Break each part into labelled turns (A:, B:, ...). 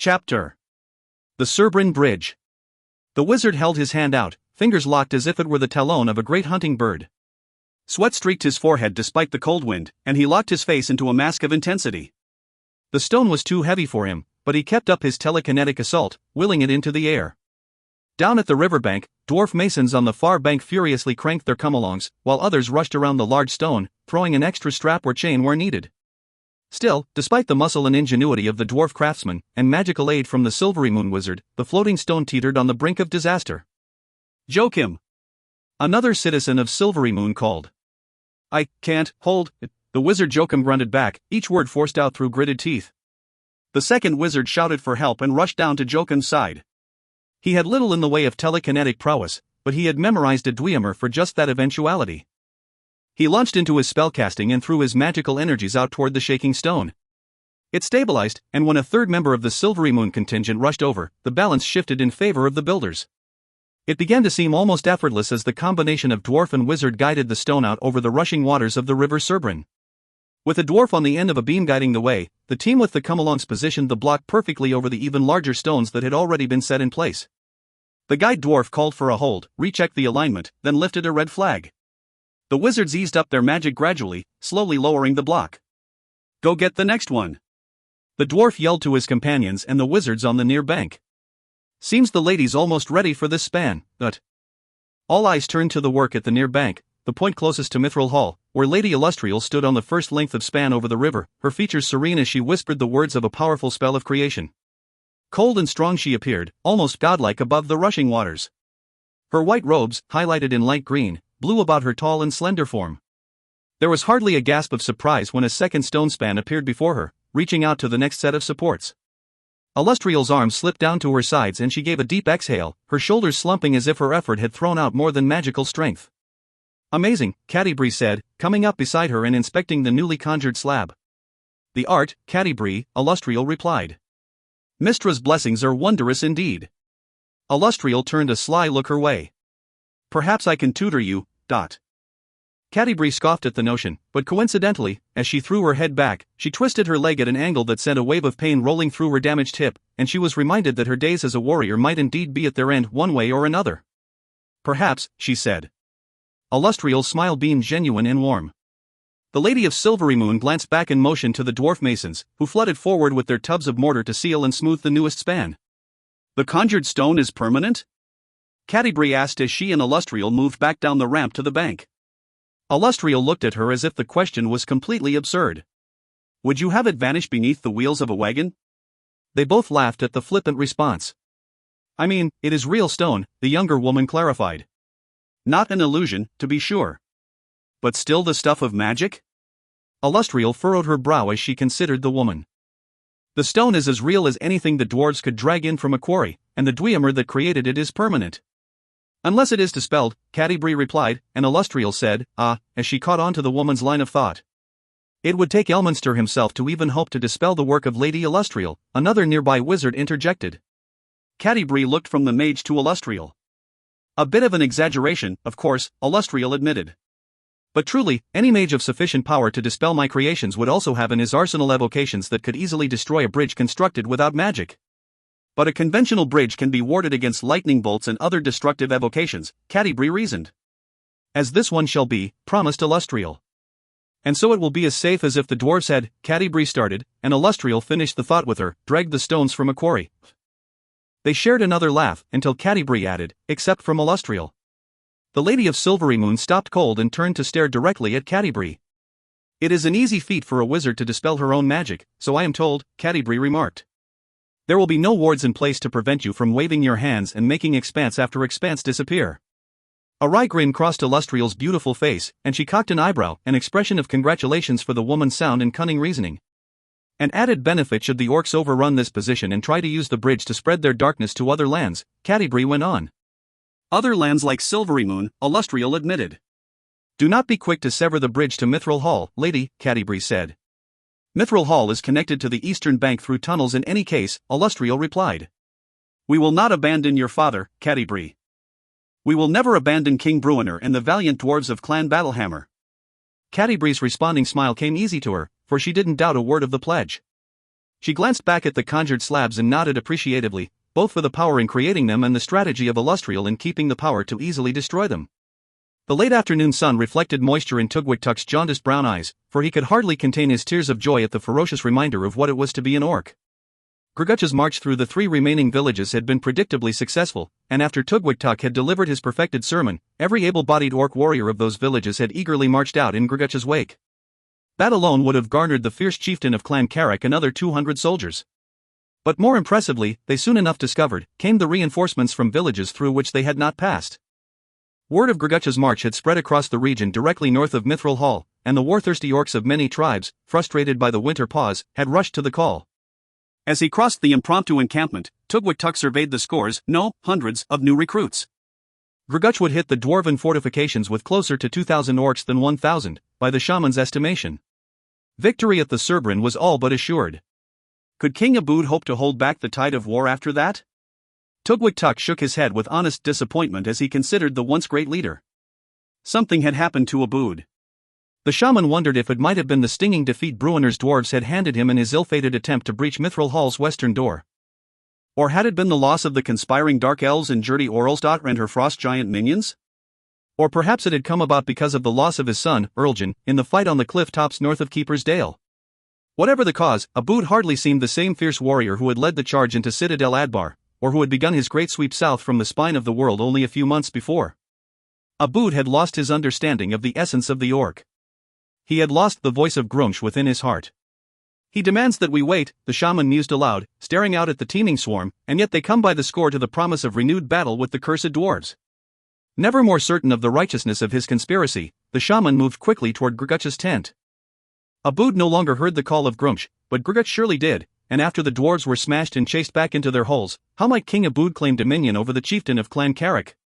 A: Chapter. The Cerbrin Bridge. The wizard held his hand out, fingers locked as if it were the talon of a great hunting bird. Sweat streaked his forehead despite the cold wind, and he locked his face into a mask of intensity. The stone was too heavy for him, but he kept up his telekinetic assault, willing it into the air. Down at the riverbank, dwarf masons on the far bank furiously cranked their come-alongs, while others rushed around the large stone, throwing an extra strap or chain where needed. Still, despite the muscle and ingenuity of the dwarf craftsman, and magical aid from the Silvery Moon wizard, the floating stone teetered on the brink of disaster. "Joachim!" Another citizen of Silvery Moon called. "I can't hold it," the wizard Joachim grunted back, each word forced out through gritted teeth. The second wizard shouted for help and rushed down to Joachim's side. He had little in the way of telekinetic prowess, but he had memorized a dwemer for just that eventuality. He launched into his spellcasting and threw his magical energies out toward the shaking stone. It stabilized, and when a third member of the Silvery Moon contingent rushed over, the balance shifted in favor of the builders. It began to seem almost effortless as the combination of dwarf and wizard guided the stone out over the rushing waters of the river Cerbrin. With a dwarf on the end of a beam guiding the way, the team with the come-alongs positioned the block perfectly over the even larger stones that had already been set in place. The guide dwarf called for a hold, rechecked the alignment, then lifted a red flag. The wizards eased up their magic gradually, slowly lowering the block. "Go get the next one!" The dwarf yelled to his companions and the wizards on the near bank. "Seems the lady's almost ready for this span, but..." All eyes turned to the work at the near bank, the point closest to Mithral Hall, where Lady Illustrial stood on the first length of span over the river, her features serene as she whispered the words of a powerful spell of creation. Cold and strong she appeared, almost godlike above the rushing waters. Her white robes, highlighted in light green, blew about her tall and slender form. There was hardly a gasp of surprise when a second stone span appeared before her, reaching out to the next set of supports. Illustrial's arms slipped down to her sides and she gave a deep exhale, her shoulders slumping as if her effort had thrown out more than magical strength. "Amazing," Cadibri said, coming up beside her and inspecting the newly conjured slab. "The art, Cadibri," Illustrial replied. "Mistra's blessings are wondrous indeed." Illustrial turned a sly look her way. "Perhaps I can tutor you, Dot." Cadibri scoffed at the notion, but coincidentally, as she threw her head back, she twisted her leg at an angle that sent a wave of pain rolling through her damaged hip, and she was reminded that her days as a warrior might indeed be at their end one way or another. "Perhaps," she said. Illustrial's smile beamed genuine and warm. The Lady of Silvery Moon glanced back in motion to the dwarf masons, who flooded forward with their tubs of mortar to seal and smooth the newest span. "The conjured stone is permanent?" Cadibri asked as she and Illustrial moved back down the ramp to the bank. Illustrial looked at her as if the question was completely absurd. "Would you have it vanish beneath the wheels of a wagon?" They both laughed at the flippant response. "I mean, it is real stone," the younger woman clarified. "Not an illusion, to be sure. But still the stuff of magic?" Illustrial furrowed her brow as she considered the woman. "The stone is as real as anything the dwarves could drag in from a quarry, and the dwemer that created it is permanent." "Unless it is dispelled," Cadibri replied, and Illustrial said, "Ah," as she caught on to the woman's line of thought. "It would take Elminster himself to even hope to dispel the work of Lady Illustrial," another nearby wizard interjected. Cadibri looked from the mage to Illustrial. "A bit of an exaggeration, of course," Illustrial admitted. "But truly, any mage of sufficient power to dispel my creations would also have in his arsenal evocations that could easily destroy a bridge constructed without magic." "But a conventional bridge can be warded against lightning bolts and other destructive evocations," Cadibri reasoned. "As this one shall be," promised Illustrial. "And so it will be as safe as if the dwarves had," Cadibri started, and Illustrial finished the thought with her, "dragged the stones from a quarry." They shared another laugh, until Cadibri added, "except from Illustrial." The Lady of Silvery Moon stopped cold and turned to stare directly at Cadibri. "It is an easy feat for a wizard to dispel her own magic, so I am told," Cadibri remarked. "There will be no wards in place to prevent you from waving your hands and making expanse after expanse disappear." A wry grin crossed Illustrial's beautiful face, and she cocked an eyebrow, an expression of congratulations for the woman's sound and cunning reasoning. "An added benefit should the orcs overrun this position and try to use the bridge to spread their darkness to other lands," Cadibri went on. "Other lands like Silvery Moon," Illustrial admitted. "Do not be quick to sever the bridge to Mithral Hall, lady," Cadibri said. "Mithral Hall is connected to the eastern bank through tunnels in any case," Illustrial replied. "We will not abandon your father, Cadibri. We will never abandon King Bruenor and the valiant dwarves of Clan Battlehammer." Cadibri's responding smile came easy to her, for she didn't doubt a word of the pledge. She glanced back at the conjured slabs and nodded appreciatively, both for the power in creating them and the strategy of Illustrial in keeping the power to easily destroy them. The late afternoon sun reflected moisture in Tugwik-Tuk's jaundiced brown eyes, for he could hardly contain his tears of joy at the ferocious reminder of what it was to be an orc. Grguch's march through the 3 remaining villages had been predictably successful, and after Tugwik-Tuk had delivered his perfected sermon, every able-bodied orc warrior of those villages had eagerly marched out in Grguch's wake. That alone would have garnered the fierce chieftain of Clan Carrick another 200 soldiers. But more impressively, they soon enough discovered, came the reinforcements from villages through which they had not passed. Word of Grguch's march had spread across the region directly north of Mithral Hall, and the war-thirsty orcs of many tribes, frustrated by the winter pause, had rushed to the call. As he crossed the impromptu encampment, Tugwik-Tuk surveyed the scores, no, hundreds, of new recruits. Grguch would hit the dwarven fortifications with closer to 2,000 orcs than 1,000, by the shaman's estimation. Victory at the Cerbrin was all but assured. Could King Obould hope to hold back the tide of war after that? Tugwik-Tuk shook his head with honest disappointment as he considered the once great leader. Something had happened to Obould. The shaman wondered if it might have been the stinging defeat Bruenor's dwarves had handed him in his ill-fated attempt to breach Mithral Hall's western door. Or had it been the loss of the conspiring dark elves and Gertie Orlsdot and her frost giant minions? Or perhaps it had come about because of the loss of his son, Erljan, in the fight on the cliff tops north of Keeper's Dale. Whatever the cause, Obould hardly seemed the same fierce warrior who had led the charge into Citadel Adbar, or who had begun his great sweep south from the spine of the world only a few months before. Obould had lost his understanding of the essence of the orc. He had lost the voice of Grguch within his heart. He demands that we wait, the shaman mused aloud, staring out at the teeming swarm, and yet they come by the score to the promise of renewed battle with the cursed dwarves. Never more certain of the righteousness of his conspiracy, the shaman moved quickly toward Grguch's tent. Obould no longer heard the call of Grguch, but Grguch surely did, and after the dwarves were smashed and chased back into their holes, how might King Obould claim dominion over the chieftain of Clan Carrick?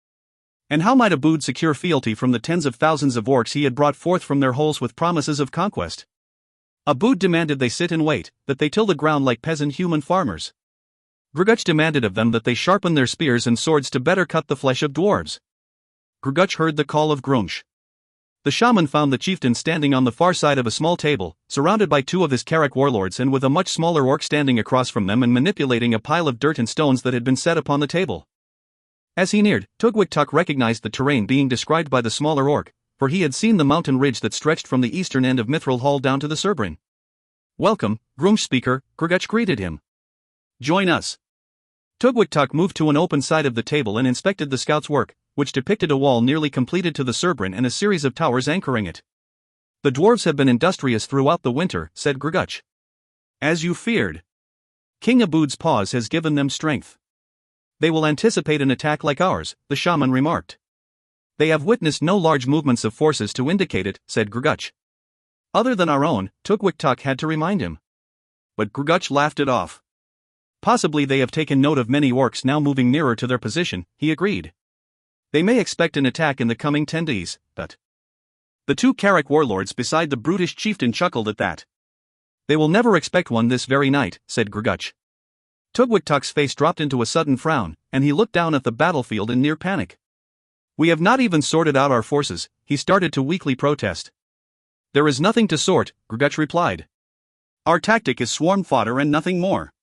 A: And how might Obould secure fealty from the tens of thousands of orcs he had brought forth from their holes with promises of conquest? Obould demanded they sit and wait, that they till the ground like peasant human farmers. Grguch demanded of them that they sharpen their spears and swords to better cut the flesh of dwarves. Grguch heard the call of Grguch. The shaman found the chieftain standing on the far side of a small table, surrounded by 2 of his Carrick warlords and with a much smaller orc standing across from them and manipulating a pile of dirt and stones that had been set upon the table. As he neared, Tugwik-Tuk recognized the terrain being described by the smaller orc, for he had seen the mountain ridge that stretched from the eastern end of Mithral Hall down to the Cerbrin. "Welcome, Grguch speaker," Grguch greeted him. "Join us." Tugwik-Tuk moved to an open side of the table and inspected the scout's work, which depicted a wall nearly completed to the Cerbrin and a series of towers anchoring it. "The dwarves have been industrious throughout the winter," said Grguch. "As you feared. King Obould's pause has given them strength. They will anticipate an attack like ours," the shaman remarked. "They have witnessed no large movements of forces to indicate it," said Grguch. "Other than our own," Tugwik-Tuk had to remind him. But Grguch laughed it off. "Possibly they have taken note of many orcs now moving nearer to their position," he agreed. "They may expect an attack in the coming 10 days, but..." The 2 Carrick warlords beside the brutish chieftain chuckled at that. "They will never expect one this very night," said Grguch. Tugwik-Tuk's face dropped into a sudden frown, and he looked down at the battlefield in near panic. "We have not even sorted out our forces," he started to weakly protest. "There is nothing to sort," Grguch replied. "Our tactic is swarm fodder and nothing more."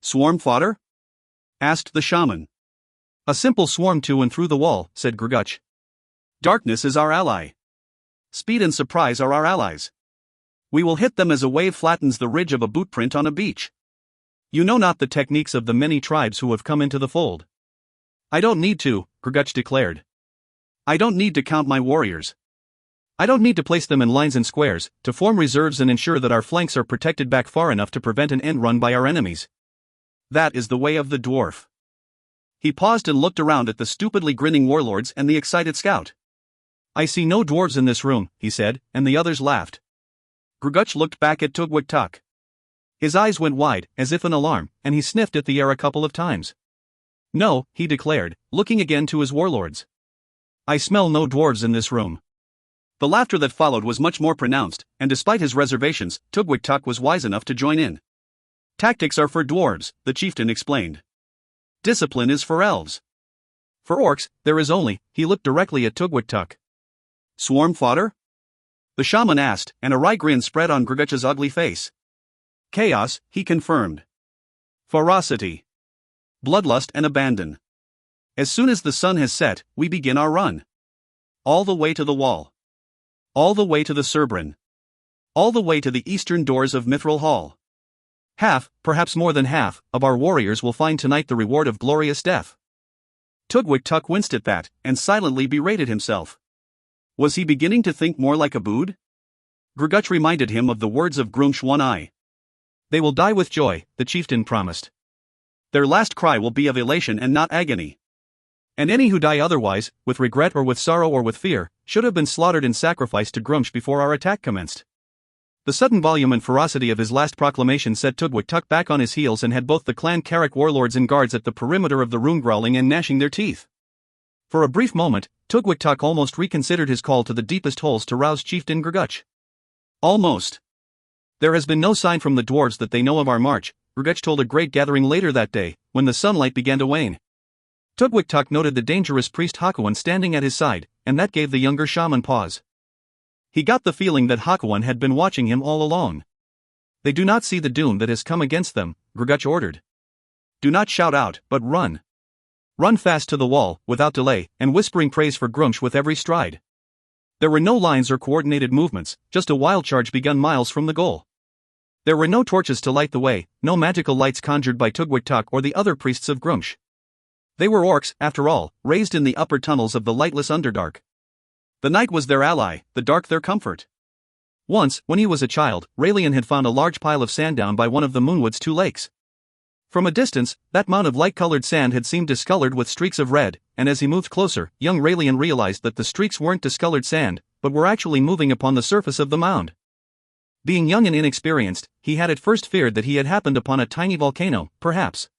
A: "Swarm fodder?" asked the shaman. "A simple swarm to and through the wall," said Grguch. "Darkness is our ally. Speed and surprise are our allies. We will hit them as a wave flattens the ridge of a bootprint on a beach. You know not the techniques of the many tribes who have come into the fold." "I don't need to," Grguch declared. "I don't need to count my warriors. I don't need to place them in lines and squares, to form reserves and ensure that our flanks are protected back far enough to prevent an end run by our enemies. That is the way of the dwarf." He paused and looked around at the stupidly grinning warlords and the excited scout. "I see no dwarves in this room," he said, and the others laughed. Grguch looked back at Tugwik-Tuk. His eyes went wide, as if in alarm, and he sniffed at the air a couple of times. "No," he declared, looking again to his warlords. "I smell no dwarves in this room." The laughter that followed was much more pronounced, and despite his reservations, Tugwik-Tuk was wise enough to join in. "Tactics are for dwarves," the chieftain explained. "Discipline is for elves. For orcs, there is only," he looked directly at Tugwik-Tuk. "Swarm fodder?" the shaman asked, and a wry grin spread on Grguch's ugly face. Chaos, he confirmed. Ferocity. Bloodlust and abandon. As soon as the sun has set, we begin our run. All the way to the wall. All the way to the Cerbrin. All the way to the eastern doors of Mithral Hall. Half, perhaps more than half, of our warriors will find tonight the reward of glorious death. Grguch winced at that, and silently berated himself. Was he beginning to think more like Obould? Grguch reminded him of the words of Grumsh One-Eye. They will die with joy, the chieftain promised. Their last cry will be of elation and not agony. And any who die otherwise, with regret or with sorrow or with fear, should have been slaughtered in sacrifice to Grumsh before our attack commenced. The sudden volume and ferocity of his last proclamation set Grguch back on his heels and had both the clan Carrick warlords and guards at the perimeter of the room growling and gnashing their teeth. For a brief moment, Grguch almost reconsidered his call to the deepest holes to rouse chieftain Grguch. Almost. There has been no sign from the dwarves that they know of our march, Grguch told a great gathering later that day, when the sunlight began to wane. Grguch noted the dangerous priest Hakuan standing at his side, and that gave the younger shaman pause. He got the feeling that Hakuan had been watching him all along. They do not see the doom that has come against them, Grguch ordered. Do not shout out, but run. Run fast to the wall, without delay, and whispering praise for Grumsh with every stride. There were no lines or coordinated movements, just a wild charge begun miles from the goal. There were no torches to light the way, no magical lights conjured by Grguch or the other priests of Grumsh. They were orcs, after all, raised in the upper tunnels of the lightless Underdark. The night was their ally, the dark their comfort. Once, when he was a child, Raelian had found a large pile of sand down by one of the Moonwood's two lakes. From a distance, that mound of light-colored sand had seemed discolored with streaks of red, and as he moved closer, young Raelian realized that the streaks weren't discolored sand, but were actually moving upon the surface of the mound. Being young and inexperienced, he had at first feared that he had happened upon a tiny volcano, perhaps.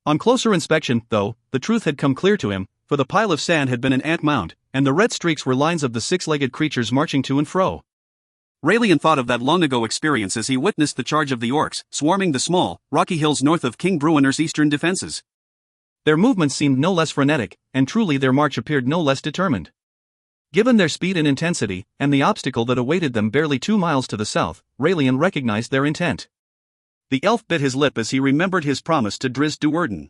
A: On closer inspection, though, the truth had come clear to him, for the pile of sand had been an ant mound, and the red streaks were lines of the six-legged creatures marching to and fro. Raelian thought of that long-ago experience as he witnessed the charge of the orcs, swarming the small, rocky hills north of King Bruenor's eastern defenses. Their movements seemed no less frenetic, and truly their march appeared no less determined. Given their speed and intensity, and the obstacle that awaited them barely 2 miles to the south, Raelian recognized their intent. The elf bit his lip as he remembered his promise to Drizzt Duerden.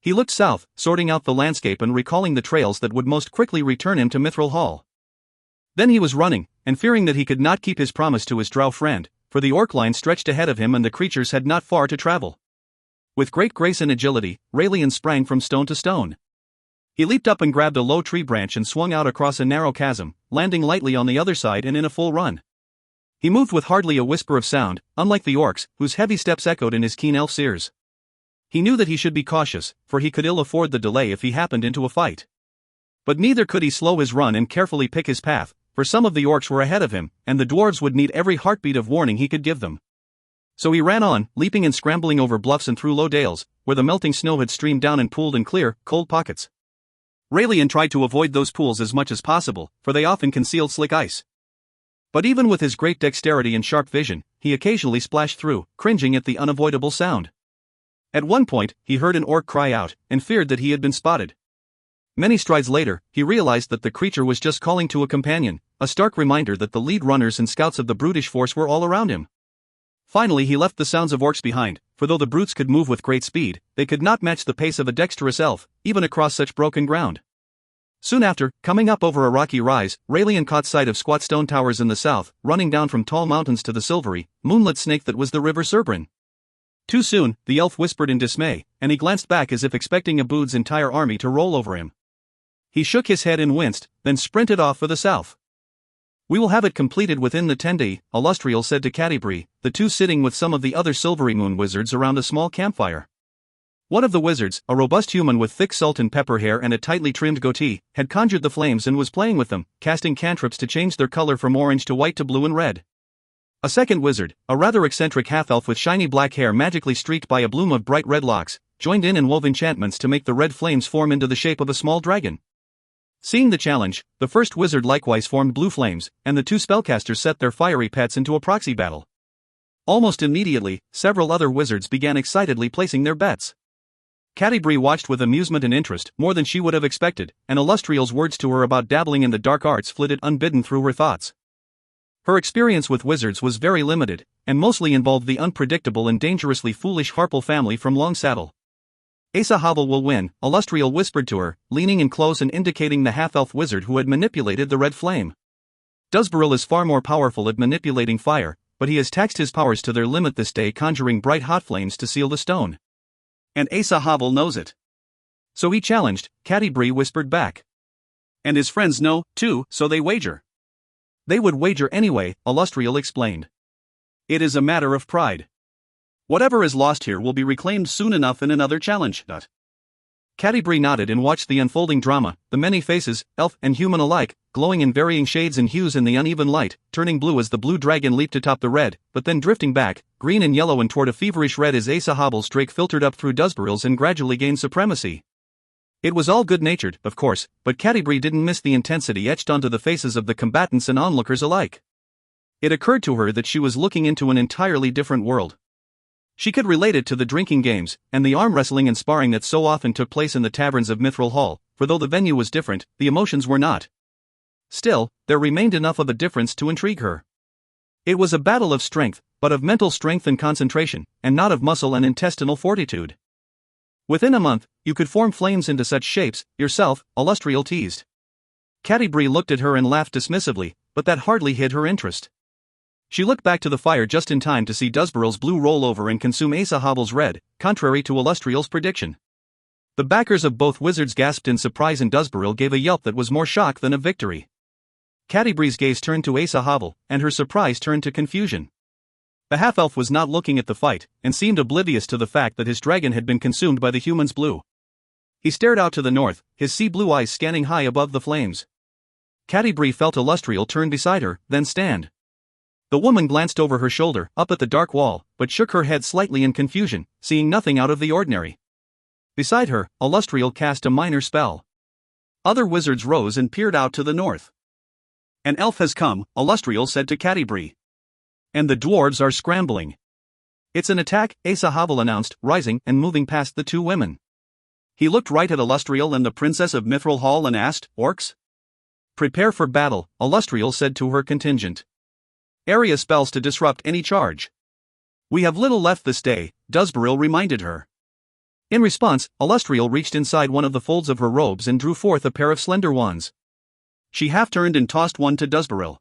A: He looked south, sorting out the landscape and recalling the trails that would most quickly return him to Mithral Hall. Then he was running, and fearing that he could not keep his promise to his drow friend, for the orc line stretched ahead of him and the creatures had not far to travel. With great grace and agility, Raelian sprang from stone to stone. He leaped up and grabbed a low tree branch and swung out across a narrow chasm, landing lightly on the other side and in a full run. He moved with hardly a whisper of sound, unlike the orcs, whose heavy steps echoed in his keen elf's ears. He knew that he should be cautious, for he could ill afford the delay if he happened into a fight. But neither could he slow his run and carefully pick his path, for some of the orcs were ahead of him, and the dwarves would need every heartbeat of warning he could give them. So he ran on, leaping and scrambling over bluffs and through low dales, where the melting snow had streamed down and pooled in clear, cold pockets. Raelian tried to avoid those pools as much as possible, for they often concealed slick ice. But even with his great dexterity and sharp vision, he occasionally splashed through, cringing at the unavoidable sound. At one point, he heard an orc cry out, and feared that he had been spotted. Many strides later, he realized that the creature was just calling to a companion, a stark reminder that the lead runners and scouts of the brutish force were all around him. Finally he left the sounds of orcs behind, for though the brutes could move with great speed, they could not match the pace of a dexterous elf, even across such broken ground. Soon after, coming up over a rocky rise, Raelian caught sight of squat stone towers in the south, running down from tall mountains to the silvery, moonlit snake that was the river Cerbrin. Too soon, the elf whispered in dismay, and he glanced back as if expecting Obould's entire army to roll over him. He shook his head and winced, then sprinted off for the south. We will have it completed within the 10 days, Illustrial said to Catti-brie, the two sitting with some of the other silvery moon wizards around a small campfire. One of the wizards, a robust human with thick salt and pepper hair and a tightly trimmed goatee, had conjured the flames and was playing with them, casting cantrips to change their color from orange to white to blue and red. A second wizard, a rather eccentric half-elf with shiny black hair magically streaked by a bloom of bright red locks, joined in and wove enchantments to make the red flames form into the shape of a small dragon. Seeing the challenge, the first wizard likewise formed blue flames, and the two spellcasters set their fiery pets into a proxy battle. Almost immediately, several other wizards began excitedly placing their bets. Catti-brie watched with amusement and interest, more than she would have expected, and Illustrial's words to her about dabbling in the dark arts flitted unbidden through her thoughts. Her experience with wizards was very limited, and mostly involved the unpredictable and dangerously foolish Harple family from Longsaddle. Asa Havel will win, Illustrial whispered to her, leaning in close and indicating the half-elf wizard who had manipulated the red flame. Duzbaril is far more powerful at manipulating fire, but he has taxed his powers to their limit this day, conjuring bright hot flames to seal the stone. And Asa Havel knows it. So he challenged, Catti-brie whispered back. And his friends know, too, so they wager. They would wager anyway, Illustrial explained. It is a matter of pride. Whatever is lost here will be reclaimed soon enough in another challenge. Catti-brie nodded and watched the unfolding drama, the many faces, elf and human alike, glowing in varying shades and hues in the uneven light, turning blue as the blue dragon leaped atop the red, but then drifting back, green and yellow and toward a feverish red as Asa Havel's drake filtered up through Duzbaril's and gradually gained supremacy. It was all good-natured, of course, but Catti-brie didn't miss the intensity etched onto the faces of the combatants and onlookers alike. It occurred to her that she was looking into an entirely different world. She could relate it to the drinking games, and the arm wrestling and sparring that so often took place in the taverns of Mithral Hall, for though the venue was different, the emotions were not. Still, there remained enough of a difference to intrigue her. It was a battle of strength, but of mental strength and concentration, and not of muscle and intestinal fortitude. Within a month, you could form flames into such shapes, yourself, Illustrial teased. Catti-brie looked at her and laughed dismissively, but that hardly hid her interest. She looked back to the fire just in time to see Duzbaril's blue roll over and consume Asa Havel's red, contrary to Illustrial's prediction. The backers of both wizards gasped in surprise and Duzbaril gave a yelp that was more shock than of victory. Catti-brie's gaze turned to Asa Havel, and her surprise turned to confusion. The half-elf was not looking at the fight, and seemed oblivious to the fact that his dragon had been consumed by the human's blue. He stared out to the north, his sea-blue eyes scanning high above the flames. Catti-brie felt Illustrial turn beside her, then stand. The woman glanced over her shoulder, up at the dark wall, but shook her head slightly in confusion, seeing nothing out of the ordinary. Beside her, Illustrial cast a minor spell. Other wizards rose and peered out to the north. An elf has come, Illustrial said to Catti-brie. And the dwarves are scrambling. It's an attack, Asa Havel announced, rising and moving past the two women. He looked right at Illustrial and the princess of Mithral Hall and asked, Orcs? Prepare for battle, Illustrial said to her contingent. Area spells to disrupt any charge. We have little left this day, Duzbaril reminded her. In response, Illustrial reached inside one of the folds of her robes and drew forth a pair of slender wands. She half-turned and tossed one to Duzbaril.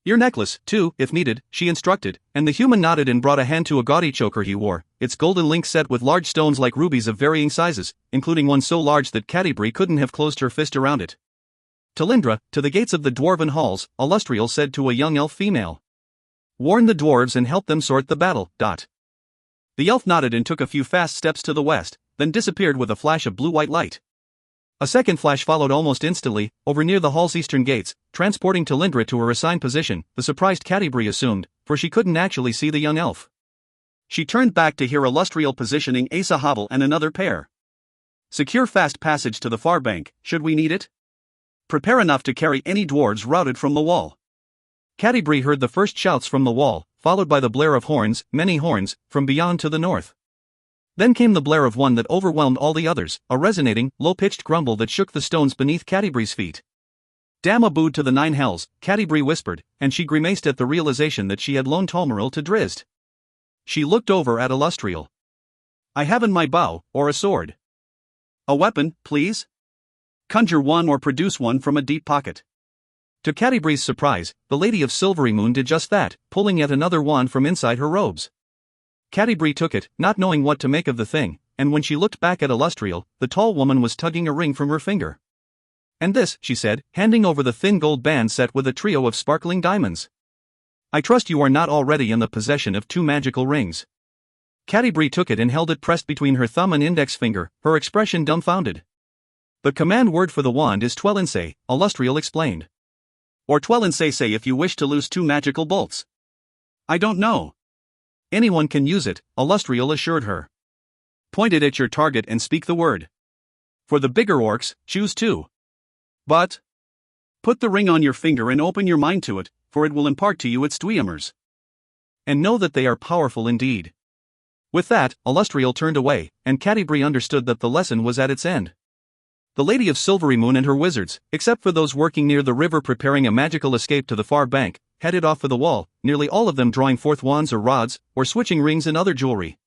A: Your necklace, too, if needed, she instructed, and the human nodded and brought a hand to a gaudy choker he wore, its golden link set with large stones like rubies of varying sizes, including one so large that Catti-brie couldn't have closed her fist around it. Talindra, to the gates of the dwarven halls, Illustrial said to a young elf female. Warn the dwarves and help them sort the battle. The elf nodded and took a few fast steps to the west, then disappeared with a flash of blue-white light. A second flash followed almost instantly, over near the hall's eastern gates, transporting Talindra to her assigned position, the surprised Catti-brie assumed, for she couldn't actually see the young elf. She turned back to hear Illustrial positioning Asa Havel and another pair. Secure fast passage to the far bank, should we need it? Prepare enough to carry any dwarves routed from the wall. Catti-brie heard the first shouts from the wall, followed by the blare of horns, many horns, from beyond to the north. Then came the blare of one that overwhelmed all the others, a resonating, low-pitched grumble that shook the stones beneath Catti-brie's feet. Damn Oboud to the nine hells, Catti-brie whispered, and she grimaced at the realization that she had loaned Talmaril to Drizzt. She looked over at Illustrial. I haven't my bow, or a sword. A weapon, please? Conjure one or produce one from a deep pocket. To Catti-brie's surprise, the Lady of Silvery Moon did just that, pulling yet another wand from inside her robes. Catti-brie took it, not knowing what to make of the thing, and when she looked back at Illustrial, the tall woman was tugging a ring from her finger. And this, she said, handing over the thin gold band set with a trio of sparkling diamonds. I trust you are not already in the possession of two magical rings. Catti-brie took it and held it pressed between her thumb and index finger, her expression dumbfounded. The command word for the wand is Twelinsay, Illustrial explained. Or Twelinsay if you wish to loose two magical bolts. I don't know. Anyone can use it, Illustrial assured her. Point it at your target and speak the word. For the bigger orcs, choose two. But put the ring on your finger and open your mind to it, for it will impart to you its Dweomers. And know that they are powerful indeed. With that, Illustrial turned away, and Catti-brie understood that the lesson was at its end. The Lady of Silvery Moon and her wizards, except for those working near the river preparing a magical escape to the far bank, headed off for the wall, nearly all of them drawing forth wands or rods, or switching rings and other jewelry.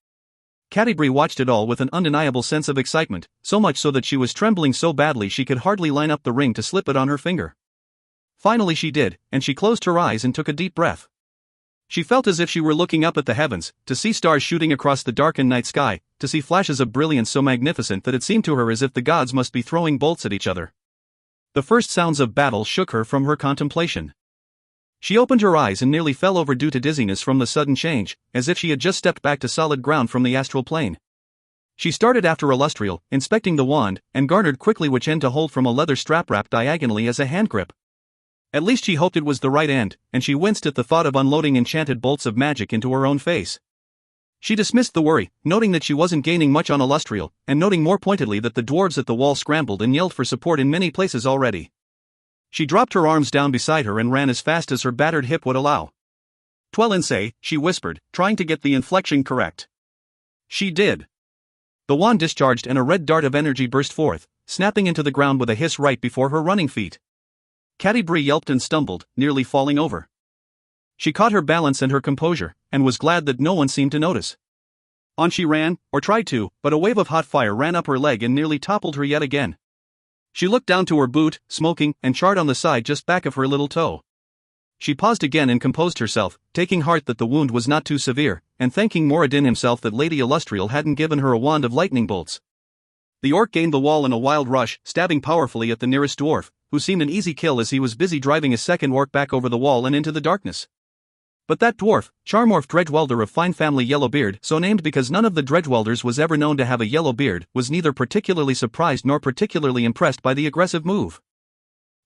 A: Catti-brie watched it all with an undeniable sense of excitement, so much so that she was trembling so badly she could hardly line up the ring to slip it on her finger. Finally she did, and she closed her eyes and took a deep breath. She felt as if she were looking up at the heavens, to see stars shooting across the darkened night sky, to see flashes of brilliance so magnificent that it seemed to her as if the gods must be throwing bolts at each other. The first sounds of battle shook her from her contemplation. She opened her eyes and nearly fell over due to dizziness from the sudden change, as if she had just stepped back to solid ground from the astral plane. She started after Illustrial, inspecting the wand, and garnered quickly which end to hold from a leather strap wrapped diagonally as a hand grip. At least she hoped it was the right end, and she winced at the thought of unloading enchanted bolts of magic into her own face. She dismissed the worry, noting that she wasn't gaining much on Illustrial, and noting more pointedly that the dwarves at the wall scrambled and yelled for support in many places already. She dropped her arms down beside her and ran as fast as her battered hip would allow. "Twelensay," she whispered, trying to get the inflection correct. She did. The wand discharged and a red dart of energy burst forth, snapping into the ground with a hiss right before her running feet. Catti-brie yelped and stumbled, nearly falling over. She caught her balance and her composure, and was glad that no one seemed to notice. On she ran, or tried to, but a wave of hot fire ran up her leg and nearly toppled her yet again. She looked down to her boot, smoking, and charred on the side just back of her little toe. She paused again and composed herself, taking heart that the wound was not too severe, and thanking Moradin himself that Lady Illustrial hadn't given her a wand of lightning bolts. The orc gained the wall in a wild rush, stabbing powerfully at the nearest dwarf, who seemed an easy kill as he was busy driving a second orc back over the wall and into the darkness. But that dwarf, Charmorph Dredgewelder of fine family Yellowbeard, so named because none of the Dredgewelders was ever known to have a yellow beard, was neither particularly surprised nor particularly impressed by the aggressive move.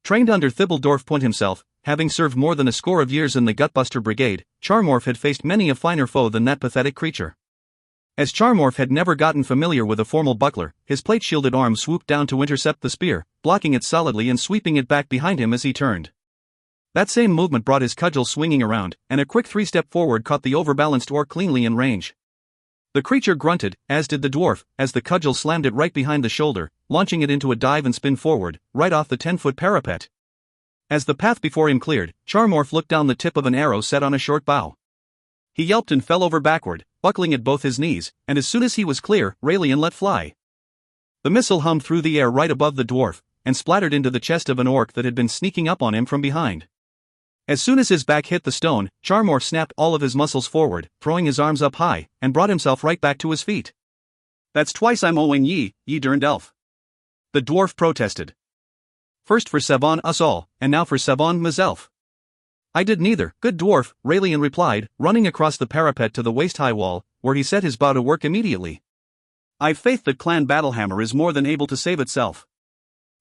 A: Trained under Thibbledorf Point himself, having served more than a score of years in the Gutbuster Brigade, Charmorph had faced many a finer foe than that pathetic creature. As Charmorph had never gotten familiar with a formal buckler, his plate-shielded arm swooped down to intercept the spear, blocking it solidly and sweeping it back behind him as he turned. That same movement brought his cudgel swinging around, and a quick three-step forward caught the overbalanced orc cleanly in range. The creature grunted, as did the dwarf, as the cudgel slammed it right behind the shoulder, launching it into a dive and spin forward, right off the 10-foot parapet. As the path before him cleared, Charmorph looked down the tip of an arrow set on a short bow. He yelped and fell over backward, buckling at both his knees, and as soon as he was clear, Raelian let fly. The missile hummed through the air right above the dwarf, and splattered into the chest of an orc that had been sneaking up on him from behind. As soon as his back hit the stone, Charmorph snapped all of his muscles forward, throwing his arms up high, and brought himself right back to his feet. "That's twice I'm owing ye, ye derned elf," the dwarf protested. "First for savon us all, and now for savon myself." "I did neither, good dwarf," Raelian replied, running across the parapet to the waist-high wall, where he set his bow to work immediately. "I've faith that Clan Battlehammer is more than able to save itself."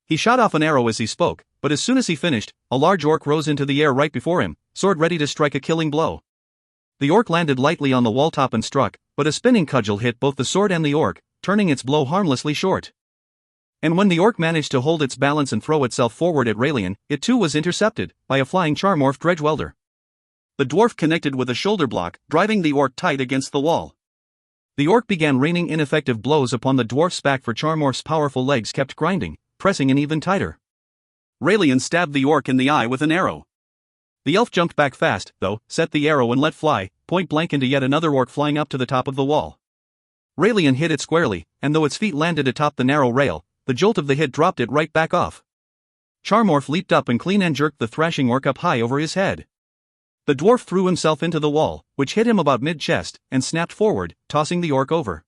A: He shot off an arrow as he spoke, but as soon as he finished, a large orc rose into the air right before him, sword ready to strike a killing blow. The orc landed lightly on the wall top and struck, but a spinning cudgel hit both the sword and the orc, turning its blow harmlessly short. And when the orc managed to hold its balance and throw itself forward at Raelian, it too was intercepted by a flying Charmorph Dredgewelder. The dwarf connected with a shoulder block, driving the orc tight against the wall. The orc began raining ineffective blows upon the dwarf's back, for Charmorph's powerful legs kept grinding, pressing in even tighter. Raelian stabbed the orc in the eye with an arrow. The elf jumped back fast, though, set the arrow and let fly, point blank into yet another orc flying up to the top of the wall. Raelian hit it squarely, and though its feet landed atop the narrow rail, the jolt of the hit dropped it right back off. Charmorph leaped up and clean and jerked the thrashing orc up high over his head. The dwarf threw himself into the wall, which hit him about mid-chest, and snapped forward, tossing the orc over.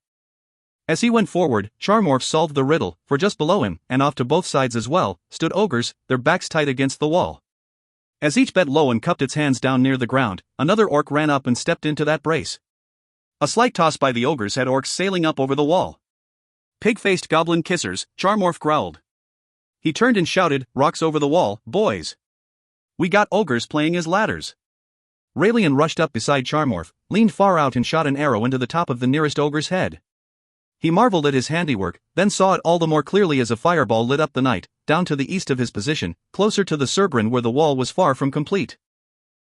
A: As he went forward, Charmorph solved the riddle, for just below him, and off to both sides as well, stood ogres, their backs tight against the wall. As each bent low and cupped its hands down near the ground, another orc ran up and stepped into that brace. A slight toss by the ogres had orcs sailing up over the wall. "Pig-faced goblin kissers," Charmorph growled. He turned and shouted, "Rocks over the wall, boys! We got ogres playing as ladders." Raelian rushed up beside Charmorph, leaned far out and shot an arrow into the top of the nearest ogre's head. He marveled at his handiwork, then saw it all the more clearly as a fireball lit up the night, down to the east of his position, closer to the Cerbrin where the wall was far from complete.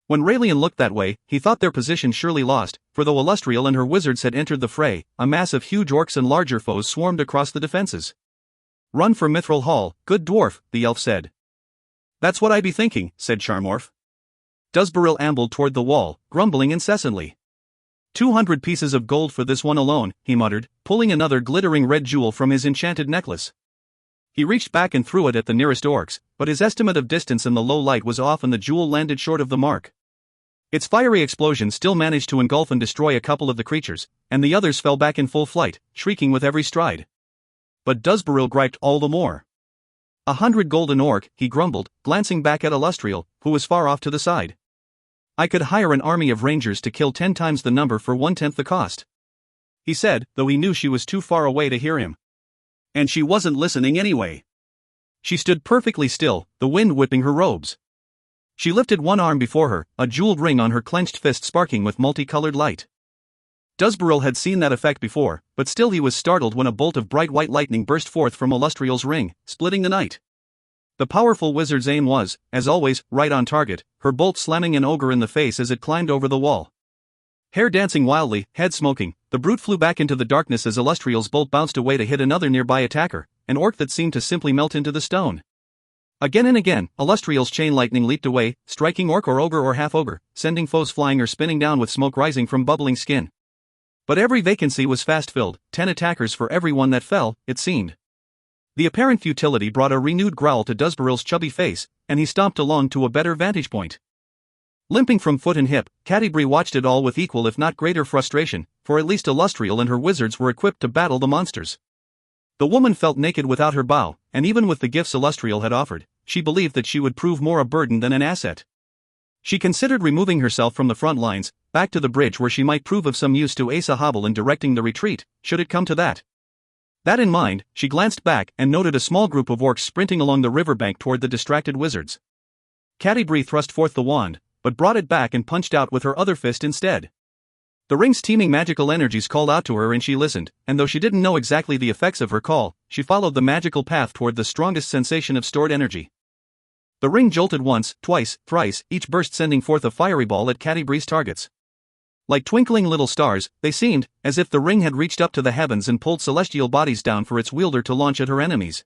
A: When Raelian looked that way, he thought their position surely lost, for though Illustrial and her wizards had entered the fray, a mass of huge orcs and larger foes swarmed across the defenses. "Run for Mithral Hall, good dwarf," the elf said. "That's what I be thinking," said Charmorph. Duzbaril ambled toward the wall, grumbling incessantly. 200 pieces of gold for this one alone, he muttered, pulling another glittering red jewel from his enchanted necklace. He reached back and threw it at the nearest orcs, but his estimate of distance in the low light was off and the jewel landed short of the mark. Its fiery explosion still managed to engulf and destroy a couple of the creatures, and the others fell back in full flight, shrieking with every stride. But Duzbaril griped all the more. 100 golden orc, he grumbled, glancing back at Illustrial, who was far off to the side. I could hire an army of rangers to kill 10 times the number for 1/10 the cost. He said, though he knew she was too far away to hear him. And she wasn't listening anyway. She stood perfectly still, the wind whipping her robes. She lifted one arm before her, a jeweled ring on her clenched fist sparking with multicolored light. Duzbaril had seen that effect before, but still he was startled when a bolt of bright white lightning burst forth from Illustrial's ring, splitting the night. The powerful wizard's aim was, as always, right on target, her bolt slamming an ogre in the face as it climbed over the wall. Hair dancing wildly, head smoking, the brute flew back into the darkness as Illustrial's bolt bounced away to hit another nearby attacker, an orc that seemed to simply melt into the stone. Again and again, Illustrial's chain lightning leaped away, striking orc or ogre or half-ogre, sending foes flying or spinning down with smoke rising from bubbling skin. But every vacancy was fast filled, 10 attackers for every one that fell, it seemed. The apparent futility brought a renewed growl to Duzbaril's chubby face, and he stomped along to a better vantage point. Limping from foot and hip, Catti-brie watched it all with equal if not greater frustration, for at least Illustrial and her wizards were equipped to battle the monsters. The woman felt naked without her bow, and even with the gifts Illustrial had offered, she believed that she would prove more a burden than an asset. She considered removing herself from the front lines, back to the bridge where she might prove of some use to Asa Hobble in directing the retreat, should it come to that. That in mind, she glanced back and noted a small group of orcs sprinting along the riverbank toward the distracted wizards. Catti-brie thrust forth the wand, but brought it back and punched out with her other fist instead. The ring's teeming magical energies called out to her and she listened, and though she didn't know exactly the effects of her call, she followed the magical path toward the strongest sensation of stored energy. The ring jolted once, twice, thrice, each burst sending forth a fiery ball at Catti-brie's targets. Like twinkling little stars, they seemed, as if the ring had reached up to the heavens and pulled celestial bodies down for its wielder to launch at her enemies.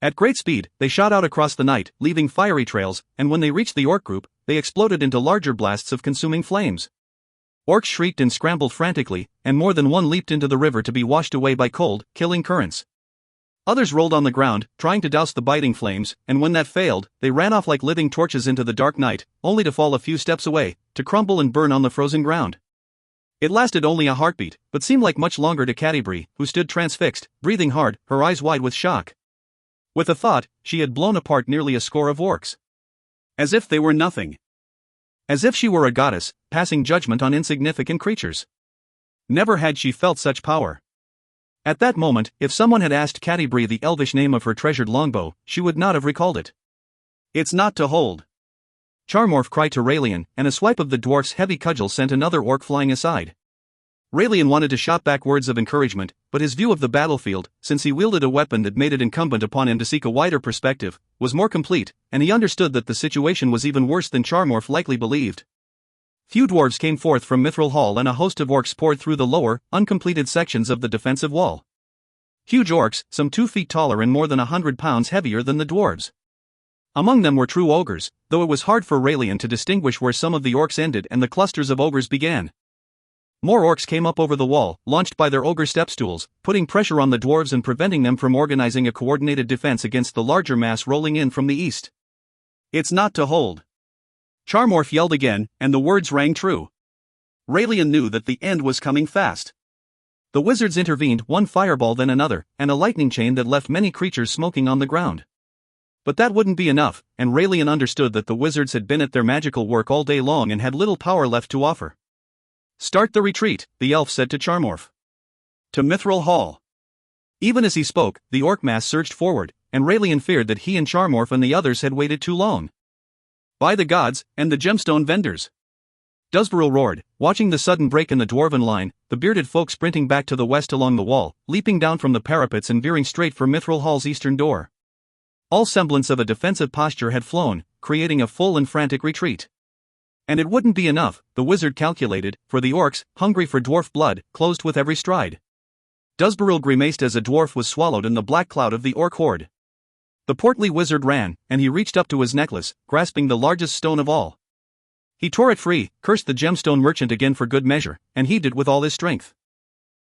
A: At great speed, they shot out across the night, leaving fiery trails, and when they reached the orc group, they exploded into larger blasts of consuming flames. Orcs shrieked and scrambled frantically, and more than one leaped into the river to be washed away by cold, killing currents. Others rolled on the ground, trying to douse the biting flames, and when that failed, they ran off like living torches into the dark night, only to fall a few steps away, to crumble and burn on the frozen ground. It lasted only a heartbeat, but seemed like much longer to Catti-brie, who stood transfixed, breathing hard, her eyes wide with shock. With a thought, she had blown apart nearly a score of orcs. As if they were nothing. As if she were a goddess, passing judgment on insignificant creatures. Never had she felt such power. At that moment, if someone had asked Catti-brie the elvish name of her treasured longbow, she would not have recalled it. It's not to hold. Charmorph cried to Raelian, and a swipe of the dwarf's heavy cudgel sent another orc flying aside. Raelian wanted to shout back words of encouragement, but his view of the battlefield, since he wielded a weapon that made it incumbent upon him to seek a wider perspective, was more complete, and he understood that the situation was even worse than Charmorph likely believed. Few dwarves came forth from Mithral Hall and a host of orcs poured through the lower, uncompleted sections of the defensive wall. Huge orcs, some 2 feet taller and more than 100 pounds heavier than the dwarves. Among them were true ogres, though it was hard for Raelian to distinguish where some of the orcs ended and the clusters of ogres began. More orcs came up over the wall, launched by their ogre stepstools, putting pressure on the dwarves and preventing them from organizing a coordinated defense against the larger mass rolling in from the east. It's not to hold. Charmorph yelled again, and the words rang true. Raelian knew that the end was coming fast. The wizards intervened, one fireball then another, and a lightning chain that left many creatures smoking on the ground. But that wouldn't be enough, and Raelian understood that the wizards had been at their magical work all day long and had little power left to offer. Start the retreat, the elf said to Charmorph. To Mithral Hall. Even as he spoke, the orc mass surged forward, and Raelian feared that he and Charmorph and the others had waited too long. By the gods, and the gemstone vendors! Duzbaril roared, watching the sudden break in the dwarven line, the bearded folk sprinting back to the west along the wall, leaping down from the parapets and veering straight for Mithral Hall's eastern door. All semblance of a defensive posture had flown, creating a full and frantic retreat. And it wouldn't be enough, the wizard calculated, for the orcs, hungry for dwarf blood, closed with every stride. Duzbaril grimaced as a dwarf was swallowed in the black cloud of the orc horde. The portly wizard ran, and he reached up to his necklace, grasping the largest stone of all. He tore it free, cursed the gemstone merchant again for good measure, and heaved it with all his strength.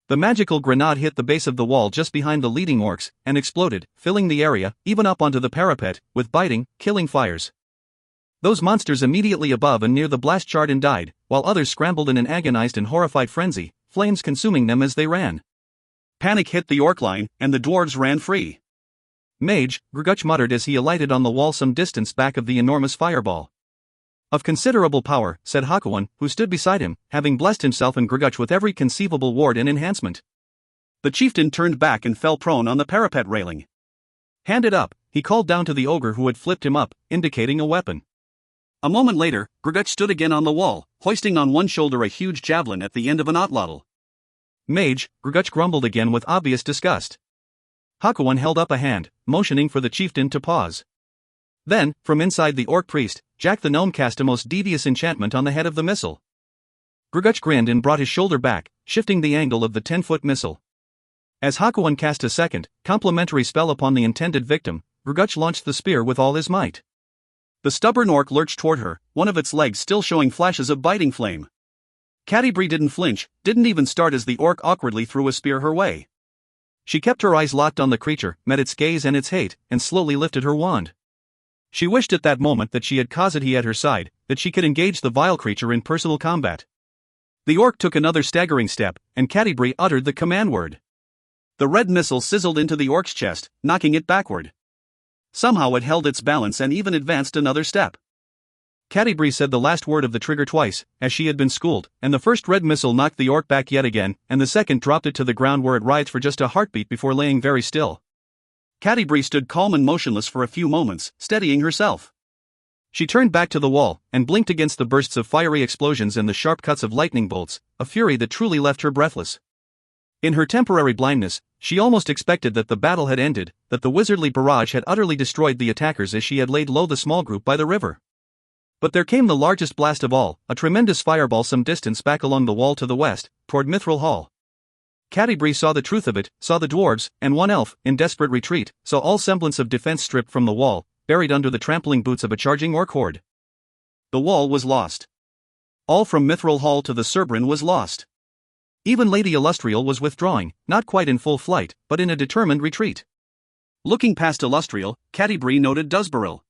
A: The magical grenade hit the base of the wall just behind the leading orcs, and exploded, filling the area, even up onto the parapet, with biting, killing fires. Those monsters immediately above and near the blast charred and died, while others scrambled in an agonized and horrified frenzy, flames consuming them as they ran. Panic hit the orc line, and the dwarves ran free. Mage, Grguch muttered as he alighted on the wall some distance back of the enormous fireball. Of considerable power, said Hakuon, who stood beside him, having blessed himself and Grguch with every conceivable ward and enhancement. The chieftain turned back and fell prone on the parapet railing. Hand it up, he called down to the ogre who had flipped him up, indicating a weapon. A moment later, Grguch stood again on the wall, hoisting on one shoulder a huge javelin at the end of an otlotl. Mage, Grguch grumbled again with obvious disgust. Hakuon held up a hand, motioning for the chieftain to pause. Then, from inside the orc priest, Jack the gnome cast a most devious enchantment on the head of the missile. Grguch grinned and brought his shoulder back, shifting the angle of the 10-foot missile. As Hakuon cast a second, complementary spell upon the intended victim, Grguch launched the spear with all his might. The stubborn orc lurched toward her, one of its legs still showing flashes of biting flame. Catti-brie didn't flinch, didn't even start as the orc awkwardly threw a spear her way. She kept her eyes locked on the creature, met its gaze and its hate, and slowly lifted her wand. She wished at that moment that she had Khazad-dû at her side, that she could engage the vile creature in personal combat. The orc took another staggering step, and Catti-brie uttered the command word. The red missile sizzled into the orc's chest, knocking it backward. Somehow it held its balance and even advanced another step. Catti-brie said the last word of the trigger twice, as she had been schooled, and the first red missile knocked the orc back yet again, and the second dropped it to the ground where it writhed for just a heartbeat before laying very still. Catti-brie stood calm and motionless for a few moments, steadying herself. She turned back to the wall, and blinked against the bursts of fiery explosions and the sharp cuts of lightning bolts, a fury that truly left her breathless. In her temporary blindness, she almost expected that the battle had ended, that the wizardly barrage had utterly destroyed the attackers as she had laid low the small group by the river. But there came the largest blast of all, a tremendous fireball some distance back along the wall to the west, toward Mithral Hall. Catti-brie saw the truth of it, saw the dwarves, and one elf, in desperate retreat, saw all semblance of defense stripped from the wall, buried under the trampling boots of a charging orc horde. The wall was lost. All from Mithral Hall to the Cerbrin was lost. Even Lady Illustrial was withdrawing, not quite in full flight, but in a determined retreat. Looking past Illustrial, Catti-brie noted Duzbaril.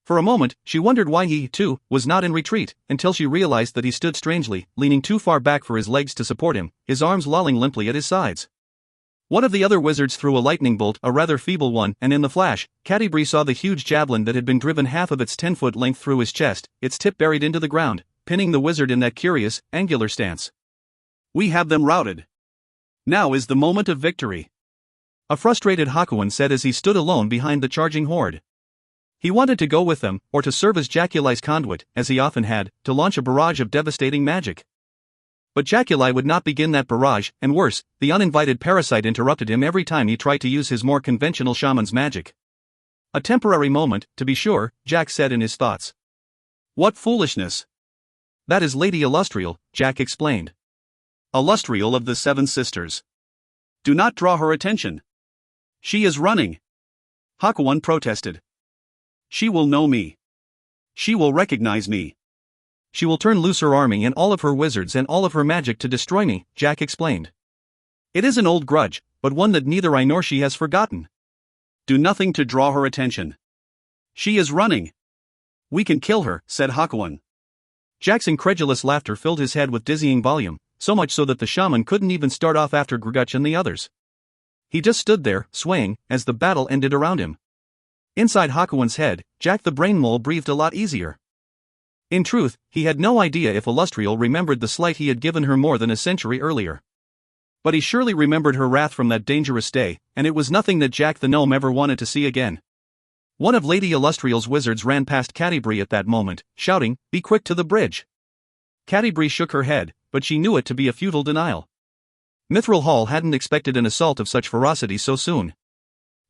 A: For a moment, she wondered why he, too, was not in retreat, until she realized that he stood strangely, leaning too far back for his legs to support him, his arms lolling limply at his sides. One of the other wizards threw a lightning bolt, a rather feeble one, and in the flash, Catti-brie saw the huge javelin that had been driven half of its 10-foot length through his chest, its tip buried into the ground, pinning the wizard in that curious, angular stance. We have them routed. Now is the moment of victory. A frustrated Hakuon said as he stood alone behind the charging horde. He wanted to go with them, or to serve as Jaculai's conduit, as he often had, to launch a barrage of devastating magic. But Jaculai would not begin that barrage, and worse, the uninvited parasite interrupted him every time he tried to use his more conventional shaman's magic. A temporary moment, to be sure, Jack said in his thoughts. What foolishness! That is Lady Illustrial, Jack explained. Illustrial of the Seven Sisters. Do not draw her attention. She is running. Hakuon protested. She will know me. She will recognize me. She will turn loose her army and all of her wizards and all of her magic to destroy me, Jack explained. It is an old grudge, but one that neither I nor she has forgotten. Do nothing to draw her attention. She is running. We can kill her, said Hakuon. Jack's incredulous laughter filled his head with dizzying volume, so much so that the shaman couldn't even start off after Grguch and the others. He just stood there, swaying, as the battle ended around him. Inside Hakuon's head, Jack the Brain Mole breathed a lot easier. In truth, he had no idea if Illustrial remembered the slight he had given her more than a century earlier. But he surely remembered her wrath from that dangerous day, and it was nothing that Jack the Gnome ever wanted to see again. One of Lady Illustrial's wizards ran past Catti-brie at that moment, shouting, "Be quick to the bridge!" Catti-brie shook her head, but she knew it to be a futile denial. Mithral Hall hadn't expected an assault of such ferocity so soon.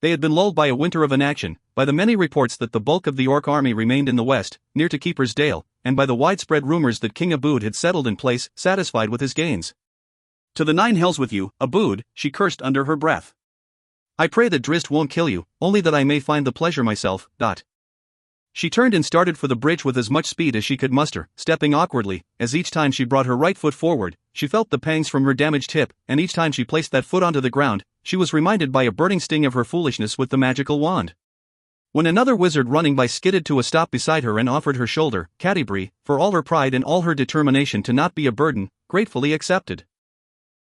A: They had been lulled by a winter of inaction, by the many reports that the bulk of the orc army remained in the west, near to Keeper's Dale, and by the widespread rumors that King Obould had settled in place, satisfied with his gains. "To the nine hells with you, Obould," she cursed under her breath. "I pray that Drizzt won't kill you, only that I may find the pleasure myself." She turned and started for the bridge with as much speed as she could muster, stepping awkwardly, as each time she brought her right foot forward, she felt the pangs from her damaged hip, and each time she placed that foot onto the ground, she was reminded by a burning sting of her foolishness with the magical wand. When another wizard running by skidded to a stop beside her and offered her shoulder, Catti-brie, for all her pride and all her determination to not be a burden, gratefully accepted.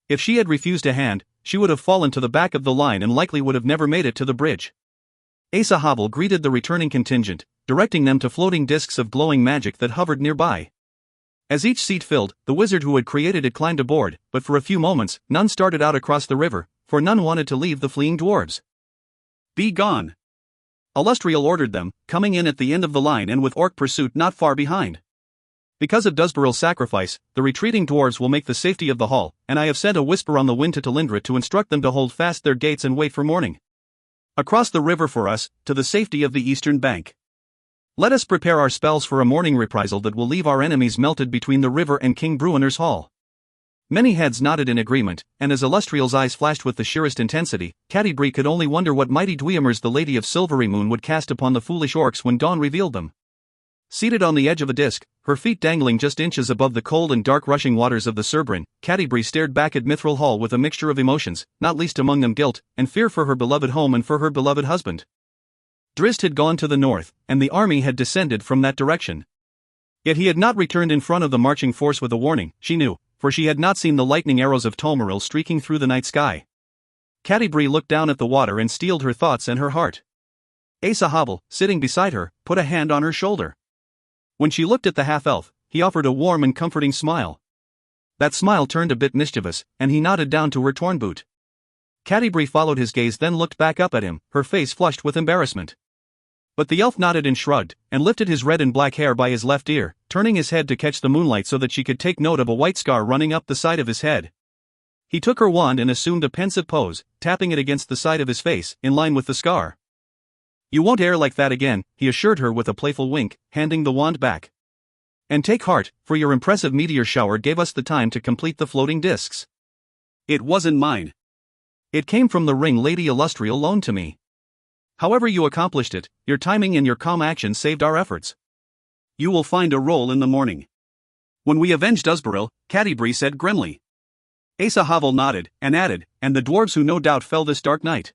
A: If she had refused a hand, she would have fallen to the back of the line and likely would have never made it to the bridge. Asa Havel greeted the returning contingent, directing them to floating discs of glowing magic that hovered nearby. As each seat filled, the wizard who had created it climbed aboard, but for a few moments, none started out across the river, for none wanted to leave the fleeing dwarves. "Be gone!" Illustrial ordered them, coming in at the end of the line and with orc pursuit not far behind. "Because of Duzbaril's sacrifice, the retreating dwarves will make the safety of the hall, and I have sent a whisper on the wind to Talindra to instruct them to hold fast their gates and wait for morning. Across the river for us, to the safety of the eastern bank. Let us prepare our spells for a morning reprisal that will leave our enemies melted between the river and King Bruenor's hall." Many heads nodded in agreement, and as Illustrial's eyes flashed with the sheerest intensity, Catti-brie could only wonder what mighty Dweomers the Lady of Silvery Moon would cast upon the foolish orcs when dawn revealed them. Seated on the edge of a disc, her feet dangling just inches above the cold and dark rushing waters of the Cerbrin, Catti-brie stared back at Mithral Hall with a mixture of emotions, not least among them guilt, and fear for her beloved home and for her beloved husband. Drizzt had gone to the north, and the army had descended from that direction. Yet he had not returned in front of the marching force with a warning, she knew, for she had not seen the lightning arrows of Tolmaril streaking through the night sky. Catti-brie looked down at the water and steeled her thoughts and her heart. Asa Havel, sitting beside her, put a hand on her shoulder. When she looked at the half-elf, he offered a warm and comforting smile. That smile turned a bit mischievous, and he nodded down to her torn boot. Catti-brie followed his gaze, then looked back up at him, her face flushed with embarrassment. But the elf nodded and shrugged, and lifted his red and black hair by his left ear, turning his head to catch the moonlight so that she could take note of a white scar running up the side of his head. He took her wand and assumed a pensive pose, tapping it against the side of his face, in line with the scar. "You won't err like that again," he assured her with a playful wink, handing the wand back. "And take heart, for your impressive meteor shower gave us the time to complete the floating discs. It wasn't mine. It came from the ring Lady Illustrial loaned to me. However you accomplished it, your timing and your calm action saved our efforts. You will find a role in the morning. When we avenge Duzbaril," Catti-brie said grimly. Asa Havel nodded, and added, "and the dwarves who no doubt fell this dark night."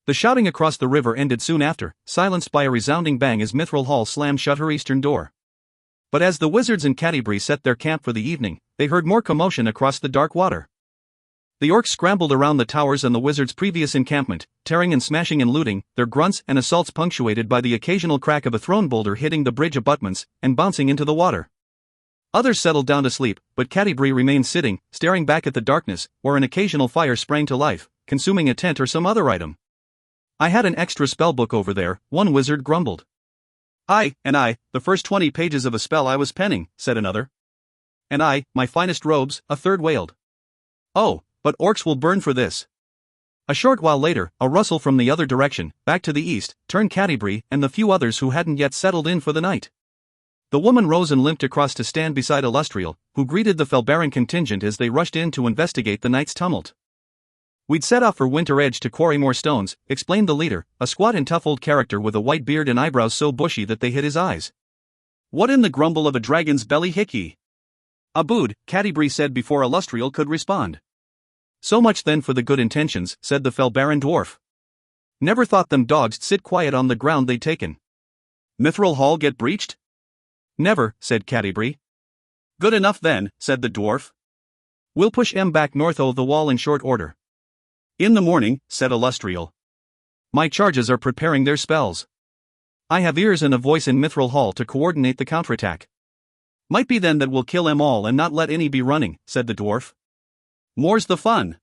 A: The shouting across the river ended soon after, silenced by a resounding bang as Mithral Hall slammed shut her eastern door. But as the wizards and Catti-brie set their camp for the evening, they heard more commotion across the dark water. The orcs scrambled around the towers and the wizards' previous encampment, tearing and smashing and looting, their grunts and assaults punctuated by the occasional crack of a thrown boulder hitting the bridge abutments and bouncing into the water. Others settled down to sleep, but Catti-brie remained sitting, staring back at the darkness, where an occasional fire sprang to life, consuming a tent or some other item. "I had an extra spellbook over there," one wizard grumbled. "I, the first 20 pages of a spell I was penning," said another. "And I, my finest robes," a third wailed. "Oh, but orcs will burn for this." A short while later, a rustle from the other direction, back to the east, turned Catti-brie and the few others who hadn't yet settled in for the night. The woman rose and limped across to stand beside Illustrial, who greeted the Felbaran contingent as they rushed in to investigate the night's tumult. "We'd set off for Winter Edge to quarry more stones," explained the leader, a squat and tough old character with a white beard and eyebrows so bushy that they hid his eyes. "What in the grumble of a dragon's belly hick ye?" "Obould," Catti-brie said before Illustrial could respond. "So much then for the good intentions," said the Felbaran dwarf. "Never thought them dogs'd sit quiet on the ground they'd taken." "Mithral Hall get breached?" "Never," said Catti-brie. "Good enough then," said the dwarf. "We'll push back north o' the wall in short order." "In the morning," said Illustrial. "My charges are preparing their spells. I have ears and a voice in Mithral Hall to coordinate the counterattack." "Might be then that we'll kill 'em all and not let any be running," said the dwarf. "More's the fun."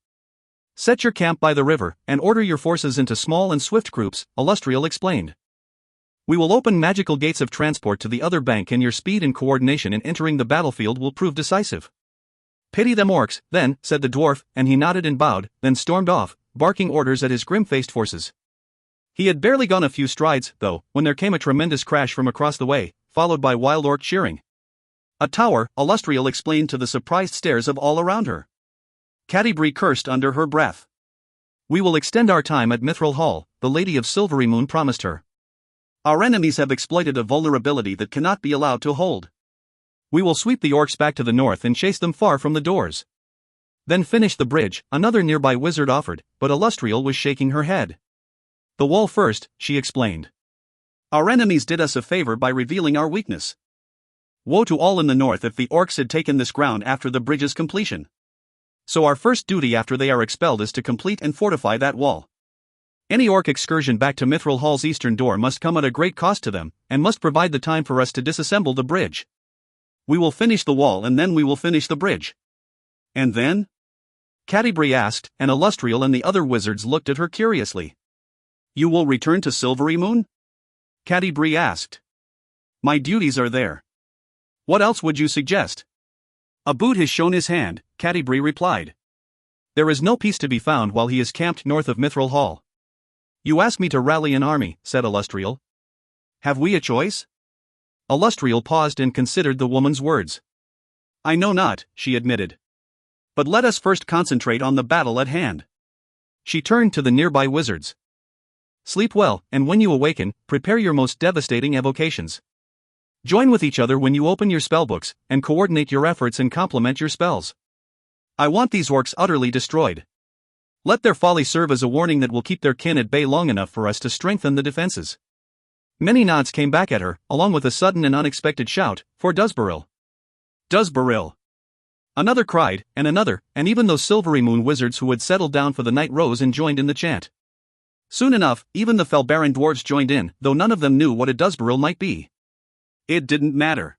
A: "Set your camp by the river, and order your forces into small and swift groups," Illustrial explained. "We will open magical gates of transport to the other bank, and your speed and coordination in entering the battlefield will prove decisive." "Pity them orcs, then," said the dwarf, and he nodded and bowed, then stormed off, barking orders at his grim-faced forces. He had barely gone a few strides, though, when there came a tremendous crash from across the way, followed by wild orc cheering. "A tower," Illustrial explained to the surprised stares of all around her. Catti-brie cursed under her breath. "We will extend our time at Mithral Hall," the Lady of Silvery Moon promised her. Our enemies have exploited a vulnerability that cannot be allowed to hold. We will sweep the orcs back to the north and chase them far from the doors. Then finish the bridge, another nearby wizard offered, but Illustrial was shaking her head. The wall first, she explained. Our enemies did us a favor by revealing our weakness. Woe to all in the north if the orcs had taken this ground after the bridge's completion. So our first duty after they are expelled is to complete and fortify that wall. Any orc excursion back to Mithral Hall's eastern door must come at a great cost to them, and must provide the time for us to disassemble the bridge. We will finish the wall and then we will finish the bridge. And then? Catti-brie asked, and Illustrial and the other wizards looked at her curiously. You will return to Silverymoon? Catti-brie asked. My duties are there. What else would you suggest? Obould has shown his hand, Catti-brie replied. There is no peace to be found while he is camped north of Mithral Hall. You ask me to rally an army, said Illustrial. Have we a choice? Illustrial paused and considered the woman's words. I know not, she admitted. But let us first concentrate on the battle at hand. She turned to the nearby wizards. Sleep well, and when you awaken, prepare your most devastating evocations. Join with each other when you open your spellbooks, and coordinate your efforts and complement your spells. I want these orcs utterly destroyed. Let their folly serve as a warning that will keep their kin at bay long enough for us to strengthen the defenses. Many nods came back at her, along with a sudden and unexpected shout, for Duzbaril. Duzbaril. Another cried, and even those Silverymoon wizards who had settled down for the night rose and joined in the chant. Soon enough, even the Felbaran dwarves joined in, though none of them knew what a Duzbaril might be. It didn't matter.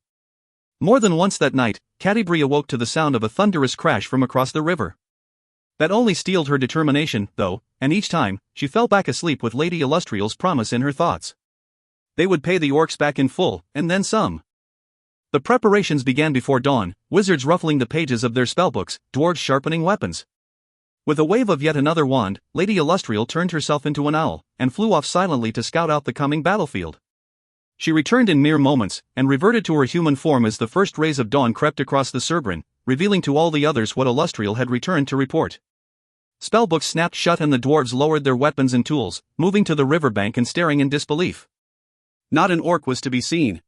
A: More than once that night, Catti-brie awoke to the sound of a thunderous crash from across the river. That only steeled her determination, though, and each time, she fell back asleep with Lady Illustrial's promise in her thoughts. They would pay the orcs back in full, and then some. The preparations began before dawn, wizards ruffling the pages of their spellbooks, dwarves sharpening weapons. With a wave of yet another wand, Lady Illustrial turned herself into an owl, and flew off silently to scout out the coming battlefield. She returned in mere moments, and reverted to her human form as the first rays of dawn crept across the Cerbrin, revealing to all the others what Illustrial had returned to report. Spellbooks snapped shut and the dwarves lowered their weapons and tools, moving to the riverbank and staring in disbelief. Not an orc was to be seen.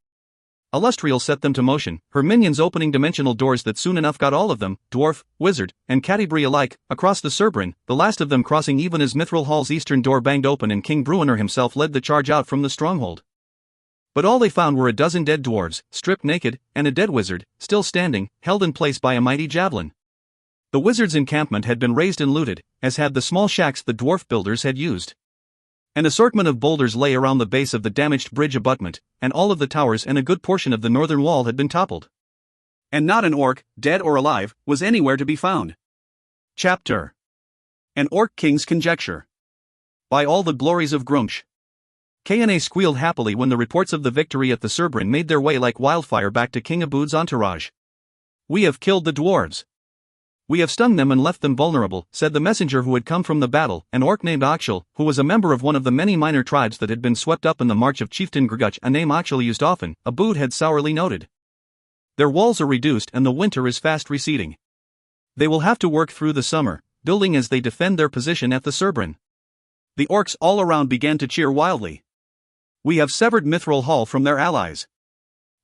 A: Illustrial set them to motion, her minions opening dimensional doors that soon enough got all of them, dwarf, wizard, and Catti-brie alike, across the Cerbrin, the last of them crossing even as Mithral Hall's eastern door banged open and King Bruenor himself led the charge out from the stronghold. But all they found were a dozen dead dwarves, stripped naked, and a dead wizard, still standing, held in place by a mighty javelin. The wizard's encampment had been razed and looted, as had the small shacks the dwarf builders had used. An assortment of boulders lay around the base of the damaged bridge abutment, and all of the towers and a good portion of the northern wall had been toppled. And not an orc, dead or alive, was anywhere to be found. Chapter. An Orc King's Conjecture. By all the glories of Grguch. Kana squealed happily when the reports of the victory at the Cerbrin made their way like wildfire back to King Obould's entourage. We have killed the dwarves. We have stung them and left them vulnerable, said the messenger who had come from the battle, an orc named Ochel, who was a member of one of the many minor tribes that had been swept up in the march of chieftain Grguch, a name Ochel used often, Obould had sourly noted. Their walls are reduced and the winter is fast receding. They will have to work through the summer, building as they defend their position at the Cerbrin. The orcs all around began to cheer wildly. We have severed Mithral Hall from their allies.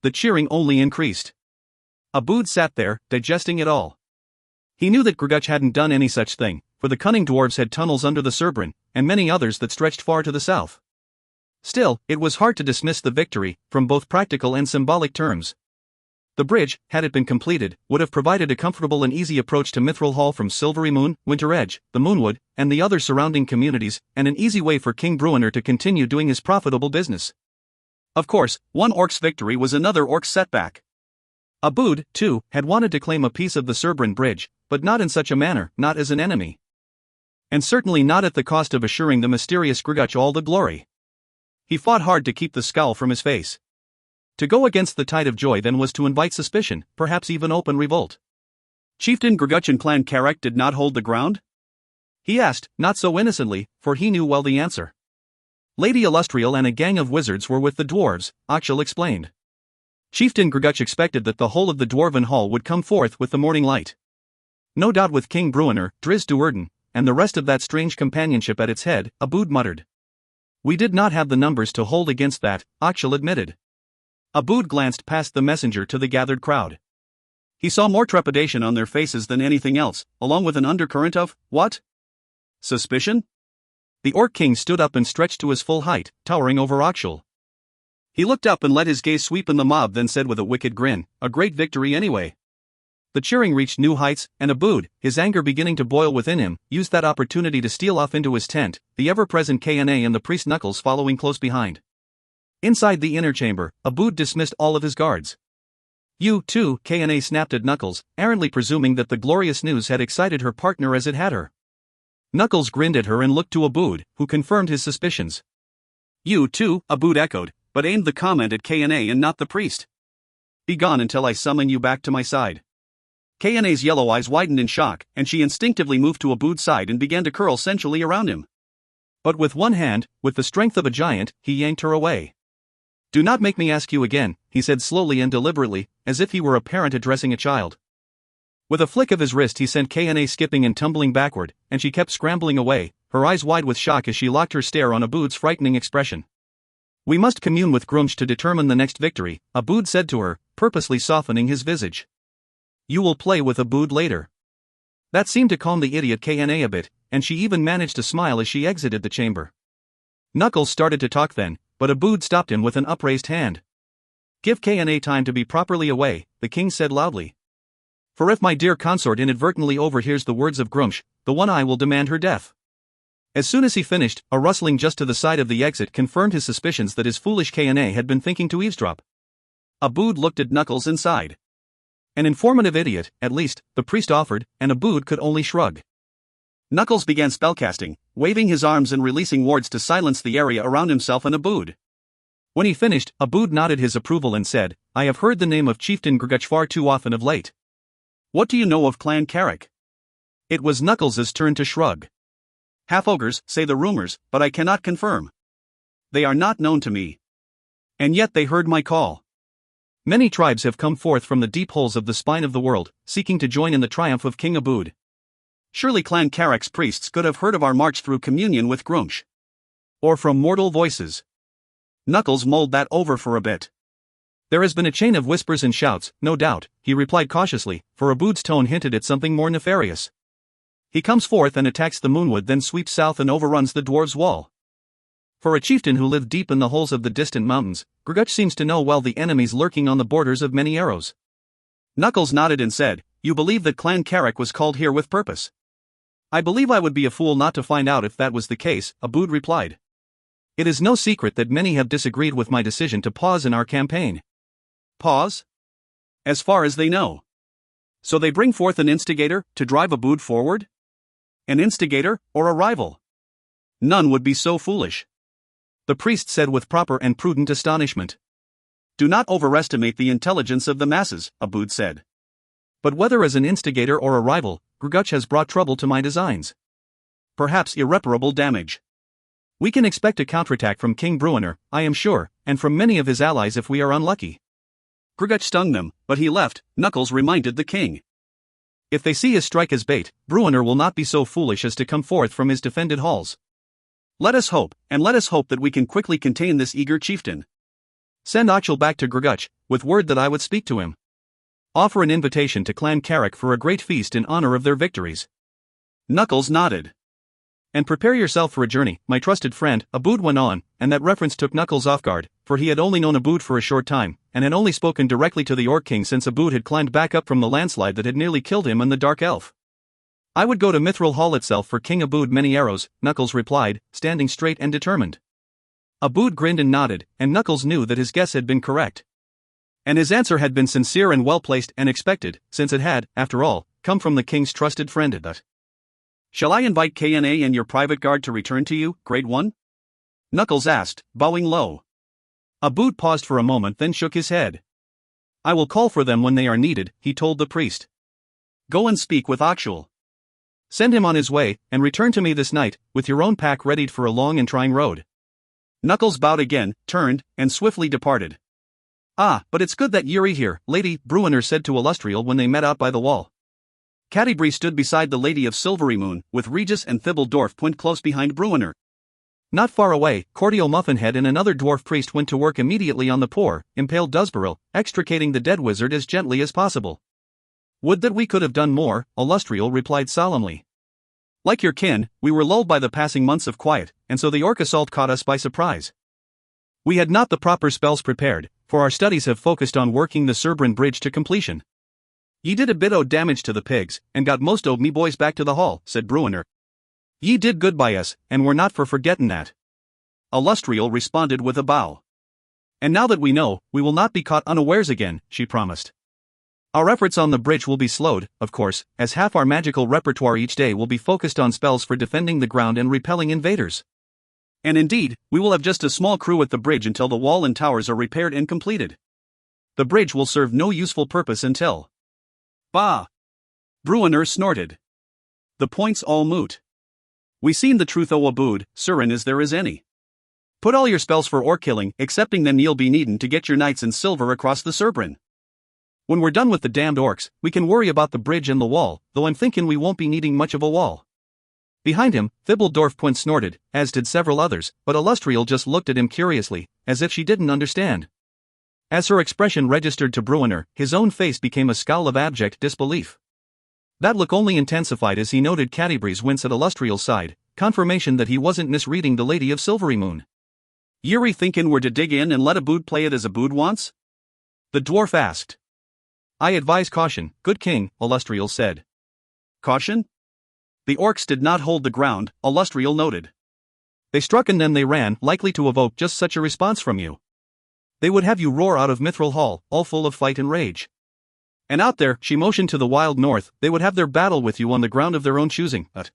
A: The cheering only increased. Obould sat there, digesting it all. He knew that Grguch hadn't done any such thing, for the cunning dwarves had tunnels under the Cerbrin, and many others that stretched far to the south. Still, it was hard to dismiss the victory, from both practical and symbolic terms. The bridge, had it been completed, would have provided a comfortable and easy approach to Mithral Hall from Silverymoon, Winter Edge, the Moonwood, and the other surrounding communities, and an easy way for King Bruenor to continue doing his profitable business. Of course, one orc's victory was another orc's setback. Obould, too, had wanted to claim a piece of the Cerbrin bridge, but not in such a manner, not as an enemy. And certainly not at the cost of assuring the mysterious Grguch all the glory. He fought hard to keep the scowl from his face. To go against the tide of joy then was to invite suspicion, perhaps even open revolt. Chieftain Grguch and Clan Carrack did not hold the ground? He asked, not so innocently, for he knew well the answer. Lady Illustrial and a gang of wizards were with the dwarves, Ochel explained. Chieftain Grguch expected that the whole of the dwarven hall would come forth with the morning light. No doubt with King Bruenor, Drizzt and the rest of that strange companionship at its head, Obould muttered. We did not have the numbers to hold against that, Audiobook admitted. Obould glanced past the messenger to the gathered crowd. He saw more trepidation on their faces than anything else, along with an undercurrent of, what? Suspicion? The Orc King stood up and stretched to his full height, towering over Audiobook. He looked up and let his gaze sweep in the mob, then said with a wicked grin, a great victory anyway. The cheering reached new heights, and Obould, his anger beginning to boil within him, used that opportunity to steal off into his tent, the ever-present Kana and the priest Knuckles following close behind. Inside the inner chamber, Obould dismissed all of his guards. You, too, Kana snapped at Knuckles, errantly presuming that the glorious news had excited her partner as it had her. Knuckles grinned at her and looked to Obould, who confirmed his suspicions. You, too, Obould echoed, but aimed the comment at Kana and not the priest. Be gone until I summon you back to my side. Kana's yellow eyes widened in shock, and she instinctively moved to Obould's side and began to curl sensually around him. But with one hand, with the strength of a giant, he yanked her away. Do not make me ask you again, he said slowly and deliberately, as if he were a parent addressing a child. With a flick of his wrist he sent Kana skipping and tumbling backward, and she kept scrambling away, her eyes wide with shock as she locked her stare on Obould's frightening expression. We must commune with Grguch to determine the next victory, Obould said to her, purposely softening his visage. You will play with Obould later. That seemed to calm the idiot Kana a bit, and she even managed to smile as she exited the chamber. Knuckles started to talk then, but Obould stopped him with an upraised hand. Give Kana time to be properly away, the king said loudly. For if my dear consort inadvertently overhears the words of Grguch, the one eye will demand her death. As soon as he finished, a rustling just to the side of the exit confirmed his suspicions that his foolish Kana had been thinking to eavesdrop. Obould looked at Knuckles and sighed. An informative idiot, at least, the priest offered, and Obould could only shrug. Knuckles began spellcasting, waving his arms and releasing wards to silence the area around himself and Obould. When he finished, Obould nodded his approval and said, I have heard the name of chieftain Grguch far too often of late. What do you know of Clan Grguch? It was Knuckles' turn to shrug. Half-ogres, say the rumors, but I cannot confirm. They are not known to me. And yet they heard my call. Many tribes have come forth from the deep holes of the spine of the world, seeking to join in the triumph of King Obould. Surely Clan Grguch's priests could have heard of our march through communion with Grguch. Or from mortal voices. Knuckles mulled that over for a bit. There has been a chain of whispers and shouts, no doubt, he replied cautiously, for Obould's tone hinted at something more nefarious. He comes forth and attacks the Moonwood, then sweeps south and overruns the dwarves' wall. For a chieftain who lived deep in the holes of the distant mountains, Grguch seems to know well the enemies lurking on the borders of Many-Arrows. Knuckles nodded and said, You believe that Clan Grguch was called here with purpose? I believe I would be a fool not to find out if that was the case, Obould replied. It is no secret that many have disagreed with my decision to pause in our campaign. Pause? As far as they know. So they bring forth an instigator, to drive Obould forward? An instigator, or a rival? None would be so foolish. The priest said with proper and prudent astonishment. Do not overestimate the intelligence of the masses, Obould said. But whether as an instigator or a rival, Grguch has brought trouble to my designs. Perhaps irreparable damage. We can expect a counterattack from King Bruenor, I am sure, and from many of his allies if we are unlucky. Grguch stung them, but he left, Knuckles reminded the king. If they see his strike as bait, Bruenor will not be so foolish as to come forth from his defended halls. Let us hope, and let us hope that we can quickly contain this eager chieftain. Send Audiobook back to Grguch, with word that I would speak to him. Offer an invitation to Clan Grguch for a great feast in honor of their victories. Knuckles nodded. And prepare yourself for a journey, my trusted friend, Obould went on, and that reference took Knuckles off guard, for he had only known Obould for a short time, and had only spoken directly to the Orc King since Obould had climbed back up from the landslide that had nearly killed him and the Dark Elf. I would go to Mithral Hall itself for King Obould Many-Arrows, Knuckles replied, standing straight and determined. Obould grinned and nodded, and Knuckles knew that his guess had been correct. And his answer had been sincere and well-placed and expected, since it had, after all, come from the king's trusted friend. Shall I invite Kana and your private guard to return to you, Grade 1? Knuckles asked, bowing low. Obould paused for a moment then shook his head. I will call for them when they are needed, he told the priest. Go and speak with Audiobook. Send him on his way, and return to me this night, with your own pack readied for a long and trying road. Knuckles bowed again, turned, and swiftly departed. Ah, but it's good that you're here, lady, Bruenor said to Illustrial when they met out by the wall. Catti stood beside the Lady of Silvery Moon, with Regis and Thibault Dorf Point close behind Bruenor. Not far away, Cordio Muffinhead and another dwarf priest went to work immediately on the poor, impaled Duzbaril, extricating the dead wizard as gently as possible. Would that we could have done more, Illustrial replied solemnly. Like your kin, we were lulled by the passing months of quiet, and so the orc assault caught us by surprise. We had not the proper spells prepared, for our studies have focused on working the Cerbrin Bridge to completion. Ye did a bit o' damage to the pigs, and got most o' me boys back to the hall, said Bruenor. Ye did good by us, and we're not for forgettin' that. Illustrial responded with a bow. And now that we know, we will not be caught unawares again, she promised. Our efforts on the bridge will be slowed, of course, as half our magical repertoire each day will be focused on spells for defending the ground and repelling invaders. And indeed, we will have just a small crew at the bridge until the wall and towers are repaired and completed. The bridge will serve no useful purpose until... Bah! Bruenor snorted. The point's all moot. We seen the truth, O Obould, Surin, as there is any. Put all your spells for orc killing, excepting them ye'll be needin' to get your knights in silver across the Cerbrin. When we're done with the damned orcs, we can worry about the bridge and the wall, though I'm thinkin' we won't be needing much of a wall. Behind him, Thibbledorf snorted, as did several others, but Illustrial just looked at him curiously, as if she didn't understand. As her expression registered to Bruenor, his own face became a scowl of abject disbelief. That look only intensified as he noted Cadibre's wince at Illustrial's side, confirmation that he wasn't misreading the Lady of Silvery Moon. Yuri thinkin' we're to dig in and let Obould play it as Obould wants? The dwarf asked. I advise caution, good king, Illustrial said. Caution? The orcs did not hold the ground, Illustrial noted. They struck and then they ran, likely to evoke just such a response from you. They would have you roar out of Mithral Hall, all full of fight and rage. And out there, she motioned to the wild north, they would have their battle with you on the ground of their own choosing, but...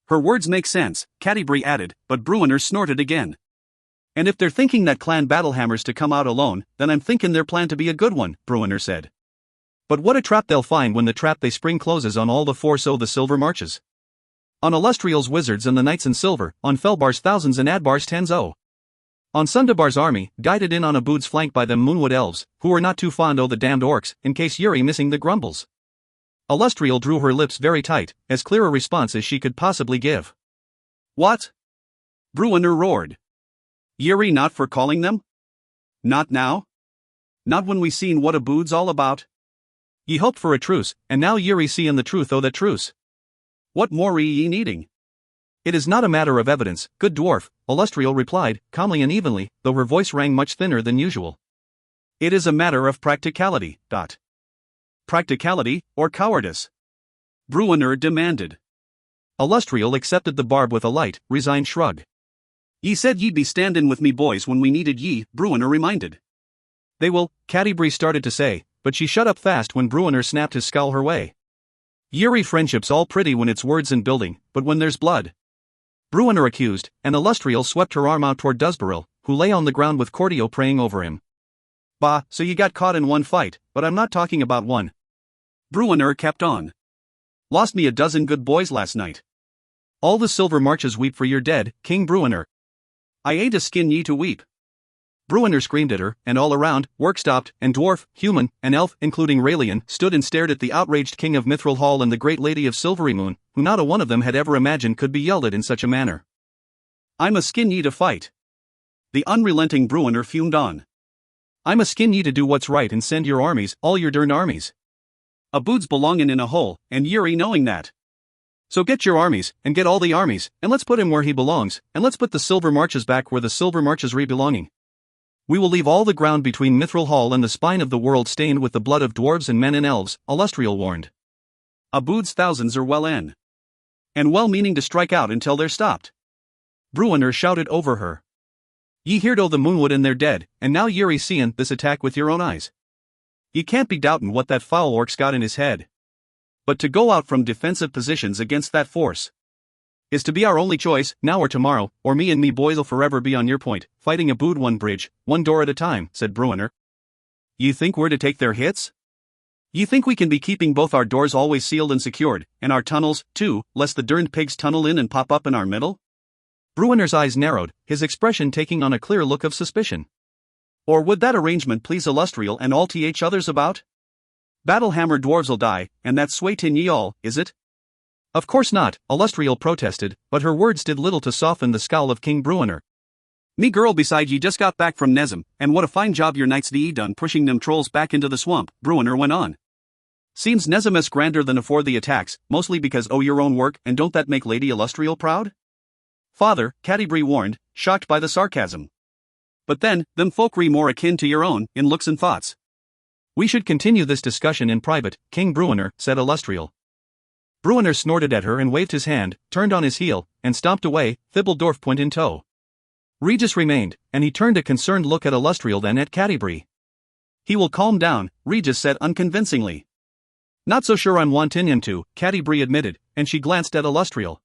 A: Her words make sense, Cadibre added, but Bruenor snorted again. And if they're thinking that Clan Battlehammer's to come out alone, then I'm thinking their plan to be a good one, Bruenor said. But what a trap they'll find when the trap they spring closes on all the force o' the silver marches. On Illustrial's wizards and the knights in silver, on Felbar's thousands and Adbar's tens o'. On Sundabar's army, guided in on Obould's flank by them Moonwood elves, who were not too fond o' the damned orcs, in case Yuri missing the grumbles. Illustrial drew her lips very tight, as clear a response as she could possibly give. What? Bruenor roared. Yuri not for calling them? Not now? Not when we seen what Obould's all about? Ye hoped for a truce, and now Yuri seein' the truth o' that truce. What more ye needing? It is not a matter of evidence, good dwarf, Illustrial replied, calmly and evenly, though her voice rang much thinner than usual. It is a matter of practicality. Practicality, or cowardice? Bruenor demanded. Illustrial accepted the barb with a light, resigned shrug. Ye said ye'd be standin' with me boys when we needed ye, Bruenor reminded. They will, Cadibre started to say, but she shut up fast when Bruenor snapped his scowl her way. Yuri friendship's all pretty when it's words and building, but when there's blood. Bruenor accused, and Illustrial swept her arm out toward Duzbaril, who lay on the ground with Cordio praying over him. Bah, so you got caught in one fight, but I'm not talking about one. Bruenor kept on. Lost me a dozen good boys last night. All the silver marches weep for your dead, King Bruenor. I ain't a skin ye to weep. Bruenor screamed at her, and all around, work stopped, and dwarf, human, and elf, including Raelian, stood and stared at the outraged king of Mithral Hall and the great lady of Silvery Moon, who not a one of them had ever imagined could be yelled at in such a manner. I'm a skin ye to fight. The unrelenting Bruenor fumed on. I'm a skin ye to do what's right and send your armies, all your derned armies. Obould's belongin' in a hole, and Yuri knowing that. So get your armies, and get all the armies, and let's put him where he belongs, and let's put the silver marches back where the silver marches re-belonging. We will leave all the ground between Mithral Hall and the spine of the world stained with the blood of dwarves and men and elves, Illustrial warned. Obould's thousands are well in. And well meaning to strike out until they're stopped. Bruenor shouted over her. Ye heard o' the Moonwood and they're dead, and now Yuri seein' this attack with your own eyes. Ye can't be doubtin' what that foul orc's got in his head. But to go out from defensive positions against that force is to be our only choice, now or tomorrow, or me and me boys'll forever be on your point, fighting Obould one bridge, one door at a time, said Bruenor. Ye think we're to take their hits? Ye think we can be keeping both our doors always sealed and secured, and our tunnels, too, lest the derned pigs tunnel in and pop up in our middle? Bruenor's eyes narrowed, his expression taking on a clear look of suspicion. Or would that arrangement please Illustrial and all others about? Battlehammer dwarves'll die, and that's sway tin ye all, is it? Of course not, Illustrial protested, but her words did little to soften the scowl of King Bruenor. Me girl beside ye just got back from Nezem, and what a fine job your knights de done pushing them trolls back into the swamp, Bruenor went on. Seems Nezem is grander than afore the attacks, mostly because your own work, and don't that make Lady Illustrial proud? Father, Catti warned, shocked by the sarcasm. But then, them folk re more akin to your own, in looks and thoughts. We should continue this discussion in private, King Bruenor, said Illustrial. Bruenor snorted at her and waved his hand, turned on his heel, and stomped away, Thibbledorf point in tow. Regis remained, and he turned a concerned look at Illustrial then at Catti. He will calm down, Regis said unconvincingly. Not so sure I'm wanting him to, Catti admitted, and she glanced at Illustrial.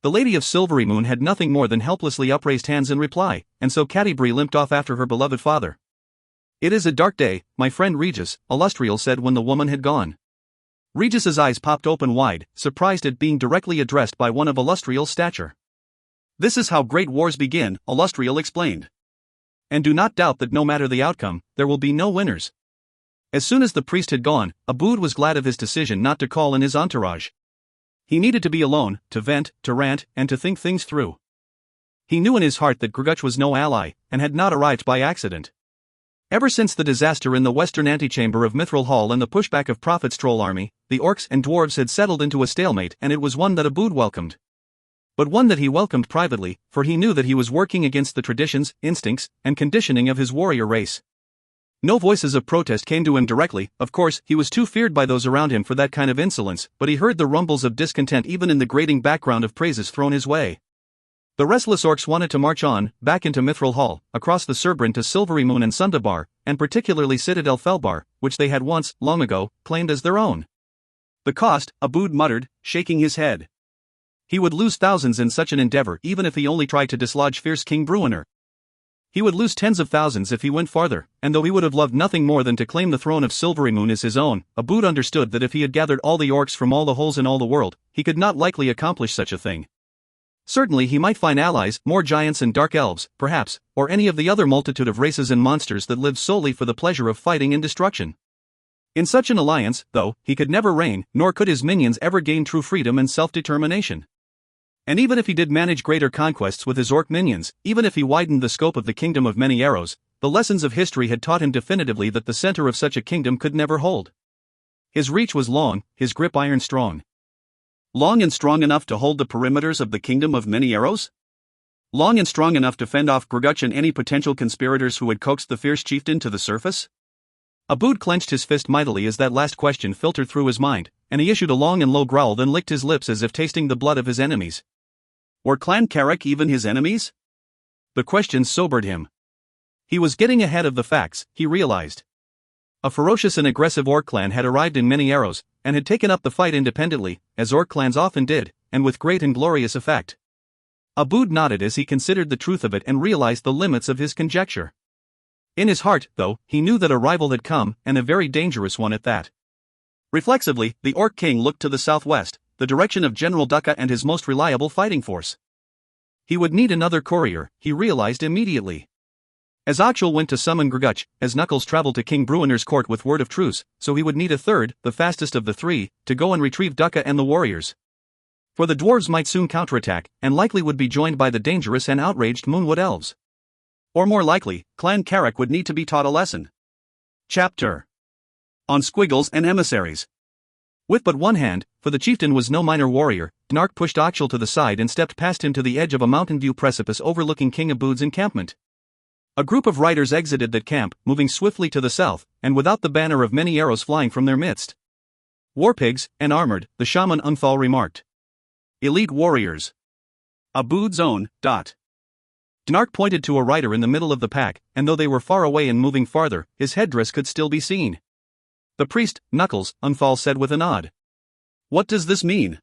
A: The Lady of Silvery Moon had nothing more than helplessly upraised hands in reply, and so Catti limped off after her beloved father. It is a dark day, my friend Regis, Illustrial said when the woman had gone. Regis's eyes popped open wide, surprised at being directly addressed by one of Illustrial's stature. This is how great wars begin, Illustrial explained. And do not doubt that no matter the outcome, there will be no winners. As soon as the priest had gone, Obould was glad of his decision not to call in his entourage. He needed to be alone, to vent, to rant, and to think things through. He knew in his heart that Grguch was no ally, and had not arrived by accident. Ever since the disaster in the western antechamber of Mithral Hall and the pushback of Prophet's troll army, the orcs and dwarves had settled into a stalemate, and it was one that Obould welcomed. But one that he welcomed privately, for he knew that he was working against the traditions, instincts, and conditioning of his warrior race. No voices of protest came to him directly, of course, he was too feared by those around him for that kind of insolence, but he heard the rumbles of discontent even in the grating background of praises thrown his way. The restless orcs wanted to march on, back into Mithral Hall, across the Serbryn to Silvery Moon and Sundabar, and particularly Citadel Felbar, which they had once, long ago, claimed as their own. The cost, Obould muttered, shaking his head. He would lose thousands in such an endeavor even if he only tried to dislodge fierce King Bruenor. He would lose tens of thousands if he went farther, and though he would have loved nothing more than to claim the throne of Silvery Moon as his own, Obould understood that if he had gathered all the orcs from all the holes in all the world, he could not likely accomplish such a thing. Certainly he might find allies, more giants and dark elves, perhaps, or any of the other multitude of races and monsters that live solely for the pleasure of fighting and destruction. In such an alliance, though, he could never reign, nor could his minions ever gain true freedom and self-determination. And even if he did manage greater conquests with his orc minions, even if he widened the scope of the Kingdom of Many-Arrows, the lessons of history had taught him definitively that the center of such a kingdom could never hold. His reach was long, his grip iron strong. Long and strong enough to hold the perimeters of the Kingdom of Many-Arrows? Long and strong enough to fend off Grguch and any potential conspirators who had coaxed the fierce chieftain to the surface? Obould clenched his fist mightily as that last question filtered through his mind, and he issued a long and low growl, then licked his lips as if tasting the blood of his enemies. Were Clan Carrick even his enemies? The question sobered him. He was getting ahead of the facts, he realized. A ferocious and aggressive orc clan had arrived in Many-Arrows, and had taken up the fight independently, as orc clans often did, and with great and glorious effect. Obould nodded as he considered the truth of it and realized the limits of his conjecture. In his heart, though, he knew that a rival had come, and a very dangerous one at that. Reflexively, the Orc King looked to the southwest, the direction of General Ducka and his most reliable fighting force. He would need another courier, he realized immediately. As Oxhel went to summon Grguch, as Knuckles traveled to King Bruenor's court with word of truce, so he would need a third, the fastest of the three, to go and retrieve Ducka and the warriors. For the dwarves might soon counterattack, and likely would be joined by the dangerous and outraged Moonwood elves. Or more likely, Clan Carrick would need to be taught a lesson. Chapter on Squiggles and Emissaries. With but one hand, for the chieftain was no minor warrior, Gnark pushed Oxhel to the side and stepped past him to the edge of a mountain view precipice overlooking King Obould's encampment. A group of riders exited that camp, moving swiftly to the south, and without the banner of many arrows flying from their midst. Warpigs, and armored, the shaman Unthal remarked. Elite warriors. Obould's own. Gnark pointed to a rider in the middle of the pack, and though they were far away and moving farther, his headdress could still be seen. The priest, Knuckles, Unthal said with a nod. What does this mean?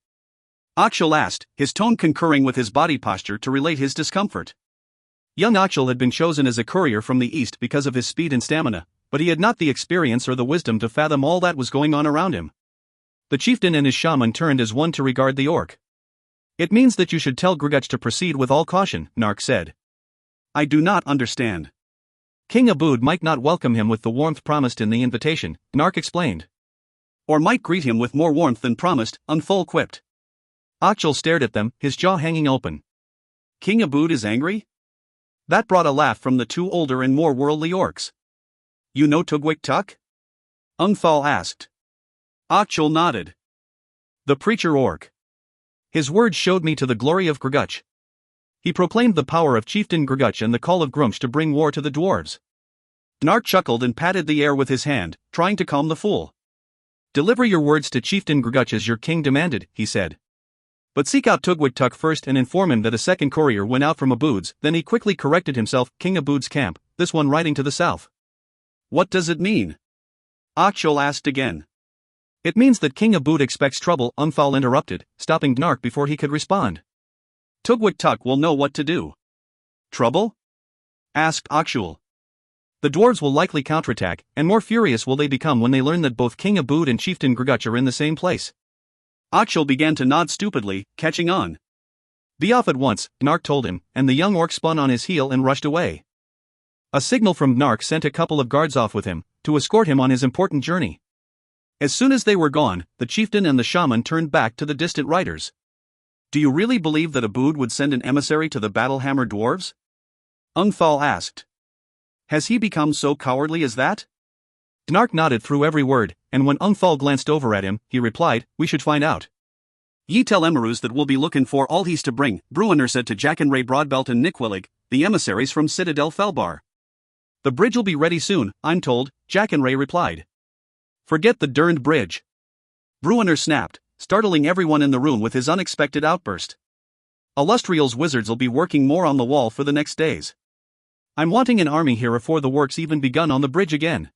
A: Oxhel asked, his tone concurring with his body posture to relate his discomfort. Young Oxhel had been chosen as a courier from the east because of his speed and stamina, but he had not the experience or the wisdom to fathom all that was going on around him. The chieftain and his shaman turned as one to regard the orc. It means that you should tell Grguch to proceed with all caution, Gnark said. I do not understand. King Obould might not welcome him with the warmth promised in the invitation, Gnark explained. Or might greet him with more warmth than promised, Unthal quipped. Ochil stared at them, his jaw hanging open. King Obould is angry? That brought a laugh from the two older and more worldly orcs. You know Grguch Tuck? Ungthal asked. Ochil nodded. The preacher orc. His words showed me to the glory of Grguch. He proclaimed the power of chieftain Grguch and the call of Grumsh to bring war to the dwarves. Gnark chuckled and patted the air with his hand, trying to calm the fool. Deliver your words to chieftain Grguch as your king demanded, he said. But seek out Grguch Tuck first and inform him that a second courier went out from Obould's. Then he quickly corrected himself, King Obould's camp, this one riding to the south. What does it mean? Ochil asked again. It means that King Obould expects trouble, Ungthal interrupted, stopping Gnark before he could respond. Grguch Tuck will know what to do. Trouble? Asked Ochil. The dwarves will likely counterattack, and more furious will they become when they learn that both King Obould and chieftain Grguch are in the same place. Ochil began to nod stupidly, catching on. Be off at once, Gnark told him, and the young orc spun on his heel and rushed away. A signal from Gnark sent a couple of guards off with him, to escort him on his important journey. As soon as they were gone, the chieftain and the shaman turned back to the distant riders. Do you really believe that Obould would send an emissary to the Battlehammer dwarves? Ungthal asked. Has he become so cowardly as that? Gnark nodded through every word, and when Ungthal glanced over at him, he replied, We should find out. Ye tell Emerus that we'll be looking for all he's to bring, Bruenor said to Jackenray Broadbelt and Niquillig, the emissaries from Citadel Felbar. The bridge'll be ready soon, I'm told, Jackenray replied. Forget the derned bridge. Bruenor snapped, startling everyone in the room with his unexpected outburst. Illustrial's wizards'll be working more on the wall for the next days. I'm wanting an army here before the work's even begun on the bridge again.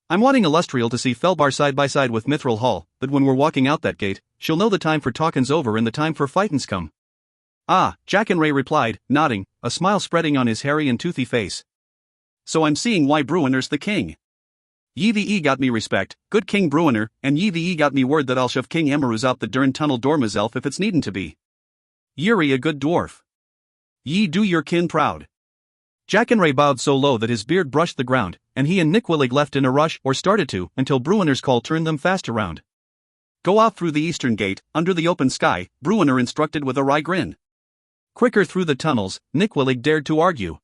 A: I'm wanting Illustrial to see Felbar side by side with Mithral Hall, but when we're walking out that gate, she'll know the time for talkin's over and the time for fightin's come. Ah, Jackenray replied, nodding, a smile spreading on his hairy and toothy face. So I'm seeing why Bruenor's the king. Ye the E got me respect, good King Bruenor, and ye the E got me word that I'll shove King Emerus out the dern tunnel door myself if it's needin' to be. Yuri a good dwarf. Ye do your kin proud. Jackenray bowed so low that his beard brushed the ground, and he and Niquillig left in a rush, or started to, until Bruenor's call turned them fast around. Go out through the eastern gate, under the open sky, Bruenor instructed with a wry grin. Quicker through the tunnels, Niquillig dared to argue.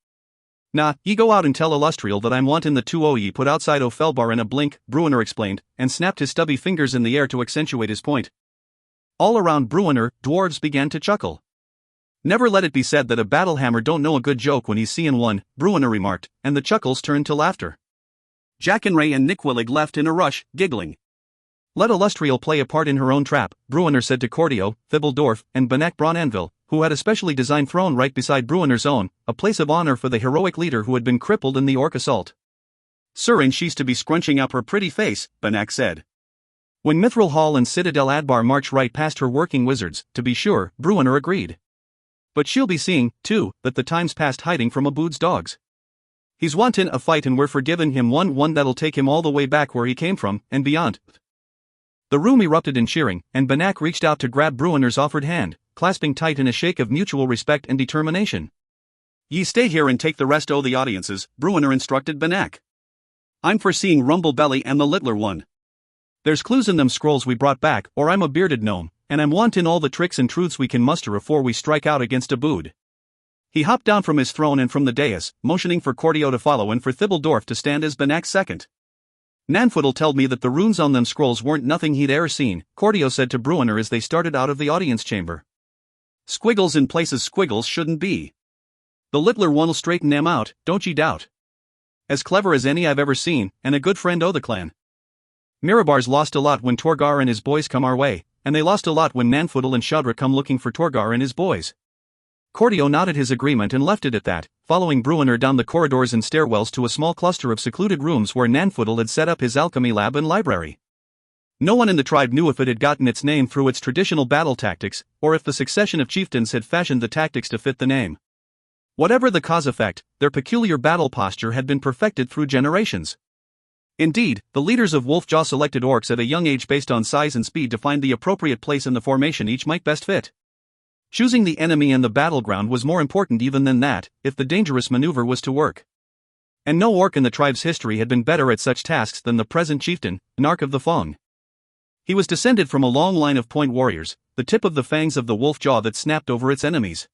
A: Nah, ye go out and tell Illustrial that I'm wantin' the 2 ye put outside o' Felbar in a blink, Bruenor explained, and snapped his stubby fingers in the air to accentuate his point. All around Bruenor, dwarves began to chuckle. Never let it be said that a Battlehammer don't know a good joke when he's seein' one, Bruenor remarked, and the chuckles turned to laughter. Jackenray and Niquillig left in a rush, giggling. Let Illustrial play a part in her own trap, Bruenor said to Cordio, Thibbledorf, and Benek Bronanville, who had a specially designed throne right beside Bruenor's own, a place of honor for the heroic leader who had been crippled in the orc assault. Sir, and she's to be scrunching up her pretty face, Benek said. When Mithral Hall and Citadel Adbar march right past her working wizards, to be sure, Bruenor agreed. But she'll be seeing, too, that the time's past hiding from Obould's dogs. He's wantin' a fight and we're forgiving him one that'll take him all the way back where he came from, and beyond. The room erupted in cheering, and Benek reached out to grab Bruenor's offered hand, clasping tight in a shake of mutual respect and determination. Ye stay here and take the rest o' the audiences, Bruenor instructed Benek. I'm for seeing Rumblebelly and the Littler One. There's clues in them scrolls we brought back, or I'm a bearded gnome, and I'm wantin' all the tricks and truths we can muster afore we strike out against Obould. He hopped down from his throne and from the dais, motioning for Cordio to follow and for Thibbledorf to stand as Benek's second. Nanfoot'll tell me that the runes on them scrolls weren't nothing he'd e'er seen, Cordio said to Bruenor as they started out of the audience chamber. Squiggles in places squiggles shouldn't be. The Littler One'll straighten them out, don't ye doubt. As clever as any I've ever seen, and a good friend o' the clan. Mirabar's lost a lot when Torgar and his boys come our way, and they lost a lot when Nanfoot'll and Shadra come looking for Torgar and his boys. Cordio nodded his agreement and left it at that, following Bruenor down the corridors and stairwells to a small cluster of secluded rooms where Nanfoot'll had set up his alchemy lab and library. No one in the tribe knew if it had gotten its name through its traditional battle tactics, or if the succession of chieftains had fashioned the tactics to fit the name. Whatever the cause-effect, their peculiar battle posture had been perfected through generations. Indeed, the leaders of Wolfjaw selected orcs at a young age based on size and speed to find the appropriate place in the formation each might best fit. Choosing the enemy and the battleground was more important even than that, if the dangerous maneuver was to work. And no orc in the tribe's history had been better at such tasks than the present chieftain, Nark of the Fong. He was descended from a long line of point warriors, the tip of the fangs of the wolf jaw that snapped over its enemies.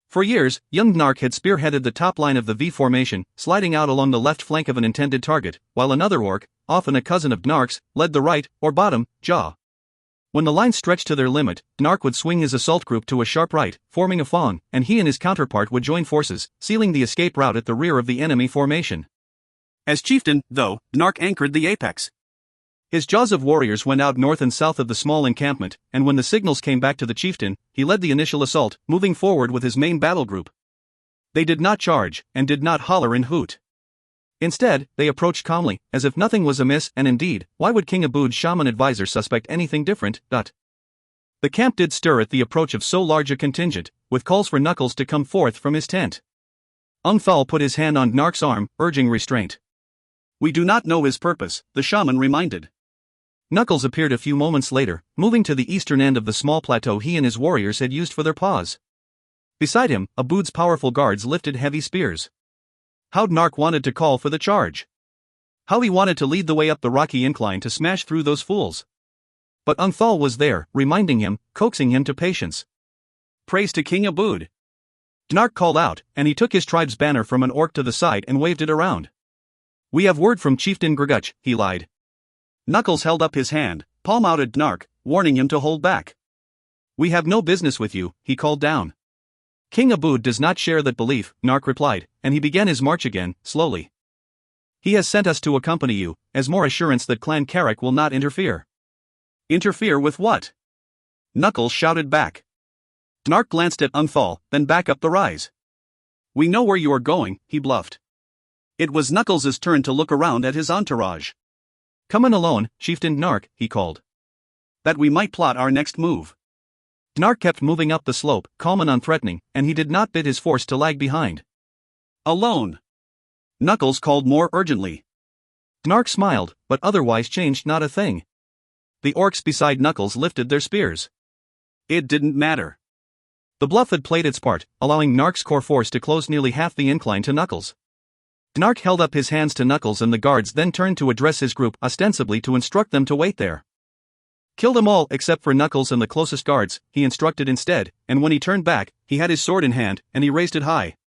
A: For years, young Gnark had spearheaded the top line of the V formation, sliding out along the left flank of an intended target, while another orc, often a cousin of Gnark's, led the right, or bottom, jaw. When the line stretched to their limit, Gnark would swing his assault group to a sharp right, forming a fong, and he and his counterpart would join forces, sealing the escape route at the rear of the enemy formation. As chieftain, though, Gnark anchored the apex. His jaws of warriors went out north and south of the small encampment, and when the signals came back to the chieftain, he led the initial assault, moving forward with his main battle group. They did not charge, and did not holler and hoot. Instead, they approached calmly, as if nothing was amiss, and indeed, why would King Obould's shaman advisor suspect anything different? The camp did stir at the approach of so large a contingent, with calls for Knuckles to come forth from his tent. Ungthal put his hand on Gnark's arm, urging restraint. "We do not know his purpose," the shaman reminded. Knuckles appeared a few moments later, moving to the eastern end of the small plateau he and his warriors had used for their pause. Beside him, Obould's powerful guards lifted heavy spears. How Gnark wanted to call for the charge. How he wanted to lead the way up the rocky incline to smash through those fools. But Ungthal was there, reminding him, coaxing him to patience. "Praise to King Obould." Gnark called out, and he took his tribe's banner from an orc to the side and waved it around. "We have word from Chieftain Grguch," he lied. Knuckles held up his hand, palm out at Gnark, warning him to hold back. "We have no business with you," he called down. "King Obould does not share that belief," Gnark replied, and he began his march again, slowly. "He has sent us to accompany you, as more assurance that Clan Carrick will not interfere." "Interfere with what?" Knuckles shouted back. Gnark glanced at Ungthal, then back up the rise. "We know where you are going," he bluffed. It was Knuckles' turn to look around at his entourage. "Come in alone, Chieftain Gnark," he called. "That we might plot our next move." Gnark kept moving up the slope, calm and unthreatening, and he did not bid his force to lag behind. "Alone?" Knuckles called more urgently. Gnark smiled, but otherwise changed not a thing. The orcs beside Knuckles lifted their spears. It didn't matter. The bluff had played its part, allowing Gnark's core force to close nearly half the incline to Knuckles. Gnark held up his hands to Knuckles and the guards then turned to address his group, ostensibly to instruct them to wait there. "Kill them all except for Knuckles and the closest guards," he instructed instead, and when he turned back, he had his sword in hand, and he raised it high.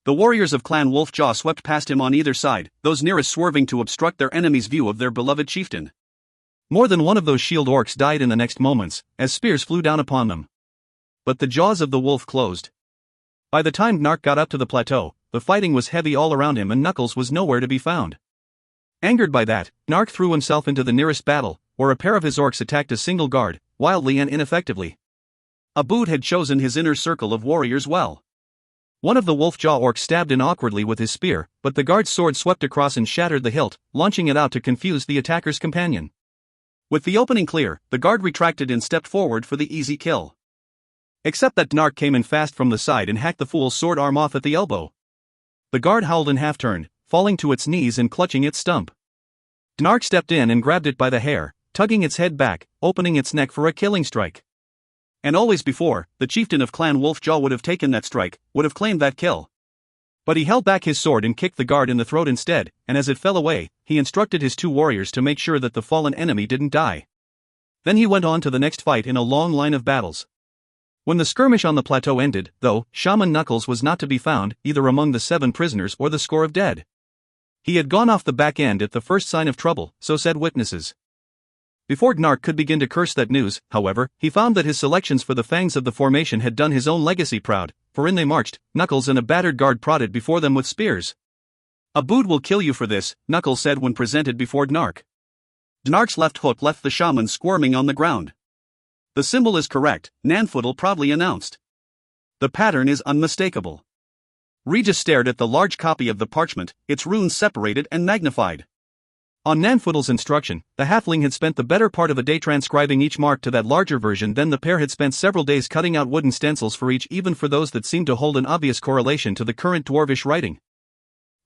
A: The warriors of Clan Wolfjaw swept past him on either side, those nearest swerving to obstruct their enemy's view of their beloved chieftain. More than one of those shield orcs died in the next moments, as spears flew down upon them. But the jaws of the wolf closed. By the time Gnark got up to the plateau, the fighting was heavy all around him and Knuckles was nowhere to be found. Angered by that, Gnark threw himself into the nearest battle, where a pair of his orcs attacked a single guard, wildly and ineffectively. Obould had chosen his inner circle of warriors well. One of the wolf-jaw orcs stabbed in awkwardly with his spear, but the guard's sword swept across and shattered the hilt, launching it out to confuse the attacker's companion. With the opening clear, the guard retracted and stepped forward for the easy kill. Except that Gnark came in fast from the side and hacked the fool's sword arm off at the elbow. The guard howled and half-turned, falling to its knees and clutching its stump. Gnark stepped in and grabbed it by the hair, tugging its head back, opening its neck for a killing strike. And always before, the chieftain of Clan Wolfjaw would have taken that strike, would have claimed that kill. But he held back his sword and kicked the guard in the throat instead, and as it fell away, he instructed his two warriors to make sure that the fallen enemy didn't die. Then he went on to the next fight in a long line of battles. When the skirmish on the plateau ended, though, Shaman Knuckles was not to be found, either among the 7 prisoners or the score of dead. He had gone off the back end at the first sign of trouble, so said witnesses. Before Gnark could begin to curse that news, however, he found that his selections for the fangs of the formation had done his own legacy proud, for in they marched, Knuckles and a battered guard prodded before them with spears. "Obould will kill you for this," Knuckles said when presented before Gnark. Gnark's left hook left the shaman squirming on the ground. "The symbol is correct," Nanfoodle proudly announced. "The pattern is unmistakable." Regis stared at the large copy of the parchment, its runes separated and magnified. On Nanfoodle's instruction, the halfling had spent the better part of a day transcribing each mark to that larger version, then the pair had spent several days cutting out wooden stencils for each, even for those that seemed to hold an obvious correlation to the current dwarvish writing.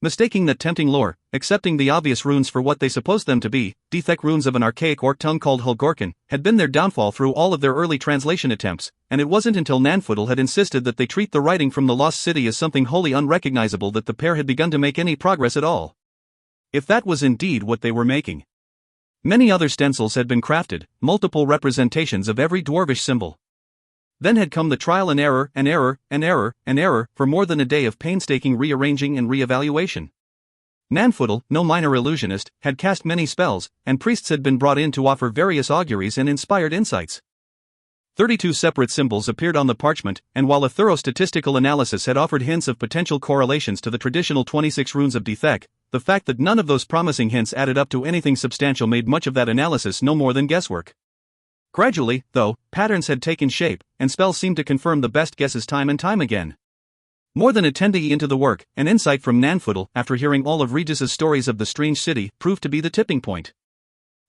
A: Mistaking that tempting lore, accepting the obvious runes for what they supposed them to be, Dethek runes of an archaic orc tongue called Hulgorkin, had been their downfall through all of their early translation attempts, and it wasn't until Nanfoodle had insisted that they treat the writing from the Lost City as something wholly unrecognizable that the pair had begun to make any progress at all. If that was indeed what they were making. Many other stencils had been crafted, multiple representations of every dwarvish symbol. Then had come the trial and error, for more than a day of painstaking rearranging and re-evaluation. Nanfootle, no minor illusionist, had cast many spells, and priests had been brought in to offer various auguries and inspired insights. 32 separate symbols appeared on the parchment, and while a thorough statistical analysis had offered hints of potential correlations to the traditional 26 runes of Dethek, the fact that none of those promising hints added up to anything substantial made much of that analysis no more than guesswork. Gradually, though, patterns had taken shape, and spells seemed to confirm the best guesses time and time again. More than a tenday into the work, an insight from Nanfootle, after hearing all of Regis's stories of the strange city, proved to be the tipping point.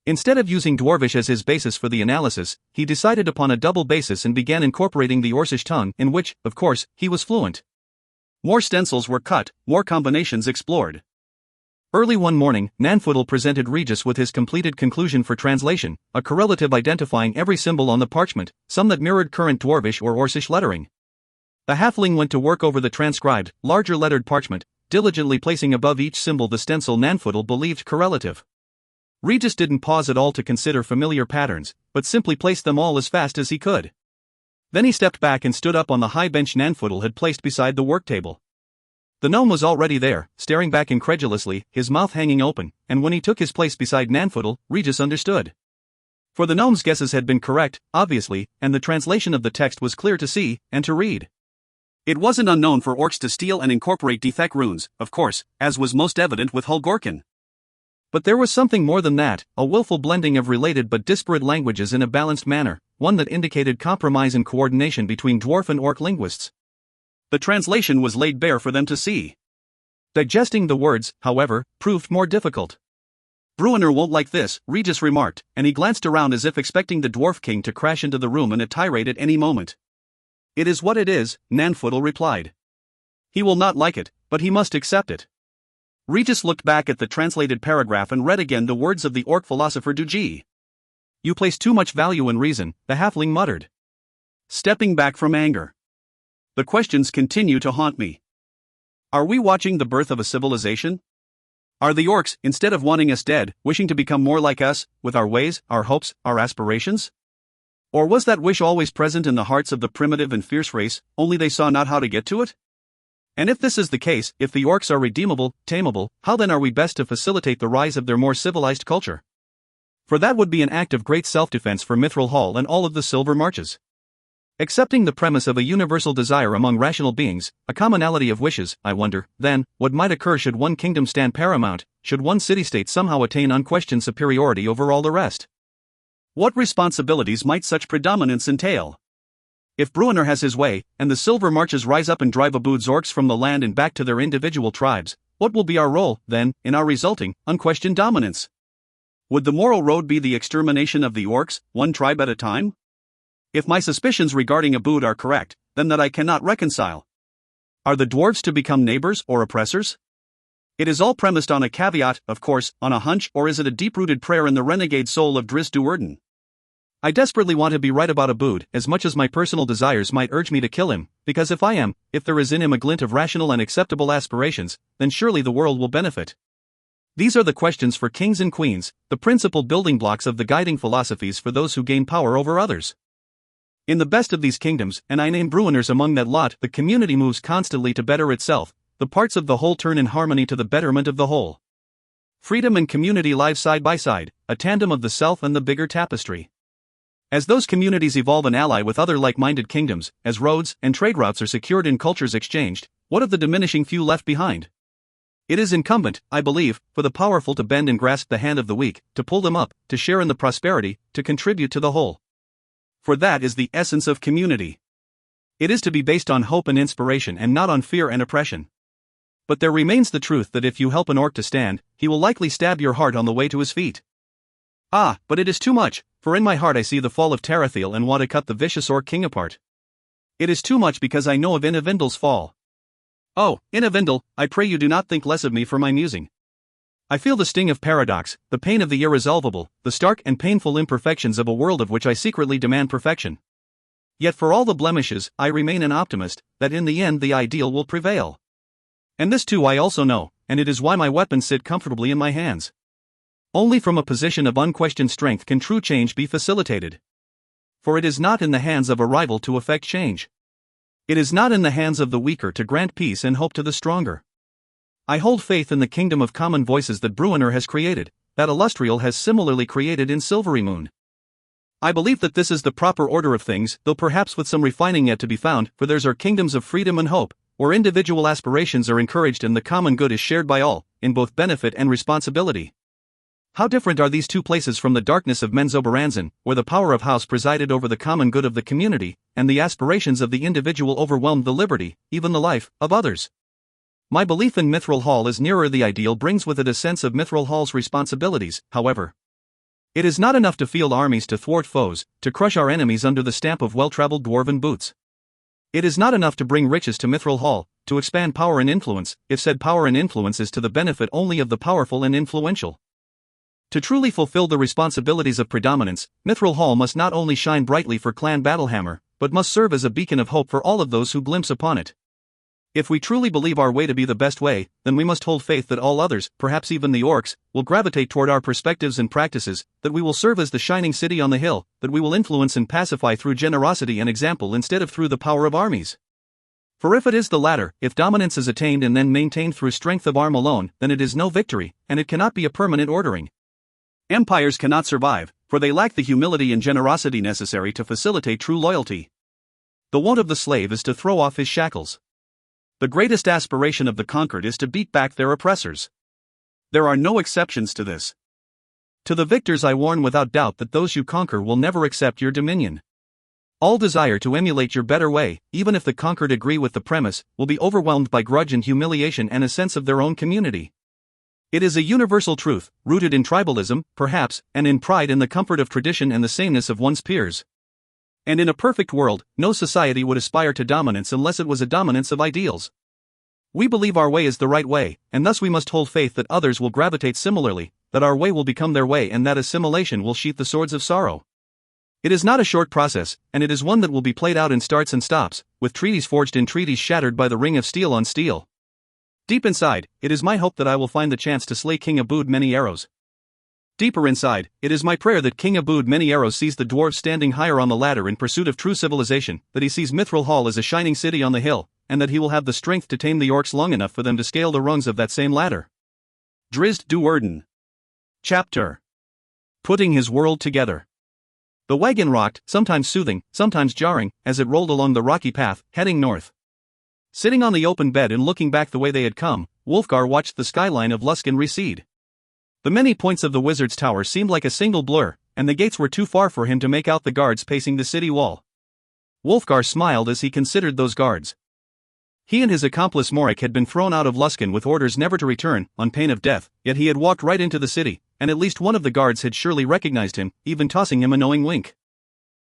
A: Instead of using Dwarvish as his basis for the analysis, he decided upon a double basis and began incorporating the Orcish tongue, in which, of course, he was fluent. More stencils were cut, more combinations explored. Early one morning, Nanfootle presented Regis with his completed conclusion for translation, a correlative identifying every symbol on the parchment, some that mirrored current Dwarvish or Orcish lettering. The halfling went to work over the transcribed, larger lettered parchment, diligently placing above each symbol the stencil Nanfootle believed correlative. Regis didn't pause at all to consider familiar patterns, but simply placed them all as fast as he could. Then he stepped back and stood up on the high bench Nanfootle had placed beside the work table. The gnome was already there, staring back incredulously, his mouth hanging open, and when he took his place beside Nanfootle, Regis understood. For the gnome's guesses had been correct, obviously, and the translation of the text was clear to see and to read. It wasn't unknown for orcs to steal and incorporate Dethek runes, of course, as was most evident with Hulgorkin. But there was something more than that, a willful blending of related but disparate languages in a balanced manner, one that indicated compromise and coordination between dwarf and orc linguists. The translation was laid bare for them to see. Digesting the words, however, proved more difficult. Bruenor won't like this, Regis remarked, and he glanced around as if expecting the Dwarf King to crash into the room in a tirade at any moment. It is what it is, Nanfootle replied. He will not like it, but he must accept it. Regis looked back at the translated paragraph and read again the words of the orc philosopher Duji. You place too much value in reason, the halfling muttered. Stepping back from anger. The questions continue to haunt me. Are we watching the birth of a civilization? Are the orcs, instead of wanting us dead, wishing to become more like us, with our ways, our hopes, our aspirations? Or was that wish always present in the hearts of the primitive and fierce race, only they saw not how to get to it? And if this is the case, if the orcs are redeemable, tameable, how then are we best to facilitate the rise of their more civilized culture? For that would be an act of great self-defense for Mithral Hall and all of the Silver Marches. Accepting the premise of a universal desire among rational beings, a commonality of wishes, I wonder, then, what might occur should one kingdom stand paramount, should one city-state somehow attain unquestioned superiority over all the rest? What responsibilities might such predominance entail? If Bruenor has his way, and the Silver Marches rise up and drive Obould's orcs from the land and back to their individual tribes, what will be our role, then, in our resulting, unquestioned dominance? Would the moral road be the extermination of the orcs, one tribe at a time? If my suspicions regarding Obould are correct, then that I cannot reconcile. Are the dwarves to become neighbors or oppressors? It is all premised on a caveat, of course, on a hunch, or is it a deep-rooted prayer in the renegade soul of Drizzt Do'Urden? I desperately want to be right about Obould, as much as my personal desires might urge me to kill him, because if I am, if there is in him a glint of rational and acceptable aspirations, then surely the world will benefit. These are the questions for kings and queens, the principal building blocks of the guiding philosophies for those who gain power over others. In the best of these kingdoms, and I name Bruenor's among that lot, the community moves constantly to better itself, the parts of the whole turn in harmony to the betterment of the whole. Freedom and community live side by side, a tandem of the self and the bigger tapestry. As those communities evolve and ally with other like-minded kingdoms, as roads and trade routes are secured and cultures exchanged, what of the diminishing few left behind? It is incumbent, I believe, for the powerful to bend and grasp the hand of the weak, to pull them up, to share in the prosperity, to contribute to the whole. For that is the essence of community. It is to be based on hope and inspiration and not on fear and oppression. But there remains the truth that if you help an orc to stand, he will likely stab your heart on the way to his feet. Ah, but it is too much, for in my heart I see the fall of Tarathiel and want to cut the vicious Orc King apart. It is too much because I know of Inavindal's fall. Oh, Inavindal, I pray you do not think less of me for my musing. I feel the sting of paradox, the pain of the irresolvable, the stark and painful imperfections of a world of which I secretly demand perfection. Yet for all the blemishes, I remain an optimist, that in the end the ideal will prevail. And this too I also know, and it is why my weapons sit comfortably in my hands. Only from a position of unquestioned strength can true change be facilitated. For it is not in the hands of a rival to effect change. It is not in the hands of the weaker to grant peace and hope to the stronger. I hold faith in the kingdom of common voices that Bruenor has created, that Illustrial has similarly created in Silvery Moon. I believe that this is the proper order of things, though perhaps with some refining yet to be found, for theirs are kingdoms of freedom and hope, where individual aspirations are encouraged and the common good is shared by all, in both benefit and responsibility. How different are these two places from the darkness of Menzoberranzan, where the power of house presided over the common good of the community, and the aspirations of the individual overwhelmed the liberty, even the life, of others. My belief in Mithral Hall as nearer the ideal brings with it a sense of Mithral Hall's responsibilities, however. It is not enough to field armies to thwart foes, to crush our enemies under the stamp of well-traveled dwarven boots. It is not enough to bring riches to Mithral Hall, to expand power and influence, if said power and influence is to the benefit only of the powerful and influential. To truly fulfill the responsibilities of predominance, Mithral Hall must not only shine brightly for Clan Battlehammer, but must serve as a beacon of hope for all of those who glimpse upon it. If we truly believe our way to be the best way, then we must hold faith that all others, perhaps even the orcs, will gravitate toward our perspectives and practices, that we will serve as the shining city on the hill, that we will influence and pacify through generosity and example instead of through the power of armies. For if it is the latter, if dominance is attained and then maintained through strength of arm alone, then it is no victory, and it cannot be a permanent ordering. Empires cannot survive, for they lack the humility and generosity necessary to facilitate true loyalty. The wont of the slave is to throw off his shackles. The greatest aspiration of the conquered is to beat back their oppressors. There are no exceptions to this. To the victors I warn without doubt that those you conquer will never accept your dominion. All desire to emulate your better way, even if the conquered agree with the premise, will be overwhelmed by grudge and humiliation and a sense of their own community. It is a universal truth, rooted in tribalism, perhaps, and in pride in the comfort of tradition and the sameness of one's peers. And in a perfect world, no society would aspire to dominance unless it was a dominance of ideals. We believe our way is the right way, and thus we must hold faith that others will gravitate similarly, that our way will become their way and that assimilation will sheath the swords of sorrow. It is not a short process, and it is one that will be played out in starts and stops, with treaties forged in treaties shattered by the ring of steel on steel. Deep inside, it is my hope that I will find the chance to slay King Obould Many-Arrows. Deeper inside, it is my prayer that King Obould Many-Arrows sees the dwarves standing higher on the ladder in pursuit of true civilization, that he sees Mithral Hall as a shining city on the hill, and that he will have the strength to tame the orcs long enough for them to scale the rungs of that same ladder. Drizzt Do'Urden. Chapter. Putting his world together. The wagon rocked, sometimes soothing, sometimes jarring, as it rolled along the rocky path, heading north. Sitting on the open bed and looking back the way they had come, Wulfgar watched the skyline of Luskan recede. The many points of the wizard's tower seemed like a single blur, and the gates were too far for him to make out the guards pacing the city wall. Wulfgar smiled as he considered those guards. He and his accomplice Morik had been thrown out of Luskan with orders never to return, on pain of death, yet he had walked right into the city, and at least one of the guards had surely recognized him, even tossing him a knowing wink.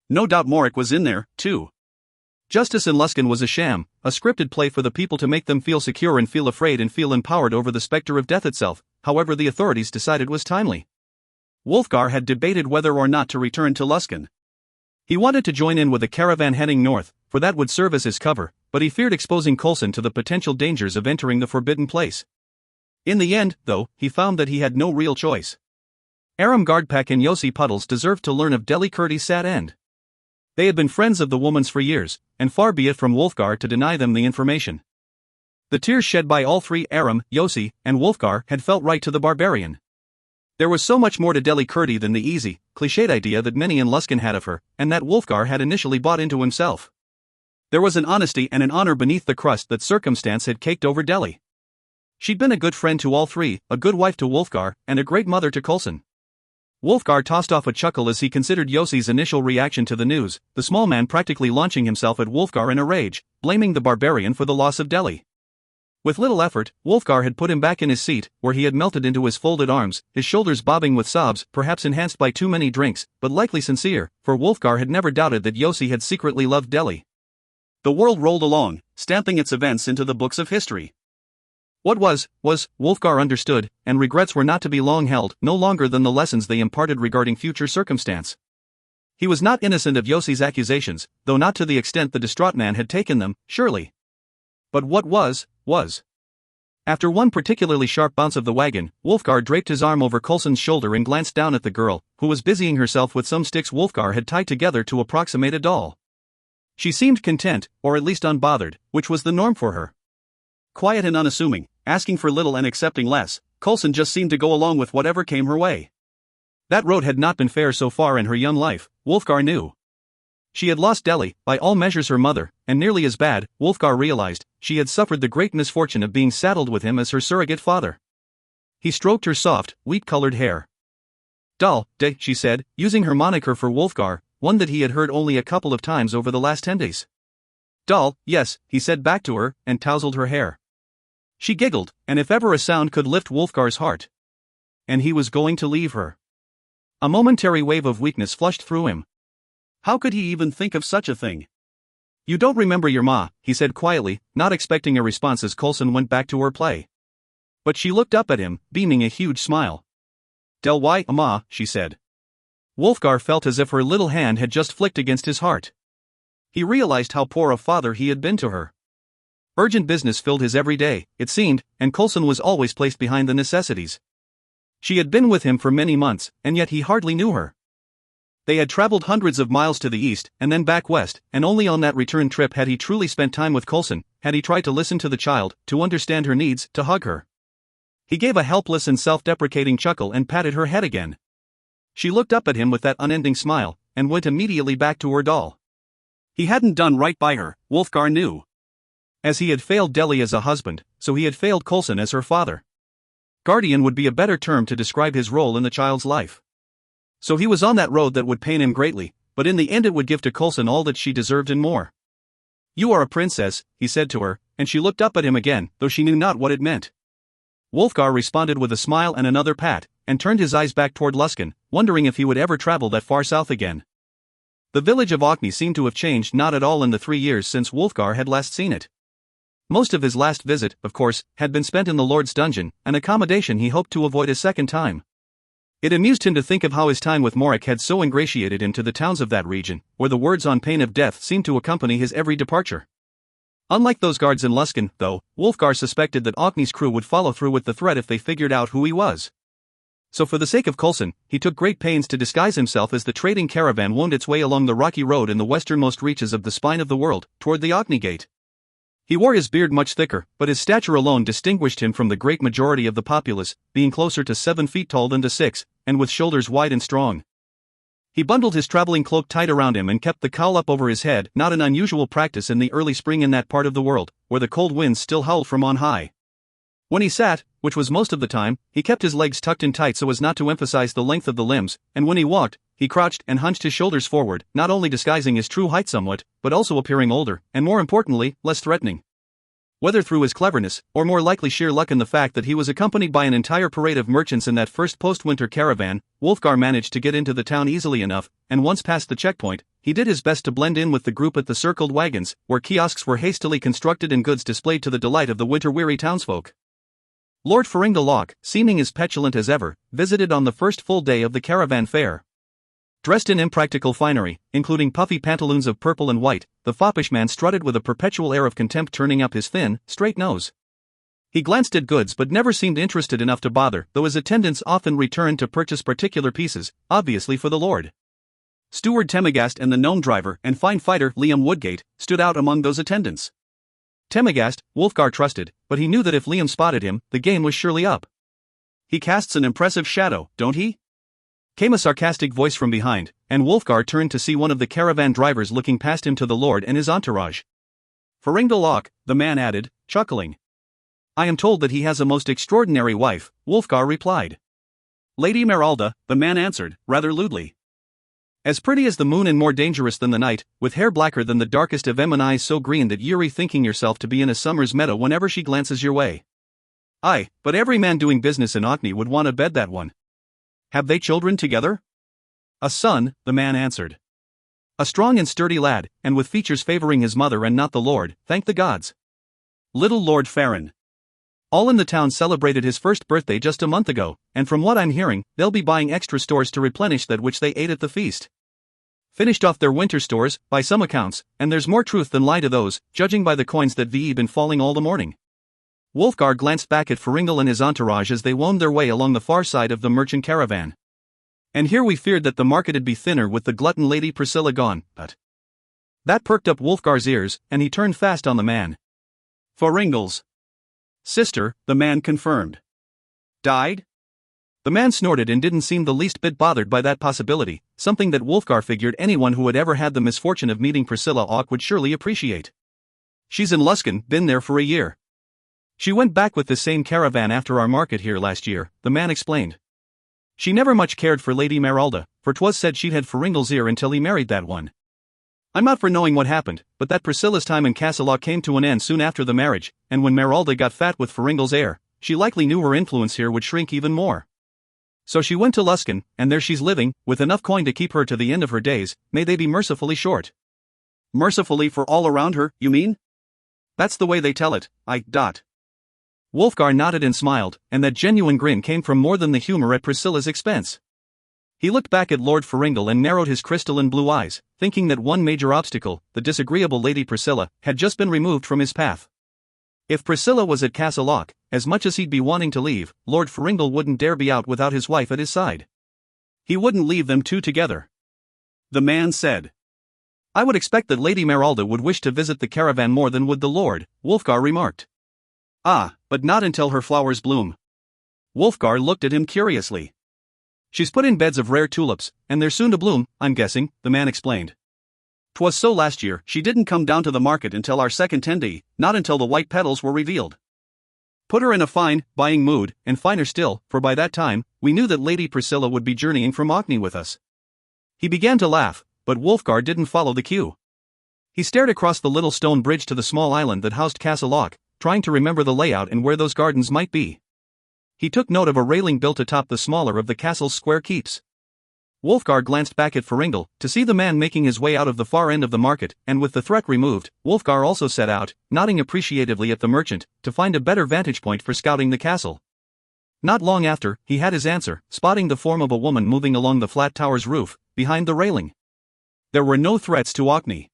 A: No doubt Morik was in there, too. Justice in Luskan was a sham, a scripted play for the people to make them feel secure and feel afraid and feel empowered over the specter of death itself, however the authorities decided was timely. Wulfgar had debated whether or not to return to Luskan. He wanted to join in with a caravan heading north, for that would serve as his cover, but he feared exposing Coulson to the potential dangers of entering the forbidden place. In the end, though, he found that he had no real choice. Aram Gardpak and Yossi Puddles deserved to learn of Delikurdi's sad end. They had been friends of the woman's for years, and far be it from Wulfgar to deny them the information. The tears shed by all three, Aram, Yossi, and Wulfgar, had felt right to the barbarian. There was so much more to Delikurdi than the easy, cliched idea that many in Luskan had of her, and that Wulfgar had initially bought into himself. There was an honesty and an honor beneath the crust that circumstance had caked over Deli. She'd been a good friend to all three, a good wife to Wulfgar, and a great mother to Coulson. Wulfgar tossed off a chuckle as he considered Yossi's initial reaction to the news, the small man practically launching himself at Wulfgar in a rage, blaming the barbarian for the loss of Deli. With little effort, Wulfgar had put him back in his seat, where he had melted into his folded arms, his shoulders bobbing with sobs, perhaps enhanced by too many drinks, but likely sincere, for Wulfgar had never doubted that Yossi had secretly loved Deli. The world rolled along, stamping its events into the books of history. What was, Wulfgar understood, and regrets were not to be long held, no longer than the lessons they imparted regarding future circumstance. He was not innocent of Yossi's accusations, though not to the extent the distraught man had taken them, surely. But what was. After one particularly sharp bounce of the wagon, Wulfgar draped his arm over Coulson's shoulder and glanced down at the girl, who was busying herself with some sticks Wulfgar had tied together to approximate a doll. She seemed content, or at least unbothered, which was the norm for her. Quiet and unassuming, asking for little and accepting less, Coulson just seemed to go along with whatever came her way. That road had not been fair so far in her young life, Wulfgar knew. She had lost Deli, by all measures her mother, and nearly as bad, Wulfgar realized, she had suffered the great misfortune of being saddled with him as her surrogate father. He stroked her soft, wheat-colored hair. Doll, she said, using her moniker for Wulfgar, one that he had heard only a couple of times over the last 10 days. Doll, yes, he said back to her, and tousled her hair. She giggled, and if ever a sound could lift Wulfgar's heart. And he was going to leave her. A momentary wave of weakness flushed through him. How could he even think of such a thing? You don't remember your ma, he said quietly, not expecting a response as Coulson went back to her play. But she looked up at him, beaming a huge smile. Del why, ma, she said. Wulfgar felt as if her little hand had just flicked against his heart. He realized how poor a father he had been to her. Urgent business filled his every day, it seemed, and Coulson was always placed behind the necessities. She had been with him for many months, and yet he hardly knew her. They had traveled hundreds of miles to the east, and then back west, and only on that return trip had he truly spent time with Coulson, had he tried to listen to the child, to understand her needs, to hug her. He gave a helpless and self-deprecating chuckle and patted her head again. She looked up at him with that unending smile, and went immediately back to her doll. He hadn't done right by her, Wulfgar knew. As he had failed Deli as a husband, so he had failed Coulson as her father. Guardian would be a better term to describe his role in the child's life. So he was on that road that would pain him greatly, but in the end it would give to Coulson all that she deserved and more. You are a princess, he said to her, and she looked up at him again, though she knew not what it meant. Wulfgar responded with a smile and another pat, and turned his eyes back toward Luskan, wondering if he would ever travel that far south again. The village of Orkney seemed to have changed not at all in the 3 years since Wulfgar had last seen it. Most of his last visit, of course, had been spent in the Lord's dungeon, an accommodation he hoped to avoid a second time. It amused him to think of how his time with Morag had so ingratiated him to the towns of that region, where the words on pain of death seemed to accompany his every departure. Unlike those guards in Luskan, though, Wulfgar suspected that Orkney's crew would follow through with the threat if they figured out who he was. So for the sake of Coulson, he took great pains to disguise himself as the trading caravan wound its way along the rocky road in the westernmost reaches of the spine of the world, toward the Orkney Gate. He wore his beard much thicker, but his stature alone distinguished him from the great majority of the populace, being closer to 7 feet tall than to 6, and with shoulders wide and strong. He bundled his traveling cloak tight around him and kept the cowl up over his head, not an unusual practice in the early spring in that part of the world, where the cold winds still howled from on high. When he sat, which was most of the time, he kept his legs tucked in tight so as not to emphasize the length of the limbs, and when he walked, he crouched and hunched his shoulders forward, not only disguising his true height somewhat, but also appearing older, and more importantly, less threatening. Whether through his cleverness, or more likely sheer luck in the fact that he was accompanied by an entire parade of merchants in that first post-winter caravan, Wulfgar managed to get into the town easily enough, and once past the checkpoint, he did his best to blend in with the group at the circled wagons, where kiosks were hastily constructed and goods displayed to the delight of the winter-weary townsfolk. Lord Faringdalok, seeming as petulant as ever, visited on the first full day of the caravan fair. Dressed in impractical finery, including puffy pantaloons of purple and white, the foppish man strutted with a perpetual air of contempt, turning up his thin, straight nose. He glanced at goods but never seemed interested enough to bother, though his attendants often returned to purchase particular pieces, obviously for the lord. Steward Temagast and the gnome driver and fine fighter Liam Woodgate stood out among those attendants. Temagast, Wulfgar trusted, but he knew that if Liam spotted him, the game was surely up. He casts an impressive shadow, don't he? Came a sarcastic voice from behind, and Wulfgar turned to see one of the caravan drivers looking past him to the lord and his entourage. Faringdalok, the man added, chuckling. I am told that he has a most extraordinary wife, Wulfgar replied. Lady Meralda, the man answered, rather lewdly. As pretty as the moon and more dangerous than the night, with hair blacker than the darkest of em and eyes so green that you're thinking yourself to be in a summer's meadow whenever she glances your way. Aye, but every man doing business in Orkney would want to bed that one. Have they children together? A son, the man answered. A strong and sturdy lad, and with features favoring his mother and not the lord, thank the gods. Little Lord Farron. All in the town celebrated his first birthday just a month ago, and from what I'm hearing, they'll be buying extra stores to replenish that which they ate at the feast. Finished off their winter stores, by some accounts, and there's more truth than lie to those, judging by the coins that ve been falling all the morning. Wulfgar glanced back at Ferengil and his entourage as they wound their way along the far side of the merchant caravan. And here we feared that the market'd be thinner with the glutton Lady Priscilla gone, but... That perked up Wulfgar's ears, and he turned fast on the man. Ferengil's sister, the man confirmed. Died? The man snorted and didn't seem the least bit bothered by that possibility, something that Wulfgar figured anyone who had ever had the misfortune of meeting Priscilla Auc would surely appreciate. She's in Luskan, been there for a year. She went back with the same caravan after our market here last year, the man explained. She never much cared for Lady Meralda, for 'twas said she'd had Ferengil's ear until he married that one. I'm not for knowing what happened, but that Priscilla's time in Castle Auc came to an end soon after the marriage, and when Meralda got fat with Ferengil's heir, she likely knew her influence here would shrink even more. So she went to Luskan, and there she's living, with enough coin to keep her to the end of her days, may they be mercifully short. Mercifully for all around her, you mean? That's the way they tell it, Wulfgar nodded and smiled, and that genuine grin came from more than the humor at Priscilla's expense. He looked back at Lord Ferengil and narrowed his crystalline blue eyes, thinking that one major obstacle, the disagreeable Lady Priscilla, had just been removed from his path. If Priscilla was at Castle Auc, as much as he'd be wanting to leave, Lord Ferengil wouldn't dare be out without his wife at his side. He wouldn't leave them two together. The man said. I would expect that Lady Meralda would wish to visit the caravan more than would the Lord, Wulfgar remarked. Ah, but not until her flowers bloom. Wulfgar looked at him curiously. She's put in beds of rare tulips, and they're soon to bloom, I'm guessing, the man explained. 'Twas so last year, she didn't come down to the market until our second tenday, not until the white petals were revealed. Put her in a fine, buying mood, and finer still, for by that time, we knew that Lady Priscilla would be journeying from Orkney with us. He began to laugh, but Wulfgar didn't follow the cue. He stared across the little stone bridge to the small island that housed Castle Auc, trying to remember the layout and where those gardens might be. He took note of a railing built atop the smaller of the castle's square keeps. Wulfgar glanced back at Ferengil, to see the man making his way out of the far end of the market, and with the threat removed, Wulfgar also set out, nodding appreciatively at the merchant, to find a better vantage point for scouting the castle. Not long after, he had his answer, spotting the form of a woman moving along the flat tower's roof, behind the railing. There were no threats to Orkney.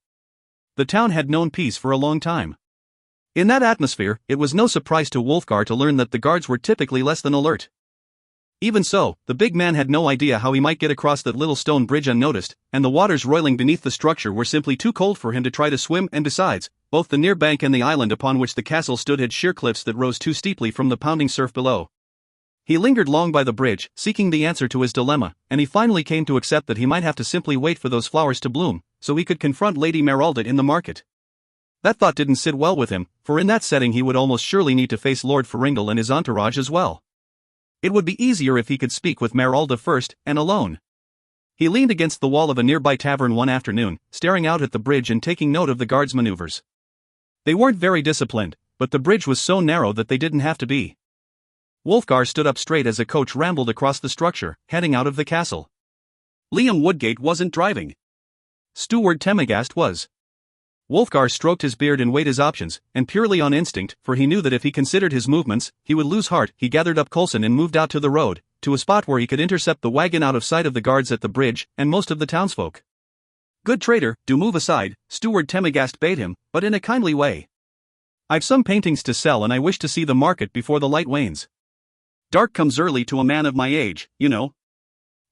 A: The town had known peace for a long time. In that atmosphere, it was no surprise to Wulfgar to learn that the guards were typically less than alert. Even so, the big man had no idea how he might get across that little stone bridge unnoticed, and the waters roiling beneath the structure were simply too cold for him to try to swim, and besides, both the near bank and the island upon which the castle stood had sheer cliffs that rose too steeply from the pounding surf below. He lingered long by the bridge, seeking the answer to his dilemma, and he finally came to accept that he might have to simply wait for those flowers to bloom, so he could confront Lady Meralda in the market. That thought didn't sit well with him, for in that setting he would almost surely need to face Lord Ferengil and his entourage as well. It would be easier if he could speak with Meralda first, and alone. He leaned against the wall of a nearby tavern one afternoon, staring out at the bridge and taking note of the guards' maneuvers. They weren't very disciplined, but the bridge was so narrow that they didn't have to be. Wulfgar stood up straight as a coach rambled across the structure, heading out of the castle. Liam Woodgate wasn't driving. Steward Temagast was. Wulfgar stroked his beard and weighed his options, and purely on instinct, for he knew that if he considered his movements, he would lose heart, he gathered up Coulson and moved out to the road, to a spot where he could intercept the wagon out of sight of the guards at the bridge, and most of the townsfolk. Good trader, do move aside, Steward Temagast bade him, but in a kindly way. I've some paintings to sell and I wish to see the market before the light wanes. Dark comes early to a man of my age, you know.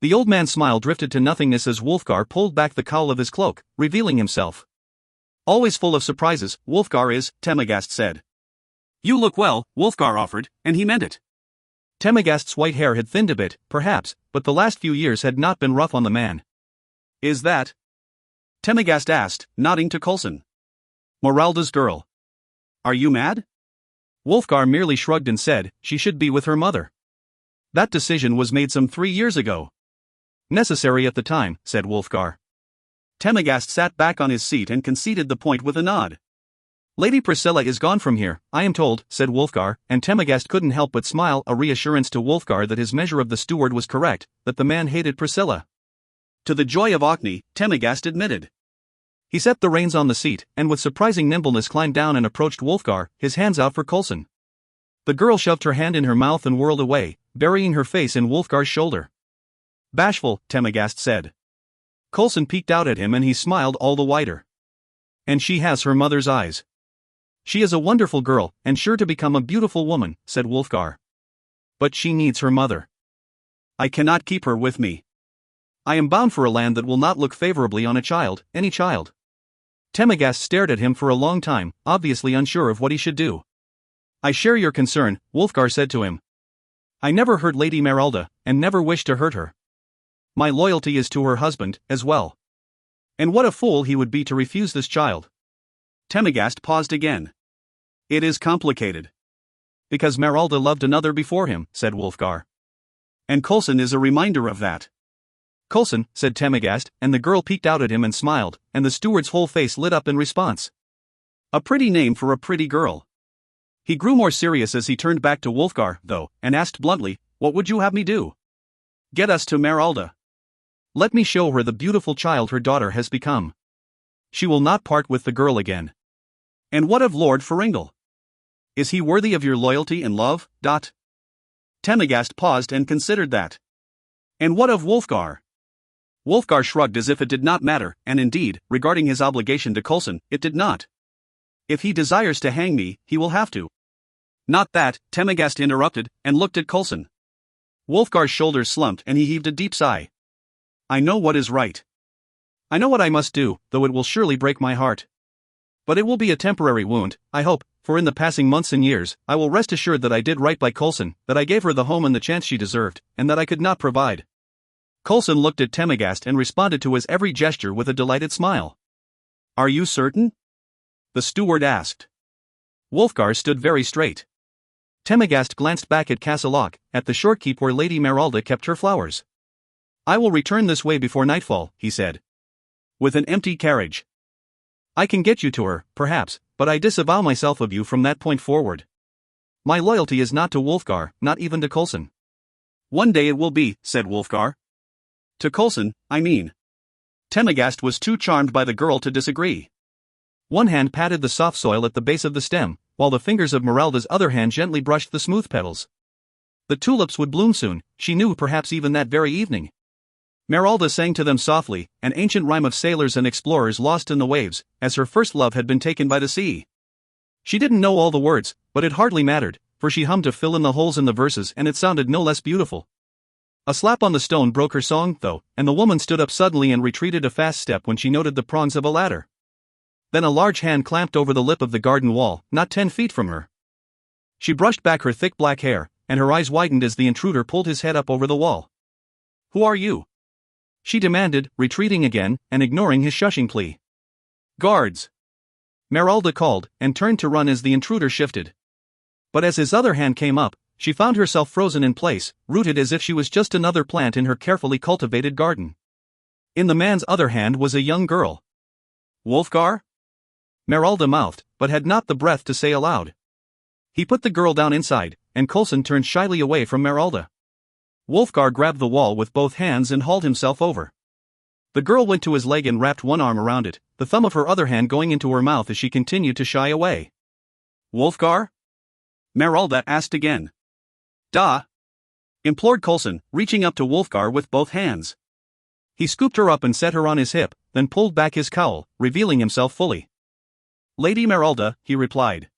A: The old man's smile drifted to nothingness as Wulfgar pulled back the cowl of his cloak, revealing himself. Always full of surprises, Wulfgar is, Temagast said. You look well, Wulfgar offered, and he meant it. Temagast's white hair had thinned a bit, perhaps, but the last few years had not been rough on the man. Is that? Temagast asked, nodding to Coulson. Meralda's girl. Are you mad? Wulfgar merely shrugged and said, she should be with her mother. That decision was made some 3 years ago. Necessary at the time, said Wulfgar. Temagast sat back on his seat and conceded the point with a nod. Lady Priscilla is gone from here, I am told, said Wulfgar, and Temagast couldn't help but smile, a reassurance to Wulfgar that his measure of the steward was correct, that the man hated Priscilla. To the joy of Orkney, Temagast admitted. He set the reins on the seat, and with surprising nimbleness climbed down and approached Wulfgar, his hands out for Coulson. The girl shoved her hand in her mouth and whirled away, burying her face in Wulfgar's shoulder. Bashful, Temagast said. Coulson peeked out at him and he smiled all the wider. And she has her mother's eyes. She is a wonderful girl, and sure to become a beautiful woman, said Wulfgar. But she needs her mother. I cannot keep her with me. I am bound for a land that will not look favorably on a child, any child. Temagast stared at him for a long time, obviously unsure of what he should do. I share your concern, Wulfgar said to him. I never hurt Lady Meralda, and never wished to hurt her. My loyalty is to her husband, as well. And what a fool he would be to refuse this child. Temagast paused again. It is complicated. Because Meralda loved another before him, said Wulfgar. And Coulson is a reminder of that. Coulson, said Temagast, and the girl peeked out at him and smiled, and the steward's whole face lit up in response. A pretty name for a pretty girl. He grew more serious as he turned back to Wulfgar, though, and asked bluntly, what would you have me do? Get us to Meralda. Let me show her the beautiful child her daughter has become. She will not part with the girl again. And what of Lord Ferringle? Is he worthy of your loyalty and love? Temagast paused and considered that. And what of Wulfgar? Wulfgar shrugged as if it did not matter, and indeed, regarding his obligation to Coulson, it did not. If he desires to hang me, he will have to. Not that, Temagast interrupted, and looked at Coulson. Wulfgar's shoulders slumped and he heaved a deep sigh. I know what is right. I know what I must do, though it will surely break my heart. But it will be a temporary wound, I hope, for in the passing months and years, I will rest assured that I did right by Coulson, that I gave her the home and the chance she deserved, and that I could not provide. Coulson looked at Temagast and responded to his every gesture with a delighted smile. Are you certain? The steward asked. Wulfgar stood very straight. Temagast glanced back at Castle at the short keep where Lady Meralda kept her flowers. I will return this way before nightfall, he said. With an empty carriage. I can get you to her, perhaps, but I disavow myself of you from that point forward. My loyalty is not to Wulfgar, not even to Coulson. One day it will be, said Wulfgar. To Coulson, I mean. Temagast was too charmed by the girl to disagree. One hand patted the soft soil at the base of the stem, while the fingers of Meralda's other hand gently brushed the smooth petals. The tulips would bloom soon, she knew, perhaps even that very evening. Meralda sang to them softly, an ancient rhyme of sailors and explorers lost in the waves, as her first love had been taken by the sea. She didn't know all the words, but it hardly mattered, for she hummed to fill in the holes in the verses and it sounded no less beautiful. A slap on the stone broke her song, though, and the woman stood up suddenly and retreated a fast step when she noted the prongs of a ladder. Then a large hand clamped over the lip of the garden wall, not 10 feet from her. She brushed back her thick black hair, and her eyes widened as the intruder pulled his head up over the wall. Who are you? She demanded, retreating again, and ignoring his shushing plea. Guards! Meralda called, and turned to run as the intruder shifted. But as his other hand came up, she found herself frozen in place, rooted as if she was just another plant in her carefully cultivated garden. In the man's other hand was a young girl. Wulfgar? Meralda mouthed, but had not the breath to say aloud. He put the girl down inside, and Coulson turned shyly away from Meralda. Wulfgar grabbed the wall with both hands and hauled himself over. The girl went to his leg and wrapped one arm around it, the thumb of her other hand going into her mouth as she continued to shy away. Wulfgar? Meralda asked again. Implored Coulson, reaching up to Wulfgar with both hands. He scooped her up and set her on his hip, then pulled back his cowl, revealing himself fully. Lady Meralda, he replied.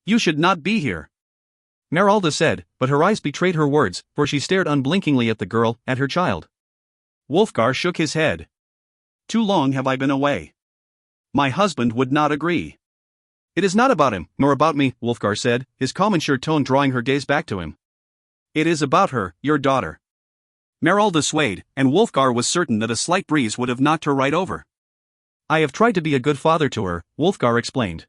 A: You should not be here. Meralda said, but her eyes betrayed her words, for she stared unblinkingly at the girl, at her child. Wulfgar shook his head. Too long have I been away. My husband would not agree. It is not about him, nor about me, Wulfgar said, his calm and sure tone drawing her gaze back to him. It is about her, your daughter. Meralda swayed, and Wulfgar was certain that a slight breeze would have knocked her right over. I have tried to be a good father to her, Wulfgar explained.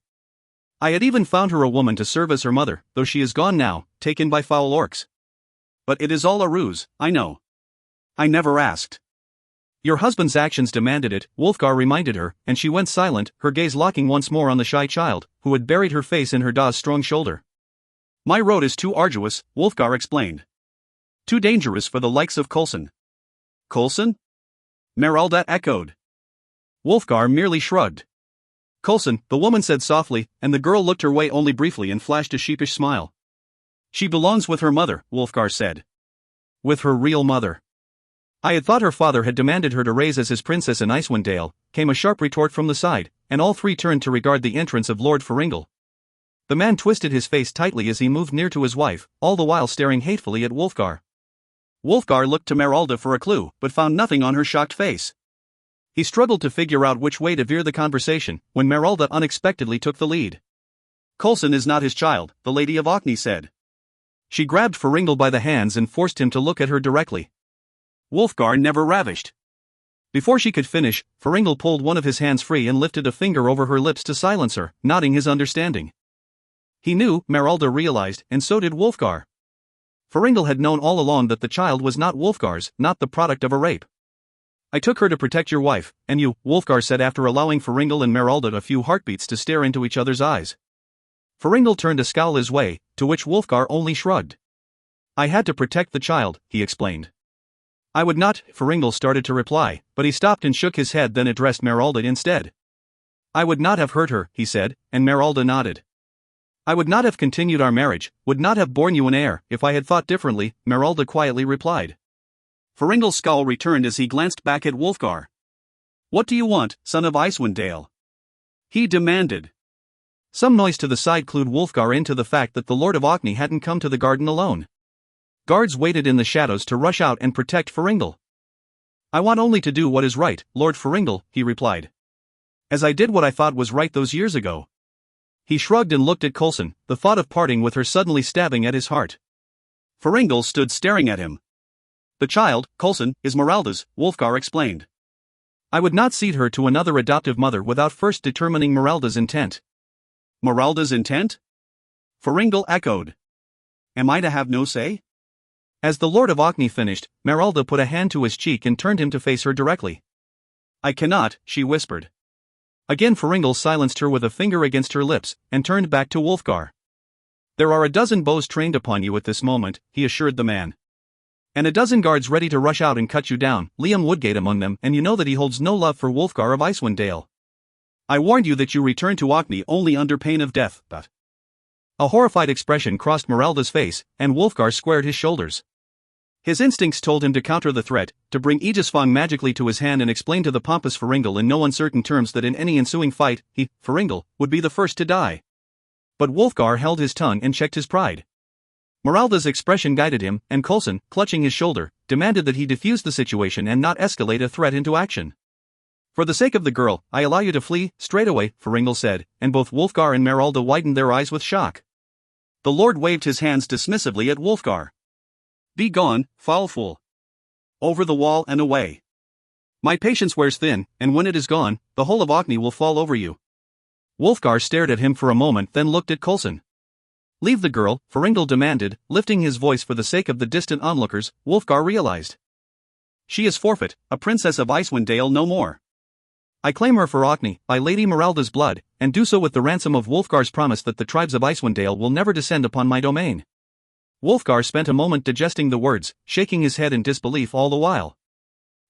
A: I had even found her a woman to serve as her mother, though she is gone now, taken by foul orcs. But it is all a ruse, I know. I never asked. Your husband's actions demanded it, Wulfgar reminded her, and she went silent, her gaze locking once more on the shy child, who had buried her face in her da's strong shoulder. My road is too arduous, Wulfgar explained. Too dangerous for the likes of Coulson. Coulson? Meralda echoed. Wulfgar merely shrugged. Coulson, the woman said softly, and the girl looked her way only briefly and flashed a sheepish smile. She belongs with her mother, Wulfgar said. With her real mother. I had thought her father had demanded her to raise as his princess in Icewind Dale, came a sharp retort from the side, and all three turned to regard the entrance of Lord Ferringle. The man twisted his face tightly as he moved near to his wife, all the while staring hatefully at Wulfgar. Wulfgar looked to Meralda for a clue, but found nothing on her shocked face. He struggled to figure out which way to veer the conversation, when Meralda unexpectedly took the lead. "Coulson is not his child," the Lady of Orkney said. She grabbed Faringal by the hands and forced him to look at her directly. Wulfgar never ravished. Before she could finish, Faringal pulled one of his hands free and lifted a finger over her lips to silence her, nodding his understanding. He knew, Meralda realized, and so did Wulfgar. Faringal had known all along that the child was not Wulfgar's, not the product of a rape. "I took her to protect your wife, and you," Wulfgar said after allowing Faringal and Meralda a few heartbeats to stare into each other's eyes. Faringal turned a scowl his way, to which Wulfgar only shrugged. "I had to protect the child," he explained. "I would not," Faringal started to reply, but he stopped and shook his head, then addressed Meralda instead. "I would not have hurt her," he said, and Meralda nodded. "I would not have continued our marriage, would not have borne you an heir, if I had thought differently," Meralda quietly replied. Faringal's scowl returned as he glanced back at Wulfgar. "What do you want, son of Icewind Dale?" he demanded. Some noise to the side clued Wulfgar into the fact that the Lord of Orkney hadn't come to the garden alone. Guards waited in the shadows to rush out and protect Faringal. "I want only to do what is right, Lord Faringal," he replied. "As I did what I thought was right those years ago." He shrugged and looked at Coulson, the thought of parting with her suddenly stabbing at his heart. Faringal stood staring at him. "The child, Coulson, is Meralda's," Wulfgar explained. "I would not cede her to another adoptive mother without first determining Meralda's intent." "Meralda's intent?" Faringal echoed. "Am I to have no say?" As the Lord of Orkney finished, Meralda put a hand to his cheek and turned him to face her directly. "I cannot," she whispered. Again Faringal silenced her with a finger against her lips, and turned back to Wulfgar. "There are a dozen bows trained upon you at this moment," he assured the man. "And a dozen guards ready to rush out and cut you down, Liam Woodgate among them, and you know that he holds no love for Wulfgar of Icewind Dale. I warned you that you return to Orkney only under pain of death, but..." A horrified expression crossed Meralda's face, and Wulfgar squared his shoulders. His instincts told him to counter the threat, to bring Aegisfang magically to his hand and explain to the pompous Faringal in no uncertain terms that in any ensuing fight, he, Faringal, would be the first to die. But Wulfgar held his tongue and checked his pride. Meralda's expression guided him, and Coulson, clutching his shoulder, demanded that he defuse the situation and not escalate a threat into action. "For the sake of the girl, I allow you to flee, straight away," Faringal said, and both Wulfgar and Meralda widened their eyes with shock. The Lord waved his hands dismissively at Wulfgar. "Be gone, foul fool. Over the wall and away. My patience wears thin, and when it is gone, the whole of Orkney will fall over you." Wulfgar stared at him for a moment, then looked at Coulson. "Leave the girl," Faringal demanded, lifting his voice for the sake of the distant onlookers. Wulfgar realized. "She is forfeit, a princess of Icewind Dale no more. I claim her for Orkney, by Lady Meralda's blood, and do so with the ransom of Wulfgar's promise that the tribes of Icewind Dale will never descend upon my domain." Wulfgar spent a moment digesting the words, shaking his head in disbelief all the while.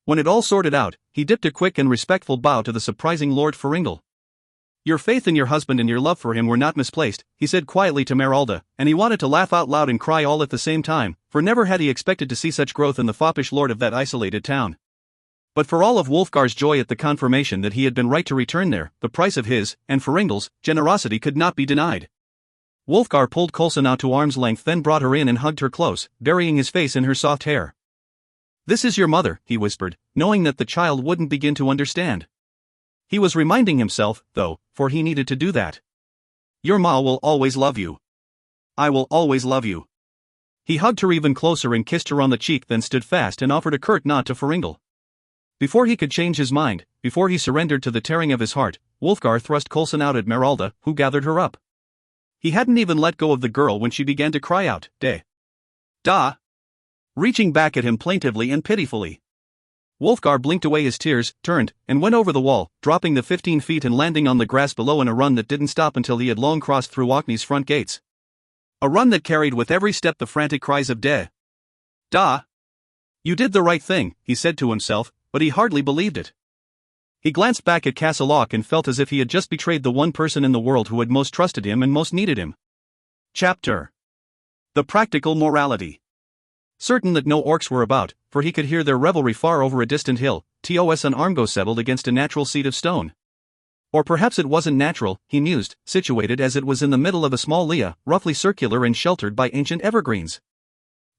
A: When it all sorted out, he dipped a quick and respectful bow to the surprising Lord Faringal. "Your faith in your husband and your love for him were not misplaced," he said quietly to Meralda, and he wanted to laugh out loud and cry all at the same time, for never had he expected to see such growth in the foppish lord of that isolated town. But for all of Wulfgar's joy at the confirmation that he had been right to return there, the price of his, and Faringal's, generosity could not be denied. Wulfgar pulled Coulson out to arm's length, then brought her in and hugged her close, burying his face in her soft hair. "This is your mother," he whispered, knowing that the child wouldn't begin to understand. He was reminding himself, though, for he needed to do that. "Your ma will always love you. I will always love you." He hugged her even closer and kissed her on the cheek, then stood fast and offered a curt nod to Faringal. Before he could change his mind, before he surrendered to the tearing of his heart, Wulfgar thrust Coulson out at Meralda, who gathered her up. He hadn't even let go of the girl when she began to cry out, Da! Reaching back at him plaintively and pitifully. Wulfgar blinked away his tears, turned, and went over the wall, dropping the 15 feet and landing on the grass below in a run that didn't stop until he had long crossed through Orkney's front gates. A run that carried with every step the frantic cries of Da! "You did the right thing," he said to himself, but he hardly believed it. He glanced back at Castle Loch and felt as if he had just betrayed the one person in the world who had most trusted him and most needed him. Chapter: The Practical Morality. Certain that no orcs were about, for he could hear their revelry far over a distant hill, Tos and Armgo settled against a natural seat of stone. Or perhaps it wasn't natural, he mused, situated as it was in the middle of a small lea, roughly circular and sheltered by ancient evergreens.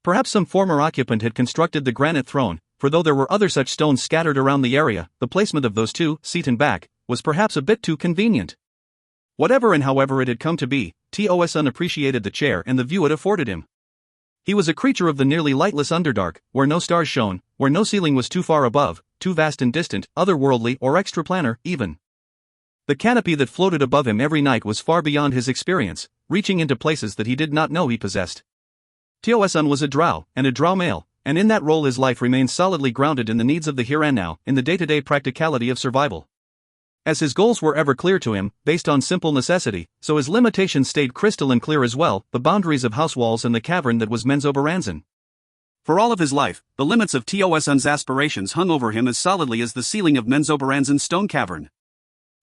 A: Perhaps some former occupant had constructed the granite throne, for though there were other such stones scattered around the area, the placement of those two, seat and back, was perhaps a bit too convenient. Whatever and however it had come to be, Tosun appreciated the chair and the view it afforded him. He was a creature of the nearly lightless Underdark, where no stars shone, where no ceiling was too far above, too vast and distant, otherworldly or extraplanar, even. The canopy that floated above him every night was far beyond his experience, reaching into places that he did not know he possessed. Tosun was a drow, and a drow male, and in that role his life remained solidly grounded in the needs of the here and now, in the day-to-day practicality of survival. As his goals were ever clear to him, based on simple necessity, so his limitations stayed crystalline clear as well, the boundaries of house walls and the cavern that was Menzoberranzan. For all of his life, the limits of Tosun's aspirations hung over him as solidly as the ceiling of Menzoberranzan's stone cavern.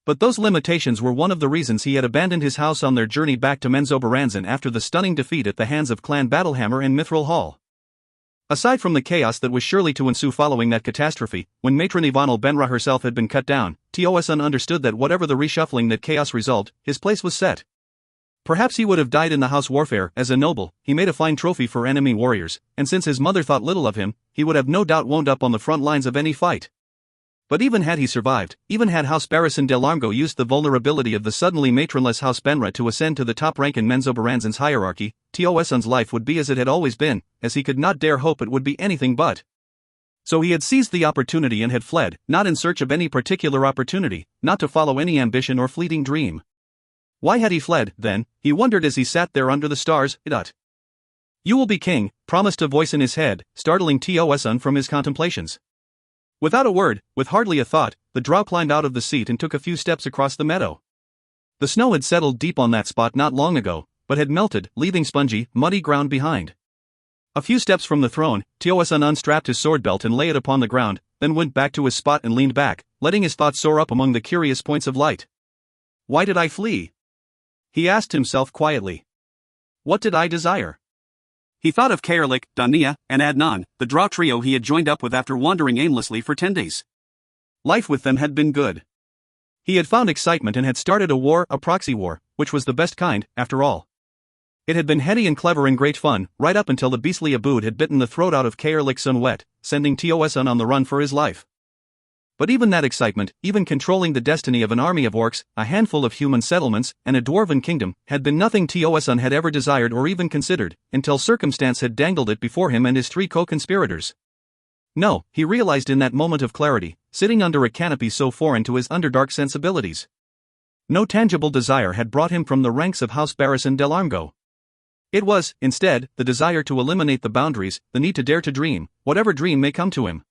A: But those limitations were one of the reasons he had abandoned his house on their journey back to Menzoberranzan after the stunning defeat at the hands of Clan Battlehammer in Mithral Hall. Aside from the chaos that was surely to ensue following that catastrophe, when Matron Ivanel Benra herself had been cut down, Tosun understood that whatever the reshuffling that chaos resolved, his place was set. Perhaps he would have died in the house warfare as a noble, he made a fine trophy for enemy warriors, and since his mother thought little of him, he would have no doubt wound up on the front lines of any fight. But even had he survived, even had House Barristan del Armgo used the vulnerability of the suddenly matronless House Benra to ascend to the top rank in Menzoberranzan's hierarchy, Tosun's life would be as it had always been, as he could not dare hope it would be anything but. So he had seized the opportunity and had fled, not in search of any particular opportunity, not to follow any ambition or fleeting dream. Why had he fled, then, he wondered as he sat there under the stars. "You will be king," promised a voice in his head, startling Tosun from his contemplations. Without a word, with hardly a thought, the drow climbed out of the seat and took a few steps across the meadow. The snow had settled deep on that spot not long ago, but had melted, leaving spongy, muddy ground behind. A few steps from the throne, Tosun unstrapped his sword belt and lay it upon the ground, then went back to his spot and leaned back, letting his thoughts soar up among the curious points of light. Why did I flee? He asked himself quietly. What did I desire? He thought of Kaerlik, Dania, and Adnan, the drow trio he had joined up with after wandering aimlessly for 10 days. Life with them had been good. He had found excitement and had started a war, a proxy war, which was the best kind, after all. It had been heady and clever and great fun, right up until the beastly Oboud had bitten the throat out of Kaerlik Sunwet, sending Tosun on the run for his life. But even that excitement, even controlling the destiny of an army of orcs, a handful of human settlements, and a dwarven kingdom, had been nothing Tosun had ever desired or even considered, until circumstance had dangled it before him and his 3 co-conspirators. No, he realized in that moment of clarity, sitting under a canopy so foreign to his underdark sensibilities. No tangible desire had brought him from the ranks of House Barristan del Armgo. It was, instead, the desire to eliminate the boundaries, the need to dare to dream, whatever dream may come to him.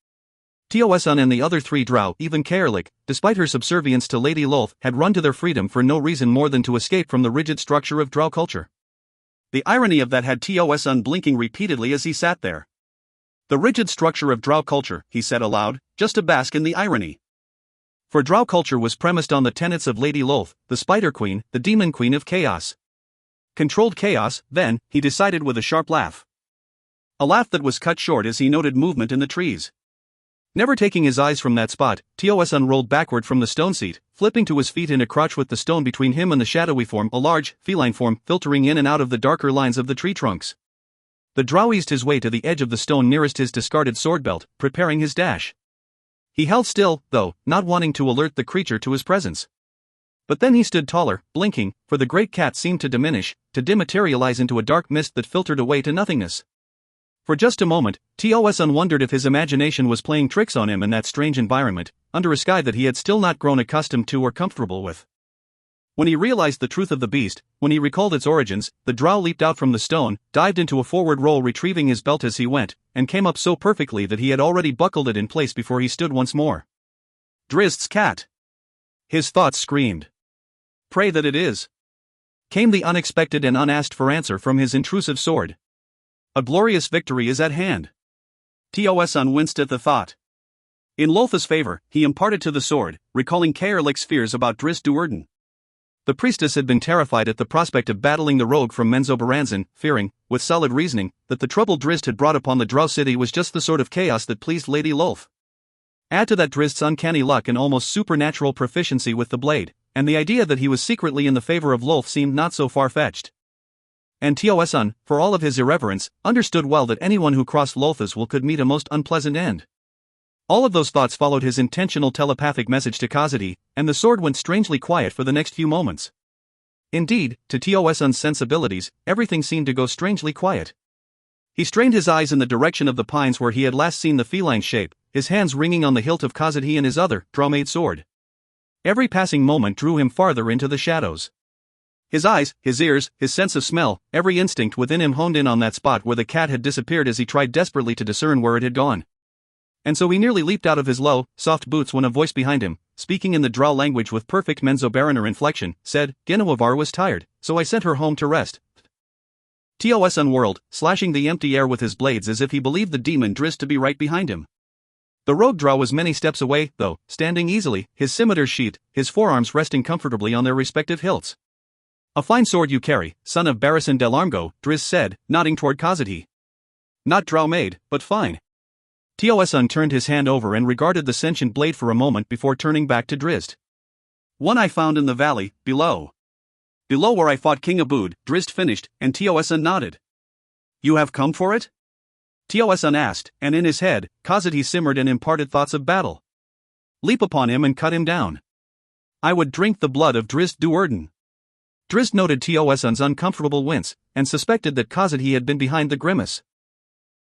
A: Tosun and the other 3 drow, even Kaerlik, despite her subservience to Lady Lolth, had run to their freedom for no reason more than to escape from the rigid structure of drow culture. The irony of that had Tosun blinking repeatedly as he sat there. The rigid structure of drow culture, he said aloud, just to bask in the irony. For drow culture was premised on the tenets of Lady Lolth, the Spider Queen, the Demon Queen of Chaos. Controlled chaos, then, he decided with a sharp laugh. A laugh that was cut short as he noted movement in the trees. Never taking his eyes from that spot, Tosun rolled backward from the stone seat, flipping to his feet in a crouch with the stone between him and the shadowy form, a large, feline form, filtering in and out of the darker lines of the tree trunks. The drow eased his way to the edge of the stone nearest his discarded sword belt, preparing his dash. He held still, though, not wanting to alert the creature to his presence. But then he stood taller, blinking, for the great cat seemed to diminish, to dematerialize into a dark mist that filtered away to nothingness. For just a moment, Tosun wondered if his imagination was playing tricks on him in that strange environment, under a sky that he had still not grown accustomed to or comfortable with. When he realized the truth of the beast, when he recalled its origins, the drow leaped out from the stone, dived into a forward roll retrieving his belt as he went, and came up so perfectly that he had already buckled it in place before he stood once more. Drizzt's cat! His thoughts screamed. Pray that it is. Came the unexpected and unasked for answer from his intrusive sword. A glorious victory is at hand. Tosun winced at the thought. In Loltha's favor, he imparted to the sword, recalling Kaerlik's fears about Drizzt Duerden. The priestess had been terrified at the prospect of battling the rogue from Menzoberranzan, fearing, with solid reasoning, that the trouble Drizzt had brought upon the drow city was just the sort of chaos that pleased Lady Lolth. Add to that Drizzt's uncanny luck and almost supernatural proficiency with the blade, and the idea that he was secretly in the favor of Lolth seemed not so far-fetched. And Tioeson, for all of his irreverence, understood well that anyone who crossed Lolth's will could meet a most unpleasant end. All of those thoughts followed his intentional telepathic message to Khazad, and the sword went strangely quiet for the next few moments. Indeed, to Tioeson's sensibilities, everything seemed to go strangely quiet. He strained his eyes in the direction of the pines where he had last seen the feline shape, his hands ringing on the hilt of Khazad and his other, draw-made sword. Every passing moment drew him farther into the shadows. His eyes, his ears, his sense of smell, every instinct within him honed in on that spot where the cat had disappeared as he tried desperately to discern where it had gone. And so he nearly leaped out of his low, soft boots when a voice behind him, speaking in the drow language with perfect Menzoberranor inflection, said, "Guinevere was tired, so I sent her home to rest." Tioeson whirled, slashing the empty air with his blades as if he believed the demon Drizzt to be right behind him. The rogue drow was many steps away, though, standing easily, his scimitars sheathed, his forearms resting comfortably on their respective hilts. "A fine sword you carry, son of Barristan del Armgo," Drizzt said, nodding toward Khazad. "Not drow-made, but fine." Tioeson turned his hand over and regarded the sentient blade for a moment before turning back to Drizzt. "One I found in the valley, below. Below where I fought King Obould," Drizzt finished, and Tioeson nodded. "You have come for it?" Tioeson asked, and in his head, Khazad simmered and imparted thoughts of battle. Leap upon him and cut him down. I would drink the blood of Drizzt Do'Urden. Drizzt noted Tioeson's uncomfortable wince, and suspected that Khazad had been behind the grimace.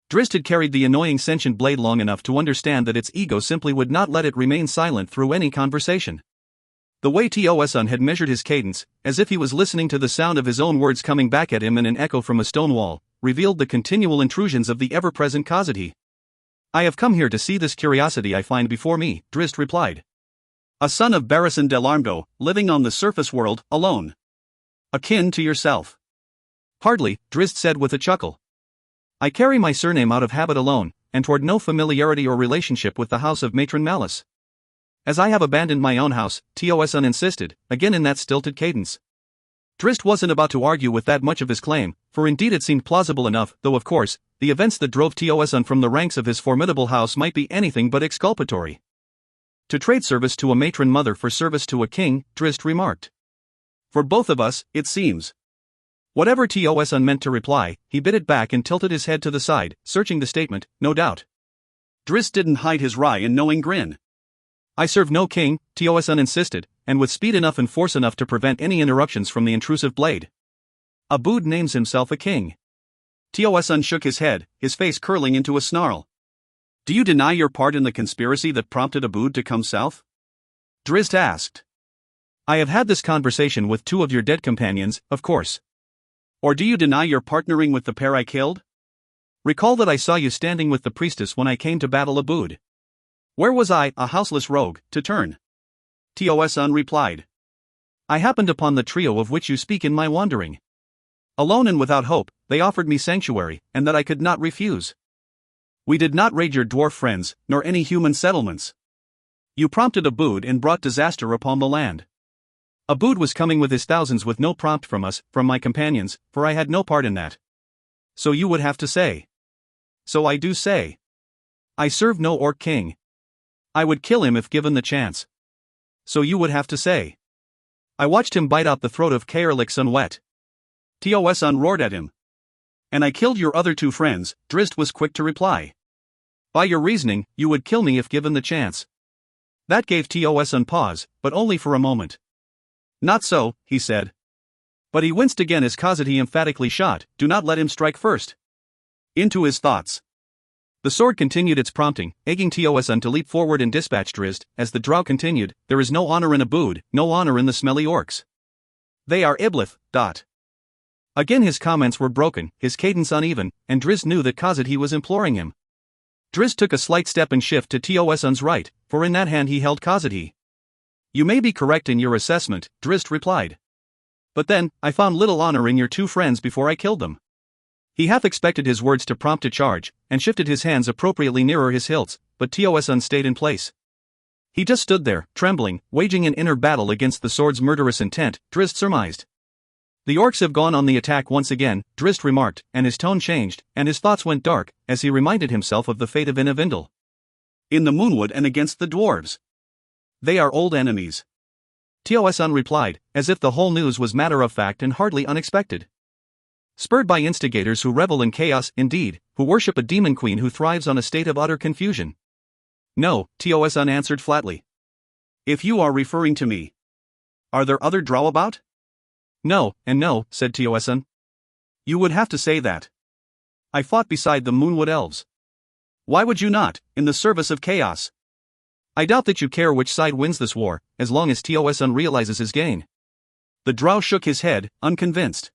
A: Drizzt had carried the annoying sentient blade long enough to understand that its ego simply would not let it remain silent through any conversation. The way Tioeson had measured his cadence, as if he was listening to the sound of his own words coming back at him in an echo from a stone wall, revealed the continual intrusions of the ever-present Khazad. "I have come here to see this curiosity I find before me," Drizzt replied. "A son of Barristan del Armgo, living on the surface world, alone. Akin to yourself." "Hardly," Drizzt said with a chuckle. "I carry my surname out of habit alone, and toward no familiarity or relationship with the house of Matron Malice." "As I have abandoned my own house," Tioeson insisted, again in that stilted cadence. Drizzt wasn't about to argue with that much of his claim, for indeed it seemed plausible enough, though of course, the events that drove Tioeson from the ranks of his formidable house might be anything but exculpatory. "To trade service to a matron mother for service to a king," Drizzt remarked. "For both of us, it seems." Whatever Tioeson meant to reply, he bit it back and tilted his head to the side, searching the statement, no doubt. Drizzt didn't hide his wry and knowing grin. "I serve no king," Tioeson insisted, and with speed enough and force enough to prevent any interruptions from the intrusive blade. "Obould names himself a king." Tioeson shook his head, his face curling into a snarl. "Do you deny your part in the conspiracy that prompted Obould to come south?" Drizzt asked. "I have had this conversation with two of your dead companions, of course." "Or do you deny your partnering with the pair I killed? Recall that I saw you standing with the priestess when I came to battle Obould. Where was I, a houseless rogue, to turn?" Tioeson replied. "I happened upon the trio of which you speak in my wandering. Alone and without hope, they offered me sanctuary, and that I could not refuse. We did not raid your dwarf friends, nor any human settlements. You prompted Obould and brought disaster upon the land. Obould was coming with his thousands with no prompt from us, from my companions, for I had no part in that. So you would have to say. So I do say. I serve no Orc King. I would kill him if given the chance. So you would have to say. I watched him bite out the throat of Caerlich Unwet." Tioeson roared at him. "And I killed your other two friends," Drizzt was quick to reply. "By your reasoning, you would kill me if given the chance." That gave Tioeson pause, but only for a moment. "Not so," he said. But he winced again as Khazad emphatically shot, "Do not let him strike first." Into his thoughts. The sword continued its prompting, egging Tioeson to leap forward and dispatch Drizzt. As the drow continued, "There is no honor in Obould, no honor in the smelly orcs. They are Iblith. Again his comments were broken, his cadence uneven, and Drizzt knew that Khazad was imploring him. Drizzt took a slight step and shift to Tioeson's right, for in that hand he held Khazad. "You may be correct in your assessment," Drizzt replied. "But then, I found little honor in your two friends before I killed them." He half expected his words to prompt a charge, and shifted his hands appropriately nearer his hilts, but Tioeson stayed in place. He just stood there, trembling, waging an inner battle against the sword's murderous intent, Drizzt surmised. "The orcs have gone on the attack once again," Drizzt remarked, and his tone changed, and his thoughts went dark, as he reminded himself of the fate of Inavindal. "In the Moonwood and against the dwarves. They are old enemies." Tioson replied, as if the whole news was matter of fact and hardly unexpected. Spurred by instigators who revel in chaos, indeed, who worship a demon queen who thrives on a state of utter confusion. No, Tioson answered flatly. If you are referring to me. Are there other drow about? No, and no, said Tioson. You would have to say that. I fought beside the Moonwood Elves. Why would you not, in the service of chaos? I doubt that you care which side wins this war, as long as Tioson realizes his gain. The drow shook his head, unconvinced.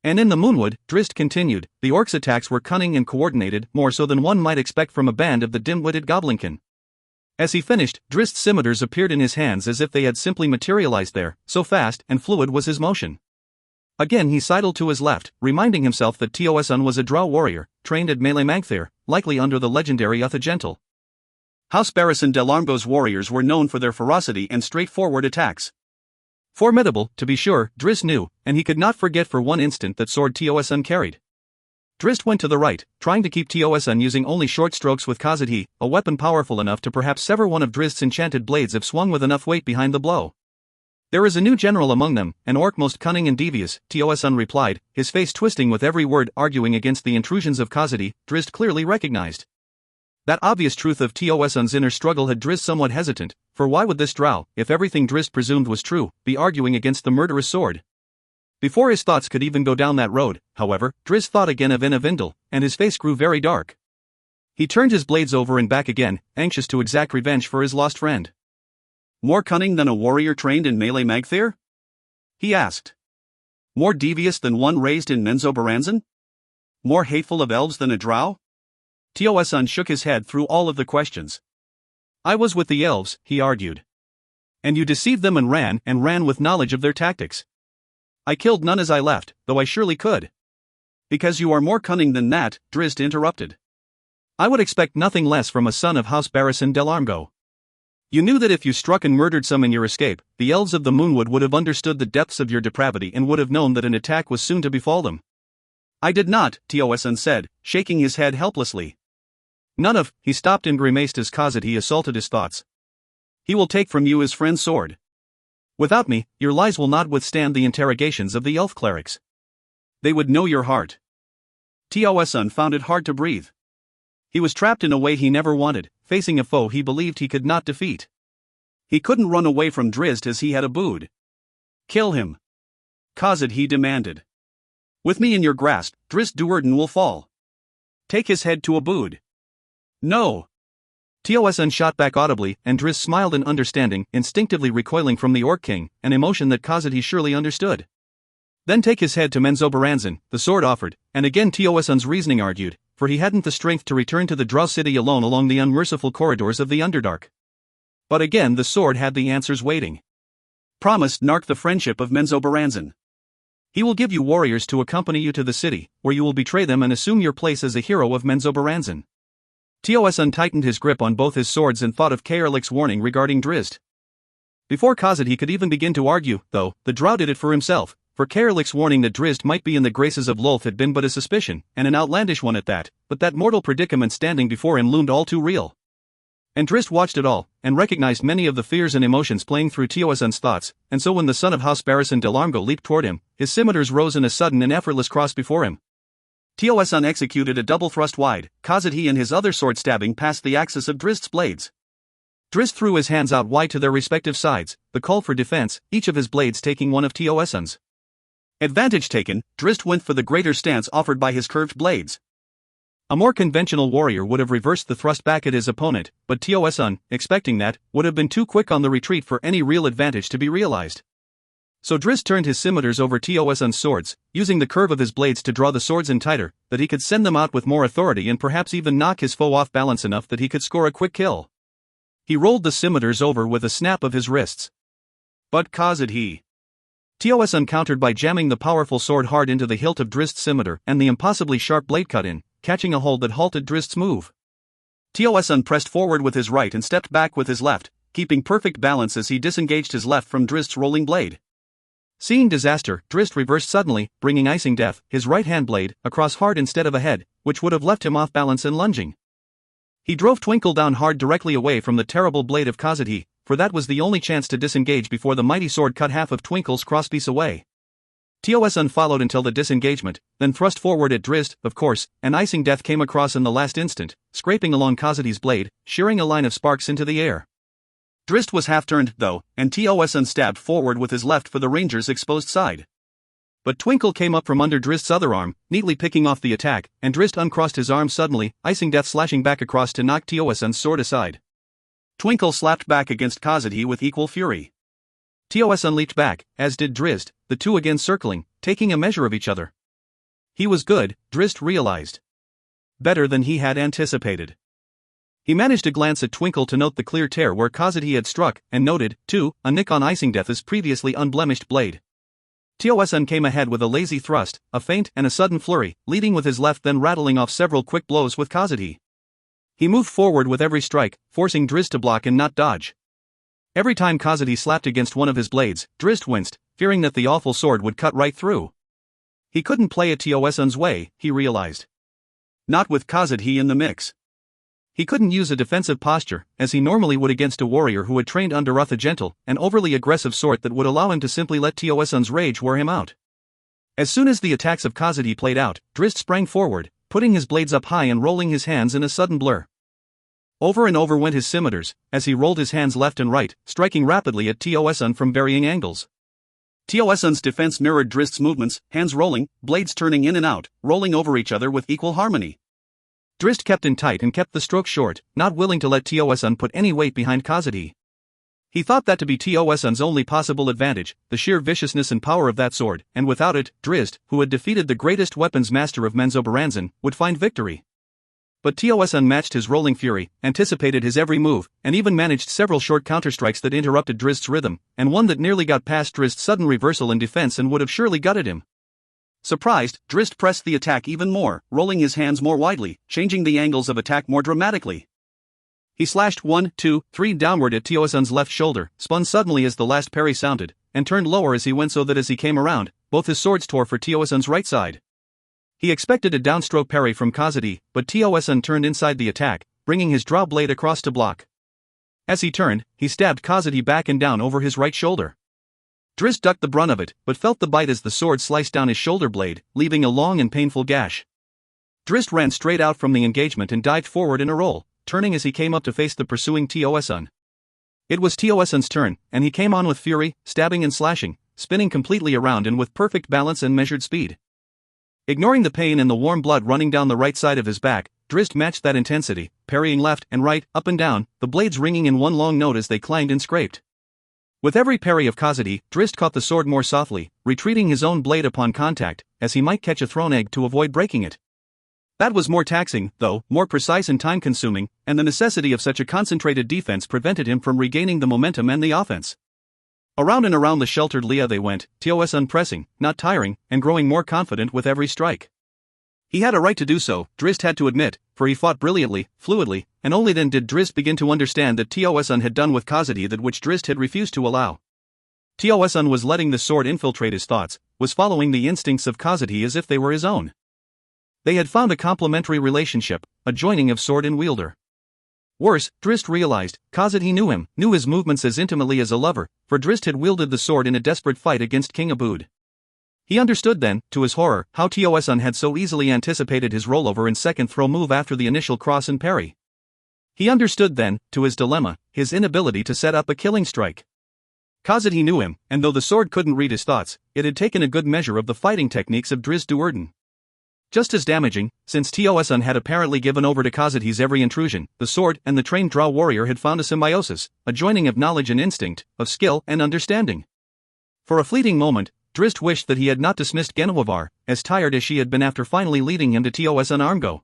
A: And in the Moonwood, Drizzt continued, the orcs' attacks were cunning and coordinated, more so than one might expect from a band of the dim-witted goblinkin. As he finished, Drizzt's scimitars appeared in his hands as if they had simply materialized there, so fast and fluid was his motion. Again he sidled to his left, reminding himself that Tioson was a drow warrior, trained at Melee Magthir, likely under the legendary Utha-Gentle. House Barristan Delarmgo's warriors were known for their ferocity and straightforward attacks. Formidable, to be sure, Drizzt knew, and he could not forget for one instant that sword Tioson carried. Drizzt went to the right, trying to keep Tioson using only short strokes with Khazad-dû, a weapon powerful enough to perhaps sever one of Drizzt's enchanted blades if swung with enough weight behind the blow. There is a new general among them, an orc most cunning and devious, Tioson replied, his face twisting with every word arguing against the intrusions of Khazad-dû. Drizzt clearly recognized. That obvious truth of Tioson's inner struggle had Drizzt somewhat hesitant, for why would this drow, if everything Drizzt presumed was true, be arguing against the murderous sword? Before his thoughts could even go down that road, however, Drizzt thought again of Inavindal, and his face grew very dark. He turned his blades over and back again, anxious to exact revenge for his lost friend. More cunning than a warrior trained in Melee Magthir? He asked. More devious than one raised in Menzoberranzan? More hateful of elves than a drow? Tioson shook his head through all of the questions. I was with the elves, he argued. And you deceived them and ran with knowledge of their tactics. I killed none as I left, though I surely could. Because you are more cunning than that, Drizzt interrupted. I would expect nothing less from a son of House Barristan Delarmgo. You knew that if you struck and murdered some in your escape, the elves of the Moonwood would have understood the depths of your depravity and would have known that an attack was soon to befall them. I did not, Tioson said, shaking his head helplessly. None of, he stopped and grimaced as Khazad-dû assaulted his thoughts. He will take from you his friend's sword. Without me, your lies will not withstand the interrogations of the elf clerics. They would know your heart. Tioson found it hard to breathe. He was trapped in a way he never wanted, facing a foe he believed he could not defeat. He couldn't run away from Drizzt as he had Obould. Kill him. Khazad-dû demanded. With me in your grasp, Drizzt Do'Urden will fall. Take his head to Obould. No. Tioson shot back audibly, and Drizzt smiled in understanding, instinctively recoiling from the Orc King, an emotion that Khazad-dû surely understood. Then take his head to Menzoberranzan, the sword offered, and again Tioson's reasoning argued, for he hadn't the strength to return to the Drow city alone along the unmerciful corridors of the Underdark. But again the sword had the answers waiting. Promised Nark the friendship of Menzoberranzan. He will give you warriors to accompany you to the city, where you will betray them and assume your place as a hero of Menzoberranzan. Tioson tightened his grip on both his swords and thought of Kaerlik's warning regarding Drizzt. Before Khazad-dû could even begin to argue, though, the drow did it for himself, for Kaerlik's warning that Drizzt might be in the graces of Lolth had been but a suspicion, and an outlandish one at that, but that mortal predicament standing before him loomed all too real. And Drizzt watched it all, and recognized many of the fears and emotions playing through Tioson's thoughts, and so when the son of House Barristan Delarmgo leaped toward him, his scimitars rose in a sudden and effortless cross before him. Tioson executed a double thrust wide, Khazad-dû and his other sword stabbing past the axis of Drizzt's blades. Drizzt threw his hands out wide to their respective sides, the call for defense, each of his blades taking one of Tioson's. Advantage taken, Drizzt went for the greater stance offered by his curved blades. A more conventional warrior would have reversed the thrust back at his opponent, but Tioson, expecting that, would have been too quick on the retreat for any real advantage to be realized. So Drizzt turned his scimitars over Tioson's swords, using the curve of his blades to draw the swords in tighter, that he could send them out with more authority and perhaps even knock his foe off balance enough that he could score a quick kill. He rolled the scimitars over with a snap of his wrists. But Khazad-dû. Tioson countered by jamming the powerful sword hard into the hilt of Drizzt's scimitar and the impossibly sharp blade cut in, catching a hold that halted Drizzt's move. Tioson pressed forward with his right and stepped back with his left, keeping perfect balance as he disengaged his left from Drizzt's rolling blade. Seeing disaster, Drizzt reversed suddenly, bringing icing death, his right-hand blade, across hard instead of ahead, which would have left him off balance and lunging. He drove Twinkle down hard directly away from the terrible blade of Khazad-dû, for that was the only chance to disengage before the mighty sword cut half of Twinkle's crosspiece away. Tioson followed until the disengagement, then thrust forward at Drizzt, of course, and icing death came across in the last instant, scraping along Khazadi's blade, shearing a line of sparks into the air. Drizzt was half-turned, though, and Tioson stabbed forward with his left for the ranger's exposed side. But Twinkle came up from under Drizzt's other arm, neatly picking off the attack, and Drizzt uncrossed his arm suddenly, icing death slashing back across to knock Tioson's sword aside. Twinkle slapped back against Khazadi with equal fury. Tioson leaped back, as did Drizzt, the two again circling, taking a measure of each other. He was good, Drizzt realized. Better than he had anticipated. He managed to glance at Twinkle to note the clear tear where Khazadi had struck, and noted, too, a nick on icing death's previously unblemished blade. Tioson came ahead with a lazy thrust, a feint and a sudden flurry, leading with his left then rattling off several quick blows with Khazadi. He moved forward with every strike, forcing Drizzt to block and not dodge. Every time Khazadi slapped against one of his blades, Drizzt winced, fearing that the awful sword would cut right through. He couldn't play it Tioson's way, he realized. Not with Khazadi in the mix. He couldn't use a defensive posture, as he normally would against a warrior who had trained under a gentle, and overly aggressive sort that would allow him to simply let Tioson's rage wear him out. As soon as the attacks of Khazadi played out, Drizzt sprang forward, putting his blades up high and rolling his hands in a sudden blur. Over and over went his scimitars, as he rolled his hands left and right, striking rapidly at Tioson from varying angles. Tioson's defense mirrored Drizzt's movements, hands rolling, blades turning in and out, rolling over each other with equal harmony. Drizzt kept in tight and kept the stroke short, not willing to let Tioson put any weight behind Khazadi. He thought that to be Tioson's only possible advantage, the sheer viciousness and power of that sword, and without it, Drizzt, who had defeated the greatest weapons master of Menzoberranzan, would find victory. But Tioson matched his rolling fury, anticipated his every move, and even managed several short counterstrikes that interrupted Drizzt's rhythm, and one that nearly got past Drizzt's sudden reversal in defense and would have surely gutted him. Surprised, Drizzt pressed the attack even more, rolling his hands more widely, changing the angles of attack more dramatically. He slashed 1, 2, 3 downward at Tioson's left shoulder, spun suddenly as the last parry sounded, and turned lower as he went so that as he came around, both his swords tore for Tioson's right side. He expected a downstroke parry from Khazadi, but Tioson turned inside the attack, bringing his draw blade across to block. As he turned, he stabbed Khazadi back and down over his right shoulder. Drizzt ducked the brunt of it, but felt the bite as the sword sliced down his shoulder blade, leaving a long and painful gash. Drizzt ran straight out from the engagement and dived forward in a roll, turning as he came up to face the pursuing Tioson. It was Tioson's turn, and he came on with fury, stabbing and slashing, spinning completely around and with perfect balance and measured speed. Ignoring the pain and the warm blood running down the right side of his back, Drizzt matched that intensity, parrying left and right, up and down, the blades ringing in one long note as they clanged and scraped. With every parry of Khazadi, Drizzt caught the sword more softly, retreating his own blade upon contact, as he might catch a thrown egg to avoid breaking it. That was more taxing, though, more precise and time-consuming, and the necessity of such a concentrated defense prevented him from regaining the momentum and the offense. Around and around the sheltered Leah they went, Tioson pressing, not tiring, and growing more confident with every strike. He had a right to do so, Drizzt had to admit, for he fought brilliantly, fluidly, and only then did Drizzt begin to understand that Tioson had done with Khazadi that which Drizzt had refused to allow. Tioson was letting the sword infiltrate his thoughts, was following the instincts of Khazadi as if they were his own. They had found a complementary relationship, a joining of sword and wielder. Worse, Drizzt realized, Khazadi knew him, knew his movements as intimately as a lover, for Drizzt had wielded the sword in a desperate fight against King Obould. He understood then, to his horror, how Tioson had so easily anticipated his rollover and second throw move after the initial cross and parry. He understood then, to his dilemma, his inability to set up a killing strike. Khazadi knew him, and though the sword couldn't read his thoughts, it had taken a good measure of the fighting techniques of Drizzt Do'Urden. Just as damaging, since Tioson had apparently given over to Khazadi's every intrusion, the sword and the trained draw warrior had found a symbiosis, a joining of knowledge and instinct, of skill and understanding. For a fleeting moment, Drizzt wished that he had not dismissed Guenhwyvar, as tired as she had been after finally leading him to Tioson Armgo.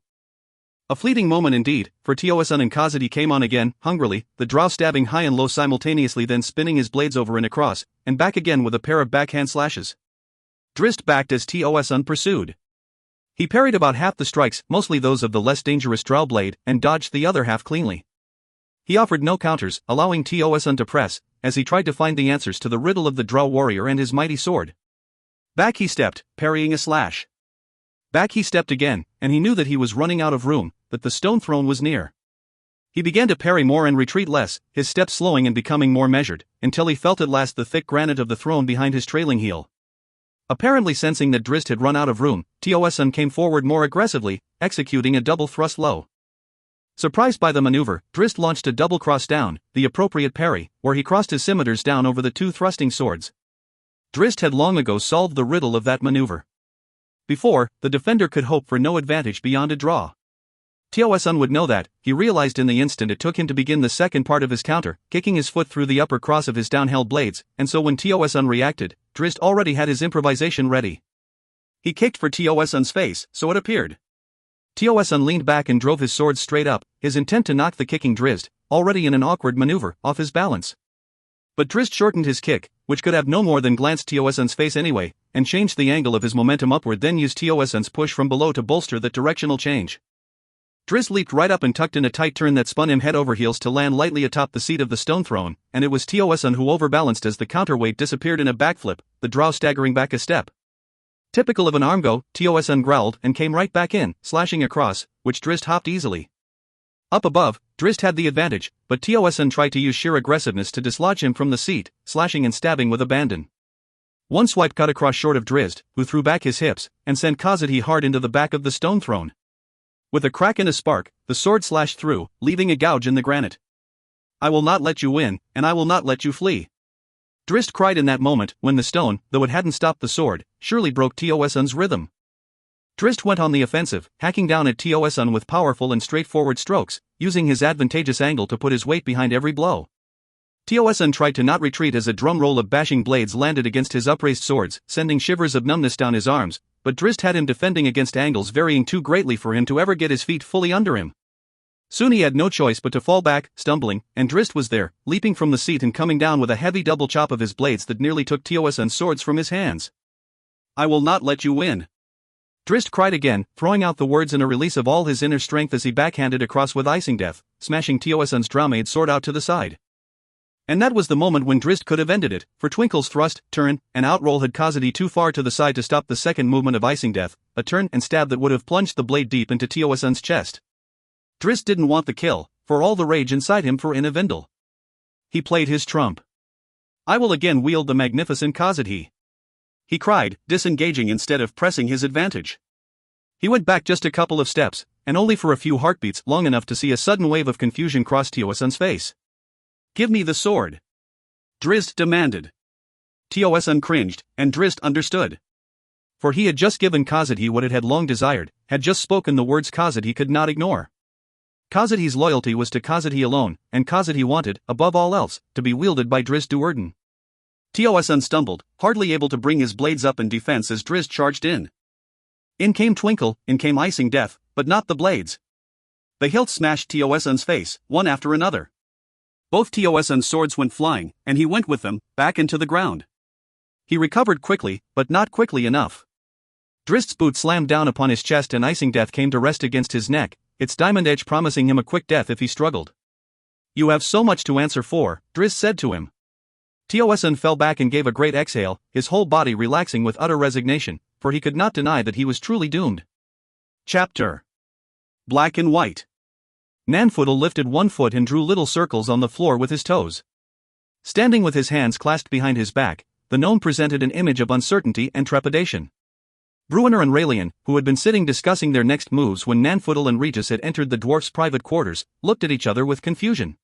A: A fleeting moment indeed, for Tioson and Khazadi came on again, hungrily, the drow stabbing high and low simultaneously, then spinning his blades over and across, and back again with a pair of backhand slashes. Drizzt backed as Tioson pursued. He parried about half the strikes, mostly those of the less dangerous drow blade, and dodged the other half cleanly. He offered no counters, allowing Tioson to press, as he tried to find the answers to the riddle of the drow warrior and his mighty sword. Back he stepped, parrying a slash. Back he stepped again, and he knew that he was running out of room, that the stone throne was near. He began to parry more and retreat less, his steps slowing and becoming more measured, until he felt at last the thick granite of the throne behind his trailing heel. Apparently sensing that Drizzt had run out of room, Tioson came forward more aggressively, executing a double thrust low. Surprised by the maneuver, Drizzt launched a double cross down, the appropriate parry, where he crossed his scimitars down over the two thrusting swords. Drizzt had long ago solved the riddle of that maneuver. Before, the defender could hope for no advantage beyond a draw. Tioson would know that, he realized in the instant it took him to begin the second part of his counter, kicking his foot through the upper cross of his downheld blades, and so when Tioson reacted, Drizzt already had his improvisation ready. He kicked for Tioson's face, so it appeared. Tioson leaned back and drove his sword straight up, his intent to knock the kicking Drizzt, already in an awkward maneuver, off his balance. But Drizzt shortened his kick, which could have no more than glanced Tioson's face anyway, and changed the angle of his momentum upward, then used Tioson's push from below to bolster that directional change. Drizzt leaped right up and tucked in a tight turn that spun him head over heels to land lightly atop the seat of the stone throne, and it was Tioson who overbalanced as the counterweight disappeared in a backflip, the drow staggering back a step. Typical of an armgo, Tioson growled and came right back in, slashing across, which Drizzt hopped easily. Up above, Drizzt had the advantage, but Tioson tried to use sheer aggressiveness to dislodge him from the seat, slashing and stabbing with abandon. One swipe cut across short of Drizzt, who threw back his hips, and sent Khazad hard into the back of the stone throne. With a crack and a spark, the sword slashed through, leaving a gouge in the granite. "I will not let you win, and I will not let you flee," Drizzt cried in that moment, when the stone, though it hadn't stopped the sword, surely broke Tioson's rhythm. Drizzt went on the offensive, hacking down at Tioson with powerful and straightforward strokes, using his advantageous angle to put his weight behind every blow. Tioson tried to not retreat as a drum roll of bashing blades landed against his upraised swords, sending shivers of numbness down his arms, but Drizzt had him defending against angles varying too greatly for him to ever get his feet fully under him. Soon he had no choice but to fall back, stumbling, and Drizzt was there, leaping from the seat and coming down with a heavy double chop of his blades that nearly took Tioson's swords from his hands. "I will not let you win," Drizzt cried again, throwing out the words in a release of all his inner strength as he backhanded across with icing death, smashing Tioson's drawmade sword out to the side. And that was the moment when Drizzt could have ended it, for Twinkle's thrust, turn, and outroll had Khazad too far to the side to stop the second movement of icing death, a turn and stab that would have plunged the blade deep into Tioson's chest. Drizzt didn't want the kill, for all the rage inside him for Inavindal. He played his trump. "I will again wield the magnificent Khazad," he cried, disengaging instead of pressing his advantage. He went back just a couple of steps, and only for a few heartbeats, long enough to see a sudden wave of confusion cross Tioson's face. "Give me the sword," Drizzt demanded. Tioson cringed, and Drizzt understood. For he had just given Khazad what it had long desired, had just spoken the words Khazad could not ignore. Khazad's loyalty was to Khazad alone, and Khazad wanted, above all else, to be wielded by Drizzt Do'Urden. Tioson stumbled, hardly able to bring his blades up in defense as Drizzt charged in. In came Twinkle, in came icing death, but not the blades. The hilt smashed Tioson's face, one after another. Both Tioson's swords went flying, and he went with them, back into the ground. He recovered quickly, but not quickly enough. Drizzt's boot slammed down upon his chest and icing death came to rest against his neck, its diamond edge promising him a quick death if he struggled. "You have so much to answer for," Drizzt said to him. Tioson fell back and gave a great exhale, his whole body relaxing with utter resignation, for he could not deny that he was truly doomed. Chapter Black and White. Nanfudel lifted one foot and drew little circles on the floor with his toes. Standing with his hands clasped behind his back, the gnome presented an image of uncertainty and trepidation. Bruenor and Raelian, who had been sitting discussing their next moves when Nanfudel and Regis had entered the dwarf's private quarters, looked at each other with confusion.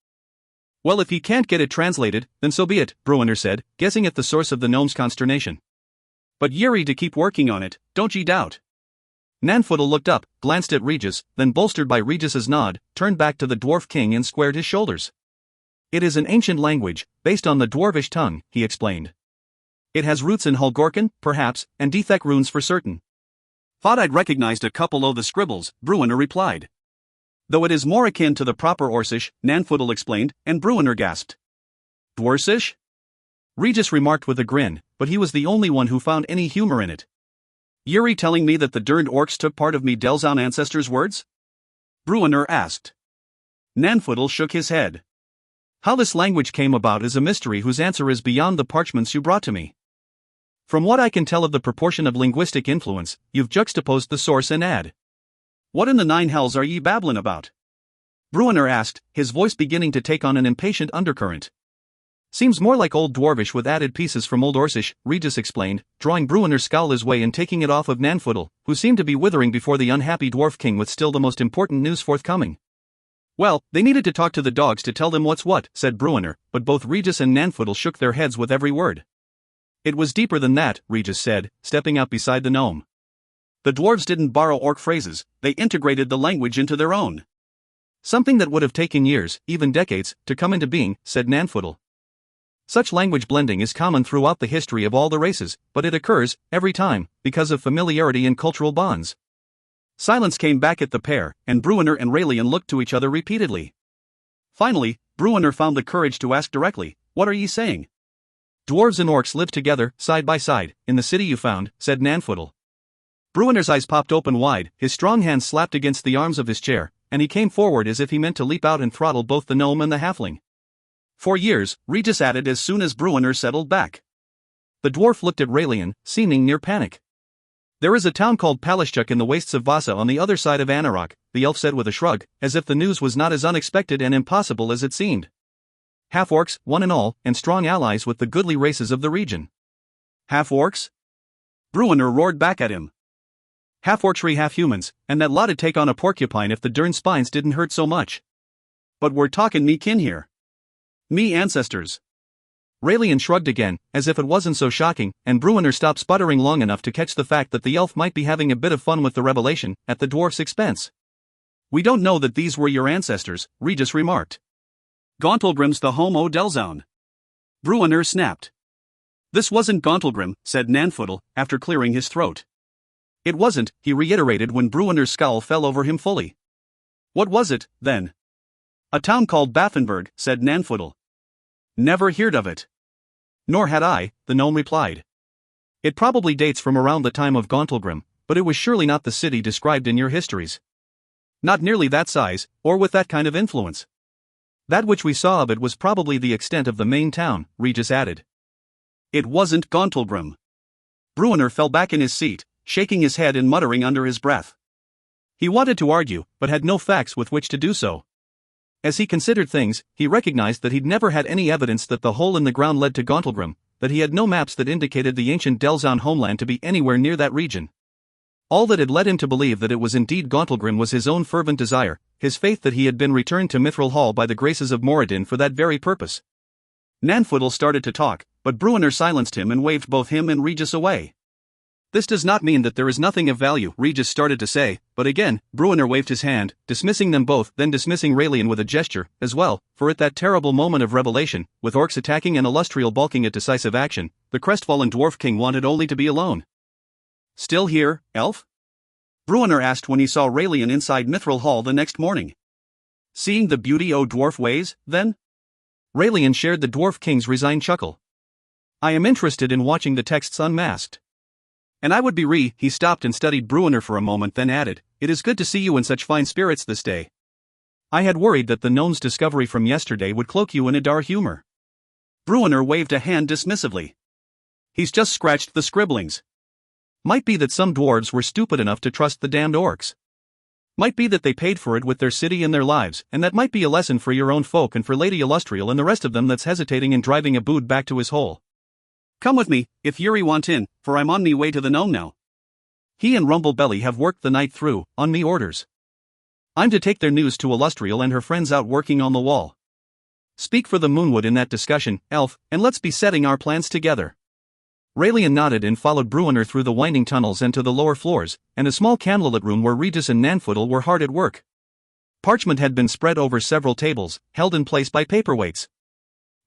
A: "Well, if he can't get it translated, then so be it," Bruenor said, guessing at the source of the gnome's consternation. "But ye're to keep working on it, don't ye doubt." Nanfudel looked up, glanced at Regis, then bolstered by Regis's nod, turned back to the dwarf king and squared his shoulders. "It is an ancient language, based on the dwarvish tongue," he explained. "It has roots in Hulgorcan, perhaps, and Dethek runes for certain." "Thought I'd recognized a couple o' the scribbles," Bruenor replied. "Though it is more akin to the proper Orcish," Nanfudel explained, and Bruenor gasped. "Dwarcish?" Regis remarked with a grin, but he was the only one who found any humor in it. "You're telling me that the derned orcs took part of me Delzoun ancestors' words?" Bruenor asked. Nanfudel shook his head. "How this language came about is a mystery whose answer is beyond the parchments you brought to me. From what I can tell of the proportion of linguistic influence, you've juxtaposed the source and add. What in the nine hells are ye babbling about?" Bruenor asked, his voice beginning to take on an impatient undercurrent. Seems more like Old Dwarvish with added pieces from Old Orcish, Regis explained, drawing Bruenor's scowl his way and taking it off of Nanfootle, who seemed to be withering before the unhappy Dwarf King with still the most important news forthcoming. Well, they needed to talk to the dogs to tell them what's what, said Bruenor, but both Regis and Nanfootle shook their heads with every word. It was deeper than that, Regis said, stepping out beside the gnome. The dwarves didn't borrow orc phrases, they integrated the language into their own. Something that would have taken years, even decades, to come into being, said Nanfootle. Such language blending is common throughout the history of all the races, but it occurs, every time, because of familiarity and cultural bonds. Silence came back at the pair, and Bruenor and Raelian looked to each other repeatedly. Finally, Bruenor found the courage to ask directly, "What are ye saying?" "Dwarves and orcs live together, side by side, in the city you found," said Nanfootle. Bruenor's eyes popped open wide, his strong hands slapped against the arms of his chair, and he came forward as if he meant to leap out and throttle both the gnome and the halfling. "For years," Regis added as soon as Bruenor settled back. The dwarf looked at Raelian, seeming near panic. "There is a town called Palishchuk in the wastes of Vasa on the other side of Anarok," the elf said with a shrug, as if the news was not as unexpected and impossible as it seemed. "Half-orcs, one and all, and strong allies with the goodly races of the region." "Half-orcs?" Bruenor roared back at him. "Half-orcry half-humans, and that lot'd take on a porcupine if the dern spines didn't hurt so much. But we're talkin' me kin here. Me ancestors." Raelian shrugged again, as if it wasn't so shocking, and Bruenor stopped sputtering long enough to catch the fact that the elf might be having a bit of fun with the revelation, at the dwarf's expense. "We don't know that these were your ancestors," Regis remarked. "Gauntlgrim's the home o' Delzoun." Bruenor snapped. "This wasn't Gauntlgrim," said Nanfootle, after clearing his throat. "It wasn't," he reiterated when Bruenor's scowl fell over him fully. "What was it, then?" "A town called Baffenberg," said Nanfootle. "Never heard of it." "Nor had I," the gnome replied. "It probably dates from around the time of Gauntlgrim, but it was surely not the city described in your histories. Not nearly that size, or with that kind of influence. That which we saw of it was probably the extent of the main town," Regis added. "It wasn't Gauntlgrim." Bruenor fell back in his seat, shaking his head and muttering under his breath. He wanted to argue, but had no facts with which to do so. As he considered things, he recognized that he'd never had any evidence that the hole in the ground led to Gauntlgrim, that he had no maps that indicated the ancient Delzoun homeland to be anywhere near that region. All that had led him to believe that it was indeed Gauntlgrim was his own fervent desire, his faith that he had been returned to Mithral Hall by the graces of Moradin for that very purpose. Nanfootle started to talk, but Bruenor silenced him and waved both him and Regis away. "This does not mean that there is nothing of value," Regis started to say, but again, Bruenor waved his hand, dismissing them both, then dismissing Raelian with a gesture, as well, for at that terrible moment of revelation, with orcs attacking and Illustrial balking at decisive action, the crestfallen Dwarf King wanted only to be alone. "Still here, elf?" Bruenor asked when he saw Raelian inside Mithral Hall the next morning. "Seeing the beauty o' dwarf ways, then?" Raelian shared the Dwarf King's resigned chuckle. "I am interested in watching the texts unmasked. And I would be he stopped and studied Bruenor for a moment, then added, "It is good to see you in such fine spirits this day. I had worried that the gnome's discovery from yesterday would cloak you in a dour humor." Bruenor waved a hand dismissively. "He's just scratched the scribblings. Might be that some dwarves were stupid enough to trust the damned orcs. Might be that they paid for it with their city and their lives, and that might be a lesson for your own folk and for Lady Illustrial and the rest of them that's hesitating in driving Obould back to his hole. Come with me, if Yuri want in, for I'm on me way to the gnome now. He and Rumblebelly have worked the night through, on me orders. I'm to take their news to Illustrial and her friends out working on the wall. Speak for the Moonwood in that discussion, elf, and let's be setting our plans together." Raelian nodded and followed Bruenor through the winding tunnels and to the lower floors, and a small candlelit room where Regis and Nanfootle were hard at work. Parchment had been spread over several tables, held in place by paperweights.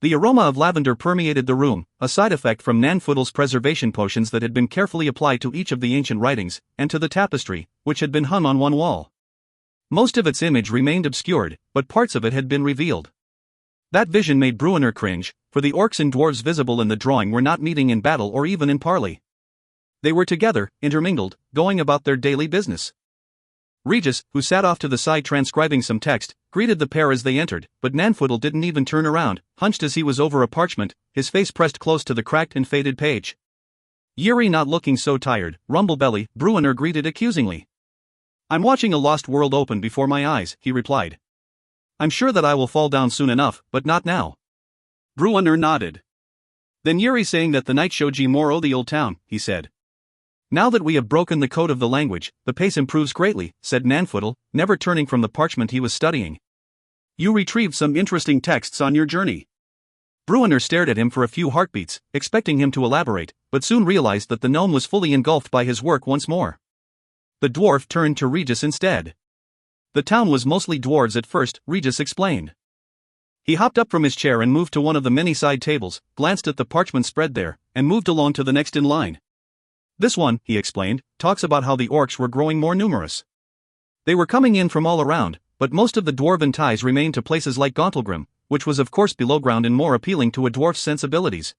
A: The aroma of lavender permeated the room, a side effect from Nanfootle's preservation potions that had been carefully applied to each of the ancient writings, and to the tapestry, which had been hung on one wall. Most of its image remained obscured, but parts of it had been revealed. That vision made Bruenor cringe, for the orcs and dwarves visible in the drawing were not meeting in battle or even in parley. They were together, intermingled, going about their daily business. Regis, who sat off to the side transcribing some text, greeted the pair as they entered, but Nanfootle didn't even turn around, hunched as he was over a parchment, his face pressed close to the cracked and faded page. Yuri not looking so tired, Rumblebelly, Bruenor greeted accusingly. "I'm watching a lost world open before my eyes," he replied. I'm sure that I will fall down soon enough, but not now. Bruenor nodded. Then Yuri saying that the night showed ye more o' the old town, he said. Now that we have broken the code of the language, the pace improves greatly, said Nanfootle, never turning from the parchment he was studying. You retrieved some interesting texts on your journey. Bruenor stared at him for a few heartbeats, expecting him to elaborate, but soon realized that the gnome was fully engulfed by his work once more. The dwarf turned to Regis instead. The town was mostly dwarves at first, Regis explained. He hopped up from his chair and moved to one of the many side tables, glanced at the parchment spread there, and moved along to the next in line. This one, he explained, talks about how the orcs were growing more numerous. They were coming in from all around, but most of the dwarven ties remained to places like Gauntlgrim, which was of course below ground and more appealing to a dwarf's sensibilities.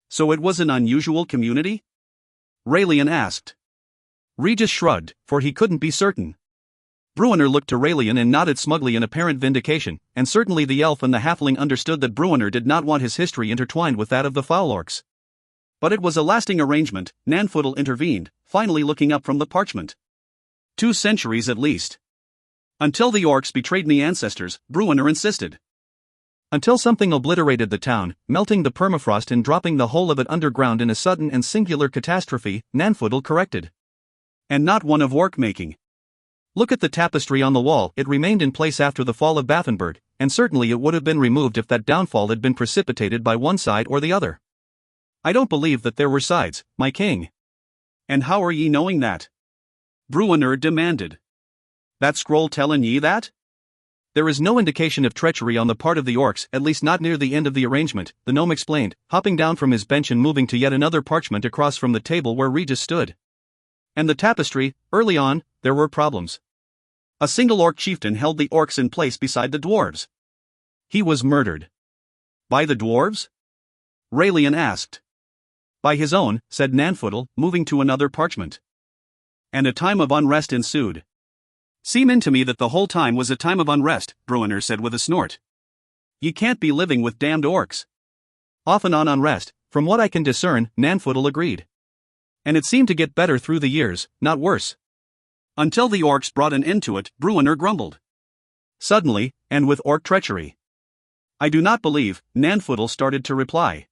A: So it was an unusual community? Raelian asked. Regis shrugged, for he couldn't be certain. Bruenor looked to Raelian and nodded smugly in apparent vindication, and certainly the elf and the halfling understood that Bruenor did not want his history intertwined with that of the foul orcs. But it was a lasting arrangement, Nanfootle intervened, finally looking up from the parchment. 2 centuries at least. Until the orcs betrayed me ancestors, Bruenor insisted. Until something obliterated the town, melting the permafrost and dropping the whole of it underground in a sudden and singular catastrophe, Nanfootle corrected. And not one of orc making. Look at the tapestry on the wall, it remained in place after the fall of Bathenberg, and certainly it would have been removed if that downfall had been precipitated by one side or the other. I don't believe that there were sides, my king. And how are ye knowing that? Bruenor demanded. That scroll tellin' ye that? There is no indication of treachery on the part of the orcs, at least not near the end of the arrangement, the gnome explained, hopping down from his bench and moving to yet another parchment across from the table where Regis stood. And the tapestry, early on, there were problems. A single orc chieftain held the orcs in place beside the dwarves. He was murdered. By the dwarves? Raelian asked. By his own, said Nanfootle, moving to another parchment. And a time of unrest ensued. Seemed to me that the whole time was a time of unrest, Bruenor said with a snort. Ye can't be living with damned orcs. Off and on unrest, from what I can discern, Nanfootle agreed. And it seemed to get better through the years, not worse. Until the orcs brought an end to it, Bruenor grumbled. Suddenly, and with orc treachery. I do not believe, Nanfootle started to reply.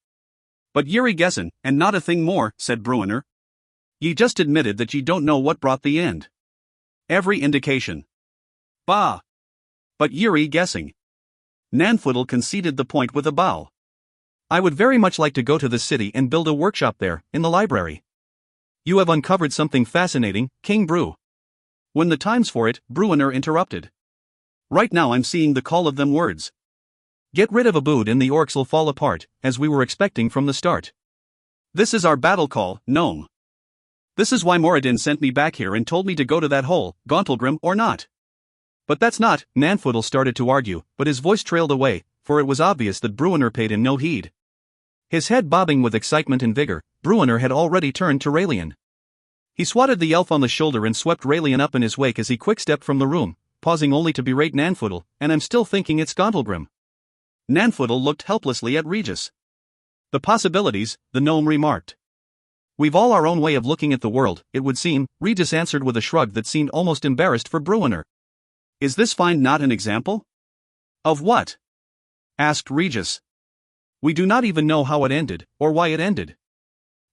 A: But ye're guessin', and not a thing more, said Bruenor. Ye just admitted that ye don't know what brought the end. Every indication. Bah! But ye're guessing. Nanfootle conceded the point with a bow. I would very much like to go to the city and build a workshop there, in the library. You have uncovered something fascinating, King Bru. When the time's for it, Bruenor interrupted. Right now I'm seeing the call of them words. Get rid of Obould and the orcs'll fall apart, as we were expecting from the start. This is our battle call, gnome. This is why Moradin sent me back here and told me to go to that hole, Gauntlgrim or not. But that's not, Nanfootle started to argue, but his voice trailed away, for it was obvious that Bruenor paid him no heed. His head bobbing with excitement and vigor, Bruenor had already turned to Raelian. He swatted the elf on the shoulder and swept Raelian up in his wake as he quick-stepped from the room, pausing only to berate Nanfootle, and I'm still thinking it's Gauntlgrim. Nanfootle looked helplessly at Regis. The possibilities, the gnome remarked. We've all our own way of looking at the world, it would seem, Regis answered with a shrug that seemed almost embarrassed for Bruenor. Is this find not an example? Of what? Asked Regis. We do not even know how it ended, or why it ended.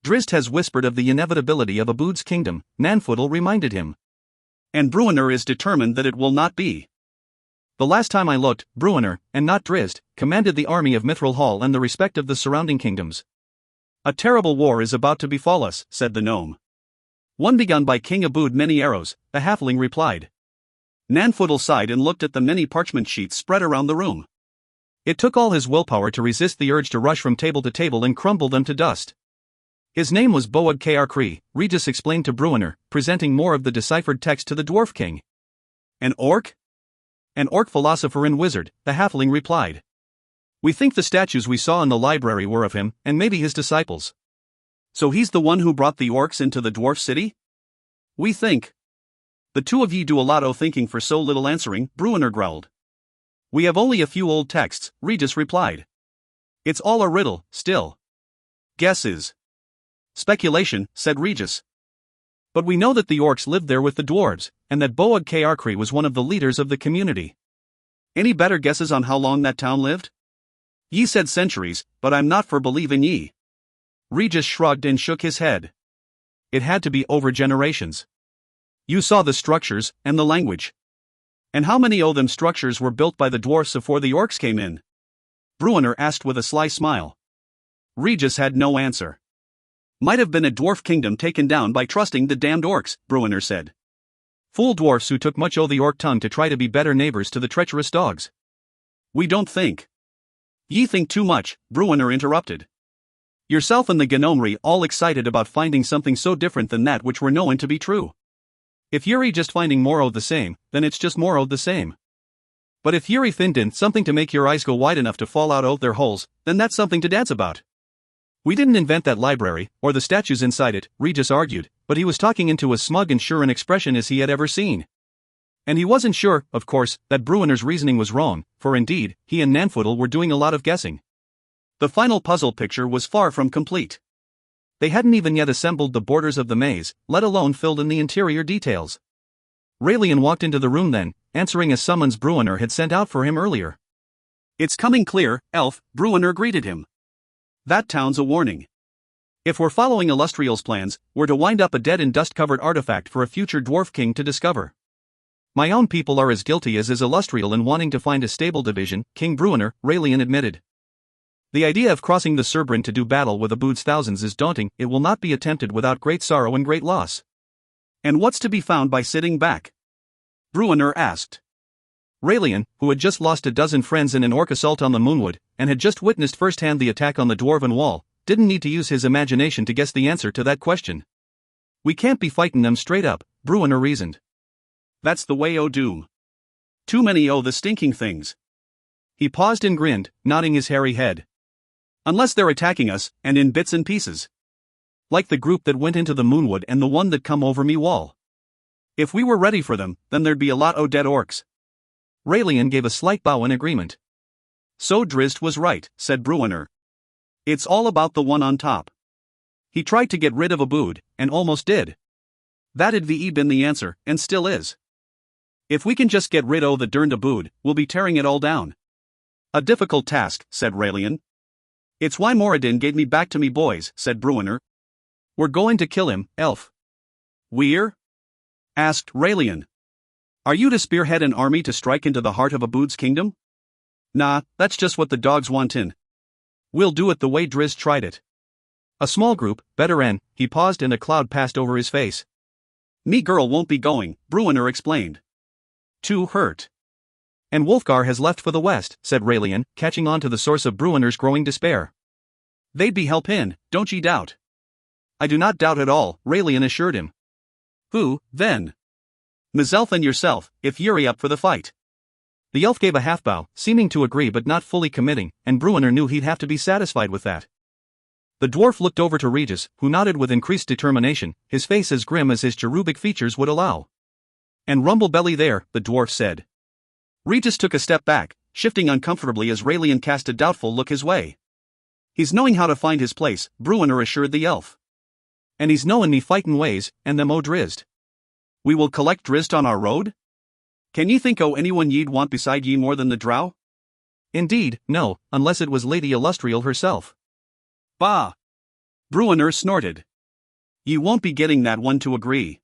A: Drizzt has whispered of the inevitability of Obould's kingdom, Nanfootle reminded him. And Bruenor is determined that it will not be. The last time I looked, Bruenor, and not Drizzt, commanded the army of Mithral Hall and the respect of the surrounding kingdoms. A terrible war is about to befall us, said the gnome. One begun by King Obould Many-Arrows, the halfling replied. Nanfootle sighed and looked at the many parchment sheets spread around the room. It took all his willpower to resist the urge to rush from table to table and crumble them to dust. His name was Grguch, Regis explained to Bruenor, presenting more of the deciphered text to the dwarf king. An orc? An orc philosopher and wizard, the halfling replied. We think the statues we saw in the library were of him, and maybe his disciples. So he's the one who brought the orcs into the dwarf city? We think. The two of ye do a lot o' thinking for so little answering, Bruenor growled. We have only a few old texts, Regis replied. It's all a riddle, still. Guesses. Speculation, said Regis. But we know that the orcs lived there with the dwarves, and that Grguch was one of the leaders of the community. Any better guesses on how long that town lived? Ye said centuries, but I'm not for believing ye. Regis shrugged and shook his head. It had to be over generations. You saw the structures, and the language. And how many o' them structures were built by the dwarfs before the orcs came in? Bruenor asked with a sly smile. Regis had no answer. Might have been a dwarf kingdom taken down by trusting the damned orcs, Bruenor said. Fool dwarfs who took much o' the orc tongue to try to be better neighbors to the treacherous dogs. We don't think. Ye think too much, Bruenor interrupted. Yourself and the Gnomery all excited about finding something so different than that which we're knowing to be true. If you're just finding more o' the same, then it's just more o' the same. But if you're finding something to make your eyes go wide enough to fall out o' their holes, then that's something to dance about. We didn't invent that library, or the statues inside it, Regis argued, but he was talking into as smug and sure an expression as he had ever seen. And he wasn't sure, of course, that Bruenor's reasoning was wrong, for indeed, he and Nanfoodle were doing a lot of guessing. The final puzzle picture was far from complete. They hadn't even yet assembled the borders of the maze, let alone filled in the interior details. Raelian walked into the room then, answering a summons Bruenor had sent out for him earlier. It's coming clear, elf, Bruenor greeted him. That town's a warning. If we're following Illustrial's plans, we're to wind up a dead and dust-covered artifact for a future dwarf king to discover. My own people are as guilty as is Illustrial in wanting to find a stable division, King Bruenor, Raelian admitted. The idea of crossing the Cerbrin to do battle with Oboud's thousands is daunting. It will not be attempted without great sorrow and great loss. And what's to be found by sitting back? Bruenor asked. Raelian, who had just lost a dozen friends in an orc assault on the Moonwood, and had just witnessed firsthand the attack on the Dwarven Wall, didn't need to use his imagination to guess the answer to that question. We can't be fighting them straight up, Bruenor reasoned. That's the way o' doom. Too many o' the stinking things. He paused and grinned, nodding his hairy head. Unless they're attacking us, and in bits and pieces. Like the group that went into the Moonwood and the one that come over me wall. If we were ready for them, then there'd be a lot o' dead orcs. Raelian gave a slight bow in agreement. So Drizzt was right, said Bruenor. It's all about the one on top. He tried to get rid of Oboud, and almost did. That'd been the answer, and still is. If we can just get rid o' the derned Oboud, we'll be tearing it all down. A difficult task, said Raelian. It's why Moradin gave me back to me boys, said Bruenor. We're going to kill him, elf. We're? Asked Raelian. Are you to spearhead an army to strike into the heart of Oboud's kingdom? Nah, that's just what the dogs want in. We'll do it the way Drizzt tried it. A small group, better en, he paused and a cloud passed over his face. Me girl won't be going, Bruenor explained. Too hurt. And Wolfgar has left for the west, said Raelian, catching on to the source of Bruenor's growing despair. They'd be help in, don't ye doubt. I do not doubt at all, Raelian assured him. Who, then? Myself and yourself, if you're up for the fight. The elf gave a half bow, seeming to agree but not fully committing, and Bruenor knew he'd have to be satisfied with that. The dwarf looked over to Regis, who nodded with increased determination, his face as grim as his cherubic features would allow. And Rumblebelly there, the dwarf said. Regis took a step back, shifting uncomfortably as Raelian cast a doubtful look his way. He's knowing how to find his place, Bruenor assured the elf. And he's knowing me fightin' ways, and them o' Drizzt. We will collect Drizzt on our road? Can ye think o' anyone ye'd want beside ye more than the drow? Indeed, no, unless it was Lady Illustrial herself. Bah! Bruenor snorted. Ye won't be getting that one to agree.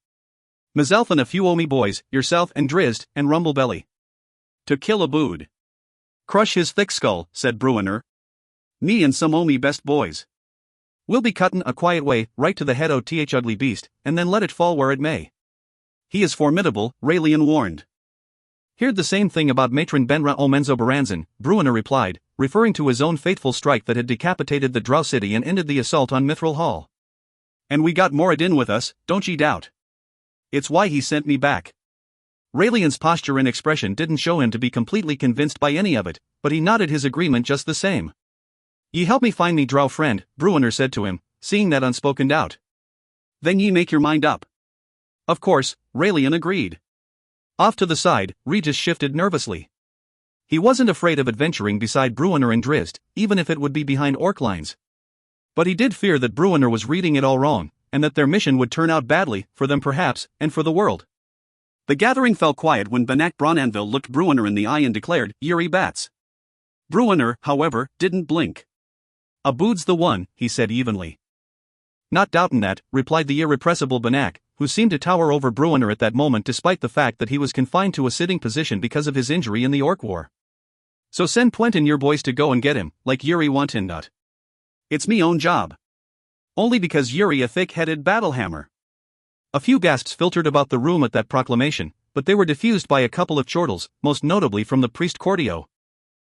A: Myself and a few o' me boys, yourself and Drizzt, and Rumblebelly. To kill Oboud. Crush his thick skull, said Bruenor. Me and some o' me best boys. We'll be cuttin' a quiet way, right to the head o' th ugly beast, and then let it fall where it may. He is formidable, Raelian warned. Heard the same thing about Matron Benra o' Menzoberranzan, Bruenor replied, referring to his own fateful strike that had decapitated the Drow city and ended the assault on Mithral Hall. And we got Moradin with us, don't ye doubt. It's why he sent me back. Raelian's posture and expression didn't show him to be completely convinced by any of it, but he nodded his agreement just the same. Ye help me find me drow friend, Bruenor said to him, seeing that unspoken doubt. Then ye make your mind up. Of course, Raelian agreed. Off to the side, Regis shifted nervously. He wasn't afraid of adventuring beside Bruenor and Drizzt, even if it would be behind orc lines. But he did fear that Bruenor was reading it all wrong, and that their mission would turn out badly, for them perhaps, and for the world. The gathering fell quiet when Banach Bronanville looked Bruenor in the eye and declared, "Yuri bats." Bruenor, however, didn't blink. "Oboud's the one," he said evenly. "Not doubtin' that," replied the irrepressible Banach, who seemed to tower over Bruenor at that moment despite the fact that he was confined to a sitting position because of his injury in the Orc War. "So send Puent and your boys to go and get him, like Yuri wantin' not. It's me own job. Only because Yuri a thick-headed battlehammer." A few gasps filtered about the room at that proclamation, but they were diffused by a couple of chortles, most notably from the priest Cordio.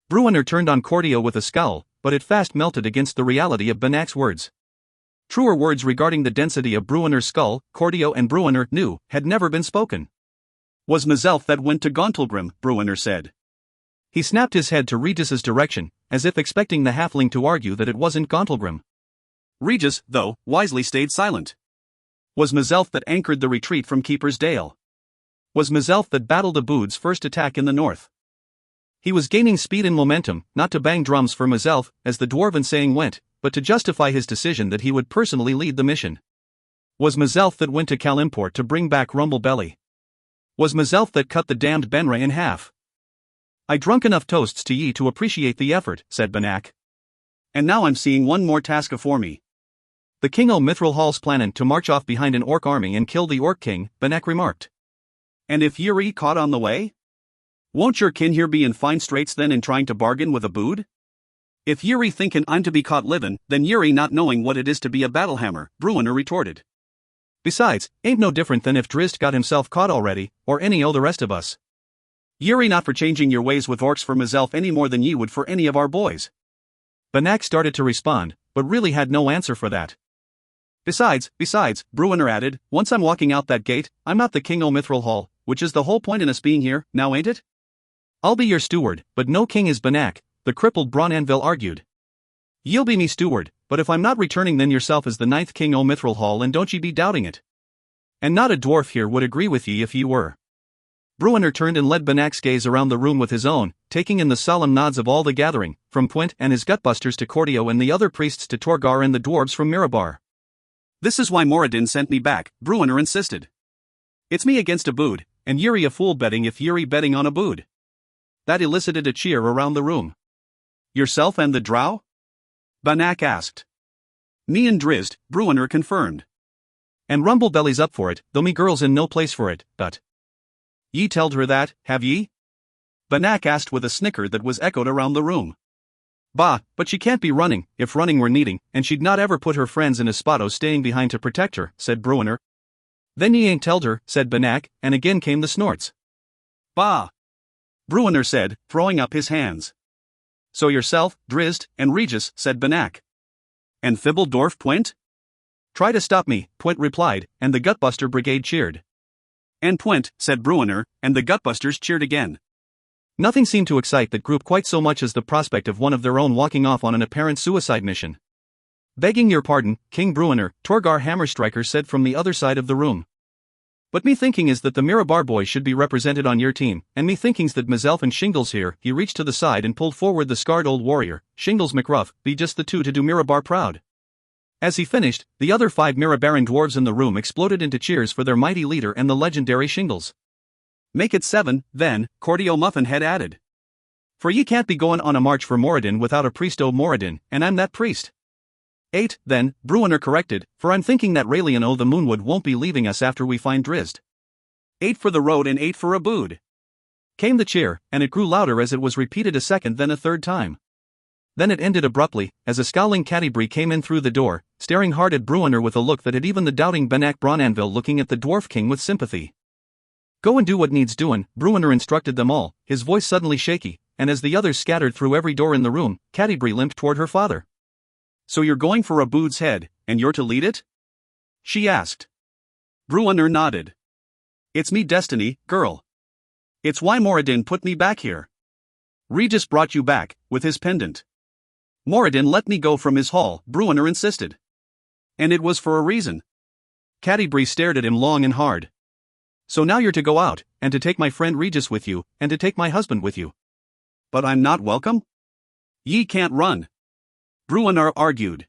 A: Bruenor turned on Cordio with a scowl, but it fast melted against the reality of Banach's words. Truer words regarding the density of Bruenor's skull, Cordio and Bruenor knew, had never been spoken. "Was myself that went to Gauntlgrim," Bruenor said. He snapped his head to Regis's direction, as if expecting the halfling to argue that it wasn't Gauntlgrim. Regis, though, wisely stayed silent. "Was myself that anchored the retreat from Keeper's Dale. Was myself that battled Oboud's first attack in the north." He was gaining speed and momentum, not to bang drums for myself, as the dwarven saying went, but to justify his decision that he would personally lead the mission. "Was myself that went to Kalimport to bring back Rumblebelly. Was myself that cut the damned Benray in half. I drunk enough toasts to ye to appreciate the effort," said Banach. "And now I'm seeing one more task afore me. The King o' Mithral Hall's plannin' to march off behind an orc army and kill the Orc King," Banach remarked. "And if Yuri caught on the way? Won't your kin here be in fine straits then in trying to bargain with Oboud? If Yuri thinkin' I'm to be caught livin', then Yuri not knowing what it is to be a battlehammer," Bruenor retorted. "Besides, ain't no different than if Drizzt got himself caught already, or any o' the rest of us. Yuri not for changing your ways with orcs for myself any more than ye would for any of our boys." Banach started to respond, but really had no answer for that. Besides, Bruenor added, "once I'm walking out that gate, I'm not the King o' Mithral Hall, which is the whole point in us being here, now ain't it? I'll be your steward, but no king is Banach," the crippled Bronanville argued. "Ye'll be me steward, but if I'm not returning then yourself is the 9th King o' Mithral Hall and don't ye be doubting it. And not a dwarf here would agree with ye if ye were." Bruenor turned and led Banach's gaze around the room with his own, taking in the solemn nods of all the gathering, from Puent and his gutbusters to Cordio and the other priests to Torgar and the dwarves from Mirabar. "This is why Moradin sent me back," Bruenor insisted. "It's me against Oboud, and Yuri a fool betting if Yuri betting on Oboud." That elicited a cheer around the room. "Yourself and the drow?" Banach asked. "Me and Drizzt," Bruenor confirmed. "And Rumblebelly's up for it, though me girl's in no place for it, but." "Ye telled her that, have ye?" Banach asked with a snicker that was echoed around the room. "Bah, but she can't be running, if running were needing, and she'd not ever put her friends in a spot o' staying behind to protect her," said Bruenor. "Then ye ain't telled her," said Banach, and again came the snorts. "Bah!" Bruenor said, throwing up his hands. "So yourself, Drizzt, and Regis," said Banach. "And Fibbledorf Puent?" "Try to stop me," Puent replied, and the Gutbuster Brigade cheered. "And Puent," said Bruenor, and the Gutbusters cheered again. Nothing seemed to excite that group quite so much as the prospect of one of their own walking off on an apparent suicide mission. "Begging your pardon, King Bruenor," Torgar Hammerstriker said from the other side of the room. "But me thinking is that the Mirabar boys should be represented on your team, and me thinkings that myself and Shingles here," he reached to the side and pulled forward the scarred old warrior, Shingles McRuff, "be just the two to do Mirabar proud." As he finished, the other 5 Mirabaran dwarves in the room exploded into cheers for their mighty leader and the legendary Shingles. "Make it 7, then," Cordio Muffinhead added. "For ye can't be going on a march for Moradin without a priest o' Moradin, and I'm that priest." 8, then, Bruenor corrected, "for I'm thinking that Raelian o' the Moonwood won't be leaving us after we find Drizzt." 8 for the road and 8 for Oboud. Came the cheer, and it grew louder as it was repeated a second then a third time. Then it ended abruptly, as a scowling Cadibri came in through the door, staring hard at Bruenor with a look that had even the doubting Banach Bronanville looking at the Dwarf King with sympathy. "Go and do what needs doin'," Bruenor instructed them all, his voice suddenly shaky, and as the others scattered through every door in the room, Cadibri limped toward her father. "So you're going for Oboud's head, and you're to lead it?" she asked. Bruenor nodded. "It's me destiny, girl. It's why Moradin put me back here. Regis brought you back, with his pendant. Moradin let me go from his hall," Bruenor insisted. "And it was for a reason." Cadibri stared at him long and hard. "So now you're to go out, and to take my friend Regis with you, and to take my husband with you." "But I'm not welcome?" "Ye can't run," Bruenor argued.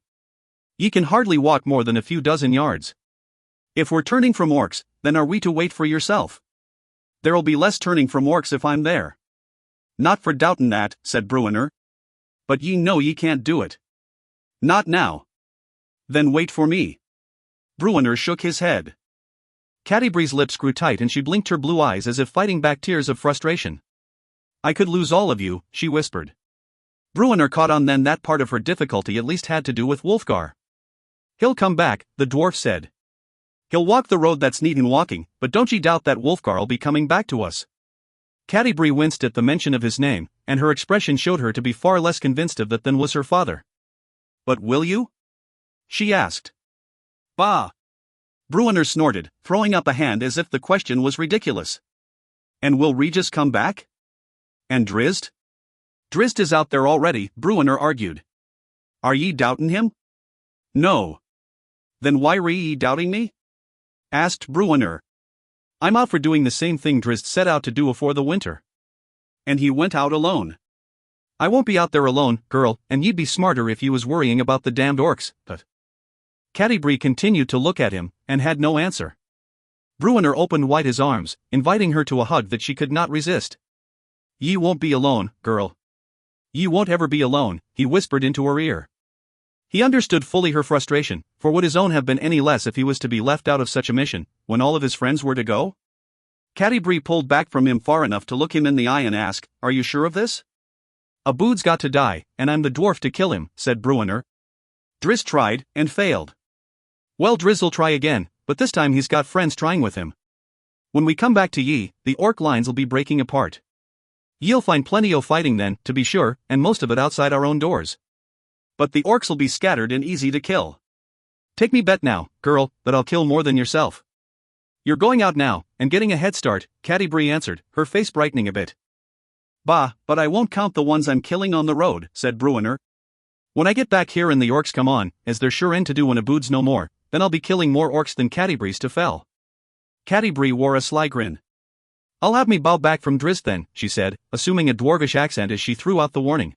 A: "Ye can hardly walk more than a few dozen yards. If we're turning from orcs, then are we to wait for yourself?" There'll be less turning from orcs if I'm there. Not for doubtin' that, said Bruenor. But ye know ye can't do it. Not now. Then wait for me. Bruenor shook his head. Catti-brie's lips grew tight and she blinked her blue eyes as if fighting back tears of frustration. I could lose all of you, she whispered. Bruenor caught on then that part of her difficulty at least had to do with Wulfgar. He'll come back, the dwarf said. He'll walk the road that's needin' walking, but don't ye doubt that Wulfgar'll be coming back to us. Catti-brie winced at the mention of his name, and her expression showed her to be far less convinced of that than was her father. But will you? She asked. Bah! Bruenor snorted, throwing up a hand as if the question was ridiculous. And will Regis come back? And Drizzt? Drizzt is out there already, Bruenor argued. Are ye doubtin' him? No. Then why re ye doubting me? Asked Bruenor. I'm out for doing the same thing Drizzt set out to do afore the winter. And he went out alone. I won't be out there alone, girl, and you'd be smarter if you was worrying about the damned orcs, but... Catti-brie continued to look at him, and had no answer. Bruenor opened wide his arms, inviting her to a hug that she could not resist. Ye won't be alone, girl. Ye won't ever be alone, he whispered into her ear. He understood fully her frustration, for would his own have been any less if he was to be left out of such a mission, when all of his friends were to go? Catti-brie pulled back from him far enough to look him in the eye and ask, Are you sure of this? Obould's got to die, and I'm the dwarf to kill him, said Bruenor. Drizzt tried, and failed. Well, Drizzt'll try again, but this time he's got friends trying with him. When we come back to ye, the orc lines'll be breaking apart. Ye'll find plenty o' fighting then, to be sure, and most of it outside our own doors. But the orcs'll be scattered and easy to kill. Take me bet now, girl, that I'll kill more than yourself. You're going out now, and getting a head start, Catti-brie answered, her face brightening a bit. Bah, but I won't count the ones I'm killing on the road, said Bruenor. When I get back here and the orcs come on, as they're sure in to do when Oboud's no more, then I'll be killing more orcs than Catti-brie's to fell. Catti-brie wore a sly grin. I'll have me bow back from Drizzt then, she said, assuming a dwarvish accent as she threw out the warning.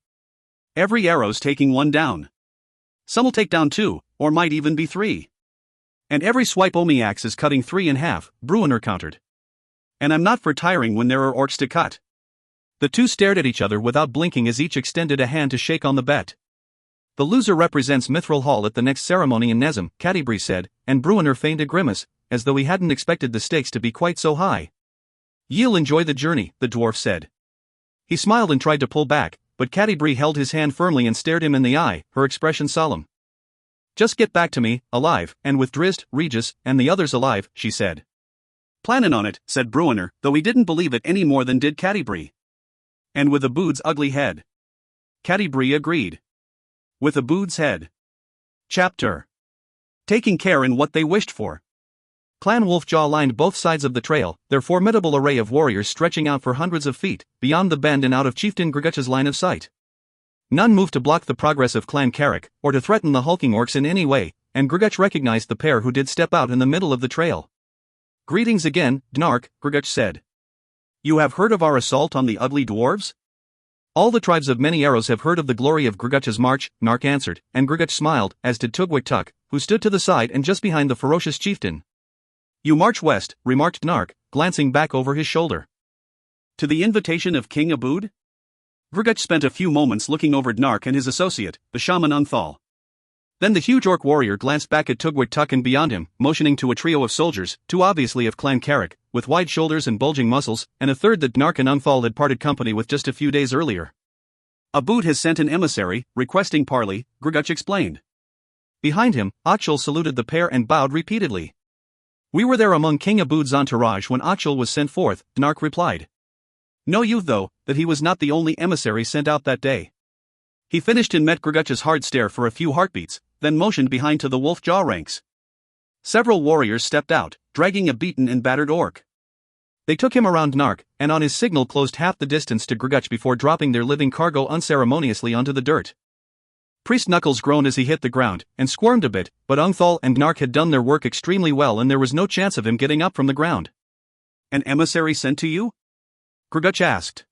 A: Every arrow's taking one down. Some'll take down two, or might even be three. And every swipe o' me axe is cutting three in half, Bruenor countered. And I'm not for tiring when there are orcs to cut. The two stared at each other without blinking as each extended a hand to shake on the bet. The loser represents Mithral Hall at the next ceremony in Nezem, Catti-brie said, and Bruenor feigned a grimace, as though he hadn't expected the stakes to be quite so high. Ye'll enjoy the journey, the dwarf said. He smiled and tried to pull back, but Catti-brie held his hand firmly and stared him in the eye, her expression solemn. Just get back to me, alive, and with Drizzt, Regis, and the others alive, she said. Plannin' on it, said Bruenor, though he didn't believe it any more than did Catti-brie. And with Oboud's ugly head. Catti-brie agreed. With Oboud's head. Chapter. Taking care in what they wished for. Clan Wolfjaw lined both sides of the trail, their formidable array of warriors stretching out for hundreds of feet, beyond the bend and out of Chieftain Grguch's line of sight. None moved to block the progress of Clan Carrick, or to threaten the hulking orcs in any way, and Grguch recognized the pair who did step out in the middle of the trail. Greetings again, Dnark, Grguch said. You have heard of our assault on the ugly dwarves? All the tribes of Many-Arrows have heard of the glory of Grguch's march, Nark answered, and Grguch smiled, as did Tugwik-Tuk, who stood to the side and just behind the ferocious chieftain. You march west, remarked Dnark, glancing back over his shoulder. To the invitation of King Obould? Grguch spent a few moments looking over Dnark and his associate, the shaman Unthal. Then the huge orc warrior glanced back at Tugwik-Tuk and beyond him, motioning to a trio of soldiers, two obviously of Clan Carrick, with wide shoulders and bulging muscles, and a third that Dnark and Unthal had parted company with just a few days earlier. Oboud has sent an emissary, requesting parley, Grguch explained. Behind him, Ochil saluted the pair and bowed repeatedly. We were there among King Oboud's entourage when Ochil was sent forth, Dnark replied. Know you, though, that he was not the only emissary sent out that day. He finished and met Grguch's hard stare for a few heartbeats, then motioned behind to the Wolfjaw ranks. Several warriors stepped out, dragging a beaten and battered orc. They took him around Dnark, and on his signal closed half the distance to Grguch before dropping their living cargo unceremoniously onto the dirt. Priest Knuckles groaned as he hit the ground, and squirmed a bit, but Unthal and Dnark had done their work extremely well and there was no chance of him getting up from the ground. An emissary sent to you? Grguch asked.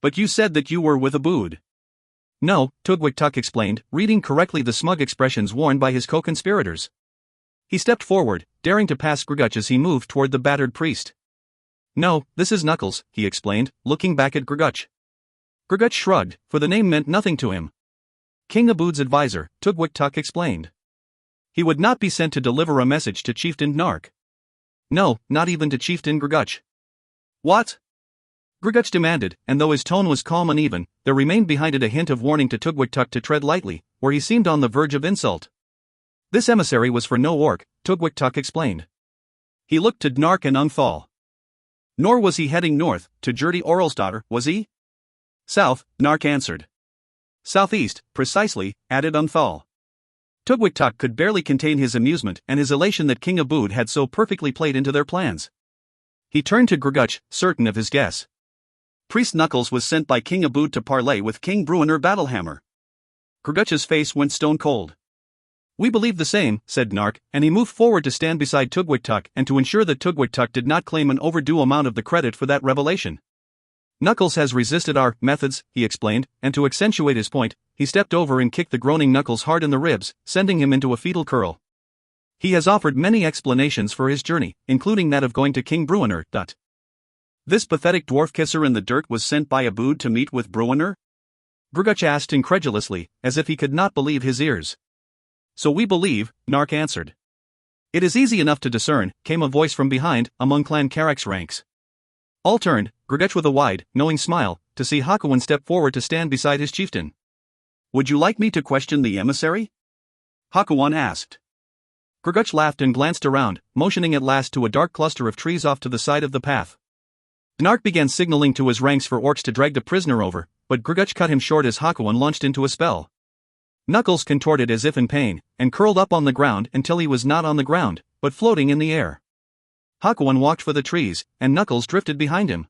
A: But you said that you were with Oboud. No, Tugwik-Tuk explained, reading correctly the smug expressions worn by his co-conspirators. He stepped forward, daring to pass Grguch as he moved toward the battered priest. No, this is Knuckles, he explained, looking back at Grguch. Grguch shrugged, for the name meant nothing to him. King Obould's advisor, Grguch explained. He would not be sent to deliver a message to Chieftain Gnark. No, not even to Chieftain Grguch. What? Grguch demanded, and though his tone was calm and even, there remained behind it a hint of warning to Grguch to tread lightly, where he seemed on the verge of insult. This emissary was for no orc, Grguch explained. He looked to Gnark and Umthal. Nor was he heading north, to Gertie Orlsdottir, was he? South, Gnark answered. Southeast, precisely, added Umthal. Grguch could barely contain his amusement and his elation that King Obould had so perfectly played into their plans. He turned to Grguch, certain of his guess. Priest Knuckles was sent by King Obould to parley with King Bruenor Battlehammer. Grguch's face went stone cold. We believe the same, said Gnark, and he moved forward to stand beside Grguch and to ensure that Grguch did not claim an overdue amount of the credit for that revelation. Knuckles has resisted our methods, he explained, and to accentuate his point, he stepped over and kicked the groaning Knuckles hard in the ribs, sending him into a fetal curl. He has offered many explanations for his journey, including that of going to King Bruenor. This pathetic dwarf kisser in the dirt was sent by Obould to meet with Bruenor? Grguch asked incredulously, as if he could not believe his ears. So we believe, Gnark answered. It is easy enough to discern, came a voice from behind, among Clan Carrick's ranks. All turned, Grguch with a wide, knowing smile, to see Hakuin step forward to stand beside his chieftain. Would you like me to question the emissary? Hakuin asked. Grguch laughed and glanced around, motioning at last to a dark cluster of trees off to the side of the path. Gnark began signaling to his ranks for orcs to drag the prisoner over, but Grguch cut him short as Hakuin launched into a spell. Knuckles contorted as if in pain, and curled up on the ground until he was not on the ground, but floating in the air. Hakuin walked for the trees, and Knuckles drifted behind him.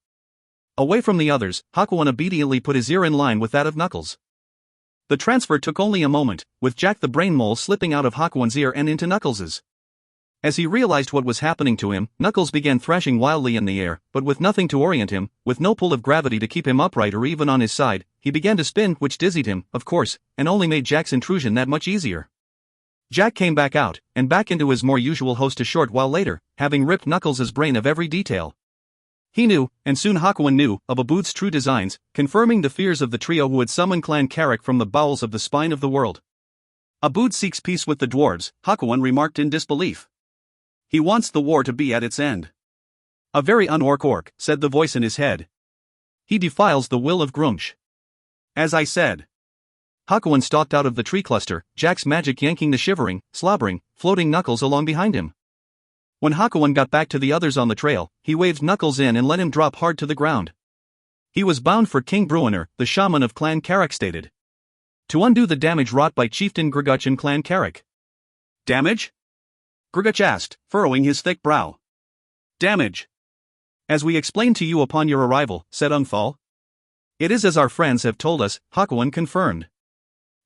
A: Away from the others, Hakuin obediently put his ear in line with that of Knuckles. The transfer took only a moment, with Jack the Brain Mole slipping out of Hakuin's ear and into Knuckles's. As he realized what was happening to him, Knuckles began thrashing wildly in the air, but with nothing to orient him, with no pull of gravity to keep him upright or even on his side, he began to spin, which dizzied him, of course, and only made Jack's intrusion that much easier. Jack came back out, and back into his more usual host a short while later, having ripped Knuckles' brain of every detail. He knew, and soon Hakuin knew, of Obould's true designs, confirming the fears of the trio who had summoned Clan Carrick from the bowels of the spine of the world. Obould seeks peace with the dwarves, Hakuin remarked in disbelief. He wants the war to be at its end. A very un-orc orc, said the voice in his head. He defiles the will of Grguch. As I said. Hakuin stalked out of the tree cluster, Jack's magic yanking the shivering, slobbering, floating Knuckles along behind him. When Hakuin got back to the others on the trail, he waved Knuckles in and let him drop hard to the ground. He was bound for King Bruenor, the shaman of Clan Carrick stated. To undo the damage wrought by Chieftain Grguch and Clan Carrick. Damage? Grguch asked, furrowing his thick brow. Damage. As we explained to you upon your arrival, said Umthal. It is as our friends have told us, Hakuin confirmed.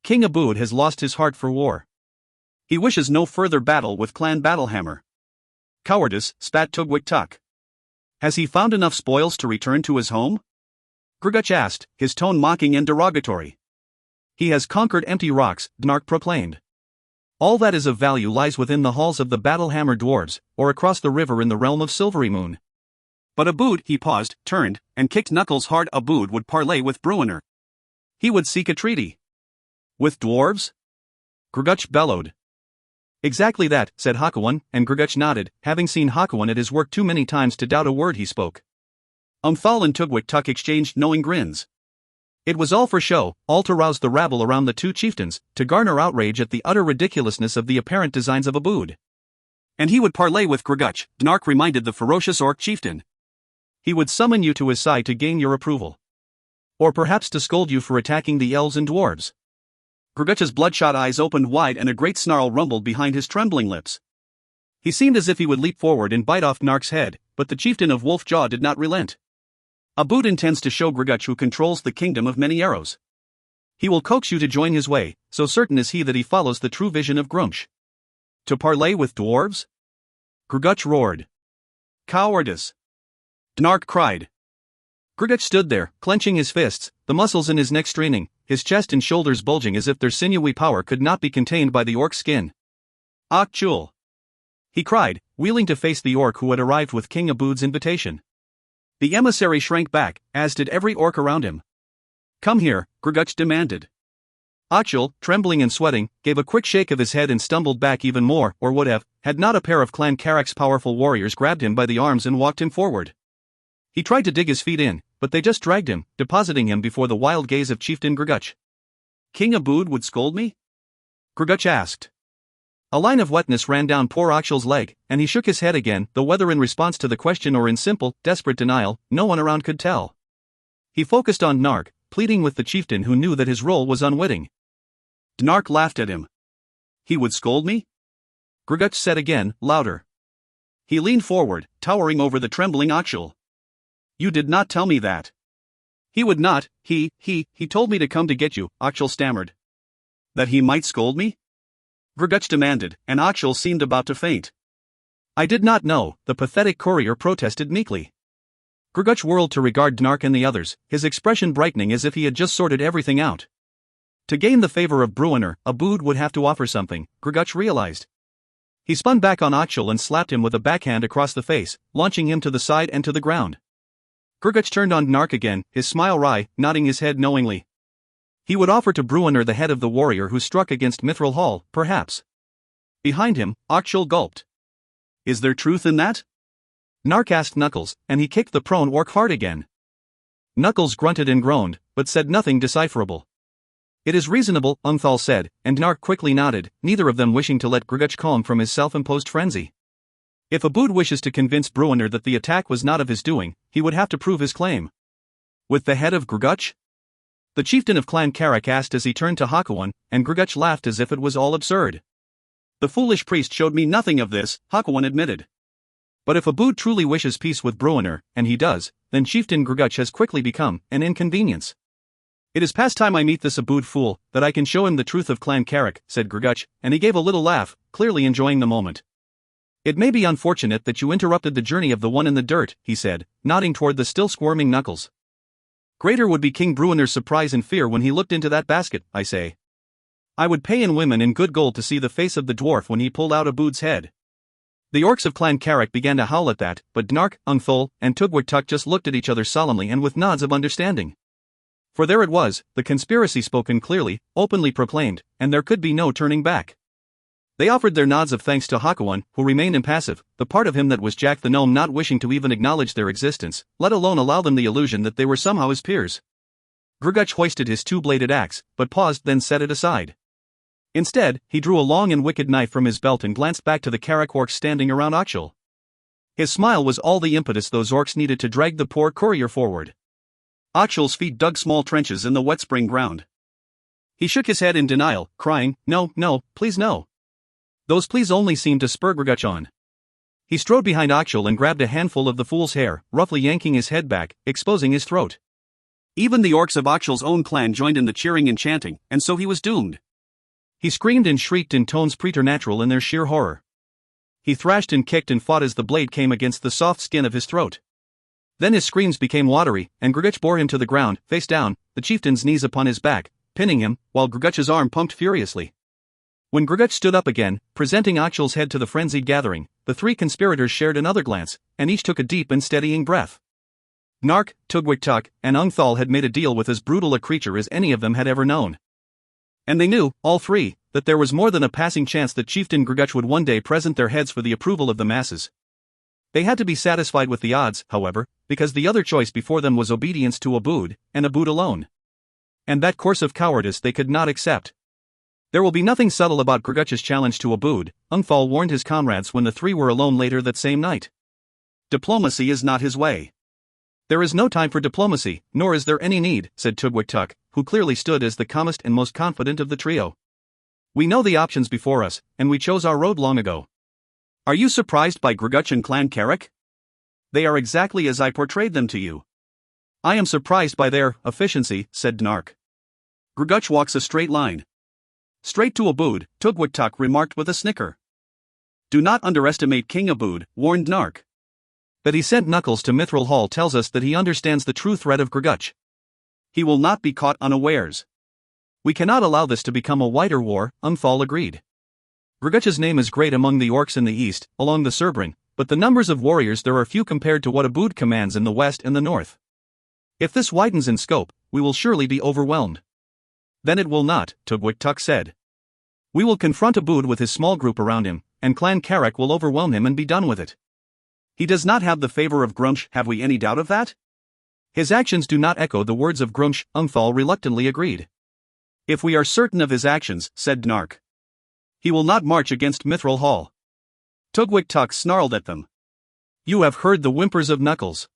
A: King Obould has lost his heart for war. He wishes no further battle with Clan Battlehammer. Cowardice, spat Grguch. Has he found enough spoils to return to his home? Grguch asked, his tone mocking and derogatory. He has conquered empty rocks, Gnark proclaimed. All that is of value lies within the halls of the Battlehammer dwarves, or across the river in the realm of Silvery Moon. But Obould, he paused, turned, and kicked Knuckles hard. Obould would parley with Bruenor. He would seek a treaty. With dwarves? Grguch bellowed. Exactly that, said Hakuin, and Grguch nodded, having seen Hakuin at his work too many times to doubt a word he spoke. Umthal and Grguch exchanged knowing grins. It was all for show, all to rouse the rabble around the two chieftains, to garner outrage at the utter ridiculousness of the apparent designs of Obould. And he would parley with Grguch, Gnark reminded the ferocious orc chieftain. He would summon you to his side to gain your approval. Or perhaps to scold you for attacking the elves and dwarves. Grguch's bloodshot eyes opened wide and a great snarl rumbled behind his trembling lips. He seemed as if he would leap forward and bite off Gnark's head, but the chieftain of Wolf Jaw did not relent. Obould intends to show Grguch who controls the kingdom of Many-Arrows. He will coax you to join his way, so certain is he that he follows the true vision of Grguch. To parley with dwarves? Grguch roared. Cowardice! Gnark cried. Grguch stood there, clenching his fists, the muscles in his neck straining, his chest and shoulders bulging as if their sinewy power could not be contained by the orc's skin. Ach Chul! He cried, wheeling to face the orc who had arrived with King Obould's invitation. The emissary shrank back, as did every orc around him. "Come here," Grguch demanded. Ochil, trembling and sweating, gave a quick shake of his head and stumbled back even more, or would have, had not a pair of Clan Carrick's powerful warriors grabbed him by the arms and walked him forward. He tried to dig his feet in, but they just dragged him, depositing him before the wild gaze of Chieftain Grguch. "King Obould would scold me?" Grguch asked. A line of wetness ran down poor Ochil's leg, and he shook his head again, though whether in response to the question or in simple, desperate denial, no one around could tell. He focused on Gnark, pleading with the chieftain who knew that his role was unwitting. Gnark laughed at him. "He would scold me?" Grguch said again, louder. He leaned forward, towering over the trembling Ochil. "You did not tell me that." "He would not, he told me to come to get you," Ochil stammered. "That he might scold me?" Grguch demanded, and Ochil seemed about to faint. "I did not know," the pathetic courier protested meekly. Grguch whirled to regard Gnark and the others, his expression brightening as if he had just sorted everything out. To gain the favor of Bruenor, Obould would have to offer something, Grguch realized. He spun back on Ochil and slapped him with a backhand across the face, launching him to the side and to the ground. Grguch turned on Gnark again, his smile wry, nodding his head knowingly. He would offer to Bruenor the head of the warrior who struck against Mithral Hall, perhaps. Behind him, Ochil gulped. "Is there truth in that?" Gnark asked Knuckles, and he kicked the prone orc hard again. Knuckles grunted and groaned, but said nothing decipherable. "It is reasonable," Ungthal said, and Gnark quickly nodded, neither of them wishing to let Grguch calm from his self-imposed frenzy. If Obould wishes to convince Bruenor that the attack was not of his doing, he would have to prove his claim. "With the head of Grguch?" The chieftain of Clan Carrick asked as he turned to Hakuan, and Grguch laughed as if it was all absurd. "The foolish priest showed me nothing of this," Hakuan admitted. "But if Obould truly wishes peace with Bruenor, and he does, then Chieftain Grguch has quickly become an inconvenience. It is past time I meet this Obould fool, that I can show him the truth of Clan Carrick," said Grguch, and he gave a little laugh, clearly enjoying the moment. "It may be unfortunate that you interrupted the journey of the one in the dirt," he said, nodding toward the still squirming Knuckles. "Greater would be King Bruenor's surprise and fear when he looked into that basket, I say. I would pay in women in good gold to see the face of the dwarf when he pulled out Obould's head." The orcs of Clan Carrick began to howl at that, but Gnark, Ungthal, and Tugwik just looked at each other solemnly and with nods of understanding. For there it was, the conspiracy spoken clearly, openly proclaimed, and there could be no turning back. They offered their nods of thanks to Hakuan, who remained impassive, the part of him that was Jack the Gnome not wishing to even acknowledge their existence, let alone allow them the illusion that they were somehow his peers. Grguch hoisted his two-bladed axe, but paused then set it aside. Instead, he drew a long and wicked knife from his belt and glanced back to the Carrick orcs standing around Ochil. His smile was all the impetus those orcs needed to drag the poor courier forward. Ochil's feet dug small trenches in the wet spring ground. He shook his head in denial, crying, "No, no, please no." Those pleas only seemed to spur Grguch on. He strode behind Ochil and grabbed a handful of the fool's hair, roughly yanking his head back, exposing his throat. Even the orcs of Ochil's own clan joined in the cheering and chanting, and so he was doomed. He screamed and shrieked in tones preternatural in their sheer horror. He thrashed and kicked and fought as the blade came against the soft skin of his throat. Then his screams became watery, and Grguch bore him to the ground, face down, the chieftain's knees upon his back, pinning him, while Grguch's arm pumped furiously. When Grguch stood up again, presenting Ochil's head to the frenzied gathering, the three conspirators shared another glance, and each took a deep and steadying breath. Gnark, Tugwik, and Ungthal had made a deal with as brutal a creature as any of them had ever known. And they knew, all three, that there was more than a passing chance that Chieftain Grguch would one day present their heads for the approval of the masses. They had to be satisfied with the odds, however, because the other choice before them was obedience to Obould, and Obould alone. And that course of cowardice they could not accept. There will be nothing subtle about Grguch's challenge to Obould, Ungthal warned his comrades when the three were alone later that same night. Diplomacy is not his way. There is no time for diplomacy, nor is there any need, said Tugwik, who clearly stood as the calmest and most confident of the trio. We know the options before us, and we chose our road long ago. Are you surprised by Grguch and Clan Carrick? They are exactly as I portrayed them to you. I am surprised by their efficiency, said Gnark. Grguch walks a straight line. Straight to Obould, Tugwik remarked with a snicker. Do not underestimate King Obould, warned Gnark. That he sent Knuckles to Mithral Hall tells us that he understands the true threat of Grguch. He will not be caught unawares. We cannot allow this to become a wider war, Ungthal agreed. Grguch's name is great among the orcs in the east, along the Cerbrin, but the numbers of warriors there are few compared to what Obould commands in the west and the north. If this widens in scope, we will surely be overwhelmed. Then it will not, Grguch said. We will confront Obould with his small group around him, and Clan Carrick will overwhelm him and be done with it. He does not have the favor of Grguch, have we any doubt of that? His actions do not echo the words of Grguch, Umthal reluctantly agreed. If we are certain of his actions, said Gnark, he will not march against Mithral Hall. Grguch snarled at them. You have heard the whimpers of Knuckles.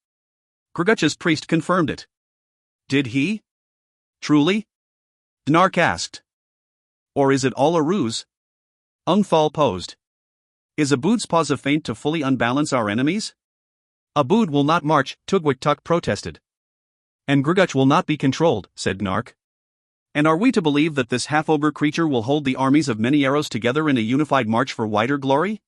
A: Grguch's priest confirmed it. Did he? Truly? Gnark asked. Or is it all a ruse? Umthal posed. Is Oboud's pause a feint to fully unbalance our enemies? Oboud will not march, Grguch protested. And Grguch will not be controlled, said Gnark. And are we to believe that this half-ogre creature will hold the armies of Many-Arrows together in a unified march for wider glory?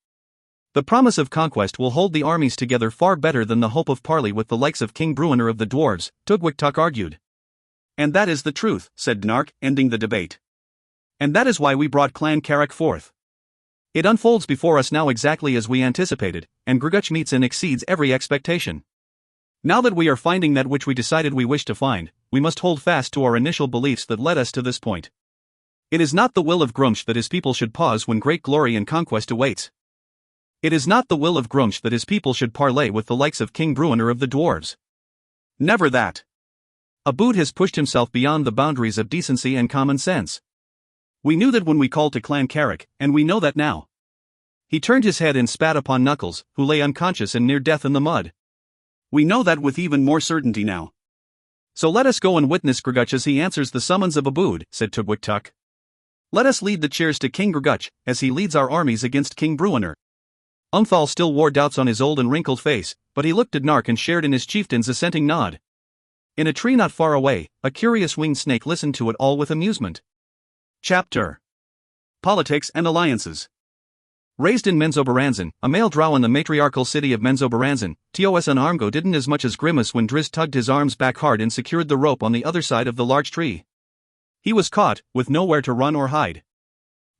A: The promise of conquest will hold the armies together far better than the hope of parley with the likes of King Bruenor of the dwarves, Grguch argued. And that is the truth, said Gnark, ending the debate. And that is why we brought Clan Carrick forth. It unfolds before us now exactly as we anticipated, and Grguch meets and exceeds every expectation. Now that we are finding that which we decided we wished to find, we must hold fast to our initial beliefs that led us to this point. It is not the will of Grguch that his people should pause when great glory and conquest awaits. It is not the will of Grguch that his people should parley with the likes of King Bruenor of the dwarves. Never that. Oboud has pushed himself beyond the boundaries of decency and common sense. We knew that when we called to Clan Carrick, and we know that now. He turned his head and spat upon Knuckles, who lay unconscious and near death in the mud. We know that with even more certainty now. So let us go and witness Grguch as he answers the summons of Oboud, said Grguch. Let us lead the cheers to King Grguch, as he leads our armies against King Bruenor. Umthal still wore doubts on his old and wrinkled face, but he looked at Gnark and shared in his chieftain's assenting nod. In a tree not far away, a curious winged snake listened to it all with amusement. Chapter Politics and Alliances. Raised in Menzoberranzan, a male drow in the matriarchal city of Menzoberranzan, Tosan Armgo didn't as much as grimace when Drizzt tugged his arms back hard and secured the rope on the other side of the large tree. He was caught, with nowhere to run or hide.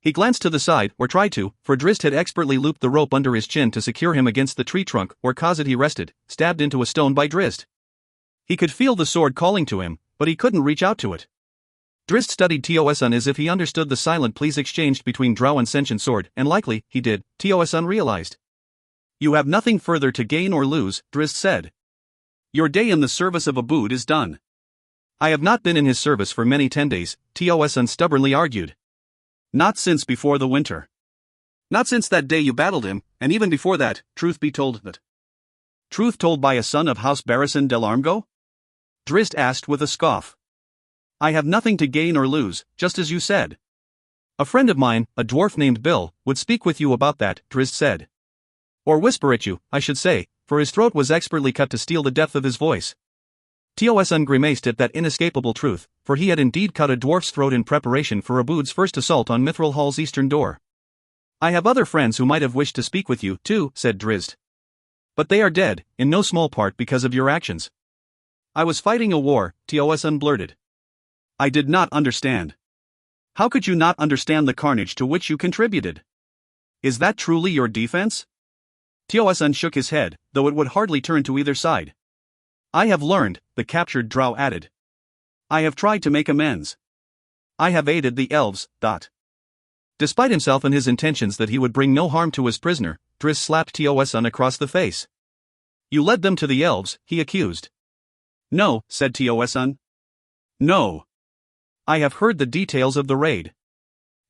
A: He glanced to the side, or tried to, for Drizzt had expertly looped the rope under his chin to secure him against the tree trunk where Khazad rested, stabbed into a stone by Drizzt. He could feel the sword calling to him, but he couldn't reach out to it. Drizzt studied Tosan as if he understood the silent pleas exchanged between drow and sentient sword, and likely, he did, Tosan realized. You have nothing further to gain or lose, Drizzt said. Your day in the service of Oboud is done. I have not been in his service for many 10 days, Tosan stubbornly argued. Not since before the winter. Not since that day you battled him, and even before that, truth be told that. Truth told by a son of House Barrison del Armgo? Drizzt asked with a scoff. I have nothing to gain or lose, just as you said. A friend of mine, a dwarf named Bill, would speak with you about that, Drizzt said. Or whisper at you, I should say, for his throat was expertly cut to steal the depth of his voice. Tosan grimaced at that inescapable truth, for he had indeed cut a dwarf's throat in preparation for Oboud's first assault on Mithral Hall's eastern door. I have other friends who might have wished to speak with you, too, said Drizzt. But they are dead, in no small part because of your actions. I was fighting a war, Tosan blurted. I did not understand. How could you not understand the carnage to which you contributed? Is that truly your defense? Tosan shook his head, though it would hardly turn to either side. I have learned, the captured drow added. I have tried to make amends. I have aided the elves, ... Despite himself and his intentions that he would bring no harm to his prisoner, Drizzt slapped Tosan across the face. You led them to the elves, he accused. No, said Tosan. No. I have heard the details of the raid.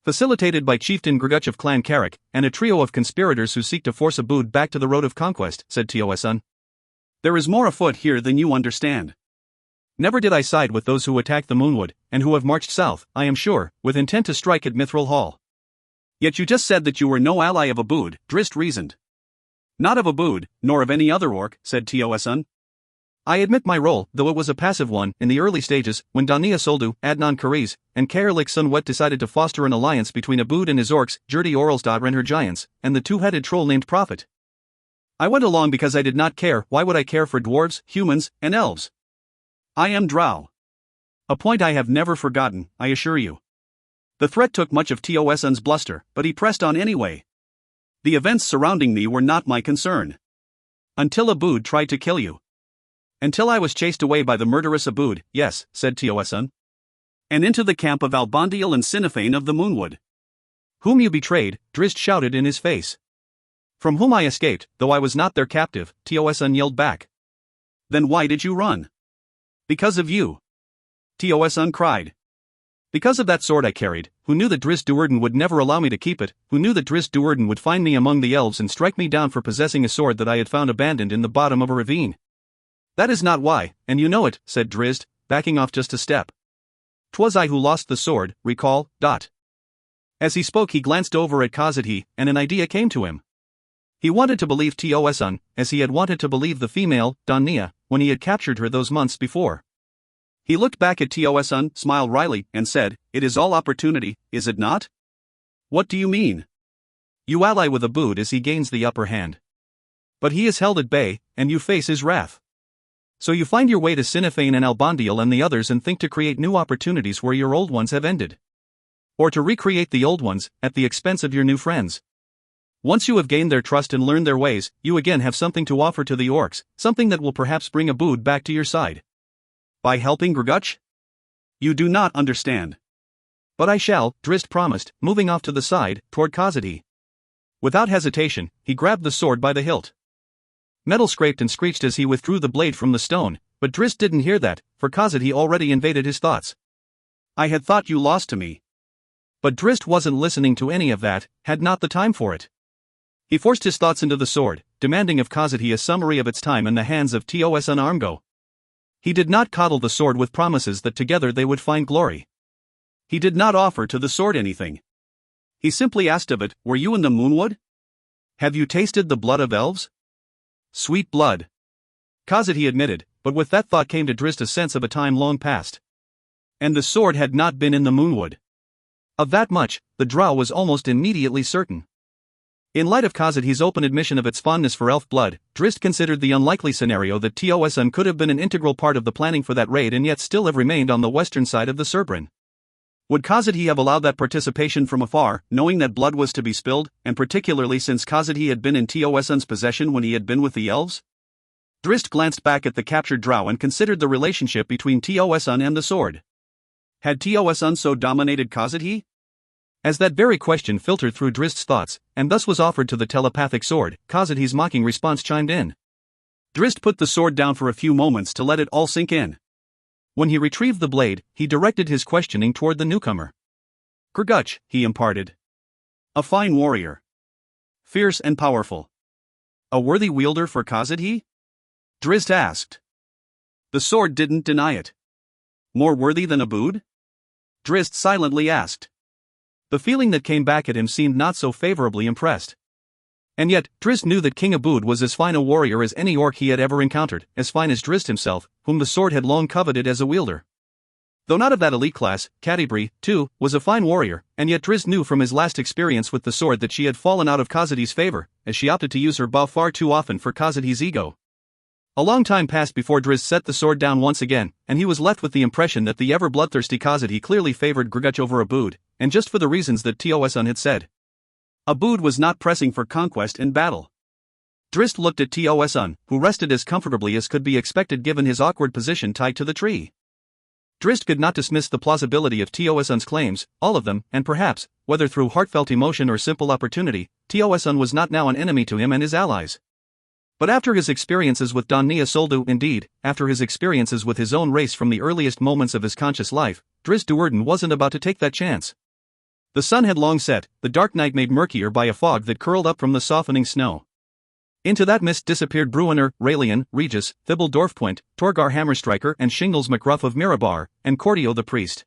A: Facilitated by Chieftain Grguch of Clan Carrick, and a trio of conspirators who seek to force Oboud back to the road of conquest, said Tosan. There is more afoot here than you understand. Never did I side with those who attacked the Moonwood, and who have marched south, I am sure, with intent to strike at Mithral Hall. Yet you just said that you were no ally of Oboud, Drizzt reasoned. Not of Oboud, nor of any other orc, said Tosan. I admit my role, though it was a passive one, in the early stages, when Dania Soldu, Adnan Kariz, and Kaerlik Sunwet decided to foster an alliance between Oboud and his orcs, Gertie Orlstad and her giants, and the two-headed troll named Prophet. I went along because I did not care. Why would I care for dwarves, humans, and elves? I am drow. A point I have never forgotten, I assure you. The threat took much of Tosan's bluster, but he pressed on anyway. The events surrounding me were not my concern. Until Obould tried to kill you. Until I was chased away by the murderous Obould, yes, said Tioeson. And into the camp of Albondiel and Sinifane of the Moonwood. Whom you betrayed, Drizzt shouted in his face. From whom I escaped, though I was not their captive, Tioeson yelled back. Then why did you run? Because of you. Tioeson cried. Because of that sword I carried, who knew that Drizzt Do'Urden would never allow me to keep it, who knew that Drizzt Do'Urden would find me among the elves and strike me down for possessing a sword that I had found abandoned in the bottom of a ravine. That is not why, and you know it, said Drizzt, backing off just a step. 'Twas I who lost the sword, recall. As he spoke he glanced over at Khazad-dû, and an idea came to him. He wanted to believe Tioeson, as he had wanted to believe the female, Danya, when he had captured her those months before. He looked back at Tioeson, smiled wryly, and said, "It is all opportunity, is it not?" "What do you mean?" "You ally with Obould as he gains the upper hand. But he is held at bay, and you face his wrath. So you find your way to Sinifane and Albondiel and the others and think to create new opportunities where your old ones have ended. Or to recreate the old ones, at the expense of your new friends. Once you have gained their trust and learned their ways, you again have something to offer to the orcs, something that will perhaps bring Obould back to your side. By helping Grguch? You do not understand. But I shall, Drizzt promised, moving off to the side, toward Khazad-dû. Without hesitation, he grabbed the sword by the hilt. Metal scraped and screeched as he withdrew the blade from the stone, but Drizzt didn't hear that, for Khazad-dû already invaded his thoughts. I had thought you lost to me. But Drizzt wasn't listening to any of that, had not the time for it. He forced his thoughts into the sword, demanding of Khazad-dû a summary of its time in the hands of Tioeson Armgo. He did not coddle the sword with promises that together they would find glory. He did not offer to the sword anything. He simply asked of it, "Were you in the Moonwood? Have you tasted the blood of elves?" Sweet blood. Khazad-dû admitted, but with that thought came to Drizzt a sense of a time long past. And the sword had not been in the Moonwood. Of that much, the drow was almost immediately certain. In light of Khazad-dû's open admission of its fondness for elf blood, Drizzt considered the unlikely scenario that Tioeson could have been an integral part of the planning for that raid and yet still have remained on the western side of the Cerbrin. Would Khazad-dû have allowed that participation from afar, knowing that blood was to be spilled, and particularly since Khazad-dû had been in Tioeson's possession when he had been with the elves? Drizzt glanced back at the captured drow and considered the relationship between Tioeson and the sword. Had Tioeson so dominated Khazad-dû? As that very question filtered through Drizzt's thoughts, and thus was offered to the telepathic sword, Khazad-dû's mocking response chimed in. Drizzt put the sword down for a few moments to let it all sink in. When he retrieved the blade, he directed his questioning toward the newcomer. Grguch, he imparted. A fine warrior. Fierce and powerful. A worthy wielder for Khazad-dû? Drizzt asked. The sword didn't deny it. More worthy than Obould? Drizzt silently asked. The feeling that came back at him seemed not so favorably impressed. And yet, Drizzt knew that King Obould was as fine a warrior as any orc he had ever encountered, as fine as Drizzt himself, whom the sword had long coveted as a wielder. Though not of that elite class, Catti-brie, too, was a fine warrior, and yet Drizzt knew from his last experience with the sword that she had fallen out of Khazad-dû's favor, as she opted to use her bow far too often for Khazad-dû's ego. A long time passed before Drizzt set the sword down once again, and he was left with the impression that the ever-bloodthirsty Khazad-dû clearly favored Grguch over Obould, and just for the reasons that Tioeson had said. Obould was not pressing for conquest and battle. Drizzt looked at Tioeson, who rested as comfortably as could be expected given his awkward position tied to the tree. Drizzt could not dismiss the plausibility of Tioeson's claims, all of them, and perhaps, whether through heartfelt emotion or simple opportunity, Tioeson was not now an enemy to him and his allies. But after his experiences with Danya Soldu, indeed, after his experiences with his own race from the earliest moments of his conscious life, Drizzt Do'Urden wasn't about to take that chance. The sun had long set, the dark night made murkier by a fog that curled up from the softening snow. Into that mist disappeared Bruenor, Raelian, Regis, Thibault Dorfpoint, Torgar Hammerstriker and Shingles MacRuff of Mirabar, and Cordio the priest.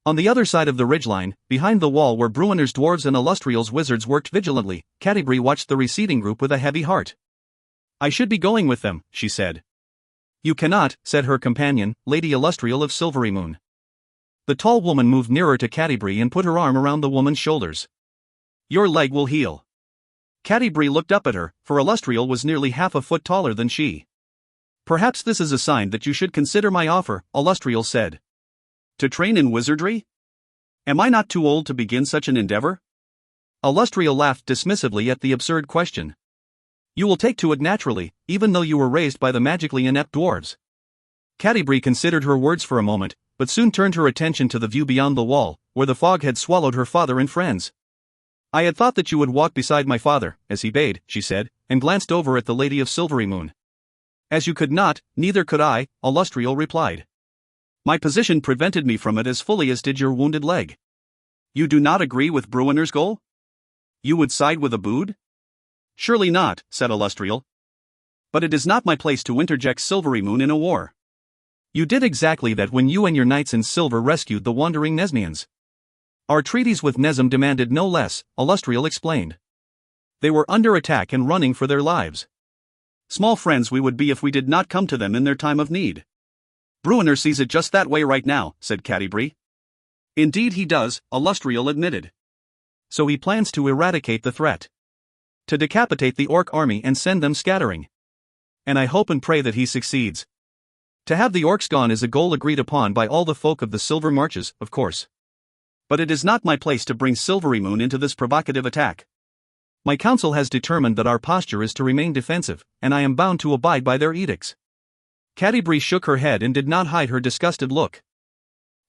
A: On the other side of the ridgeline, behind the wall where Bruenor's dwarves and Illustrial's wizards worked vigilantly, Catti-brie watched the receding group with a heavy heart. I should be going with them, she said. You cannot, said her companion, Lady Illustrial of Silvery Moon. The tall woman moved nearer to Catti-brie and put her arm around the woman's shoulders. Your leg will heal. Catti-brie looked up at her, for Illustrial was nearly half a foot taller than she. Perhaps this is a sign that you should consider my offer, Illustrial said. To train in wizardry? Am I not too old to begin such an endeavor? Alustriel laughed dismissively at the absurd question. You will take to it naturally, even though you were raised by the magically inept dwarves. Catti-brie considered her words for a moment, but soon turned her attention to the view beyond the wall, where the fog had swallowed her father and friends. I had thought that you would walk beside my father, as he bade, she said, and glanced over at the Lady of Silvery Moon. As you could not, neither could I, Alustriel replied. My position prevented me from it as fully as did your wounded leg. You do not agree with Bruenor's goal? You would side with Obould? Surely not, said Alustriel. But it is not my place to interject Silvery Moon in a war. You did exactly that when you and your knights in silver rescued the wandering Nesmians. Our treaties with Nesm demanded no less, Alustriel explained. They were under attack and running for their lives. Small friends we would be if we did not come to them in their time of need. Bruenor sees it just that way right now, said Catti-brie. Indeed he does, Alustriel admitted. So he plans to eradicate the threat. To decapitate the orc army and send them scattering. And I hope and pray that he succeeds. To have the orcs gone is a goal agreed upon by all the folk of the Silver Marches, of course. But it is not my place to bring Silvery Moon into this provocative attack. My council has determined that our posture is to remain defensive, and I am bound to abide by their edicts. Catti-brie shook her head and did not hide her disgusted look.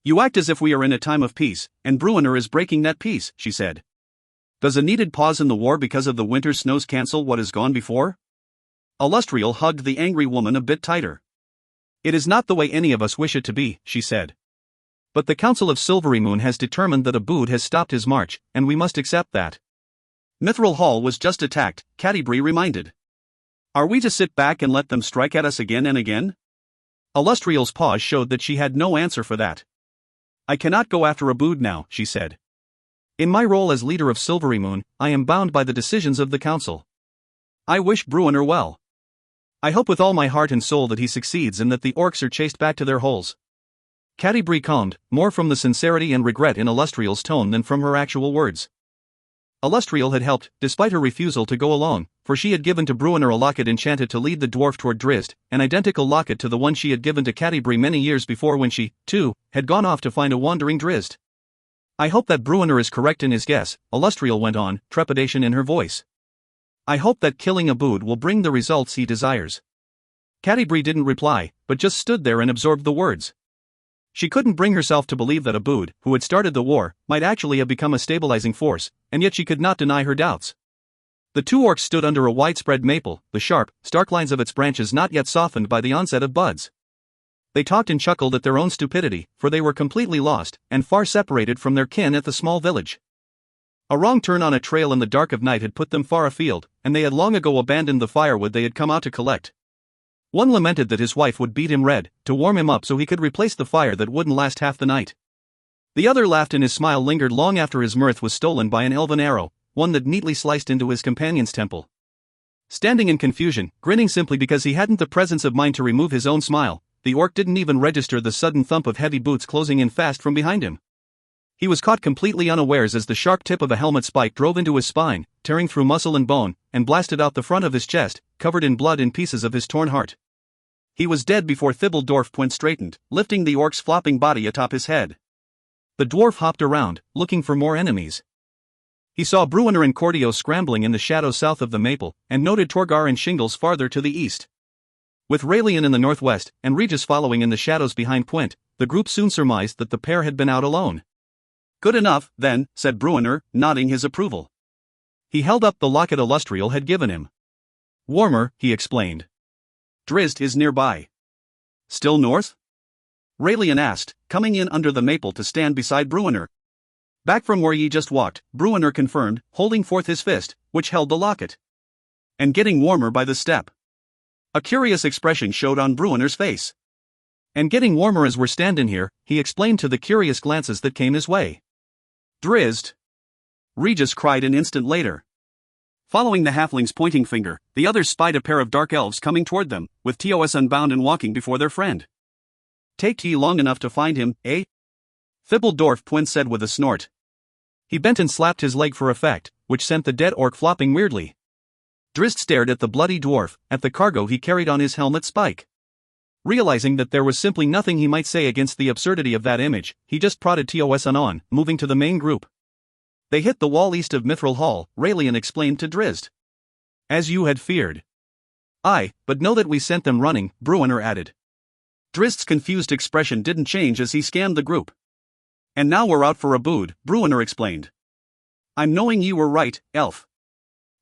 A: You act as if we are in a time of peace, and Bruenor is breaking that peace, she said. Does a needed pause in the war because of the winter snows cancel what has gone before? Alustriel hugged the angry woman a bit tighter. It is not the way any of us wish it to be, she said. But the Council of Silvery Moon has determined that Obould has stopped his march, and we must accept that. Mithral Hall was just attacked, Catti-brie reminded. Are we to sit back and let them strike at us again and again? Alustriel's pause showed that she had no answer for that. I cannot go after Obould now, she said. In my role as leader of Silvery Moon, I am bound by the decisions of the Council. I wish Bruenor well. I hope with all my heart and soul that he succeeds and that the orcs are chased back to their holes. Catti-brie calmed, more from the sincerity and regret in Alustriel's tone than from her actual words. Alustriel had helped, despite her refusal to go along, for she had given to Bruenor a locket enchanted to lead the dwarf toward Drizzt, an identical locket to the one she had given to Catti-brie many years before when she, too, had gone off to find a wandering Drizzt. I hope that Bruenor is correct in his guess, Alustriel went on, trepidation in her voice. I hope that killing Obould will bring the results he desires. Catti-brie didn't reply, but just stood there and absorbed the words. She couldn't bring herself to believe that Obould, who had started the war, might actually have become a stabilizing force, and yet she could not deny her doubts. The two orcs stood under a widespread maple, the sharp, stark lines of its branches not yet softened by the onset of buds. They talked and chuckled at their own stupidity, for they were completely lost, and far separated from their kin at the small village. A wrong turn on a trail in the dark of night had put them far afield, and they had long ago abandoned the firewood they had come out to collect. One lamented that his wife would beat him red, to warm him up so he could replace the fire that wouldn't last half the night. The other laughed and his smile lingered long after his mirth was stolen by an elven arrow, one that neatly sliced into his companion's temple. Standing in confusion, grinning simply because he hadn't the presence of mind to remove his own smile, the orc didn't even register the sudden thump of heavy boots closing in fast from behind him. He was caught completely unawares as the sharp tip of a helmet spike drove into his spine, tearing through muscle and bone, and blasted out the front of his chest, covered in blood and pieces of his torn heart. He was dead before Thibault straightened, lifting the orc's flopping body atop his head. The dwarf hopped around, looking for more enemies. He saw Bruenor and Cordio scrambling in the shadows south of the maple, and noted Torgar and Shingles farther to the east. With Raelian in the northwest, and Regis following in the shadows behind Puent, the group soon surmised that the pair had been out alone. Good enough, then, said Bruenor, nodding his approval. He held up the locket Alustriel had given him. Warmer, he explained. Drizzt is nearby. Still north? Raelian asked, coming in under the maple to stand beside Bruenor. Back from where ye just walked, Bruenor confirmed, holding forth his fist, which held the locket. And getting warmer by the step. A curious expression showed on Bruenor's face. And getting warmer as we're standing here, he explained to the curious glances that came his way. Drizzt! Regis cried an instant later. Following the halfling's pointing finger, the others spied a pair of dark elves coming toward them, with TOS unbound and walking before their friend. Taked ye long enough to find him, eh? Thibault said with a snort. He bent and slapped his leg for effect, which sent the dead orc flopping weirdly. Drizzt stared at the bloody dwarf, at the cargo he carried on his helmet spike. Realizing that there was simply nothing he might say against the absurdity of that image, he just prodded TOS on, moving to the main group. They hit the wall east of Mithral Hall, Raelian explained to Drizzt. As you had feared. Aye, but know that we sent them running, Bruenor added. Drizzt's confused expression didn't change as he scanned the group. And now we're out for Obould, Bruenor explained. I'm knowing you were right, elf.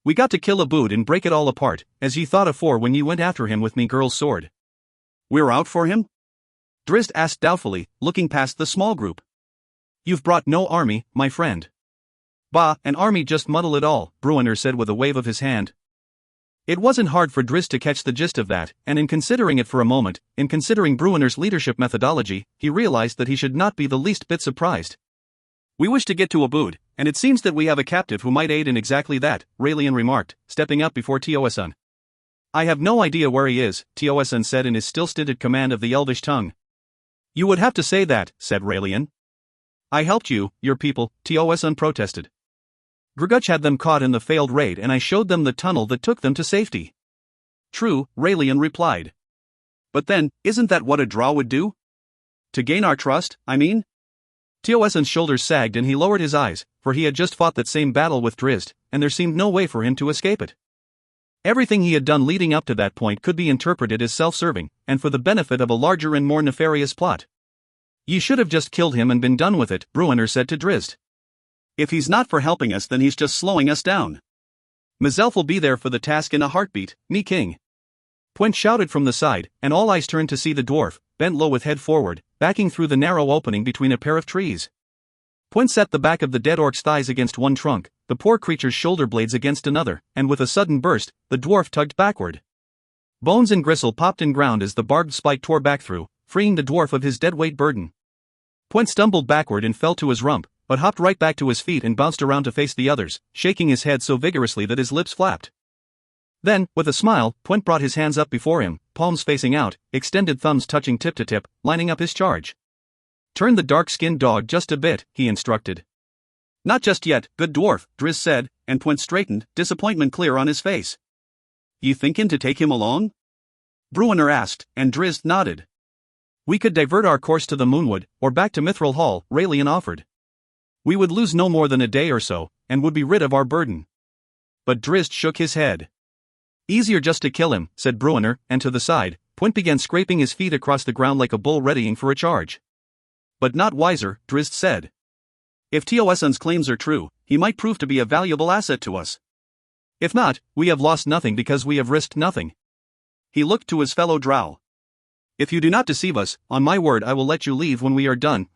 A: We got to kill Obould and break it all apart, as ye thought afore when ye went after him with me girl's sword. We're out for him? Drizzt asked doubtfully, looking past the small group. You've brought no army, my friend. Bah, an army just muddle it all, Bruenor said with a wave of his hand. It wasn't hard for Drizzt to catch the gist of that, and in considering it for a moment, in considering Bruenor's leadership methodology, he realized that he should not be the least bit surprised. We wish to get to Obould, and it seems that we have a captive who might aid in exactly that, Raelian remarked, stepping up before Tioesun. I have no idea where he is, Tioesun said in his still-stinted command of the Elvish tongue. You would have to say that, said Raelian. I helped you, your people, Tioesun protested. Grguch had them caught in the failed raid and I showed them the tunnel that took them to safety. True, Raelian replied. But then, isn't that what a drow would do? To gain our trust, I mean? Tioesun's shoulders sagged and he lowered his eyes, for he had just fought that same battle with Drizzt, and there seemed no way for him to escape it. Everything he had done leading up to that point could be interpreted as self-serving, and for the benefit of a larger and more nefarious plot. Ye should have just killed him and been done with it, Bruenor said to Drizzt. If he's not for helping us then he's just slowing us down. Myself will be there for the task in a heartbeat, me king. Pwent shouted from the side, and all eyes turned to see the dwarf, bent low with head forward, backing through the narrow opening between a pair of trees. Pwent set the back of the dead orc's thighs against one trunk, the poor creature's shoulder blades against another, and with a sudden burst, the dwarf tugged backward. Bones and gristle popped and ground as the barbed spike tore back through, freeing the dwarf of his deadweight burden. Pwent stumbled backward and fell to his rump, but hopped right back to his feet and bounced around to face the others, shaking his head so vigorously that his lips flapped. Then, with a smile, Pwent brought his hands up before him, palms facing out, extended thumbs touching tip to tip, lining up his charge. Turn the dark-skinned dog just a bit, he instructed. Not just yet, good dwarf, Drizzt said, and Pwent straightened, disappointment clear on his face. You thinkin' to take him along? Bruenor asked, and Drizzt nodded. We could divert our course to the Moonwood, or back to Mithral Hall, Raelian offered. We would lose no more than a day or so, and would be rid of our burden. But Drizzt shook his head. Easier just to kill him, said Bruenor, and to the side, Pwent began scraping his feet across the ground like a bull readying for a charge. But not wiser, Drizzt said. If Tioesun's claims are true, he might prove to be a valuable asset to us. If not, we have lost nothing because we have risked nothing. He looked to his fellow drow. If you do not deceive us, on my word I will let you leave when we are done.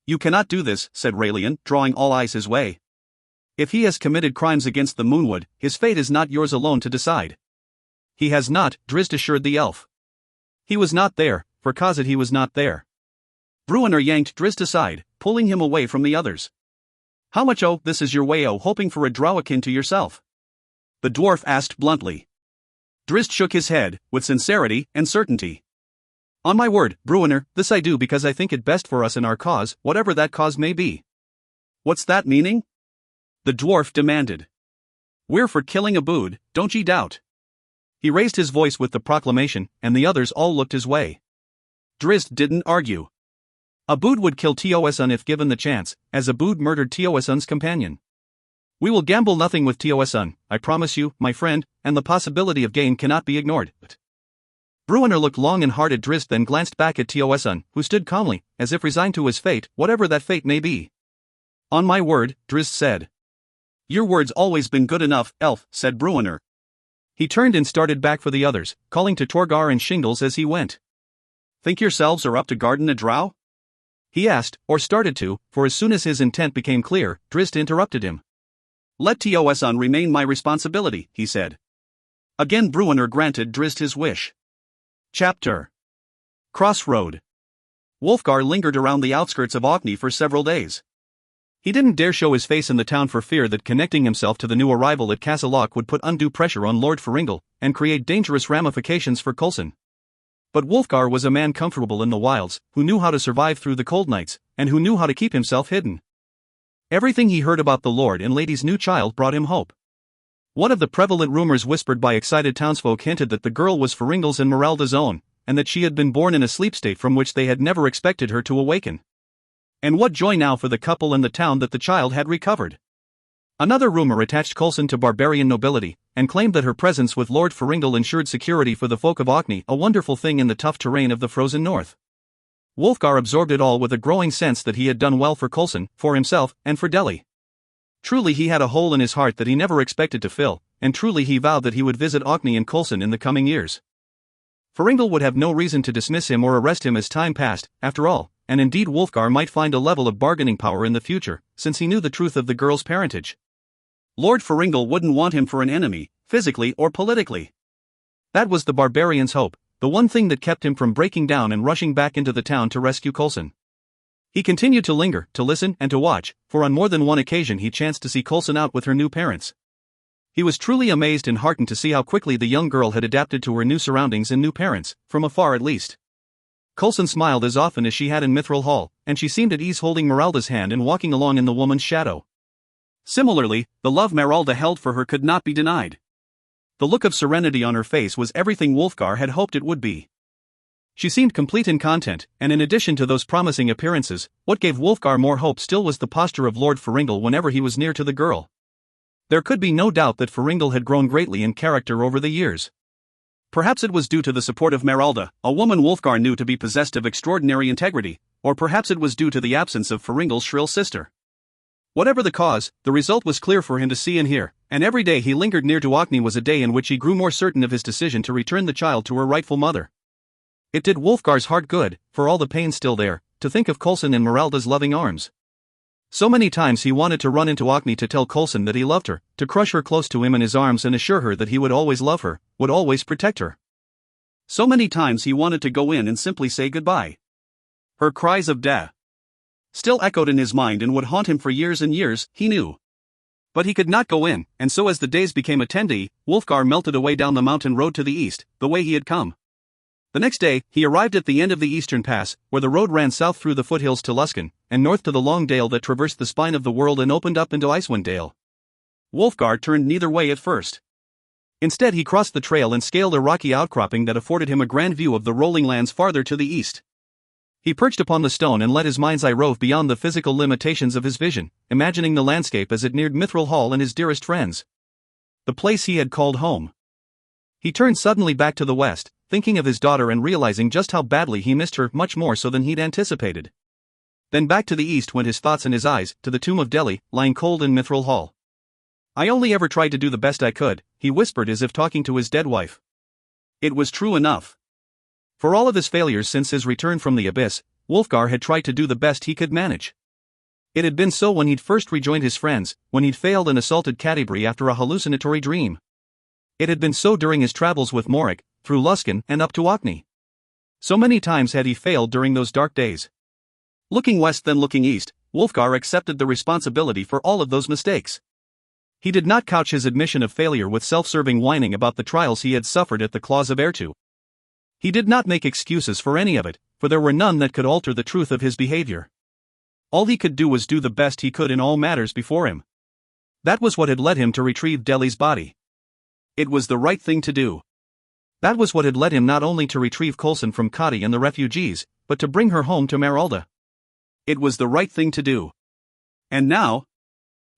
A: You cannot do this, said Raelian, drawing all eyes his way. If he has committed crimes against the Moonwood, his fate is not yours alone to decide. He has not, Drizzt assured the elf. He was not there, for cause it he was not there. Bruenor yanked Drizzt aside, pulling him away from the others. How much this is your way hoping for a drow akin to yourself? The dwarf asked bluntly. Drizzt shook his head, with sincerity and certainty. On my word, Bruenor, this I do because I think it best for us in our cause, whatever that cause may be. What's that meaning? The dwarf demanded. We're for killing Obould, don't ye doubt. He raised his voice with the proclamation, and the others all looked his way. Drizzt didn't argue. Obould would kill Tioesun if given the chance, as Obould murdered Tioesun's companion. We will gamble nothing with Tioesun, I promise you, my friend, and the possibility of gain cannot be ignored. Bruenor looked long and hard at Drizzt, then glanced back at Tioesun, who stood calmly, as if resigned to his fate, whatever that fate may be. On my word, Drizzt said. Your word's always been good enough, elf, said Bruenor. He turned and started back for the others, calling to Torgar and Shingles as he went. Think yourselves are up to guardin' a drow? He asked, or started to, for as soon as his intent became clear, Drizzt interrupted him. Let Tioesun remain my responsibility, he said. Again Bruenor granted Drizzt his wish. Chapter Crossroad. Wulfgar lingered around the outskirts of Orkney for several days. He didn't dare show his face in the town for fear that connecting himself to the new arrival at Castle Loch would put undue pressure on Lord Ferringal, and create dangerous ramifications for Coulson. But Wulfgar was a man comfortable in the wilds, who knew how to survive through the cold nights, and who knew how to keep himself hidden. Everything he heard about the Lord and Lady's new child brought him hope. One of the prevalent rumors whispered by excited townsfolk hinted that the girl was Ferringal's and Meralda's own, and that she had been born in a sleep state from which they had never expected her to awaken. And what joy now for the couple and the town that the child had recovered. Another rumor attached Coulson to barbarian nobility, and claimed that her presence with Lord Ferengil ensured security for the folk of Orkney, a wonderful thing in the tough terrain of the frozen north. Wulfgar absorbed it all with a growing sense that he had done well for Coulson, for himself, and for Deli. Truly he had a hole in his heart that he never expected to fill, and truly he vowed that he would visit Orkney and Coulson in the coming years. Ferengil would have no reason to dismiss him or arrest him as time passed, after all, and indeed Wulfgar might find a level of bargaining power in the future, since he knew the truth of the girl's parentage. Lord Ferengil wouldn't want him for an enemy, physically or politically. That was the barbarian's hope, the one thing that kept him from breaking down and rushing back into the town to rescue Coulson. He continued to linger, to listen and to watch, for on more than one occasion he chanced to see Coulson out with her new parents. He was truly amazed and heartened to see how quickly the young girl had adapted to her new surroundings and new parents, from afar at least. Coulson smiled as often as she had in Mithral Hall, and she seemed at ease holding Meralda's hand and walking along in the woman's shadow. Similarly, the love Meralda held for her could not be denied. The look of serenity on her face was everything Wulfgar had hoped it would be. She seemed complete and content, and in addition to those promising appearances, what gave Wulfgar more hope still was the posture of Lord Ferengil whenever he was near to the girl. There could be no doubt that Ferengil had grown greatly in character over the years. Perhaps it was due to the support of Meralda, a woman Wulfgar knew to be possessed of extraordinary integrity, or perhaps it was due to the absence of Ferengil's shrill sister. Whatever the cause, the result was clear for him to see and hear, and every day he lingered near to Orkney was a day in which he grew more certain of his decision to return the child to her rightful mother. It did Wulfgar's heart good, for all the pain still there, to think of Coulson in Meralda's loving arms. So many times he wanted to run into Orkney to tell Coulson that he loved her, to crush her close to him in his arms and assure her that he would always love her, would always protect her. So many times he wanted to go in and simply say goodbye. Her cries of death still echoed in his mind and would haunt him for years and years, he knew. But he could not go in, and so as the days became attendee, Wulfgar melted away down the mountain road to the east, the way he had come. The next day, he arrived at the end of the eastern pass, where the road ran south through the foothills to Luskan, and north to the long dale that traversed the spine of the world and opened up into Icewind Dale. Wulfgar turned neither way at first. Instead he crossed the trail and scaled a rocky outcropping that afforded him a grand view of the rolling lands farther to the east. He perched upon the stone and let his mind's eye rove beyond the physical limitations of his vision, imagining the landscape as it neared Mithral Hall and his dearest friends. The place he had called home. He turned suddenly back to the west, thinking of his daughter and realizing just how badly he missed her, much more so than he'd anticipated. Then back to the east went his thoughts and his eyes, to the tomb of Deli, lying cold in Mithral Hall. "I only ever tried to do the best I could," he whispered as if talking to his dead wife. It was true enough. For all of his failures since his return from the abyss, Wulfgar had tried to do the best he could manage. It had been so when he'd first rejoined his friends, when he'd failed and assaulted Catti after a hallucinatory dream. It had been so during his travels with Morag, through Luskan and up to Orkney. So many times had he failed during those dark days. Looking west then looking east, Wulfgar accepted the responsibility for all of those mistakes. He did not couch his admission of failure with self-serving whining about the trials he had suffered at the claws of Ertu. He did not make excuses for any of it, for there were none that could alter the truth of his behavior. All he could do was do the best he could in all matters before him. That was what had led him to retrieve Deli's body. It was the right thing to do. That was what had led him not only to retrieve Coulson from Catti and the refugees, but to bring her home to Meralda. It was the right thing to do. And now?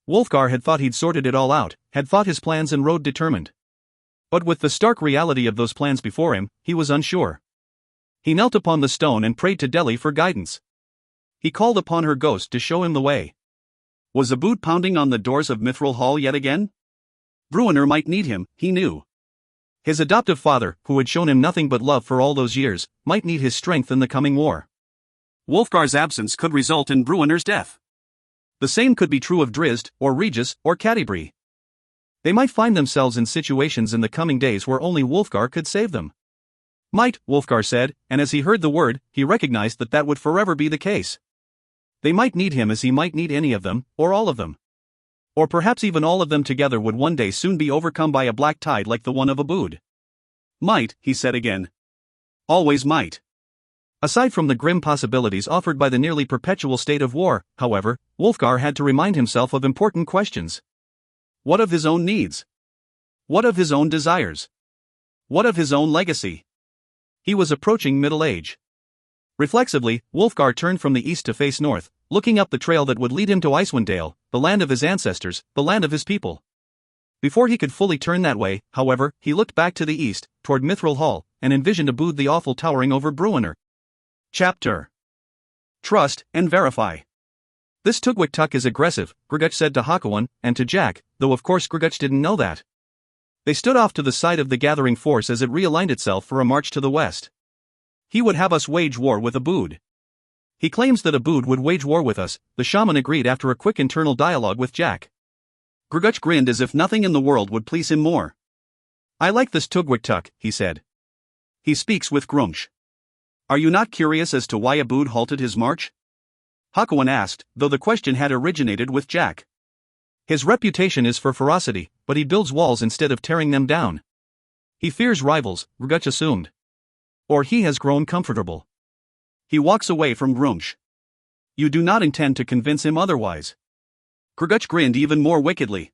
A: Wulfgar had thought he'd sorted it all out, had thought his plans and rode determined. But with the stark reality of those plans before him, he was unsure. He knelt upon the stone and prayed to Deli for guidance. He called upon her ghost to show him the way. Was Oboud pounding on the doors of Mithral Hall yet again? Bruenor might need him, he knew. His adoptive father, who had shown him nothing but love for all those years, might need his strength in the coming war. Wulfgar's absence could result in Bruenor's death. The same could be true of Drizzt, or Regis, or Catti. They might find themselves in situations in the coming days where only Wulfgar could save them. Might, Wulfgar said, and as he heard the word, he recognized that that would forever be the case. They might need him as he might need any of them, or all of them. Or perhaps even all of them together would one day soon be overcome by a black tide like the one of Oboud. Might, he said again. Always might. Aside from the grim possibilities offered by the nearly perpetual state of war, however, Wulfgar had to remind himself of important questions. What of his own needs? What of his own desires? What of his own legacy? He was approaching middle age. Reflexively, Wulfgar turned from the east to face north, looking up the trail that would lead him to Icewind Dale, the land of his ancestors, the land of his people. Before he could fully turn that way, however, he looked back to the east, toward Mithral Hall, and envisioned Obould the Awful towering over Bruenor. Chapter: Trust and Verify. This Tugwik is aggressive, Grguch said to Hakowan, and to Jack, though of course Grguch didn't know that. They stood off to the side of the gathering force as it realigned itself for a march to the west. He would have us wage war with Obould. He claims that Obould would wage war with us, the shaman agreed after a quick internal dialogue with Jack. Grguch grinned as if nothing in the world would please him more. I like this Tugwik, he said. He speaks with Grumsh. Are you not curious as to why Obould halted his march? Hakowan asked, though the question had originated with Jack. His reputation is for ferocity, but he builds walls instead of tearing them down. He fears rivals, Grguch assumed. Or he has grown comfortable. He walks away from Grumsh. You do not intend to convince him otherwise. Grguch grinned even more wickedly.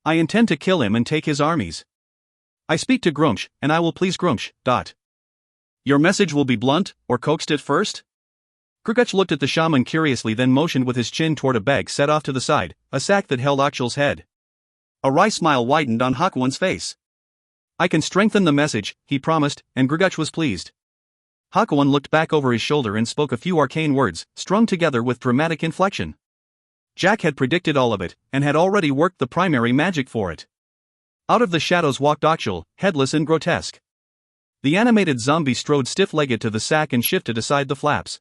A: I intend to kill him and take his armies. I speak to Grumsh, and I will please Grumsh. Your message will be blunt, or coaxed at first? Grguch looked at the shaman curiously, then motioned with his chin toward a bag set off to the side, a sack that held Akshul's head. A wry smile widened on Hakowan's face. I can strengthen the message, he promised, and Grguch was pleased. Hakowan looked back over his shoulder and spoke a few arcane words, strung together with dramatic inflection. Jack had predicted all of it, and had already worked the primary magic for it. Out of the shadows walked Akshul, headless and grotesque. The animated zombie strode stiff-legged to the sack and shifted aside the flaps.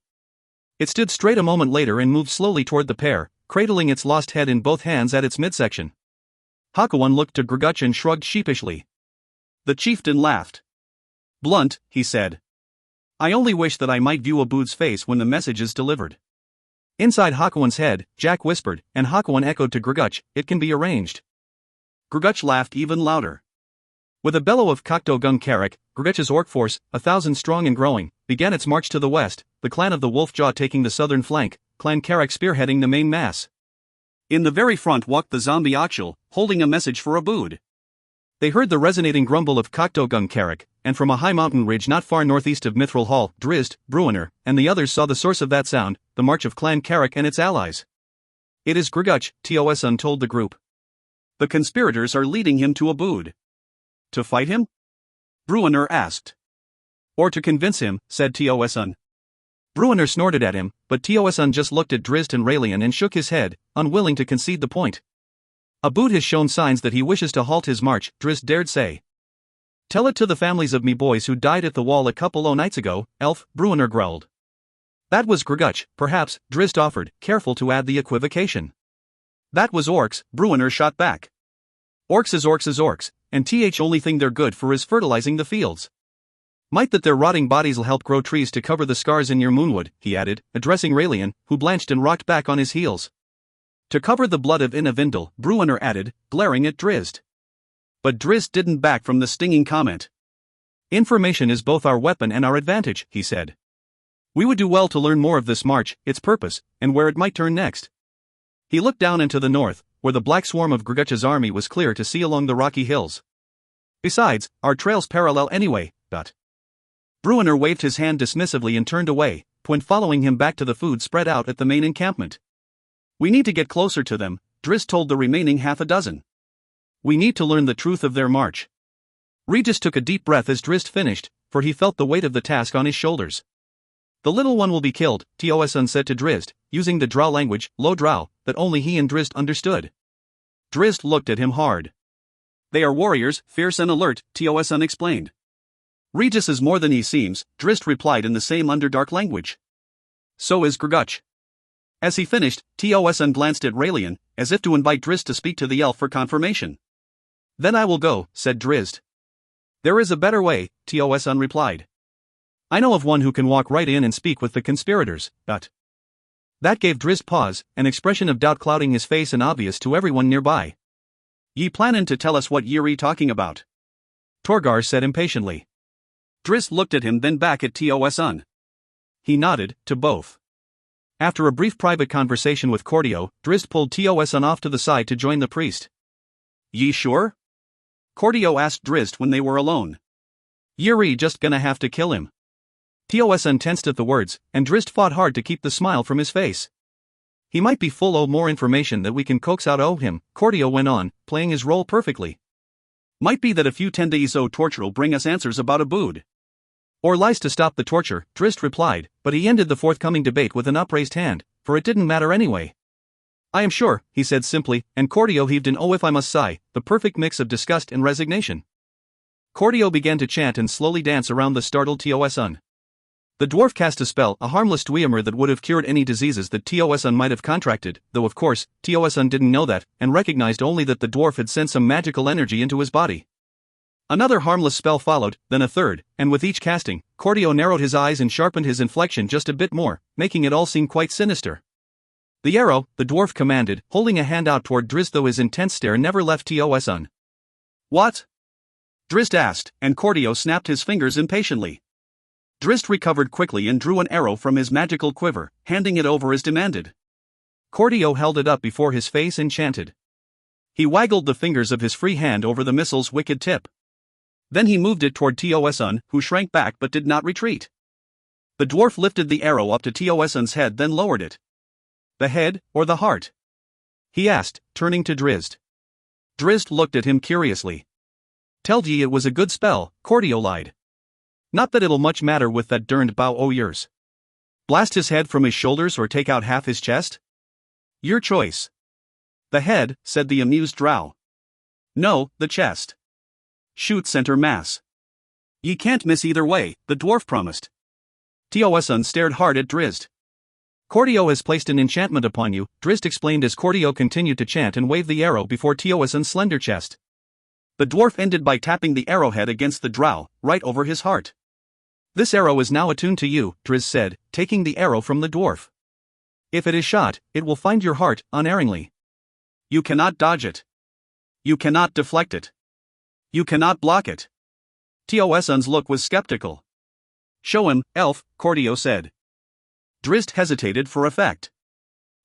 A: It stood straight a moment later and moved slowly toward the pair, cradling its lost head in both hands at its midsection. Hakowan looked to Grguch and shrugged sheepishly. The chieftain laughed. Blunt, he said. I only wish that I might view Obould's face when the message is delivered. Inside Hakowan's head, Jack whispered, and Hakowan echoed to Grguch, it can be arranged. Grguch laughed even louder. With a bellow of Cocto-Gung Carrick, Grguch's orc force, 1,000 strong and growing, began its march to the west, the clan of the Wolfjaw taking the southern flank, Clan Carrick spearheading the main mass. In the very front walked the zombie Akshul, holding a message for Obould. They heard the resonating grumble of Cocto-Gung Carrick, and from a high mountain ridge not far northeast of Mithral Hall, Drizzt, Bruenor, and the others saw the source of that sound, the march of Clan Carrick and its allies. It is Grguch, Tosun told the group. The conspirators are leading him to Obould. To fight him? Bruenor asked. Or to convince him, said Tosun. Bruenor snorted at him, but Tosun just looked at Drizzt and Raelian and shook his head, unwilling to concede the point. Obould has shown signs that he wishes to halt his march, Drizzt dared say. Tell it to the families of me boys who died at the wall a couple o' nights ago, elf, Bruenor growled. That was Grguch, perhaps, Drizzt offered, careful to add the equivocation. That was orcs, Bruenor shot back. Orcs is orcs, and only thing they're good for is fertilizing the fields. Might that their rotting bodies'll help grow trees to cover the scars in your moonwood, he added, addressing Raelian, who blanched and rocked back on his heels. To cover the blood of Inavindel, Bruenor added, glaring at Drizzt. But Drizzt didn't back from the stinging comment. Information is both our weapon and our advantage, he said. We would do well to learn more of this march, its purpose, and where it might turn next. He looked down into the north, where the black swarm of Grguch's army was clear to see along the rocky hills. Besides, our trails parallel anyway. Bruenor waved his hand dismissively and turned away, Twin following him back to the food spread out at the main encampment. We need to get closer to them, Drizzt told the remaining half a dozen. We need to learn the truth of their march. Regis took a deep breath as Drizzt finished, for he felt the weight of the task on his shoulders. The little one will be killed, Tosun said to Drizzt, using the drow language, low drow, that only he and Drizzt understood. Drizzt looked at him hard. They are warriors, fierce and alert, Tosun explained. Regis is more than he seems, Drizzt replied in the same underdark language. So is Grguch. As he finished, Tosun glanced at Raelian, as if to invite Drizzt to speak to the elf for confirmation. Then I will go, said Drizzt. There is a better way, Tosun replied. I know of one who can walk right in and speak with the conspirators, That gave Drizzt pause, an expression of doubt clouding his face and obvious to everyone nearby. Ye plannin' to tell us what ye're talking about? Torgar said impatiently. Drizzt looked at him then back at Tosun. He nodded, to both. After a brief private conversation with Cordio, Drizzt pulled Tosun off to the side to join the priest. Ye sure? Cordio asked Drizzt when they were alone. Ye're just gonna have to kill him. Tosun tensed at the words, and Drizzt fought hard to keep the smile from his face. He might be full of more information that we can coax out of him, Cordio went on, playing his role perfectly. Might be that a few tendays o torture'll bring us answers about Obould. Or lies to stop the torture, Drizzt replied, but he ended the forthcoming debate with an upraised hand, for it didn't matter anyway. I am sure, he said simply, and Cordio heaved an oh if I must sigh, the perfect mix of disgust and resignation. Cordio began to chant and slowly dance around the startled Tosun. The dwarf cast a spell, a harmless dwemer that would have cured any diseases that Tosun might have contracted, though of course, Tosun didn't know that, and recognized only that the dwarf had sent some magical energy into his body. Another harmless spell followed, then a third, and with each casting, Cordio narrowed his eyes and sharpened his inflection just a bit more, making it all seem quite sinister. The arrow, the dwarf commanded, holding a hand out toward Drizzt, though his intense stare never left Tosun. What? Drizzt asked, and Cordio snapped his fingers impatiently. Drizzt recovered quickly and drew an arrow from his magical quiver, handing it over as demanded. Cordio held it up before his face and chanted. He waggled the fingers of his free hand over the missile's wicked tip. Then he moved it toward Tosun, who shrank back but did not retreat. The dwarf lifted the arrow up to Tosun's head, then lowered it. The head, or the heart? He asked, turning to Drizzt. Drizzt looked at him curiously. Telled ye it was a good spell, Cordio lied. Not that it'll much matter with that derned bow o' yours. Blast his head from his shoulders or take out half his chest? Your choice. The head, said the amused drow. No, the chest. Shoot center mass. Ye can't miss either way, the dwarf promised. Tosun stared hard at Drizzt. Cordio has placed an enchantment upon you, Drizzt explained as Cordio continued to chant and wave the arrow before Tosun's slender chest. The dwarf ended by tapping the arrowhead against the drow, right over his heart. This arrow is now attuned to you, Drizzt said, taking the arrow from the dwarf. If it is shot, it will find your heart, unerringly. You cannot dodge it. You cannot deflect it. You cannot block it. Tosun's look was skeptical. Show him, elf, Cordio said. Drizzt hesitated for effect.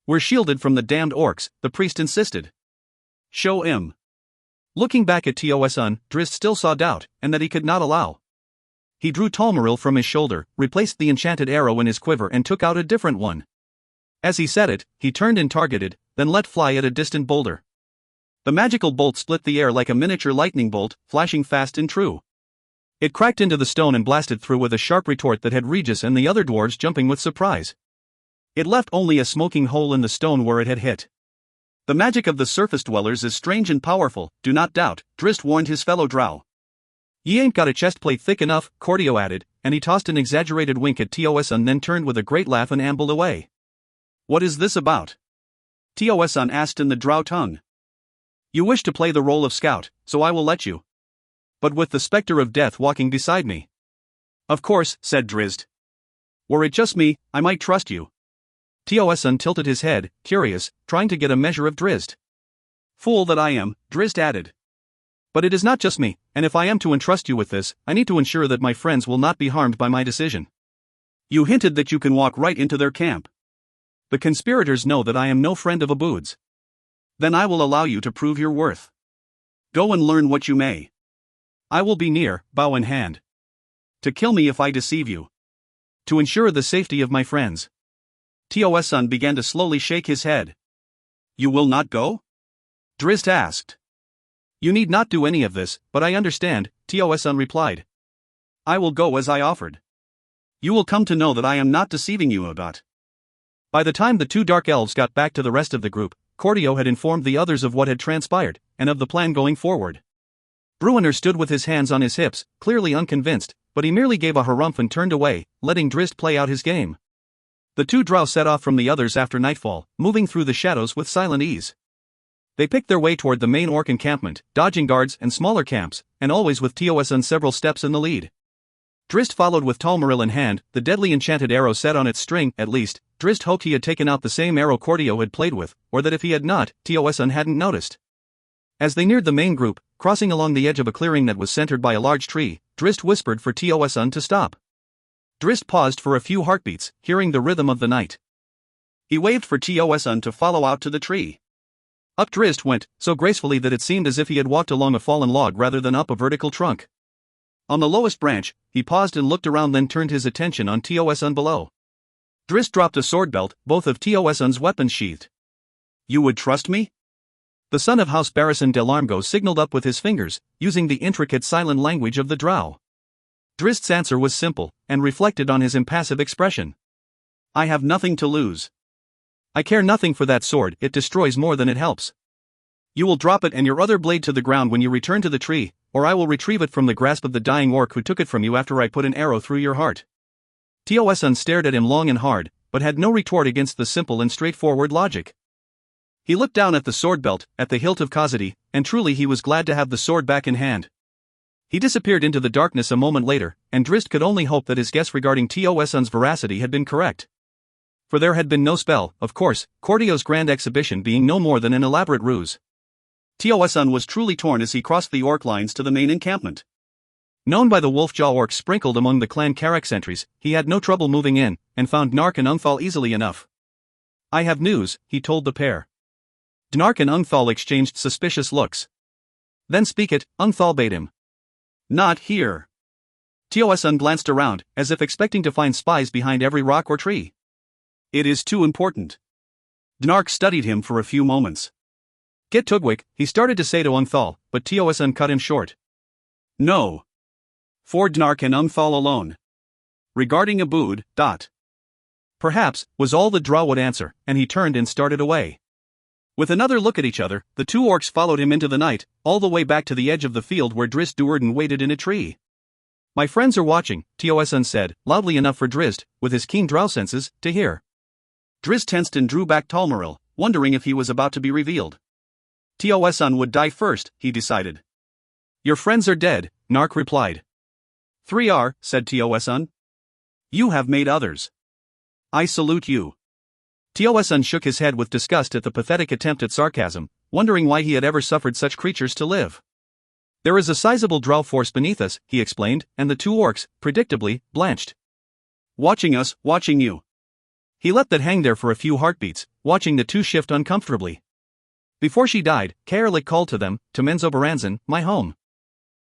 A: We're shielded from the damned orcs, the priest insisted. Show him. Looking back at Tosun, Drizzt still saw doubt, and that he could not allow. He drew Talmaril from his shoulder, replaced the enchanted arrow in his quiver and took out a different one. As he said it, he turned and targeted, then let fly at a distant boulder. The magical bolt split the air like a miniature lightning bolt, flashing fast and true. It cracked into the stone and blasted through with a sharp retort that had Regis and the other dwarves jumping with surprise. It left only a smoking hole in the stone where it had hit. The magic of the surface dwellers is strange and powerful, do not doubt, Drizzt warned his fellow drow. Ye ain't got a chestplate thick enough, Cordio added, and he tossed an exaggerated wink at Tosun, then turned with a great laugh and ambled away. What is this about? Tosun asked in the drow tongue. You wish to play the role of scout, so I will let you. But with the specter of death walking beside me. Of course, said Drizzt. Were it just me, I might trust you. Tosun tilted his head, curious, trying to get a measure of Drizzt. Fool that I am, Drizzt added. But it is not just me, and if I am to entrust you with this, I need to ensure that my friends will not be harmed by my decision. You hinted that you can walk right into their camp. The conspirators know that I am no friend of Obould's. Then I will allow you to prove your worth. Go and learn what you may. I will be near, bow in hand. To kill me if I deceive you. To ensure the safety of my friends. Tosun began to slowly shake his head. You will not go? Drizzt asked. You need not do any of this, but I understand, Tosun replied. I will go as I offered. You will come to know that I am not deceiving you about. By the time the two dark elves got back to the rest of the group, Cordio had informed the others of what had transpired, and of the plan going forward. Bruenor stood with his hands on his hips, clearly unconvinced, but he merely gave a harumph and turned away, letting Drizzt play out his game. The two drow set off from the others after nightfall, moving through the shadows with silent ease. They picked their way toward the main orc encampment, dodging guards and smaller camps, and always with Tosun several steps in the lead. Drizzt followed with Talmaril in hand, the deadly enchanted arrow set on its string. At least, Drizzt hoped he had taken out the same arrow Cordio had played with, or that if he had not, Tosun hadn't noticed. As they neared the main group, crossing along the edge of a clearing that was centered by a large tree, Drizzt whispered for Tosun to stop. Drizzt paused for a few heartbeats, hearing the rhythm of the night. He waved for Tosun to follow out to the tree. Up Drizzt went, so gracefully that it seemed as if he had walked along a fallen log rather than up a vertical trunk. On the lowest branch, he paused and looked around, then turned his attention on Tosun below. Drizzt dropped a sword belt, both of Tosun's weapons sheathed. You would trust me? The son of House Barrison de Larmgo signaled up with his fingers, using the intricate silent language of the drow. Drizzt's answer was simple, and reflected on his impassive expression. I have nothing to lose. I care nothing for that sword, it destroys more than it helps. You will drop it and your other blade to the ground when you return to the tree, or I will retrieve it from the grasp of the dying orc who took it from you after I put an arrow through your heart. Tosun stared at him long and hard, but had no retort against the simple and straightforward logic. He looked down at the sword belt, at the hilt of Khazadi, and truly he was glad to have the sword back in hand. He disappeared into the darkness a moment later, and Drizzt could only hope that his guess regarding Tosun's veracity had been correct. For there had been no spell, of course, Cordio's grand exhibition being no more than an elaborate ruse. Tosun was truly torn as he crossed the orc lines to the main encampment. Known by the Wolfjaw orcs sprinkled among the clan Carrick sentries, he had no trouble moving in, and found Dnark and Ungthal easily enough. I have news, he told the pair. Dnark and Ungthal exchanged suspicious looks. Then speak it, Ungthal bade him. Not here. Tosun glanced around, as if expecting to find spies behind every rock or tree. It is too important. Dnark studied him for a few moments. Get Tugwick, he started to say to Ungthal, but Tosun cut him short. No. For Dnark and Ungthal alone. Regarding Obould, ... Perhaps, was all the drow would answer, and he turned and started away. With another look at each other, the two orcs followed him into the night, all the way back to the edge of the field where Drizzt Duerden waited in a tree. My friends are watching, Tosun said, loudly enough for Drizzt, with his keen drow senses, to hear. Drizzt tensed and drew back Talmaril, wondering if he was about to be revealed. Tosun would die first, he decided. Your friends are dead, Dnark replied. 3 are, said Tosun. You have made others. I salute you. Tosun shook his head with disgust at the pathetic attempt at sarcasm, wondering why he had ever suffered such creatures to live. There is a sizable drow force beneath us, he explained, and the two orcs, predictably, blanched. Watching us, watching you. He let that hang there for a few heartbeats, watching the two shift uncomfortably. Before she died, Caerlich called to them, to Menzoberranzan, my home.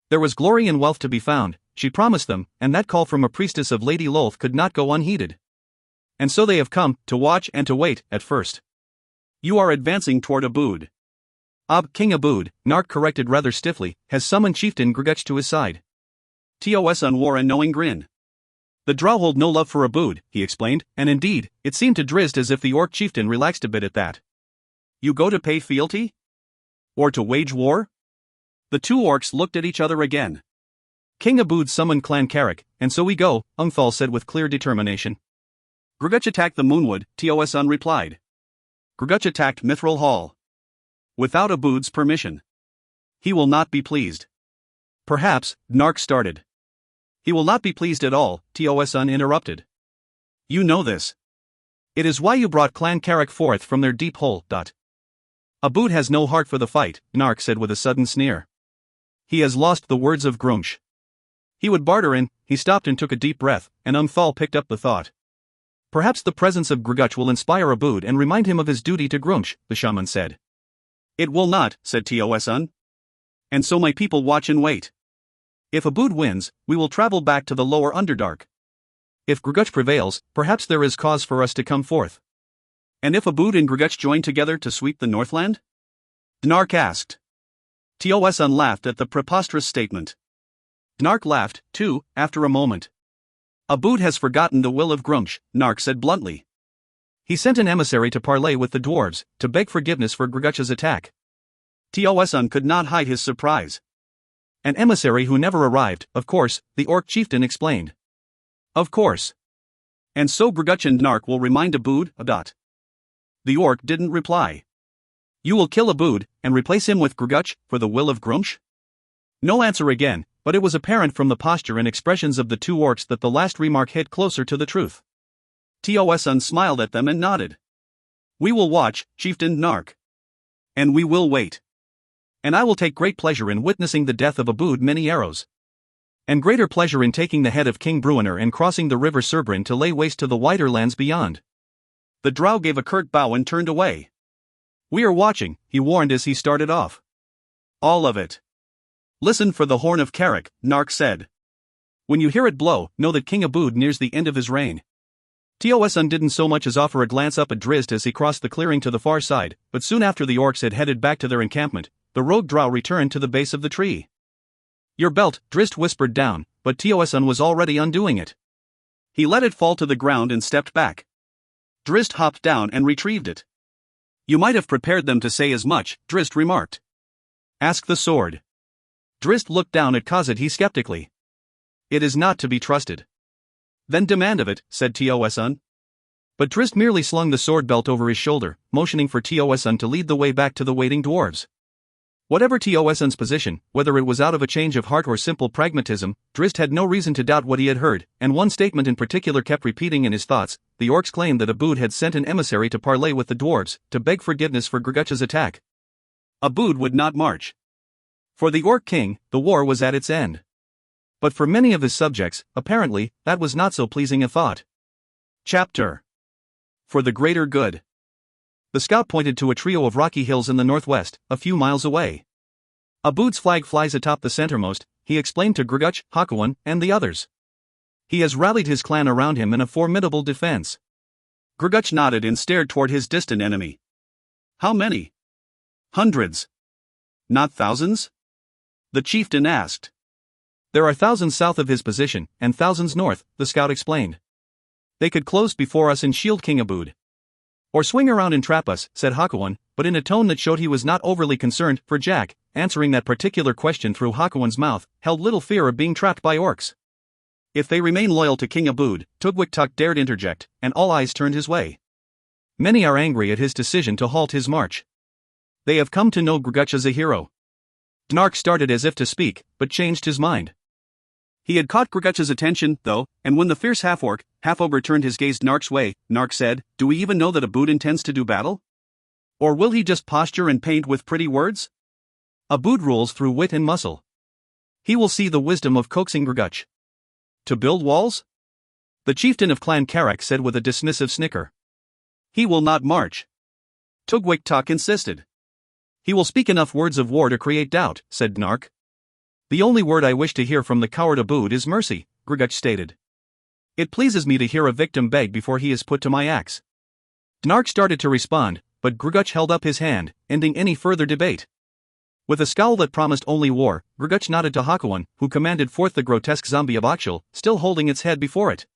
A: There was glory and wealth to be found, she promised them, and that call from a priestess of Lady Lolth could not go unheeded. And so they have come, to watch and to wait, at first. You are advancing toward Obould. King Obould, Dnark corrected rather stiffly, has summoned chieftain Grguch to his side. Tosun wore a knowing grin. The drow hold no love for Obould, he explained, and indeed, it seemed to Drizzt as if the orc chieftain relaxed a bit at that. You go to pay fealty? Or to wage war? The two orcs looked at each other again. King Obould summoned Clan Carrick, and so we go, Ungthal said with clear determination. Grguch attacked the Moonwood, Tosun replied. Grguch attacked Mithral Hall. Without Obould's permission. He will not be pleased. Perhaps, Dnark started. He will not be pleased at all, Tosun interrupted. You know this. It is why you brought Clan Carrick forth from their deep hole. Obould has no heart for the fight, Dnark said with a sudden sneer. He has lost the words of Grguch. He would barter in, he stopped and took a deep breath, and Ungthal picked up the thought. Perhaps the presence of Grguch will inspire Obould and remind him of his duty to Grguch, the shaman said. It will not, said Tosun. And so my people watch and wait. If Obould wins, we will travel back to the lower Underdark. If Grguch prevails, perhaps there is cause for us to come forth. And if Obould and Grguch join together to sweep the Northland? Dnark asked. Tosun laughed at the preposterous statement. Dnark laughed, too, after a moment. Obould has forgotten the will of Grguch, Dnark said bluntly. He sent an emissary to parley with the dwarves, to beg forgiveness for Grguch's attack. Tosun could not hide his surprise. An emissary who never arrived, of course, the orc chieftain explained. Of course. And so Grguch and Dnark will remind Obould, ... The orc didn't reply. You will kill Obould, and replace him with Grguch, for the will of Grguch? No answer again, but it was apparent from the posture and expressions of the two orcs that the last remark hit closer to the truth. Tosun smiled at them and nodded. We will watch, Chieftain Dnark. And we will wait. And I will take great pleasure in witnessing the death of Obould Many-Arrows. And greater pleasure in taking the head of King Bruenor and crossing the river Serbrin to lay waste to the wider lands beyond. The drow gave a curt bow and turned away. We are watching, he warned as he started off. All of it. Listen for the horn of Carrick, Dnark said. When you hear it blow, know that King Obould nears the end of his reign. Tioson didn't so much as offer a glance up at Drizzt as he crossed the clearing to the far side, but soon after the orcs had headed back to their encampment, the rogue drow returned to the base of the tree. "Your belt," Drizzt whispered down, but Tioson was already undoing it. He let it fall to the ground and stepped back. Drizzt hopped down and retrieved it. "You might have prepared them to say as much," Drizzt remarked. "Ask the sword." Drizzt looked down at Khazad skeptically. "It is not to be trusted." "Then demand of it," said Tioson. But Drizzt merely slung the sword belt over his shoulder, motioning for Tioson to lead the way back to the waiting dwarves. Whatever Tioson's position, whether it was out of a change of heart or simple pragmatism, Drizzt had no reason to doubt what he had heard, and one statement in particular kept repeating in his thoughts: the orcs claimed that Oboud had sent an emissary to parley with the dwarves, to beg forgiveness for Grguch's attack. Oboud would not march. For the Orc King, the war was at its end. But for many of his subjects, apparently, that was not so pleasing a thought. Chapter. For the greater good. The scout pointed to a trio of rocky hills in the northwest, a few miles away. "Oboud's flag flies atop the centermost," he explained to Grguch, Hakuon, and the others. "He has rallied his clan around him in a formidable defense." Grguch nodded and stared toward his distant enemy. "How many?" "Hundreds." "Not thousands?" the chieftain asked. "There are thousands south of his position, and thousands north," the scout explained. "They could close before us and shield King Oboud. Or swing around and trap us," said Hakuon, but in a tone that showed he was not overly concerned, for Jack, answering that particular question through Hakuon's mouth, held little fear of being trapped by orcs. "If they remain loyal to King Oboud," Grguch dared interject, and all eyes turned his way. "Many are angry at his decision to halt his march. They have come to know Grguch as a hero." Gnark started as if to speak, but changed his mind. He had caught Grguch's attention, though, and when the fierce half-orc, half-ogre turned his gaze Gnark's way, Gnark said, "Do we even know that Oboud intends to do battle? Or will he just posture and paint with pretty words? Oboud rules through wit and muscle. He will see the wisdom of coaxing Grguch. To build walls?" The chieftain of Clan Karak said with a dismissive snicker. "He will not march." Grguch insisted. "He will speak enough words of war to create doubt," said Gnark. "The only word I wish to hear from the coward Oboud is mercy," Grguch stated. "It pleases me to hear a victim beg before he is put to my axe." Gnark started to respond, but Grguch held up his hand, ending any further debate. With a scowl that promised only war, Grguch nodded to Hakuon, who commanded forth the grotesque zombie of Akshul, still holding its head before it.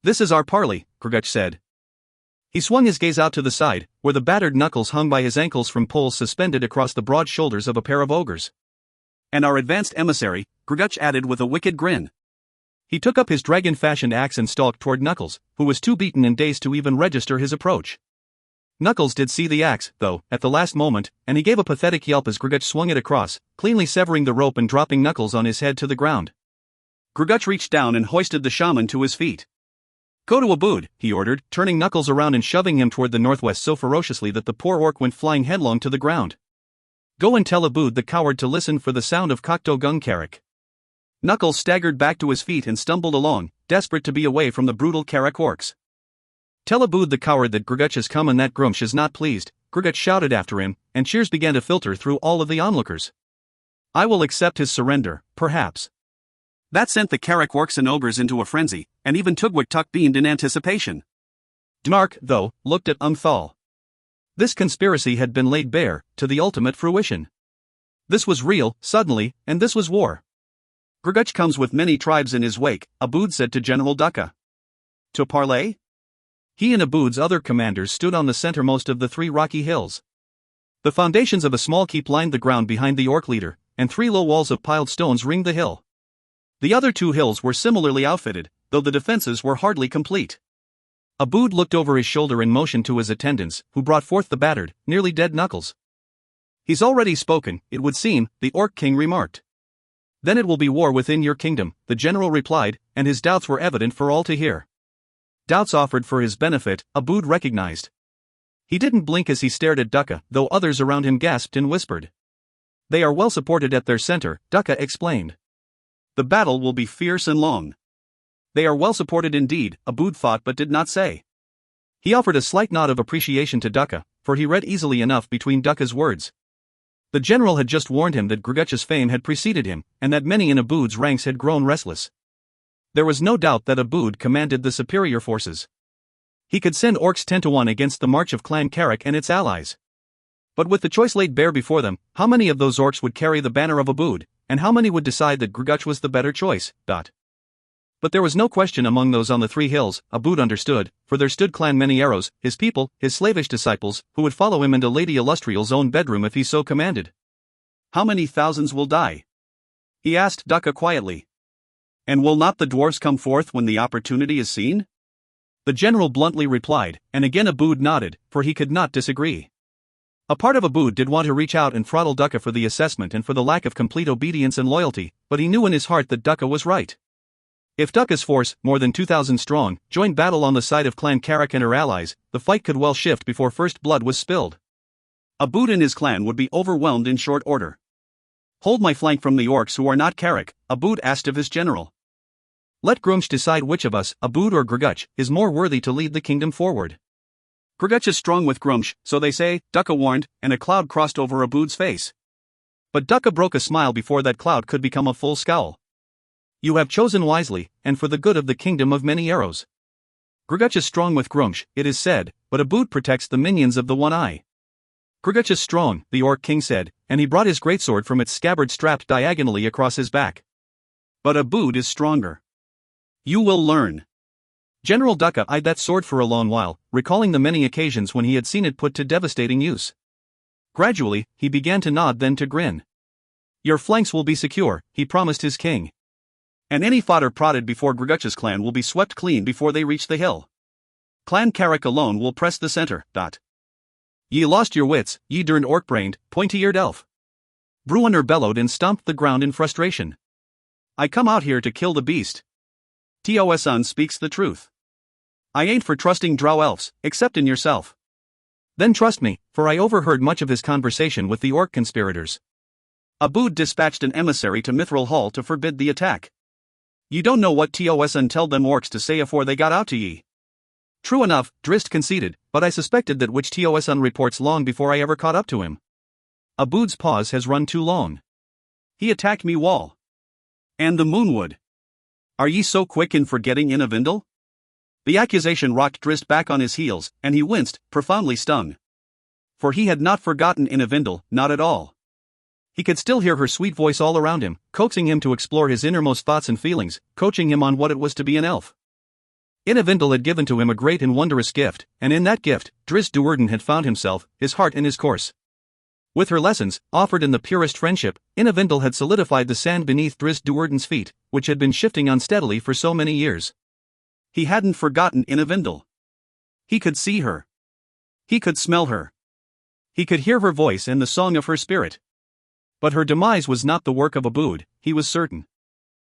A: "This is our parley," Grguch said. He swung his gaze out to the side, where the battered knuckles hung by his ankles from poles suspended across the broad shoulders of a pair of ogres. "And our advanced emissary," Grguch added with a wicked grin. He took up his dragon-fashioned axe and stalked toward Knuckles, who was too beaten and dazed to even register his approach. Knuckles did see the axe, though, at the last moment, and he gave a pathetic yelp as Grguch swung it across, cleanly severing the rope and dropping Knuckles on his head to the ground. Grguch reached down and hoisted the shaman to his feet. "Go to Oboud," he ordered, turning Knuckles around and shoving him toward the northwest so ferociously that the poor orc went flying headlong to the ground. "Go and tell Oboud the coward to listen for the sound of Kokto Gung Karak." Knuckles staggered back to his feet and stumbled along, desperate to be away from the brutal Karak orcs. "Tell Oboud the coward that Grguch has come and that Grumsh is not pleased," Grguch shouted after him, and cheers began to filter through all of the onlookers. "I will accept his surrender, perhaps." That sent the Karak orcs and ogres into a frenzy, and even Grguch beamed in anticipation. Gnark, though, looked at Umthal. This conspiracy had been laid bare, to the ultimate fruition. This was real, suddenly, and this was war. "Grguch comes with many tribes in his wake," Oboud said to General Dukkha. "To parley?" He and Aboud's other commanders stood on the centermost of the 3 rocky hills. The foundations of a small keep lined the ground behind the orc leader, and 3 low walls of piled stones ringed the hill. The other 2 hills were similarly outfitted, though the defenses were hardly complete. Oboud looked over his shoulder and motioned to his attendants, who brought forth the battered, nearly dead Knuckles. "He's already spoken, it would seem," the Orc King remarked. "Then it will be war within your kingdom," the general replied, and his doubts were evident for all to hear. Doubts offered for his benefit, Oboud recognized. He didn't blink as he stared at Dukkha, though others around him gasped and whispered. "They are well supported at their center," Dukkha explained. "The battle will be fierce and long." "They are well supported indeed," Oboud thought but did not say. He offered a slight nod of appreciation to Dukkha, for he read easily enough between Dukkha's words. The general had just warned him that Grguch's fame had preceded him, and that many in Aboud's ranks had grown restless. There was no doubt that Obould commanded the superior forces. He could send orcs 10-1 against the march of Clan Grguch and its allies. But with the choice laid bare before them, how many of those orcs would carry the banner of Obould, and how many would decide that Grguch was the better choice? But there was no question among those on the 3 hills, Obould understood, for there stood Clan Many-Arrows, his people, his slavish disciples, who would follow him into Lady Illustrial's own bedroom if he so commanded. How many thousands will die? He asked Grguch quietly. And will not the dwarves come forth when the opportunity is seen? The general bluntly replied, and again Obould nodded, for he could not disagree. A part of Obould did want to reach out and throttle Grguch for the assessment and for the lack of complete obedience and loyalty, but he knew in his heart that Grguch was right. If Grguch's force, more than 2,000 strong, joined battle on the side of Clan Grguch and her allies, the fight could well shift before first blood was spilled. Obould and his clan would be overwhelmed in short order. Hold my flank from the orcs who are not Grguch, Obould asked of his general. Let Grguch decide which of us, Obould or Grguch, is more worthy to lead the kingdom forward. Grguch is strong with Grguch, so they say, Grguch warned, and a cloud crossed over Obould's face. But Grguch broke a smile before that cloud could become a full scowl. You have chosen wisely, and for the good of the kingdom of Many-Arrows. Grguch is strong with Grguch, it is said, but Obould protects the minions of the One Eye. Grguch is strong, the Orc King said, and he brought his greatsword from its scabbard strapped diagonally across his back. But Obould is stronger. You will learn. General Grguch eyed that sword for a long while, recalling the many occasions when he had seen it put to devastating use. Gradually, he began to nod, then to grin. Your flanks will be secure, he promised his king. And any fodder prodded before Grguch's clan will be swept clean before they reach the hill. Clan Grguch alone will press the center. Ye lost your wits, ye derned orc-brained, pointy-eared elf. Bruenor bellowed and stomped the ground in frustration. I come out here to kill the beast. Tosun speaks the truth. I ain't for trusting drow elves, except in yourself. Then trust me, for I overheard much of his conversation with the orc conspirators. Obould dispatched an emissary to Mithral Hall to forbid the attack. You don't know what Tosun telled them orcs to say afore they got out to ye. True enough, Drizzt conceded, but I suspected that which Tosun reports long before I ever caught up to him. Obould's pause has run too long. He attacked me wall. And the Moonwood. Are ye so quick in forgetting Inavindle? The accusation rocked Drizzt back on his heels, and he winced, profoundly stung. For he had not forgotten Inavindle, not at all. He could still hear her sweet voice all around him, coaxing him to explore his innermost thoughts and feelings, coaching him on what it was to be an elf. Inavindle had given to him a great and wondrous gift, and in that gift, Drizzt Do'Urden had found himself, his heart and his course. With her lessons, offered in the purest friendship, Inavindle had solidified the sand beneath Drizzt Do'Urden's feet, which had been shifting unsteadily for so many years. He hadn't forgotten Inavindle. He could see her. He could smell her. He could hear her voice and the song of her spirit. But her demise was not the work of Obould, he was certain.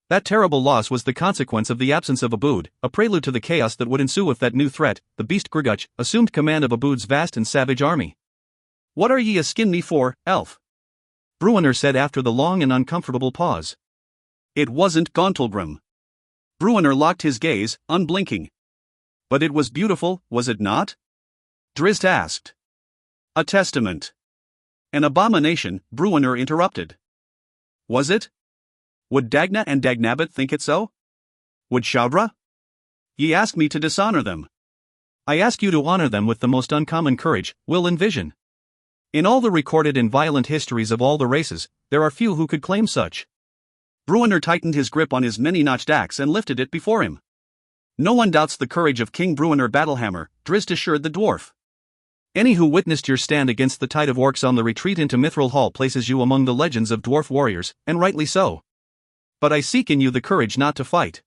A: That terrible loss was the consequence of the absence of Obould, a prelude to the chaos that would ensue if that new threat, the beast Grguch, assumed command of Obould's vast and savage army. What are ye a-skin me for, elf? Bruenor said after the long and uncomfortable pause. It wasn't Gauntlgrim. Bruenor locked his gaze, unblinking. But it was beautiful, was it not? Drizzt asked. A testament. An abomination, Bruenor interrupted. Was it? Would Dagna and Dagnabbit think it so? Would Shaudra? Ye ask me to dishonor them. I ask you to honor them with the most uncommon courage, will and vision. In all the recorded and violent histories of all the races, there are few who could claim such. Bruenor tightened his grip on his many-notched axe and lifted it before him. No one doubts the courage of King Bruenor Battlehammer, Drizzt assured the dwarf. Any who witnessed your stand against the tide of orcs on the retreat into Mithral Hall places you among the legends of dwarf warriors, and rightly so. But I seek in you the courage not to fight.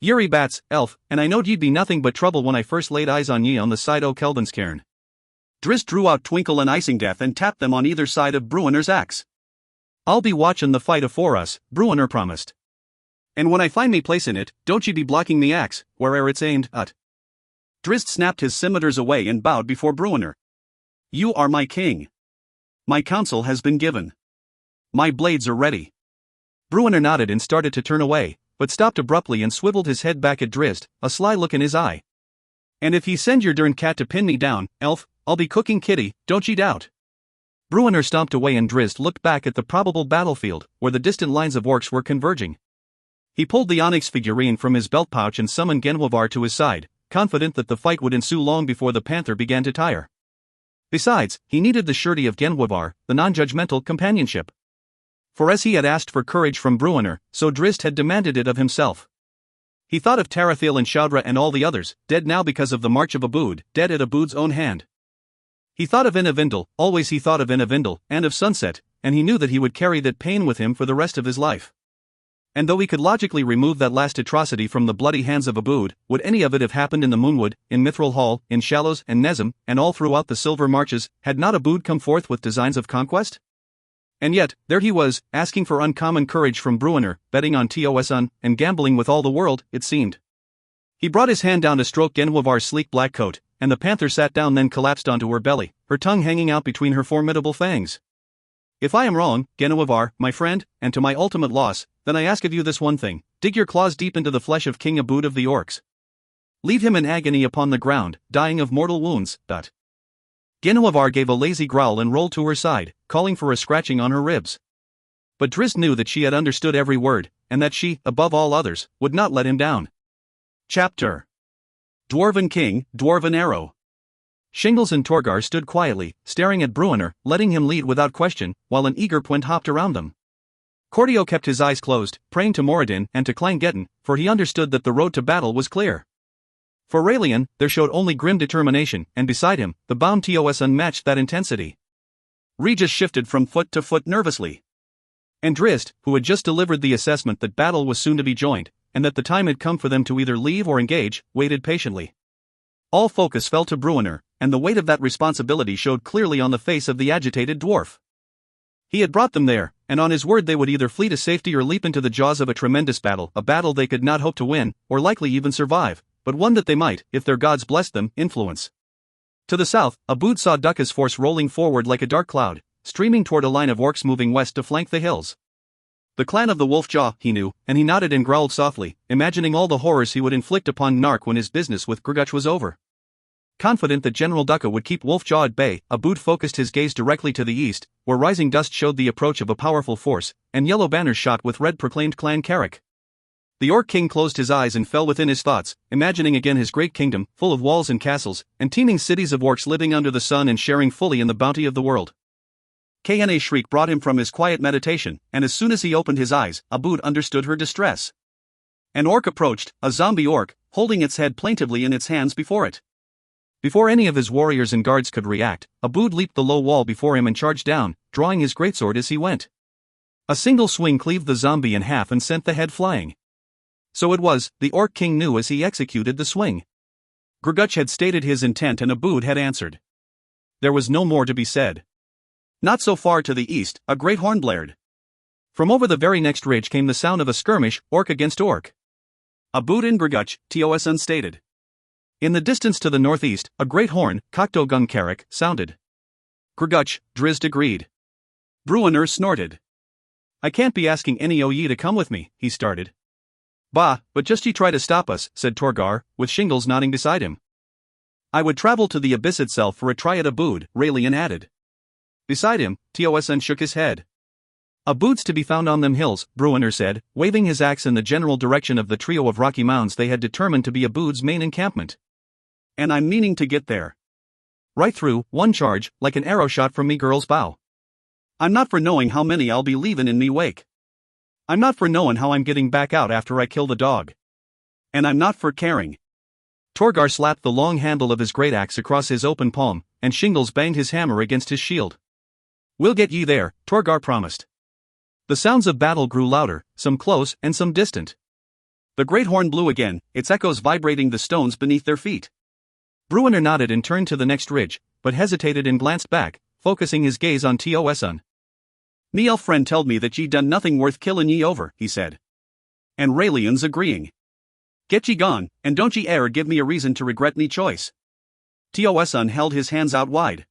A: Yuri bats, elf, and I knowed ye'd be nothing but trouble when I first laid eyes on ye on the side o' Keldanscairn. Drizzt drew out Twinkle and Icing Death and tapped them on either side of Bruenor's axe. I'll be watchin' the fight afore us, Bruenor promised. And when I find me place in it, don't ye be blocking me axe, where'er it's aimed at. Drizzt snapped his scimitars away and bowed before Bruenor. You are my king. My counsel has been given. My blades are ready. Bruenor nodded and started to turn away, but stopped abruptly and swiveled his head back at Drizzt, a sly look in his eye. And if ye send your dern cat to pin me down, elf, I'll be cooking kitty, don't ye doubt. Bruenor stomped away and Drizzt looked back at the probable battlefield, where the distant lines of orcs were converging. He pulled the onyx figurine from his belt pouch and summoned Genwavar to his side, confident that the fight would ensue long before the panther began to tire. Besides, he needed the surety of Genwavar, the non-judgmental companionship. For as he had asked for courage from Bruenor, so Drizzt had demanded it of himself. He thought of Tarathiel and Shaudra and all the others, dead now because of the march of Obould, dead at Oboud's own hand. He thought of Inavindle, always he thought of Inavindle, and of Sunset, and he knew that he would carry that pain with him for the rest of his life. And though he could logically remove that last atrocity from the bloody hands of Oboud, would any of it have happened in the Moonwood, in Mithral Hall, in Shallows and Nezem, and all throughout the Silver Marches, had not Oboud come forth with designs of conquest? And yet, there he was, asking for uncommon courage from Bruenor, betting on Tosun, and gambling with all the world, it seemed. He brought his hand down to stroke Genwavar's sleek black coat, and the panther sat down then collapsed onto her belly, her tongue hanging out between her formidable fangs. If I am wrong, Genwavar, my friend, and to my ultimate loss, then I ask of you this one thing: dig your claws deep into the flesh of King Oboud of the orcs. Leave him in agony upon the ground, dying of mortal wounds. Genwavar gave a lazy growl and rolled to her side, calling for a scratching on her ribs. But Drizzt knew that she had understood every word, and that she, above all others, would not let him down. Chapter Dwarven King, Dwarven Arrow. Shingles and Torgar stood quietly, staring at Bruenor, letting him lead without question, while an eager Pwent hopped around them. Cordio kept his eyes closed, praying to Moradin and to Clangeddon, for he understood that the road to battle was clear. For Raelian, there showed only grim determination, and beside him, the bound Tosun matched that intensity. Regis shifted from foot to foot nervously. And Drizzt, who had just delivered the assessment that battle was soon to be joined, and that the time had come for them to either leave or engage, waited patiently. All focus fell to Bruenor, and the weight of that responsibility showed clearly on the face of the agitated dwarf. He had brought them there, and on his word they would either flee to safety or leap into the jaws of a tremendous battle, a battle they could not hope to win, or likely even survive, but one that they might, if their gods blessed them, influence. To the south, Oboud saw Dukka's force rolling forward like a dark cloud, streaming toward a line of orcs moving west to flank the hills. The clan of the Wolfjaw, he knew, and he nodded and growled softly, imagining all the horrors he would inflict upon Nark when his business with Grguch was over. Confident that General Dukka would keep Wolfjaw at bay, Oboud focused his gaze directly to the east, where rising dust showed the approach of a powerful force, and yellow banners shot with red proclaimed Clan Carrick. The Orc King closed his eyes and fell within his thoughts, imagining again his great kingdom, full of walls and castles, and teeming cities of orcs living under the sun and sharing fully in the bounty of the world. Kna's shriek brought him from his quiet meditation, and as soon as he opened his eyes, Oboud understood her distress. An orc approached, a zombie orc, holding its head plaintively in its hands before it. Before any of his warriors and guards could react, Oboud leaped the low wall before him and charged down, drawing his greatsword as he went. A single swing cleaved the zombie in half and sent the head flying. So it was, the Orc King knew as he executed the swing. Grguch had stated his intent and Oboud had answered. There was no more to be said. Not so far to the east, a great horn blared. From over the very next ridge came the sound of a skirmish, orc against orc. Oboud and Grguch, Tosun stated. In the distance to the northeast, a great horn, Koktogung Carrick, sounded. Grguch, Drizzt agreed. Bruenor snorted. I can't be asking any o' ye to come with me, he started. Bah, but just ye try to stop us, said Torgar, with Shingles nodding beside him. I would travel to the abyss itself for a try at Oboud, Raelian added. Beside him, Tosun shook his head. Oboud's to be found on them hills, Bruenor said, waving his axe in the general direction of the trio of rocky mounds they had determined to be Oboud's main encampment. And I'm meaning to get there. Right through, one charge, like an arrow shot from me girl's bow. I'm not for knowing how many I'll be leavin' in me wake. I'm not for knowin' how I'm getting back out after I kill the dog. And I'm not for caring. Torgar slapped the long handle of his great axe across his open palm, and Shingles banged his hammer against his shield. We'll get ye there, Torgar promised. The sounds of battle grew louder, some close and some distant. The great horn blew again, its echoes vibrating the stones beneath their feet. Bruenor nodded and turned to the next ridge, but hesitated and glanced back, focusing his gaze on Tosun. Me elf friend telled me that ye done nothing worth killin' ye over, he said. And Raelian's agreeing. Get ye gone, and don't ye e'er give me a reason to regret me choice. Tosun held his hands out wide.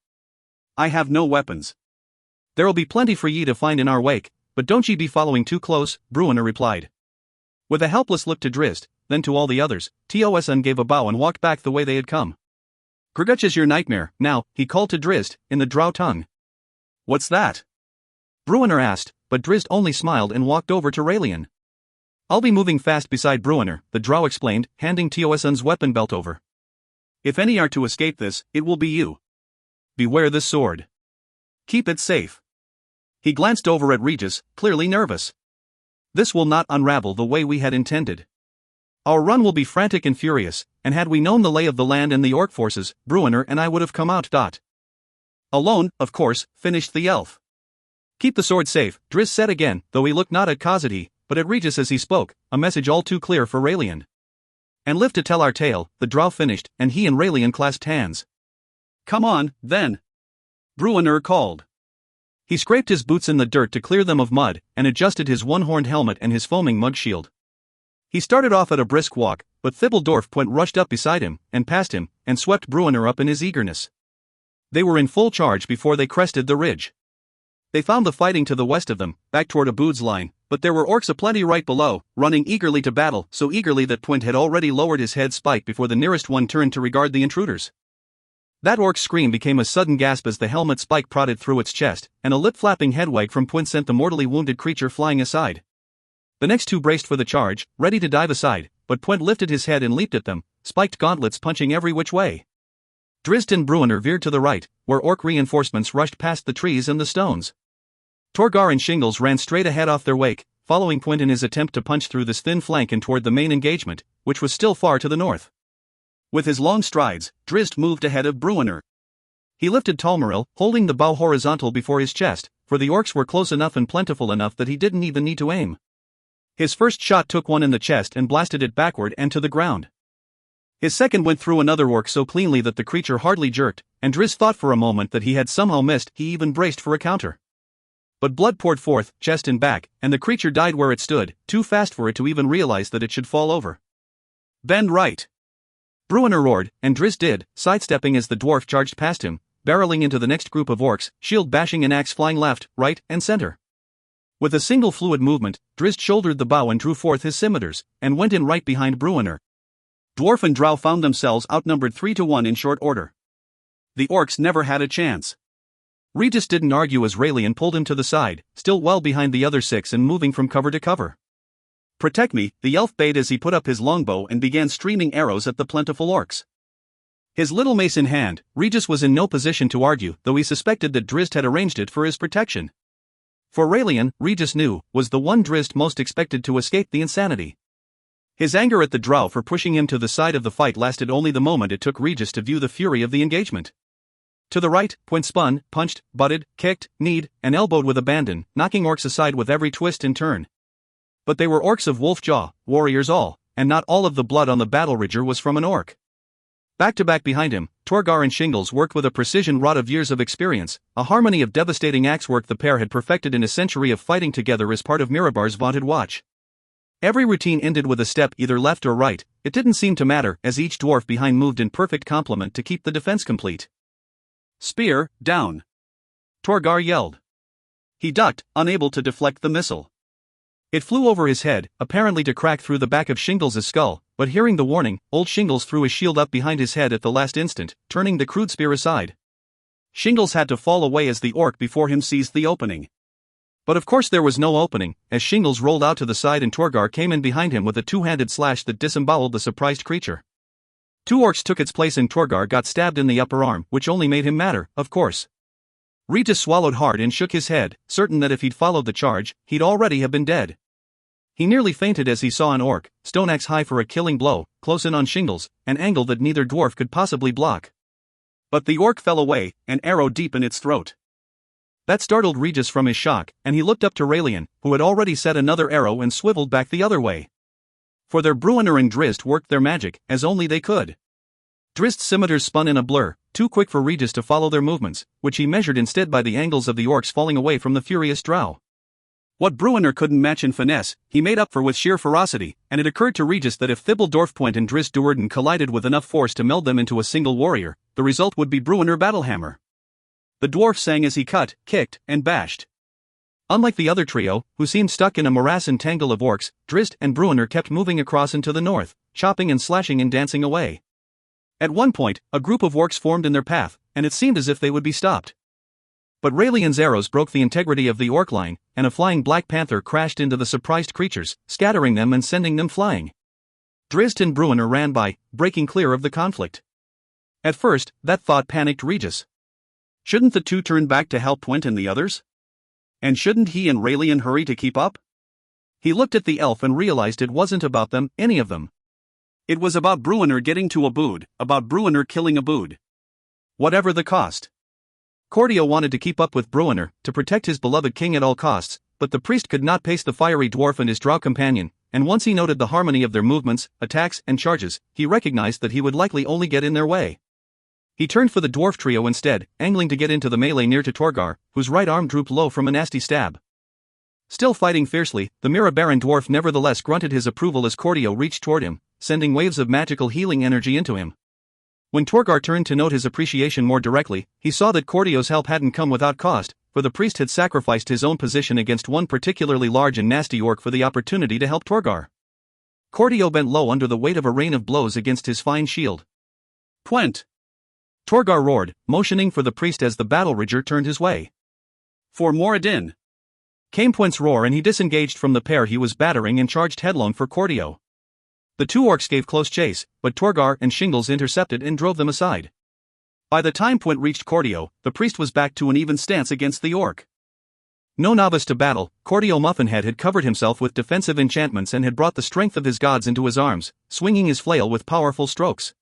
A: I have no weapons. There'll be plenty for ye to find in our wake, but don't ye be following too close, Bruenor replied. With a helpless look to Drizzt, then to all the others, Tosun gave a bow and walked back the way they had come. Grguch is your nightmare, now, he called to Drizzt, in the drow tongue. What's that? Bruenor asked, but Drizzt only smiled and walked over to Raelian. I'll be moving fast beside Bruenor, the drow explained, handing Teosan's weapon belt over. If any are to escape this, it will be you. Beware this sword. Keep it safe. He glanced over at Regis, clearly nervous. This will not unravel the way we had intended. Our run will be frantic and furious, and had we known the lay of the land and the orc forces, Bruenor and I would have come out. Alone, of course, finished the elf. Keep the sword safe, Drizzt said again, though he looked not at Khazad, but at Regis as he spoke, a message all too clear for Raelian. And live to tell our tale, the drow finished, and he and Raelian clasped hands. Come on, then. Bruenor called. He scraped his boots in the dirt to clear them of mud, and adjusted his one-horned helmet and his foaming mug shield. He started off at a brisk walk, but Thibbledorf Puent rushed up beside him, and past him, and swept Bruenor up in his eagerness. They were in full charge before they crested the ridge. They found the fighting to the west of them, back toward Obould's line, but there were orcs aplenty right below, running eagerly to battle, so eagerly that Puent had already lowered his head spike before the nearest one turned to regard the intruders. That orc's scream became a sudden gasp as the helmet spike prodded through its chest, and a lip-flapping headwag from Puent sent the mortally wounded creature flying aside. The next two braced for the charge, ready to dive aside, but Puent lifted his head and leaped at them, spiked gauntlets punching every which way. Drizzt and Bruenor veered to the right, where orc reinforcements rushed past the trees and the stones. Torgar and Shingles ran straight ahead off their wake, following Puent in his attempt to punch through this thin flank and toward the main engagement, which was still far to the north. With his long strides, Drizzt moved ahead of Bruenor. He lifted Talmaril, holding the bow horizontal before his chest, for the orcs were close enough and plentiful enough that he didn't even need to aim. His first shot took one in the chest and blasted it backward and to the ground. His second went through another orc so cleanly that the creature hardly jerked, and Drizzt thought for a moment that he had somehow missed. He even braced for a counter. But blood poured forth, chest and back, and the creature died where it stood, too fast for it to even realize that it should fall over. Bend right! Bruenor roared, and Drizzt did, sidestepping as the dwarf charged past him, barreling into the next group of orcs, shield bashing and axe flying left, right, and center. With a single fluid movement, Drizzt shouldered the bow and drew forth his scimitars, and went in right behind Bruenor. Dwarf and drow found themselves outnumbered 3-1 in short order. The orcs never had a chance. Regis didn't argue as Raelian pulled him to the side, still well behind the other 6 and moving from cover to cover. Protect me, the elf bade as he put up his longbow and began streaming arrows at the plentiful orcs. His little mace in hand, Regis was in no position to argue, though he suspected that Drizzt had arranged it for his protection. For Raelian, Regis knew, was the one Drizzt most expected to escape the insanity. His anger at the drow for pushing him to the side of the fight lasted only the moment it took Regis to view the fury of the engagement. To the right, Puent spun, punched, butted, kicked, kneed, and elbowed with abandon, knocking orcs aside with every twist and turn. But they were orcs of wolf jaw, warriors all, and not all of the blood on the battle ridger was from an orc. Back to back behind him, Torgar and Shingles worked with a precision wrought of years of experience, a harmony of devastating axework the pair had perfected in a century of fighting together as part of Mirabar's vaunted watch. Every routine ended with a step either left or right. It didn't seem to matter, as each dwarf behind moved in perfect complement to keep the defense complete. Spear, down! Torgar yelled. He ducked, unable to deflect the missile. It flew over his head, apparently to crack through the back of Shingles' skull, but hearing the warning, old Shingles threw his shield up behind his head at the last instant, turning the crude spear aside. Shingles had to fall away as the orc before him seized the opening. But of course there was no opening, as Shingles rolled out to the side and Torgar came in behind him with a two-handed slash that disemboweled the surprised creature. 2 orcs took its place and Torgar got stabbed in the upper arm, which only made him madder, of course. Regis swallowed hard and shook his head, certain that if he'd followed the charge, he'd already have been dead. He nearly fainted as he saw an orc, stone axe high for a killing blow, close in on Shingles, an angle that neither dwarf could possibly block. But the orc fell away, an arrow deep in its throat. That startled Regis from his shock, and he looked up to Raelian, who had already set another arrow and swiveled back the other way. For their Bruenor and Drizzt worked their magic, as only they could. Drizzt's scimitars spun in a blur, too quick for Regis to follow their movements, which he measured instead by the angles of the orcs falling away from the furious drow. What Bruenor couldn't match in finesse, he made up for with sheer ferocity, and it occurred to Regis that if Thibbledorf Puent and Drizzt Duerden collided with enough force to meld them into a single warrior, the result would be Bruenor Battlehammer. The dwarf sang as he cut, kicked, and bashed. Unlike the other trio, who seemed stuck in a morass and tangle of orcs, Drizzt and Bruenor kept moving across and to the north, chopping and slashing and dancing away. At one point, a group of orcs formed in their path, and it seemed as if they would be stopped. But Raelian's arrows broke the integrity of the orc line, and a flying black panther crashed into the surprised creatures, scattering them and sending them flying. Drizzt and Bruenor ran by, breaking clear of the conflict. At first, that thought panicked Regis. Shouldn't the two turn back to help Twent and the others? And shouldn't he and Raelian hurry to keep up? He looked at the elf and realized it wasn't about them, any of them. It was about Bruenor getting to Obould, about Bruenor killing Obould. Whatever the cost. Cordio wanted to keep up with Bruenor, to protect his beloved king at all costs, but the priest could not pace the fiery dwarf and his drow companion, and once he noted the harmony of their movements, attacks, and charges, he recognized that he would likely only get in their way. He turned for the dwarf trio instead, angling to get into the melee near to Torgar, whose right arm drooped low from a nasty stab. Still fighting fiercely, the Mira Baron dwarf nevertheless grunted his approval as Cordio reached toward him, sending waves of magical healing energy into him. When Torgar turned to note his appreciation more directly, he saw that Cordio's help hadn't come without cost, for the priest had sacrificed his own position against one particularly large and nasty orc for the opportunity to help Torgar. Cordio bent low under the weight of a rain of blows against his fine shield. "Twent!" Torgar roared, motioning for the priest as the battle rager turned his way. "For Moradin!" Came Twent's roar, and he disengaged from the pair he was battering and charged headlong for Cordio. The two orcs gave close chase, but Torgar and Shingles intercepted and drove them aside. By the time Twent reached Cordio, the priest was back to an even stance against the orc. No novice to battle, Cordio Muffinhead had covered himself with defensive enchantments and had brought the strength of his gods into his arms, swinging his flail with powerful strokes.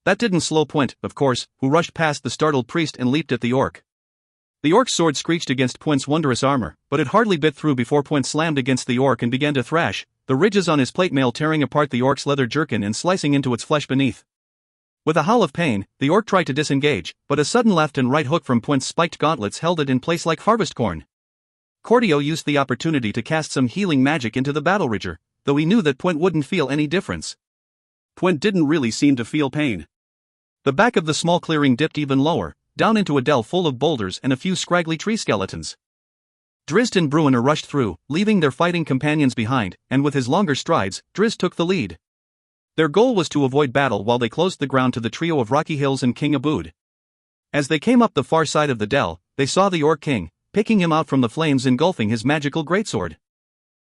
A: That didn't slow Twent, of course, who rushed past the startled priest and leaped at the orc. The orc's sword screeched against Twent's wondrous armor, but it hardly bit through before Twent slammed against the orc and began to thrash, the ridges on his plate mail tearing apart the orc's leather jerkin and slicing into its flesh beneath. With a howl of pain, the orc tried to disengage, but a sudden left and right hook from Twent's spiked gauntlets held it in place like harvest corn. Cordio used the opportunity to cast some healing magic into the battle rager, though he knew that Twent wouldn't feel any difference. Twent didn't really seem to feel pain. The back of the small clearing dipped even lower, down into a dell full of boulders and a few scraggly tree skeletons. Drizzt and Bruenor rushed through, leaving their fighting companions behind, and with his longer strides, Drizzt took the lead. Their goal was to avoid battle while they closed the ground to the trio of Rocky Hills and King Obould. As they came up the far side of the dell, they saw the Orc King, picking him out from the flames engulfing his magical greatsword.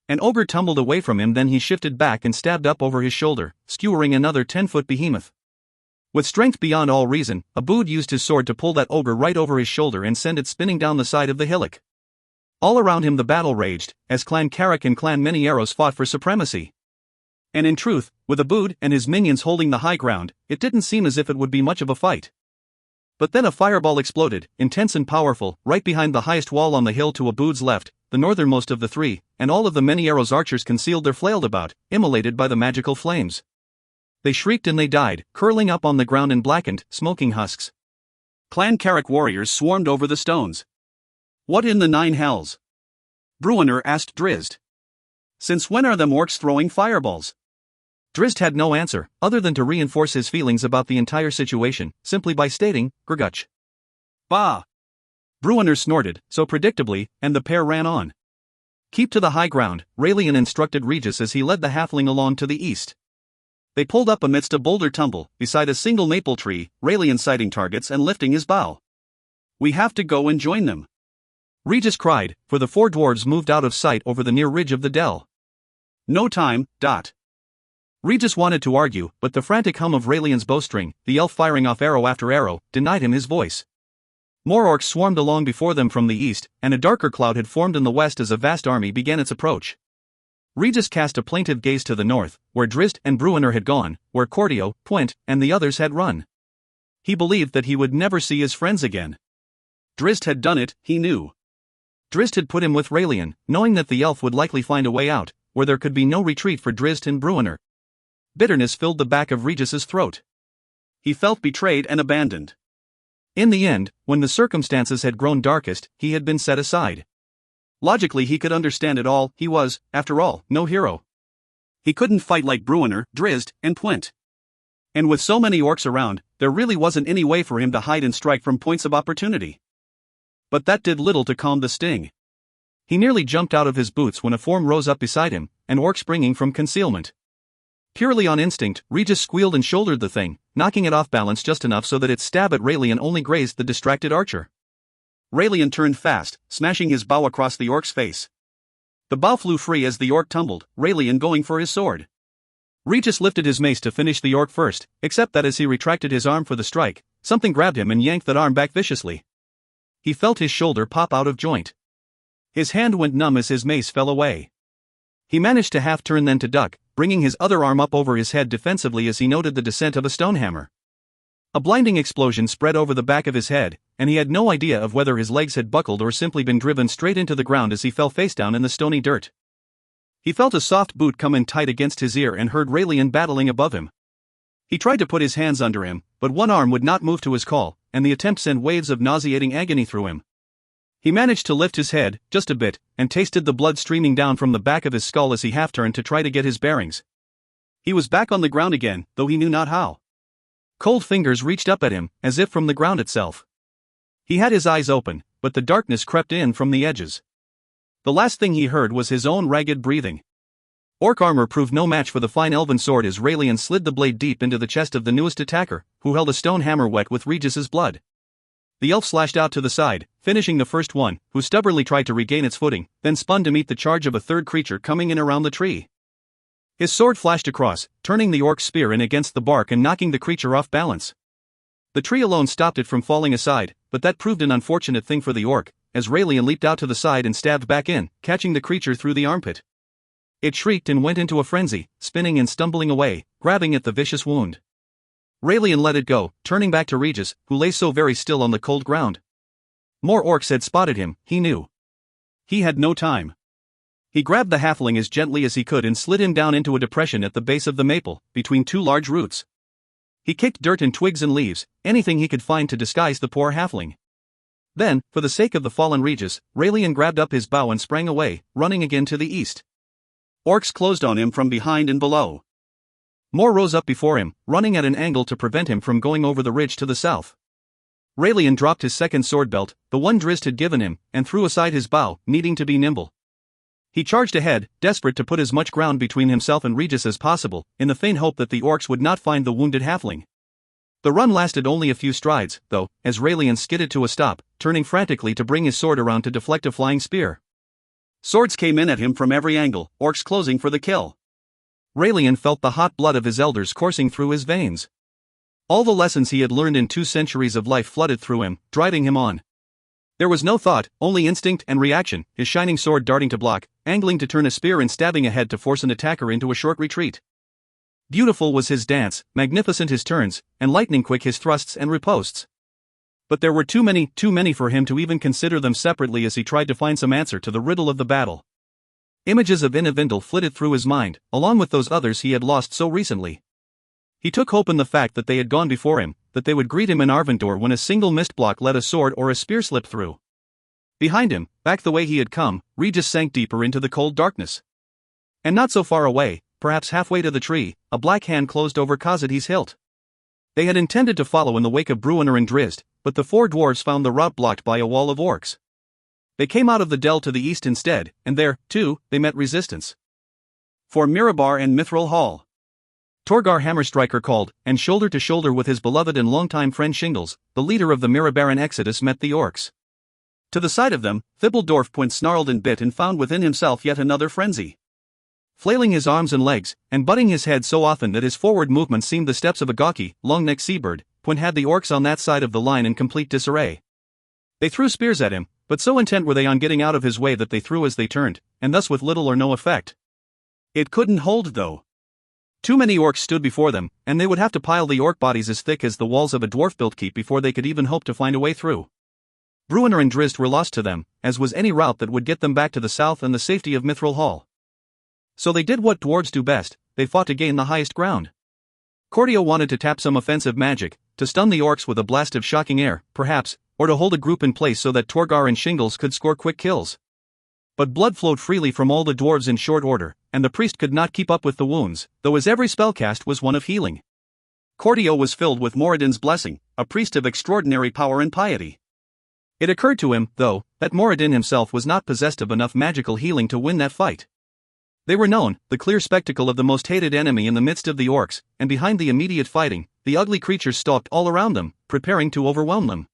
A: An ogre tumbled away from him, then he shifted back and stabbed up over his shoulder, skewering another 10-foot behemoth. With strength beyond all reason, Obould used his sword to pull that ogre right over his shoulder and send it spinning down the side of the hillock. All around him the battle raged, as Clan Grguch and Clan Many-Arrows fought for supremacy. And in truth, with Obould and his minions holding the high ground, it didn't seem as if it would be much of a fight. But then a fireball exploded, intense and powerful, right behind the highest wall on the hill to Obould's left, the northernmost of the three, and all of the Many-Arrows archers concealed their flailed about, immolated by the magical flames. They shrieked and they died, curling up on the ground in blackened, smoking husks. Clan Grguch warriors swarmed over the stones. "What in the nine hells?" Bruenor asked Drizzt. "Since when are them orcs throwing fireballs?" Drizzt had no answer, other than to reinforce his feelings about the entire situation, simply by stating, "Grguch." "Bah!" Bruenor snorted, so predictably, and the pair ran on. "Keep to the high ground," Raelian instructed Regis as he led the halfling along to the east. They pulled up amidst a boulder tumble, beside a single maple tree, Raelian sighting targets and lifting his bow. "We have to go and join them," Regis cried, for the four dwarves moved out of sight over the near ridge of the dell. "No time, dot." Regis wanted to argue, but the frantic hum of Raelian's bowstring, the elf firing off arrow after arrow, denied him his voice. More orcs swarmed along before them from the east, and a darker cloud had formed in the west as a vast army began its approach. Regis cast a plaintive gaze to the north, where Drizzt and Bruenor had gone, where Cordio, Twent, and the others had run. He believed that he would never see his friends again. Drizzt had done it, he knew. Drizzt had put him with Raelian, knowing that the elf would likely find a way out, where there could be no retreat for Drizzt and Bruenor. Bitterness filled the back of Regis's throat. He felt betrayed and abandoned. In the end, when the circumstances had grown darkest, he had been set aside. Logically he could understand it all, he was, after all, no hero. He couldn't fight like Bruenor, Drizzt, and Twent. And with so many orcs around, there really wasn't any way for him to hide and strike from points of opportunity. But that did little to calm the sting. He nearly jumped out of his boots when a form rose up beside him, an orc springing from concealment. Purely on instinct, Regis squealed and shouldered the thing, knocking it off balance just enough so that its stab at Raelian only grazed the distracted archer. Raelian turned fast, smashing his bow across the orc's face. The bow flew free as the orc tumbled, Raelian going for his sword. Regis lifted his mace to finish the orc first, except that as he retracted his arm for the strike, something grabbed him and yanked that arm back viciously. He felt his shoulder pop out of joint. His hand went numb as his mace fell away. He managed to half-turn then to duck, bringing his other arm up over his head defensively as he noted the descent of a stone hammer. A blinding explosion spread over the back of his head, and he had no idea of whether his legs had buckled or simply been driven straight into the ground as he fell face down in the stony dirt. He felt a soft boot come in tight against his ear and heard Raelian battling above him. He tried to put his hands under him, but one arm would not move to his call, and the attempt sent waves of nauseating agony through him. He managed to lift his head, just a bit, and tasted the blood streaming down from the back of his skull as he half-turned to try to get his bearings. He was back on the ground again, though he knew not how. Cold fingers reached up at him, as if from the ground itself. He had his eyes open, but the darkness crept in from the edges. The last thing he heard was his own ragged breathing. Orc armor proved no match for the fine elven sword as Raelian slid the blade deep into the chest of the newest attacker, who held a stone hammer wet with Regis's blood. The elf slashed out to the side, finishing the first one, who stubbornly tried to regain its footing, then spun to meet the charge of a third creature coming in around the tree. His sword flashed across, turning the orc's spear in against the bark and knocking the creature off balance. The tree alone stopped it from falling aside, but that proved an unfortunate thing for the orc, as Raelian leaped out to the side and stabbed back in, catching the creature through the armpit. It shrieked and went into a frenzy, spinning and stumbling away, grabbing at the vicious wound. Raelian let it go, turning back to Regis, who lay so very still on the cold ground. More orcs had spotted him, he knew. He had no time. He grabbed the halfling as gently as he could and slid him down into a depression at the base of the maple, between two large roots. He kicked dirt and twigs and leaves, anything he could find to disguise the poor halfling. Then, for the sake of the fallen Regis, Raelian grabbed up his bow and sprang away, running again to the east. Orcs closed on him from behind and below. More rose up before him, running at an angle to prevent him from going over the ridge to the south. Raelian dropped his second sword belt, the one Drizzt had given him, and threw aside his bow, needing to be nimble. He charged ahead, desperate to put as much ground between himself and Regis as possible, in the faint hope that the orcs would not find the wounded halfling. The run lasted only a few strides, though, as Raelian skidded to a stop, turning frantically to bring his sword around to deflect a flying spear. Swords came in at him from every angle, orcs closing for the kill. Raelian felt the hot blood of his elders coursing through his veins. All the lessons he had learned in 2 centuries of life flooded through him, driving him on. There was no thought, only instinct and reaction, his shining sword darting to block, angling to turn a spear and stabbing ahead to force an attacker into a short retreat. Beautiful was his dance, magnificent his turns, and lightning-quick his thrusts and riposts. But there were too many for him to even consider them separately as he tried to find some answer to the riddle of the battle. Images of Innovindle flitted through his mind, along with those others he had lost so recently. He took hope in the fact that they had gone before him, that they would greet him in Arvindor when a single mist block let a sword or a spear slip through. Behind him, back the way he had come, Regis sank deeper into the cold darkness. And not so far away, perhaps halfway to the tree, a black hand closed over Khazadi's hilt. They had intended to follow in the wake of Bruenor and Drizzt, but the 4 dwarves found the route blocked by a wall of orcs. They came out of the dell to the east instead, and there, too, they met resistance. For Mirabar and Mithral Hall. Torgar Hammerstriker called, and shoulder to shoulder with his beloved and longtime friend Shingles, the leader of the Mirabaran Exodus, met the orcs. To the side of them, Thibbledorfpunt snarled and bit and found within himself yet another frenzy. Flailing his arms and legs, and butting his head so often that his forward movement seemed the steps of a gawky, long-necked seabird, Punt had the orcs on that side of the line in complete disarray. They threw spears at him, but so intent were they on getting out of his way that they threw as they turned, and thus with little or no effect. It couldn't hold though. Too many orcs stood before them, and they would have to pile the orc bodies as thick as the walls of a dwarf-built keep before they could even hope to find a way through. Bruenor and Drizzt were lost to them, as was any route that would get them back to the south and the safety of Mithral Hall. So they did what dwarves do best, they fought to gain the highest ground. Cordio wanted to tap some offensive magic, to stun the orcs with a blast of shocking air, perhaps, or to hold a group in place so that Torgar and Shingles could score quick kills. But blood flowed freely from all the dwarves in short order, and the priest could not keep up with the wounds, though his every spellcast was one of healing. Cordio was filled with Moradin's blessing, a priest of extraordinary power and piety. It occurred to him, though, that Moradin himself was not possessed of enough magical healing to win that fight. They were known, the clear spectacle of the most hated enemy in the midst of the orcs, and behind the immediate fighting, the ugly creatures stalked all around them, preparing to overwhelm them.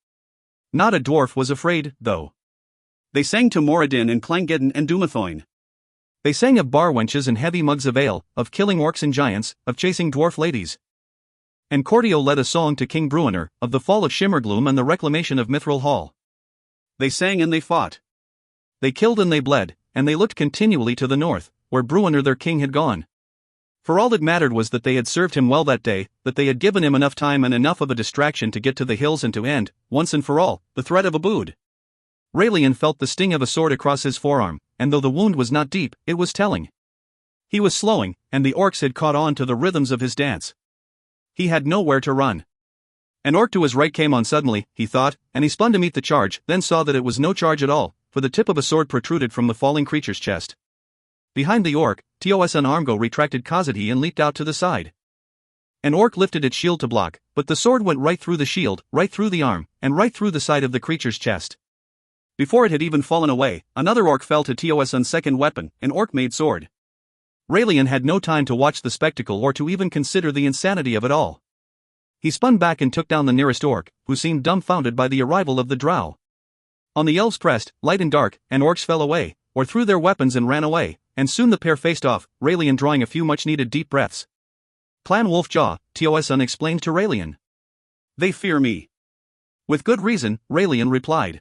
A: Not a dwarf was afraid, though. They sang to Moradin and Clangeddon and Dumathoin. They sang of bar wenches and heavy mugs of ale, of killing orcs and giants, of chasing dwarf ladies. And Cordio led a song to King Bruenor, of the fall of Shimmergloom and the reclamation of Mithral Hall. They sang and they fought. They killed and they bled, and they looked continually to the north, where Bruenor their king had gone. For all that mattered was that they had served him well that day, that they had given him enough time and enough of a distraction to get to the hills and to end, once and for all, the threat of Obould. Raelian felt the sting of a sword across his forearm, and though the wound was not deep, it was telling. He was slowing, and the orcs had caught on to the rhythms of his dance. He had nowhere to run. An orc to his right came on suddenly, he thought, and he spun to meet the charge, then saw that it was no charge at all, for the tip of a sword protruded from the falling creature's chest. Behind the orc, Tosan Armgo retracted Khazadi and leaped out to the side. An orc lifted its shield to block, but the sword went right through the shield, right through the arm, and right through the side of the creature's chest. Before it had even fallen away, another orc fell to Tosan's second weapon, an orc-made sword. Raelian had no time to watch the spectacle or to even consider the insanity of it all. He spun back and took down the nearest orc, who seemed dumbfounded by the arrival of the drow. On the elves pressed, light and dark, and orcs fell away, or threw their weapons and ran away, and soon the pair faced off, Raelian drawing a few much-needed deep breaths. Clan Wolfjaw, Tosan explained to Raelian. They fear me. With good reason, Raelian replied.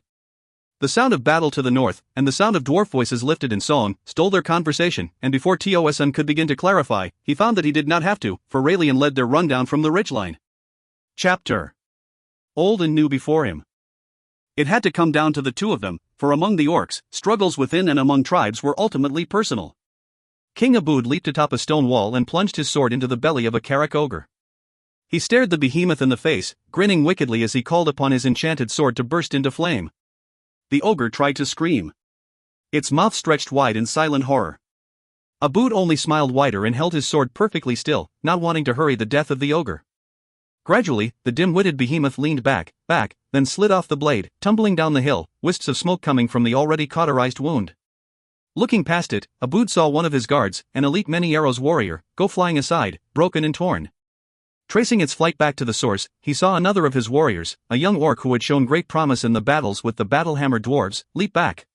A: The sound of battle to the north, and the sound of dwarf voices lifted in song, stole their conversation, and before Tosan could begin to clarify, he found that he did not have to, for Raelian led their rundown from the ridgeline. Chapter. Old and new before him. It had to come down to the two of them, for among the orcs, struggles within and among tribes were ultimately personal. King Obould leaped atop a stone wall and plunged his sword into the belly of a Carrick ogre. He stared the behemoth in the face, grinning wickedly as he called upon his enchanted sword to burst into flame. The ogre tried to scream. Its mouth stretched wide in silent horror. Obould only smiled wider and held his sword perfectly still, not wanting to hurry the death of the ogre. Gradually, the dim-witted behemoth leaned back, then slid off the blade, tumbling down the hill, wisps of smoke coming from the already cauterized wound. Looking past it, Obould saw one of his guards, an elite Many-Arrows warrior, go flying aside, broken and torn. Tracing its flight back to the source, he saw another of his warriors, a young orc who had shown great promise in the battles with the Battlehammer dwarves, leap back.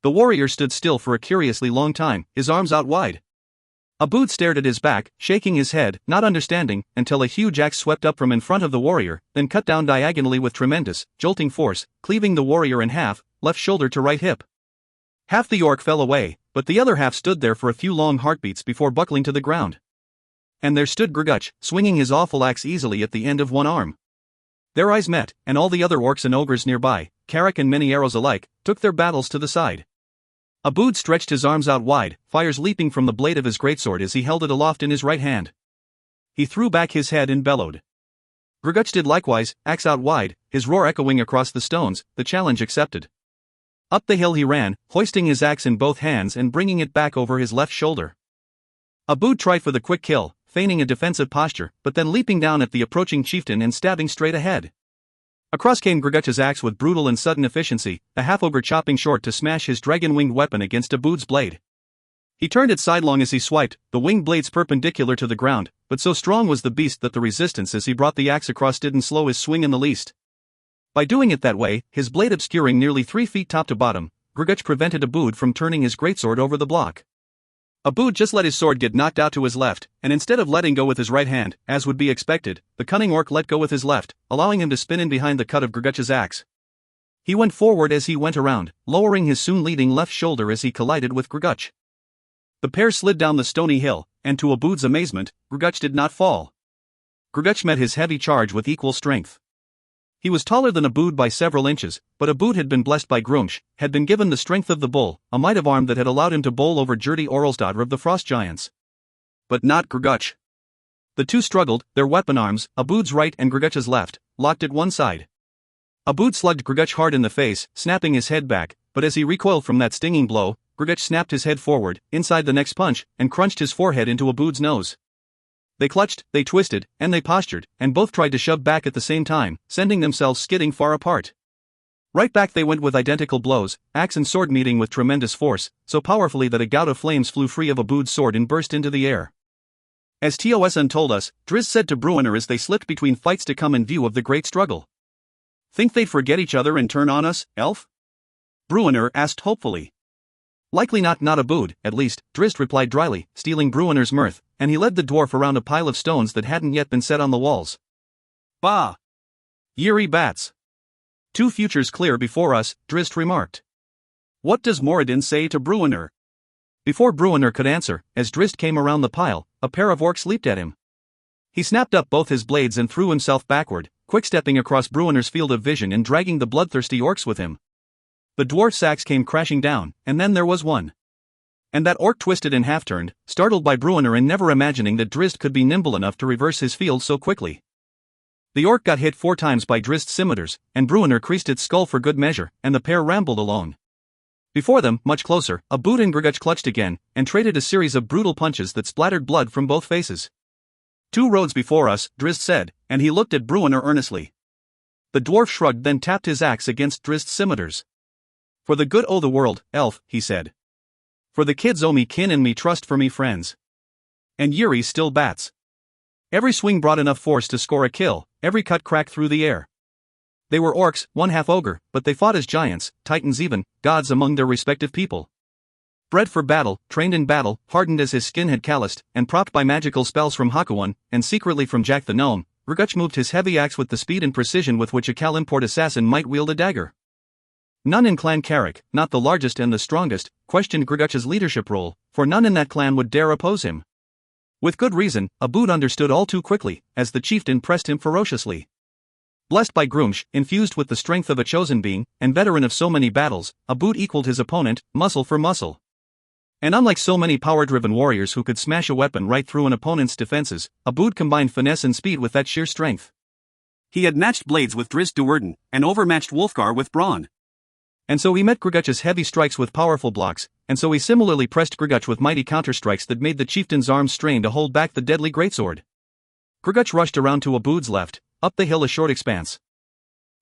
A: The warrior stood still for a curiously long time, his arms out wide. Obould stared at his back, shaking his head, not understanding, until a huge axe swept up from in front of the warrior, then cut down diagonally with tremendous, jolting force, cleaving the warrior in half, left shoulder to right hip. Half the orc fell away, but the other half stood there for a few long heartbeats before buckling to the ground. And there stood Grguch, swinging his awful axe easily at the end of one arm. Their eyes met, and all the other orcs and ogres nearby, Carrick and Many-Arrows alike, took their battles to the side. Obould stretched his arms out wide, fires leaping from the blade of his greatsword as he held it aloft in his right hand. He threw back his head and bellowed. Grguch did likewise, axe out wide, his roar echoing across the stones, the challenge accepted. Up the hill he ran, hoisting his axe in both hands and bringing it back over his left shoulder. Obould tried for the quick kill, feigning a defensive posture, but then leaping down at the approaching chieftain and stabbing straight ahead. Across came Grguch's axe with brutal and sudden efficiency, a half-ogre chopping short to smash his dragon-winged weapon against Obould's blade. He turned it sidelong as he swiped, the winged blades perpendicular to the ground, but so strong was the beast that the resistance as he brought the axe across didn't slow his swing in the least. By doing it that way, his blade obscuring nearly 3 feet top to bottom, Grguch prevented Obould from turning his greatsword over the block. Obould just let his sword get knocked out to his left, and instead of letting go with his right hand, as would be expected, the cunning orc let go with his left, allowing him to spin in behind the cut of Grguch's axe. He went forward as he went around, lowering his soon leading left shoulder as he collided with Grguch. The pair slid down the stony hill, and to Obould's amazement, Grguch did not fall. Grguch met his heavy charge with equal strength. He was taller than Obould by several inches, but Obould had been blessed by Grumsh, had been given the strength of the bull, a might of arm that had allowed him to bowl over Gerdi Orlsdottir of the Frost Giants. But not Grguch. The two struggled, their weapon arms, Obould's right and Grguch's left, locked at one side. Obould slugged Grguch hard in the face, snapping his head back, but as he recoiled from that stinging blow, Grguch snapped his head forward, inside the next punch, and crunched his forehead into Obould's nose. They clutched, they twisted, and they postured, and both tried to shove back at the same time, sending themselves skidding far apart. Right back they went with identical blows, axe and sword meeting with tremendous force, so powerfully that a gout of flames flew free of Obould's sword and burst into the air. As Tosan told us, Drizzt said to Bruenor as they slipped between fights to come in view of the great struggle. Think they'd forget each other and turn on us, elf? Bruenor asked hopefully. Likely not Obould, at least, Drizzt replied dryly, stealing Bruenor's mirth, and he led the dwarf around a pile of stones that hadn't yet been set on the walls. Bah! Yeary bats. 2 futures clear before us, Drizzt remarked. What does Moradin say to Bruenor? Before Bruenor could answer, as Drizzt came around the pile, a pair of orcs leaped at him. He snapped up both his blades and threw himself backward, quick-stepping across Bruenor's field of vision and dragging the bloodthirsty orcs with him. The dwarf's axe came crashing down, and then there was one. And that orc twisted and half-turned, startled by Bruenor and never imagining that Drizzt could be nimble enough to reverse his field so quickly. The orc got hit 4 times by Drizzt's scimitars, and Bruenor creased its skull for good measure, and the pair rambled along. Before them, much closer, Obould and Grguch clutched again, and traded a series of brutal punches that splattered blood from both faces. 2 roads before us, Drizzt said, and he looked at Bruenor earnestly. The dwarf shrugged, then tapped his axe against Drizzt's scimitars. For the good o' the world, elf, he said. For the kids owe me kin and me trust for me friends. And Yuri still bats. Every swing brought enough force to score a kill, every cut cracked through the air. They were orcs, 1/2 ogre, but they fought as giants, titans even, gods among their respective people. Bred for battle, trained in battle, hardened as his skin had calloused, and propped by magical spells from Hakuun, and secretly from Jack the Gnome, Grguch moved his heavy axe with the speed and precision with which a Kalimport assassin might wield a dagger. None in Clan Carrick, not the largest and the strongest, questioned Grguch's leadership role, for none in that clan would dare oppose him. With good reason, Obould understood all too quickly, as the chieftain pressed him ferociously. Blessed by Grguch, infused with the strength of a chosen being, and veteran of so many battles, Obould equaled his opponent, muscle for muscle. And unlike so many power-driven warriors who could smash a weapon right through an opponent's defenses, Obould combined finesse and speed with that sheer strength. He had matched blades with Drizzt Duerden, and overmatched Wulfgar with brawn. And so he met Grguch's heavy strikes with powerful blocks, and so he similarly pressed Grguch with mighty counterstrikes that made the chieftain's arms strain to hold back the deadly greatsword. Grguch rushed around to Obould's left, up the hill a short expanse.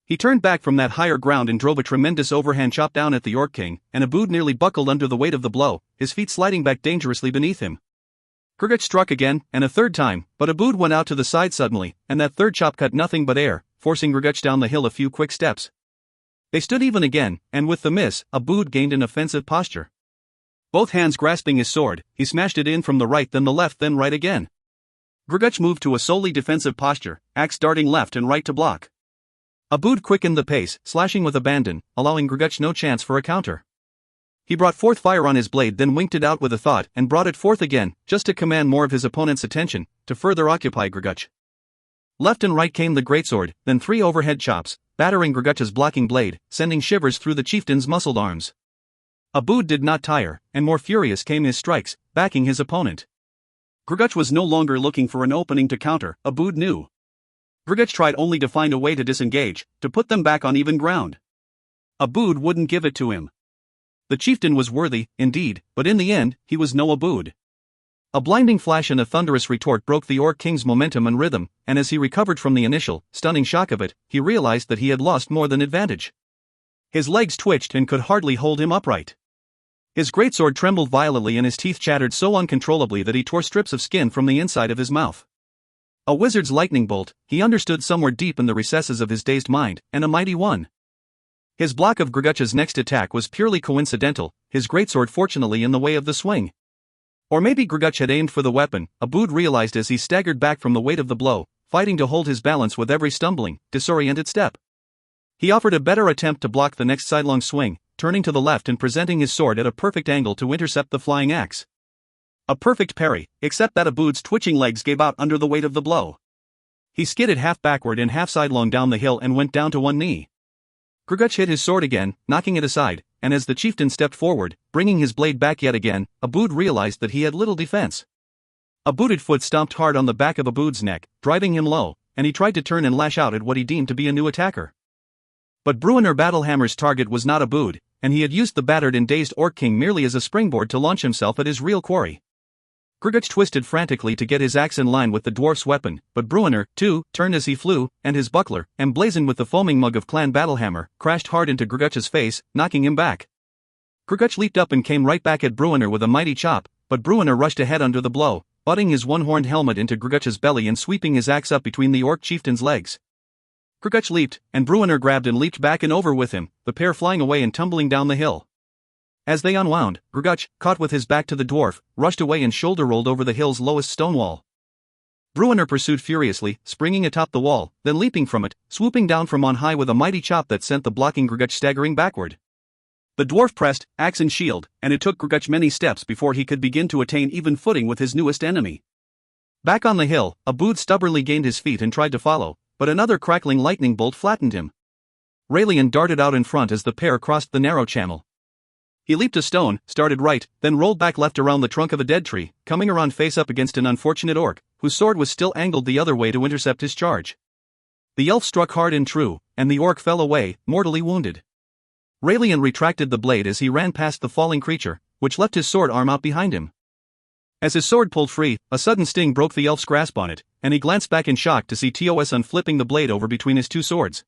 A: He turned back from that higher ground and drove a tremendous overhand chop down at the Orc King, and Obould nearly buckled under the weight of the blow, his feet sliding back dangerously beneath him. Grguch struck again, and a third time, but Obould went out to the side suddenly, and that third chop cut nothing but air, forcing Grguch down the hill a few quick steps. They stood even again, and with the miss, Obould gained an offensive posture. Both hands grasping his sword, he smashed it in from the right, then the left, then right again. Grguch moved to a solely defensive posture, axe darting left and right to block. Obould quickened the pace, slashing with abandon, allowing Grguch no chance for a counter. He brought forth fire on his blade, then winked it out with a thought and brought it forth again, just to command more of his opponent's attention, to further occupy Grguch. Left and right came the greatsword, then 3 overhead chops, battering Grguch's blocking blade, sending shivers through the chieftain's muscled arms. Obould did not tire, and more furious came his strikes, backing his opponent. Grguch was no longer looking for an opening to counter, Obould knew. Grguch tried only to find a way to disengage, to put them back on even ground. Obould wouldn't give it to him. The chieftain was worthy, indeed, but in the end, he was no Obould. A blinding flash and a thunderous retort broke the Orc King's momentum and rhythm, and as he recovered from the initial, stunning shock of it, he realized that he had lost more than advantage. His legs twitched and could hardly hold him upright. His greatsword trembled violently and his teeth chattered so uncontrollably that he tore strips of skin from the inside of his mouth. A wizard's lightning bolt, he understood somewhere deep in the recesses of his dazed mind, and a mighty one. His block of Grguch's next attack was purely coincidental, his greatsword fortunately in the way of the swing. Or maybe Grguch had aimed for the weapon, Obould realized as he staggered back from the weight of the blow, fighting to hold his balance with every stumbling, disoriented step. He offered a better attempt to block the next sidelong swing, turning to the left and presenting his sword at a perfect angle to intercept the flying axe. A perfect parry, except that Aboud's twitching legs gave out under the weight of the blow. He skidded half backward and half sidelong down the hill and went down to one knee. Grguch hit his sword again, knocking it aside, and as the chieftain stepped forward, bringing his blade back yet again, Obould realized that he had little defense. A booted foot stomped hard on the back of Aboud's neck, driving him low, and he tried to turn and lash out at what he deemed to be a new attacker. But Bruenor Battlehammer's target was not Oboud, and he had used the battered and dazed Orc King merely as a springboard to launch himself at his real quarry. Grguch twisted frantically to get his axe in line with the dwarf's weapon, but Bruenor, too, turned as he flew, and his buckler, emblazoned with the foaming mug of Clan Battlehammer, crashed hard into Grguch's face, knocking him back. Grguch leaped up and came right back at Bruenor with a mighty chop, but Bruenor rushed ahead under the blow, butting his one-horned helmet into Grguch's belly and sweeping his axe up between the Orc chieftain's legs. Grguch leaped, and Bruenor grabbed and leaped back and over with him, the pair flying away and tumbling down the hill. As they unwound, Grguch, caught with his back to the dwarf, rushed away and shoulder-rolled over the hill's lowest stone wall. Bruenor pursued furiously, springing atop the wall, then leaping from it, swooping down from on high with a mighty chop that sent the blocking Grguch staggering backward. The dwarf pressed, axe and shield, and it took Grguch many steps before he could begin to attain even footing with his newest enemy. Back on the hill, Obould stubbornly gained his feet and tried to follow, but another crackling lightning bolt flattened him. Raelian darted out in front as the pair crossed the narrow channel. He leaped a stone, started right, then rolled back left around the trunk of a dead tree, coming around face up against an unfortunate orc, whose sword was still angled the other way to intercept his charge. The elf struck hard and true, and the orc fell away, mortally wounded. Raelian retracted the blade as he ran past the falling creature, which left his sword arm out behind him. As his sword pulled free, a sudden sting broke the elf's grasp on it, and he glanced back in shock to see Tioson flipping the blade over between his two swords.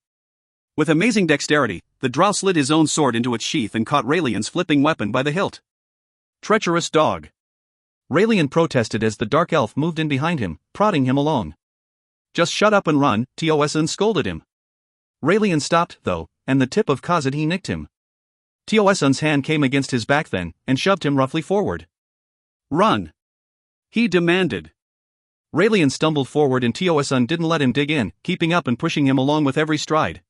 A: With amazing dexterity, the drow slid his own sword into its sheath and caught Raelian's flipping weapon by the hilt. Treacherous dog! Raelian protested as the dark elf moved in behind him, prodding him along. Just shut up and run, Tioson scolded him. Raelian stopped, though, and the tip of Khazad he nicked him. Tioson's hand came against his back then, and shoved him roughly forward. Run! He demanded. Raelian stumbled forward and Tioson didn't let him dig in, keeping up and pushing him along with every stride.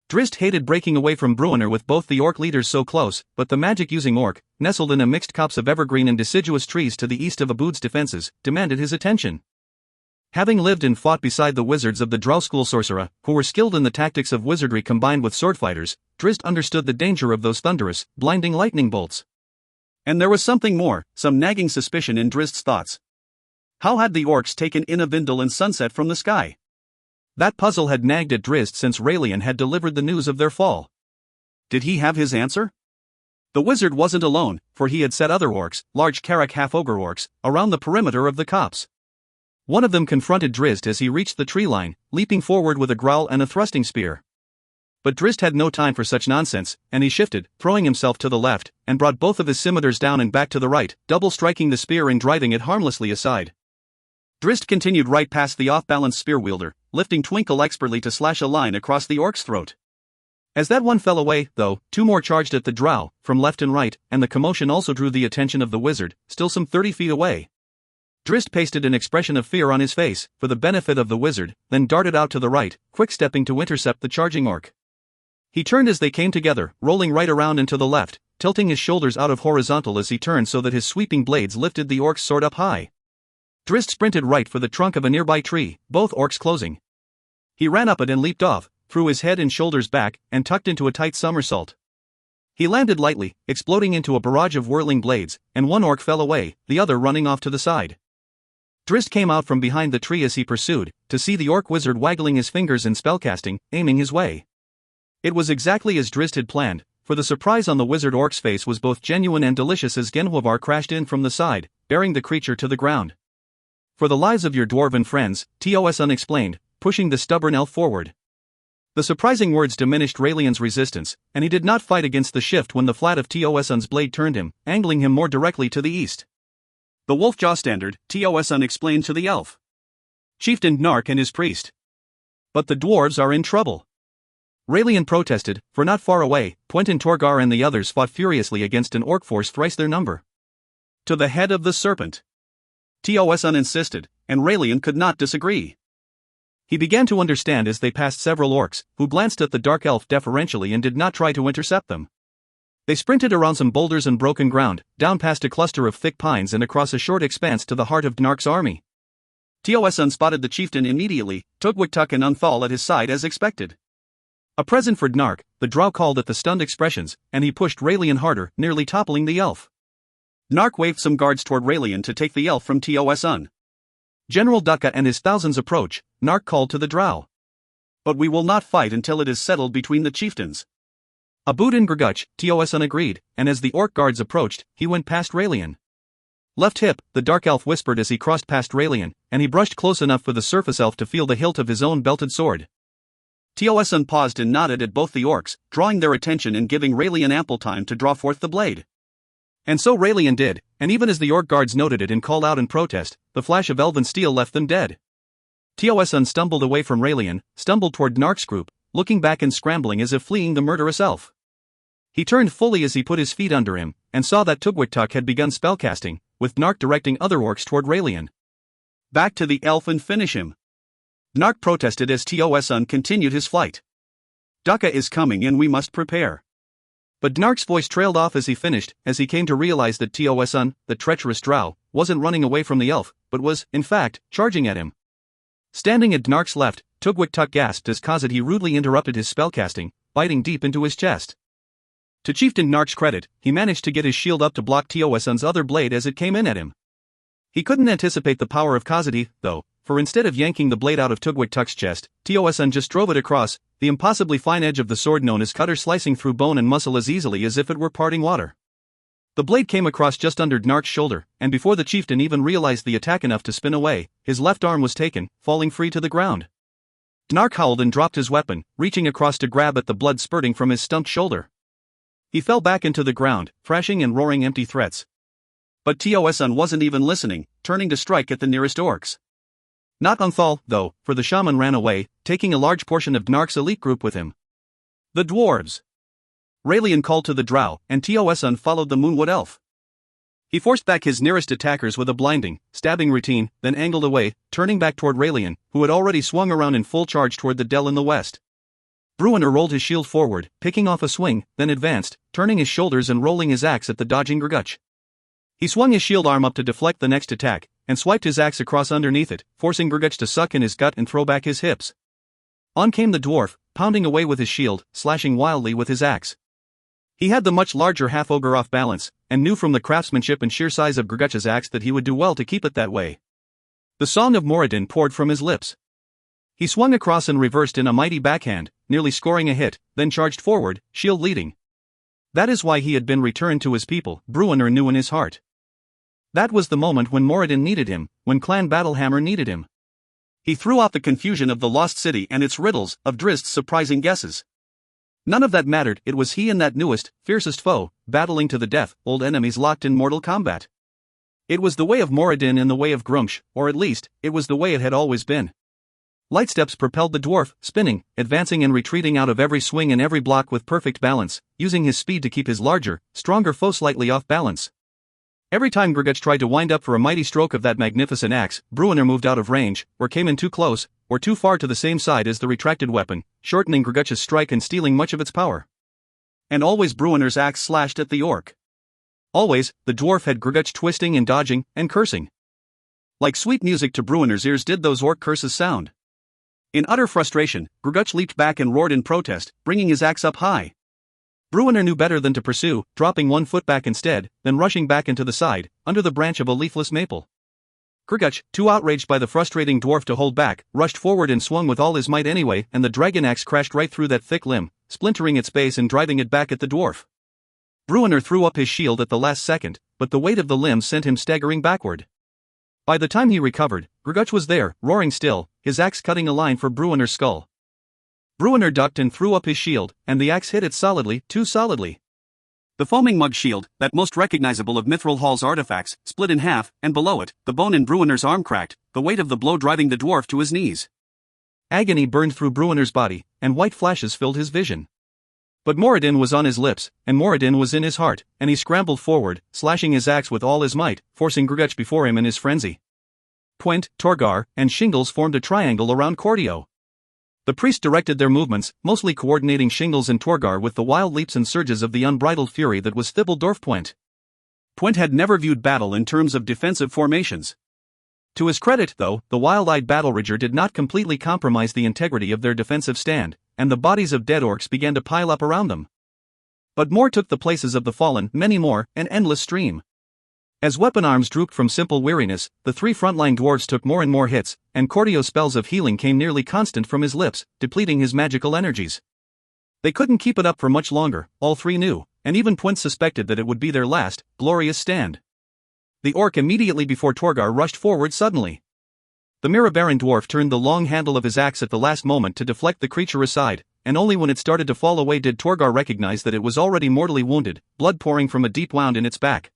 A: Drizzt hated breaking away from Bruenor with both the orc leaders so close, but the magic-using orc, nestled in a mixed copse of evergreen and deciduous trees to the east of Obould's defenses, demanded his attention. Having lived and fought beside the wizards of the drow school sorcerer, who were skilled in the tactics of wizardry combined with swordfighters, Drizzt understood the danger of those thunderous, blinding lightning bolts. And there was something more, some nagging suspicion in Drizzt's thoughts. How had the orcs taken Inavindal and Sunset from the sky? That puzzle had nagged at Drizzt since Raelian had delivered the news of their fall. Did he have his answer? The wizard wasn't alone, for he had set other orcs, large Karak half-ogre orcs, around the perimeter of the copse. One of them confronted Drizzt as he reached the tree line, leaping forward with a growl and a thrusting spear. But Drizzt had no time for such nonsense, and he shifted, throwing himself to the left, and brought both of his scimitars down and back to the right, double striking the spear and driving it harmlessly aside. Drizzt continued right past the off-balance spear wielder, lifting Twinkle expertly to slash a line across the orc's throat. As that one fell away, though, two more charged at the drow, from left and right, and the commotion also drew the attention of the wizard, still some 30 feet away. Drizzt pasted an expression of fear on his face, for the benefit of the wizard, then darted out to the right, quick-stepping to intercept the charging orc. He turned as they came together, rolling right around and to the left, tilting his shoulders out of horizontal as he turned so that his sweeping blades lifted the orc's sword up high. Drizzt sprinted right for the trunk of a nearby tree, both orcs closing. He ran up it and leaped off, threw his head and shoulders back, and tucked into a tight somersault. He landed lightly, exploding into a barrage of whirling blades, and one orc fell away, the other running off to the side. Drizzt came out from behind the tree as he pursued, to see the orc wizard waggling his fingers in spellcasting, aiming his way. It was exactly as Drizzt had planned, for the surprise on the wizard orc's face was both genuine and delicious as Genhwavar crashed in from the side, bearing the creature to the ground. For the lives of your dwarven friends, Tioson explained, pushing the stubborn elf forward. The surprising words diminished Raelian's resistance, and he did not fight against the shift when the flat of Tioson's blade turned him, angling him more directly to the east. The Wolfjaw standard, Tioson explained to the elf. Chieftain Gnark and his priest. But the dwarves are in trouble. Raelian protested, for not far away, Quentin Torgar and the others fought furiously against an orc force thrice their number. To the head of the serpent. Tioson insisted, and Raelian could not disagree. He began to understand as they passed several orcs, who glanced at the dark elf deferentially and did not try to intercept them. They sprinted around some boulders and broken ground, down past a cluster of thick pines and across a short expanse to the heart of Gnark's army. Tioson spotted the chieftain immediately, took Wiktuk and Unthal at his side as expected. A present for Gnark, the drow called at the stunned expressions, and he pushed Raelian harder, nearly toppling the elf. Gnark waved some guards toward Raelian to take the elf from Tioson. General Dukkha and his thousands approach, Gnark called to the drow. But we will not fight until it is settled between the chieftains. Obould and Grguch, Tioson agreed, and as the orc guards approached, he went past Raelian. Left hip, the dark elf whispered as he crossed past Raelian, and he brushed close enough for the surface elf to feel the hilt of his own belted sword. Tioson paused and nodded at both the orcs, drawing their attention and giving Raelian ample time to draw forth the blade. And so Raelian did, and even as the orc guards noted it and called out in protest, the flash of elven steel left them dead. Tioson stumbled away from Raelian, stumbled toward Gnark's group, looking back and scrambling as if fleeing the murderous elf. He turned fully as he put his feet under him, and saw that Grguch had begun spellcasting, with Gnark directing other orcs toward Raelian. Back to the elf and finish him. Gnark protested as Tioson continued his flight. Daka is coming and we must prepare. But Gnark's voice trailed off as he finished, as he came to realize that Tioson, the treacherous drow, wasn't running away from the elf, but was, in fact, charging at him. Standing at Gnark's left, Grguch gasped as Khazad rudely interrupted his spellcasting, biting deep into his chest. To Chieftain Gnark's credit, he managed to get his shield up to block Tioson's other blade as it came in at him. He couldn't anticipate the power of Khazad, though, for instead of yanking the blade out of Grguch's chest, Tioson just drove it across, the impossibly fine edge of the sword known as cutter slicing through bone and muscle as easily as if it were parting water. The blade came across just under Gnark's shoulder, and before the chieftain even realized the attack enough to spin away, his left arm was taken, falling free to the ground. Gnark howled and dropped his weapon, reaching across to grab at the blood spurting from his stumped shoulder. He fell back into the ground, thrashing and roaring empty threats. But Tioson wasn't even listening, turning to strike at the nearest orcs. Not Unthal, though, for the shaman ran away, taking a large portion of Gnark's elite group with him. The dwarves. Raelian called to the drow, and Tioson followed the Moonwood elf. He forced back his nearest attackers with a blinding, stabbing routine, then angled away, turning back toward Raelian, who had already swung around in full charge toward the dell in the west. Bruenor rolled his shield forward, picking off a swing, then advanced, turning his shoulders and rolling his axe at the dodging Grguch. He swung his shield arm up to deflect the next attack, and swiped his axe across underneath it, forcing Grguch to suck in his gut and throw back his hips. On came the dwarf, pounding away with his shield, slashing wildly with his axe. He had the much larger half-ogre off balance, and knew from the craftsmanship and sheer size of Grguch's axe that he would do well to keep it that way. The song of Moradin poured from his lips. He swung across and reversed in a mighty backhand, nearly scoring a hit, then charged forward, shield leading. That is why he had been returned to his people, Bruenor knew in his heart. That was the moment when Moradin needed him, when Clan Battlehammer needed him. He threw off the confusion of the lost city and its riddles, of Drizzt's surprising guesses. None of that mattered, it was he and that newest, fiercest foe, battling to the death, old enemies locked in mortal combat. It was the way of Moradin and the way of Grumsh, or at least, it was the way it had always been. Light steps propelled the dwarf, spinning, advancing and retreating out of every swing and every block with perfect balance, using his speed to keep his larger, stronger foe slightly off balance. Every time Grguch tried to wind up for a mighty stroke of that magnificent axe, Bruenor moved out of range, or came in too close, or too far to the same side as the retracted weapon, shortening Grguch's strike and stealing much of its power. And always Bruenor's axe slashed at the orc. Always, the dwarf had Grguch twisting and dodging, and cursing. Like sweet music to Bruenor's ears did those orc curses sound. In utter frustration, Grguch leaped back and roared in protest, bringing his axe up high. Bruenor knew better than to pursue, dropping one foot back instead, then rushing back into the side, under the branch of a leafless maple. Grguch, too outraged by the frustrating dwarf to hold back, rushed forward and swung with all his might anyway, and the dragon axe crashed right through that thick limb, splintering its base and driving it back at the dwarf. Bruenor threw up his shield at the last second, but the weight of the limb sent him staggering backward. By the time he recovered, Grguch was there, roaring still, his axe cutting a line for Bruenor's skull. Bruenor ducked and threw up his shield, and the axe hit it solidly, too solidly. The foaming mug shield, that most recognizable of Mithral Hall's artifacts, split in half, and below it, the bone in Bruenor's arm cracked, the weight of the blow driving the dwarf to his knees. Agony burned through Bruenor's body, and white flashes filled his vision. But Moradin was on his lips, and Moradin was in his heart, and he scrambled forward, slashing his axe with all his might, forcing Grguch before him in his frenzy. Twent, Torgar, and Shingles formed a triangle around Cordio. The priest directed their movements, mostly coordinating Shingles and Torgar with the wild leaps and surges of the unbridled fury that was Thibildorf Twent. Twent had never viewed battle in terms of defensive formations. To his credit, though, the wild-eyed battle-rager did not completely compromise the integrity of their defensive stand, and the bodies of dead orcs began to pile up around them. But more took the places of the fallen, many more, an endless stream. As weapon arms drooped from simple weariness, the three frontline dwarves took more and more hits, and Cordio's spells of healing came nearly constant from his lips, depleting his magical energies. They couldn't keep it up for much longer, all three knew, and even Twent suspected that it would be their last, glorious stand. The orc immediately before Torgar rushed forward suddenly. The Mirabaran dwarf turned the long handle of his axe at the last moment to deflect the creature aside, and only when it started to fall away did Torgar recognize that it was already mortally wounded, blood pouring from a deep wound in its back.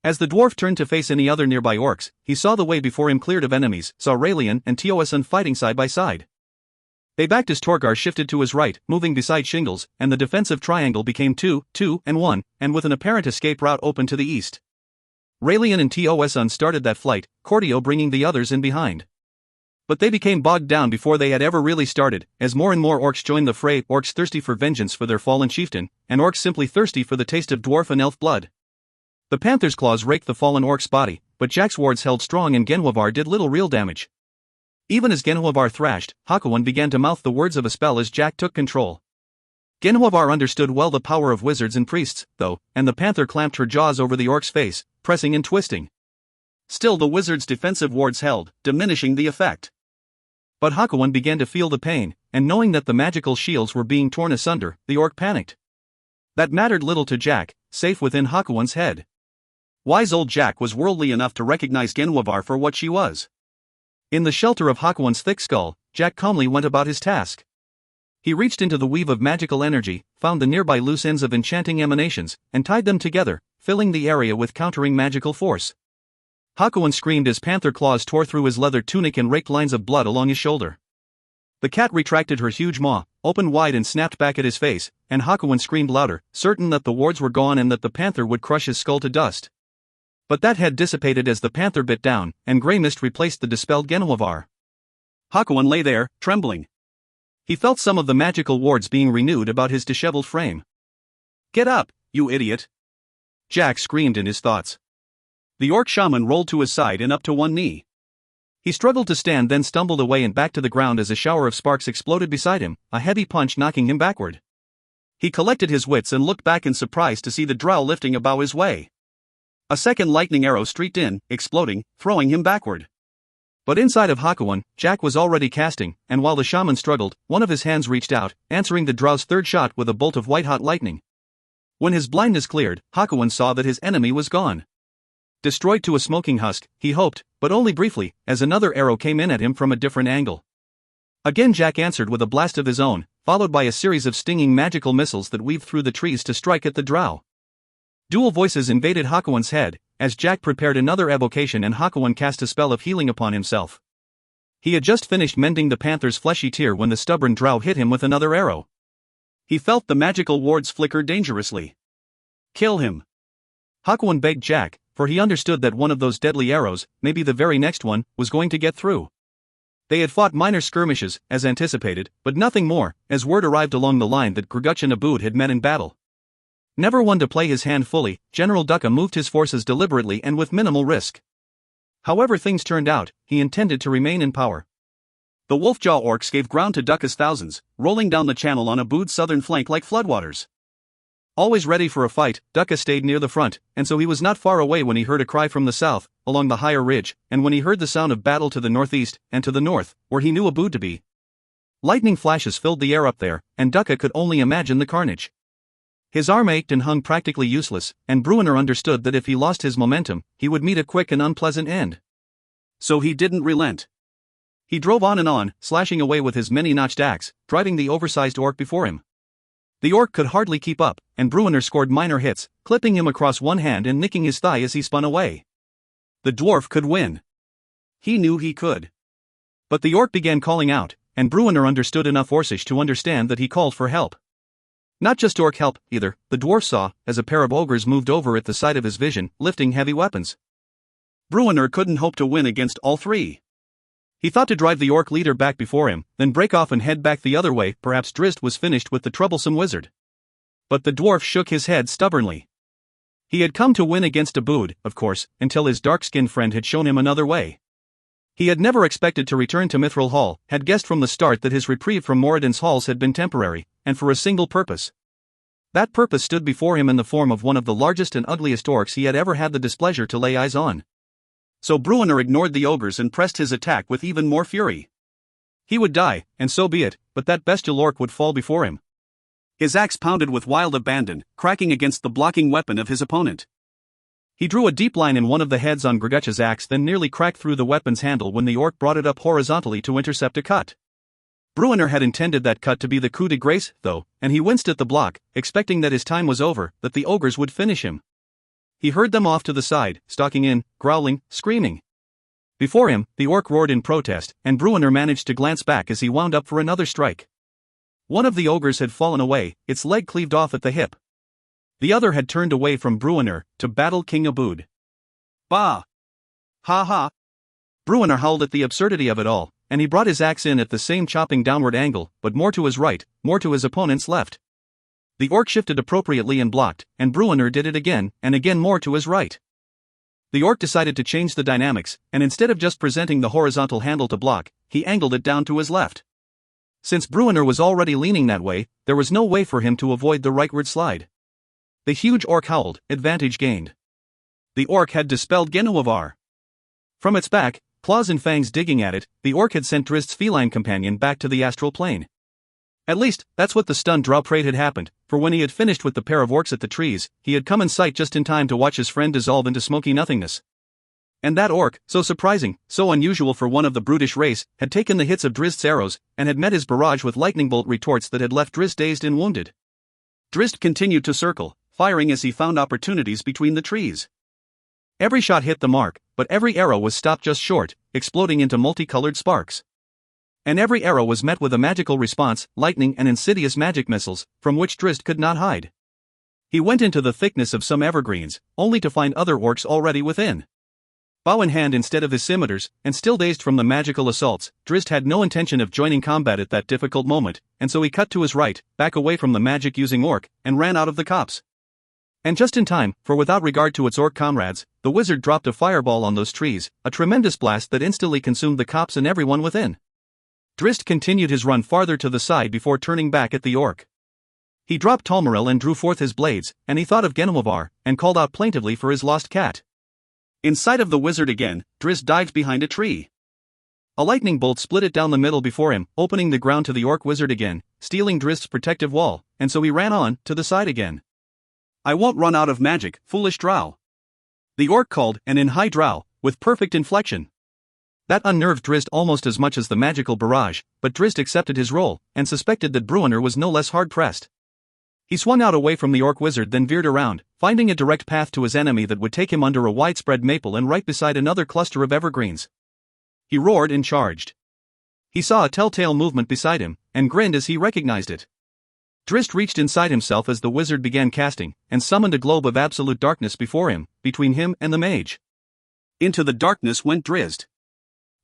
A: As the dwarf turned to face any other nearby orcs, he saw the way before him cleared of enemies, saw Raelian and Teosan fighting side by side. They backed as Torgar shifted to his right, moving beside Shingles, and the defensive triangle became 2, 2, and 1, and with an apparent escape route open to the east. Raelian and Teosan started that flight, Cordio bringing the others in behind. But they became bogged down before they had ever really started, as more and more orcs joined the fray, orcs thirsty for vengeance for their fallen chieftain, and orcs simply thirsty for the taste of dwarf and elf blood. The panther's claws raked the fallen orc's body, but Jack's wards held strong and Genhuavar did little real damage. Even as Genhuavar thrashed, Hakuan began to mouth the words of a spell as Jack took control. Genhuavar understood well the power of wizards and priests, though, and the panther clamped her jaws over the orc's face, pressing and twisting. Still the wizard's defensive wards held, diminishing the effect. But Hakuan began to feel the pain, and knowing that the magical shields were being torn asunder, the orc panicked. That mattered little to Jack, safe within Hakuan's head. Wise old Jack was worldly enough to recognize Genhuavar for what she was. In the shelter of Hakuan's thick skull, Jack calmly went about his task. He reached into the weave of magical energy, found the nearby loose ends of enchanting emanations, and tied them together, filling the area with countering magical force. Hakuan screamed as panther claws tore through his leather tunic and raked lines of blood along his shoulder. The cat retracted her huge maw, opened wide and snapped back at his face, and Hakuan screamed louder, certain that the wards were gone and that the panther would crush his skull to dust. But that had dissipated as the panther bit down, and grey mist replaced the dispelled Genhuavar. Hakuan lay there, trembling. He felt some of the magical wards being renewed about his disheveled frame. "Get up, you idiot!" Jack screamed in his thoughts. The orc shaman rolled to his side and up to one knee. He struggled to stand, then stumbled away and back to the ground as a shower of sparks exploded beside him, a heavy punch knocking him backward. He collected his wits and looked back in surprise to see the drow lifting a bow his way. A second lightning arrow streaked in, exploding, throwing him backward. But inside of Hakuan, Jack was already casting, and while the shaman struggled, one of his hands reached out, answering the drow's third shot with a bolt of white-hot lightning. When his blindness cleared, Hakuan saw that his enemy was gone. Destroyed to a smoking husk, he hoped, but only briefly, as another arrow came in at him from a different angle. Again Jack answered with a blast of his own, followed by a series of stinging magical missiles that weaved through the trees to strike at the drow. Dual voices invaded Hakuan's head, as Jack prepared another evocation and Hakuan cast a spell of healing upon himself. He had just finished mending the panther's fleshy tear when the stubborn drow hit him with another arrow. He felt the magical wards flicker dangerously. "Kill him!" Hakuan begged Jack, for he understood that one of those deadly arrows, maybe the very next one, was going to get through. They had fought minor skirmishes, as anticipated, but nothing more, as word arrived along the line that Grguch and Obould had met in battle. Never one to play his hand fully, General Ducka moved his forces deliberately and with minimal risk. However things turned out, he intended to remain in power. The Wolfjaw orcs gave ground to Ducka's thousands, rolling down the channel on Oboud's southern flank like floodwaters. Always ready for a fight, Ducka stayed near the front, and so he was not far away when he heard a cry from the south, along the higher ridge, and when he heard the sound of battle to the northeast, and to the north, where he knew Oboud to be. Lightning flashes filled the air up there, and Ducka could only imagine the carnage. His arm ached and hung practically useless, and Bruenor understood that if he lost his momentum, he would meet a quick and unpleasant end. So he didn't relent. He drove on and on, slashing away with his many-notched axe, driving the oversized orc before him. The orc could hardly keep up, and Bruenor scored minor hits, clipping him across one hand and nicking his thigh as he spun away. The dwarf could win. He knew he could. But the orc began calling out, and Bruenor understood enough orcish to understand that he called for help. Not just orc help, either, the dwarf saw, as a pair of ogres moved over at the sight of his vision, lifting heavy weapons. Bruenor couldn't hope to win against all three. He thought to drive the orc leader back before him, then break off and head back the other way. Perhaps Drizzt was finished with the troublesome wizard. But the dwarf shook his head stubbornly. He had come to win against Oboud, of course, until his dark-skinned friend had shown him another way. He had never expected to return to Mithral Hall, had guessed from the start that his reprieve from Moradin's halls had been temporary, and for a single purpose. That purpose stood before him in the form of one of the largest and ugliest orcs he had ever had the displeasure to lay eyes on. So Bruenor ignored the ogres and pressed his attack with even more fury. He would die, and so be it, but that bestial orc would fall before him. His axe pounded with wild abandon, cracking against the blocking weapon of his opponent. He drew a deep line in one of the heads on Grguch's axe, then nearly cracked through the weapon's handle when the orc brought it up horizontally to intercept a cut. Bruenor had intended that cut to be the coup de grace, though, and he winced at the block, expecting that his time was over, that the ogres would finish him. He heard them off to the side, stalking in, growling, screaming. Before him, the orc roared in protest, and Bruenor managed to glance back as he wound up for another strike. One of the ogres had fallen away, its leg cleaved off at the hip. The other had turned away from Bruenor to battle King Obould. Bah! Ha ha! Bruenor howled at the absurdity of it all, and he brought his axe in at the same chopping downward angle, but more to his right, more to his opponent's left. The orc shifted appropriately and blocked, and Bruenor did it again, and again more to his right. The orc decided to change the dynamics, and instead of just presenting the horizontal handle to block, he angled it down to his left. Since Bruenor was already leaning that way, there was no way for him to avoid the rightward slide. The huge orc howled, advantage gained. The orc had dispelled Genovar. From its back, claws and fangs digging at it, the orc had sent Drizzt's feline companion back to the astral plane. At least, that's what the stunned drow prayed had happened, for when he had finished with the pair of orcs at the trees, he had come in sight just in time to watch his friend dissolve into smoky nothingness. And that orc, so surprising, so unusual for one of the brutish race, had taken the hits of Drizzt's arrows, and had met his barrage with lightning bolt retorts that had left Drizzt dazed and wounded. Drizzt continued to circle, firing as he found opportunities between the trees. Every shot hit the mark, but every arrow was stopped just short, exploding into multicolored sparks. And every arrow was met with a magical response, lightning and insidious magic missiles, from which Drizzt could not hide. He went into the thickness of some evergreens, only to find other orcs already within. Bow in hand instead of his scimitars, and still dazed from the magical assaults, Drizzt had no intention of joining combat at that difficult moment, and so he cut to his right, back away from the magic-using orc, and ran out of the copse. And just in time, for without regard to its orc comrades, the wizard dropped a fireball on those trees, a tremendous blast that instantly consumed the copse and everyone within. Drizzt continued his run farther to the side before turning back at the orc. He dropped Talmaril and drew forth his blades, and he thought of Genovar, and called out plaintively for his lost cat. In sight of the wizard again, Drizzt dived behind a tree. A lightning bolt split it down the middle before him, opening the ground to the orc wizard again, stealing Drizzt's protective wall, and so he ran on, to the side again. I won't run out of magic, foolish drow. The orc called, and in high drow, with perfect inflection. That unnerved Drizzt almost as much as the magical barrage, but Drizzt accepted his role, and suspected that Bruenor was no less hard-pressed. He swung out away from the orc wizard, then veered around, finding a direct path to his enemy that would take him under a widespread maple and right beside another cluster of evergreens. He roared and charged. He saw a telltale movement beside him, and grinned as he recognized it. Drizzt reached inside himself as the wizard began casting, and summoned a globe of absolute darkness before him, between him and the mage. Into the darkness went Drizzt.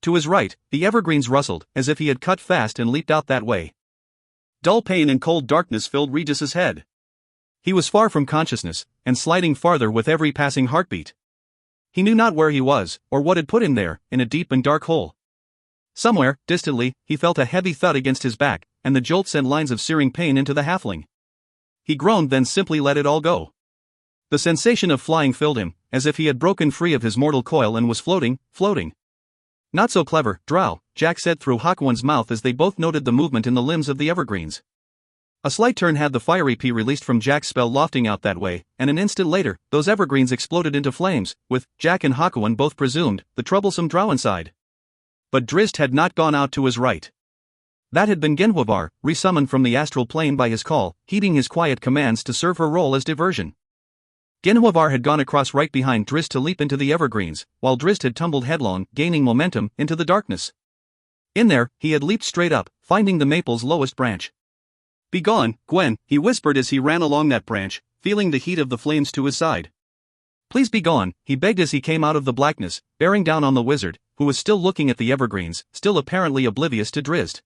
A: To his right, the evergreens rustled, as if he had cut fast and leaped out that way. Dull pain and cold darkness filled Regis's head. He was far from consciousness, and sliding farther with every passing heartbeat. He knew not where he was, or what had put him there, in a deep and dark hole. Somewhere, distantly, he felt a heavy thud against his back, and the jolt sent lines of searing pain into the halfling. He groaned, then simply let it all go. The sensation of flying filled him, as if he had broken free of his mortal coil and was floating. Not so clever, drow, Jack said through Hakuan's mouth as they both noted the movement in the limbs of the evergreens. A slight turn had the fiery pea released from Jack's spell lofting out that way, and an instant later, those evergreens exploded into flames, with Jack and Hakuan both presumed the troublesome drow inside. But Drizzt had not gone out to his right. That had been Genovar, resummoned from the astral plane by his call, heeding his quiet commands to serve her role as diversion. Genovar had gone across right behind Drizzt to leap into the evergreens, while Drizzt had tumbled headlong, gaining momentum, into the darkness. In there, he had leaped straight up, finding the maple's lowest branch. "Begone, Gwen," he whispered as he ran along that branch, feeling the heat of the flames to his side. "Please be gone," he begged as he came out of the blackness, bearing down on the wizard, who was still looking at the evergreens, still apparently oblivious to Drizzt.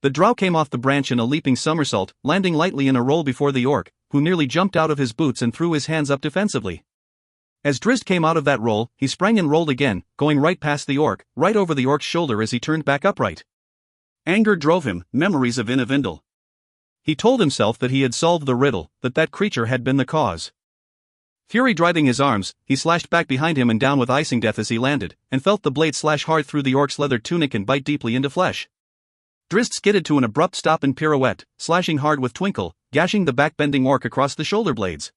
A: The drow came off the branch in a leaping somersault, landing lightly in a roll before the orc, who nearly jumped out of his boots and threw his hands up defensively. As Drizzt came out of that roll, he sprang and rolled again, going right past the orc, right over the orc's shoulder as he turned back upright. Anger drove him, memories of Inavindal. He told himself that he had solved the riddle, that creature had been the cause. Fury driving his arms, he slashed back behind him and down with icing death as he landed, and felt the blade slash hard through the orc's leather tunic and bite deeply into flesh. Drizzt skidded to an abrupt stop and pirouette, slashing hard with Twinkle, gashing the back-bending orc across the shoulder blades.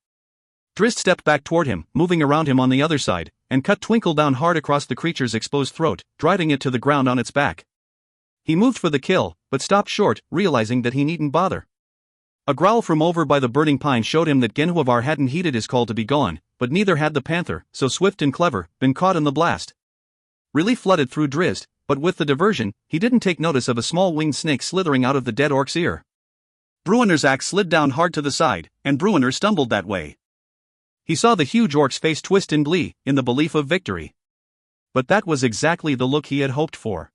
A: Drizzt stepped back toward him, moving around him on the other side, and cut Twinkle down hard across the creature's exposed throat, driving it to the ground on its back. He moved for the kill, but stopped short, realizing that he needn't bother. A growl from over by the burning pine showed him that Genovar hadn't heeded his call to be gone, but neither had the panther, so swift and clever, been caught in the blast. Relief flooded through Drizzt, but with the diversion, he didn't take notice of a small winged snake slithering out of the dead orc's ear. Bruenor's axe slid down hard to the side, and Bruenor stumbled that way. He saw the huge orc's face twist in glee, in the belief of victory. But that was exactly the look he had hoped for.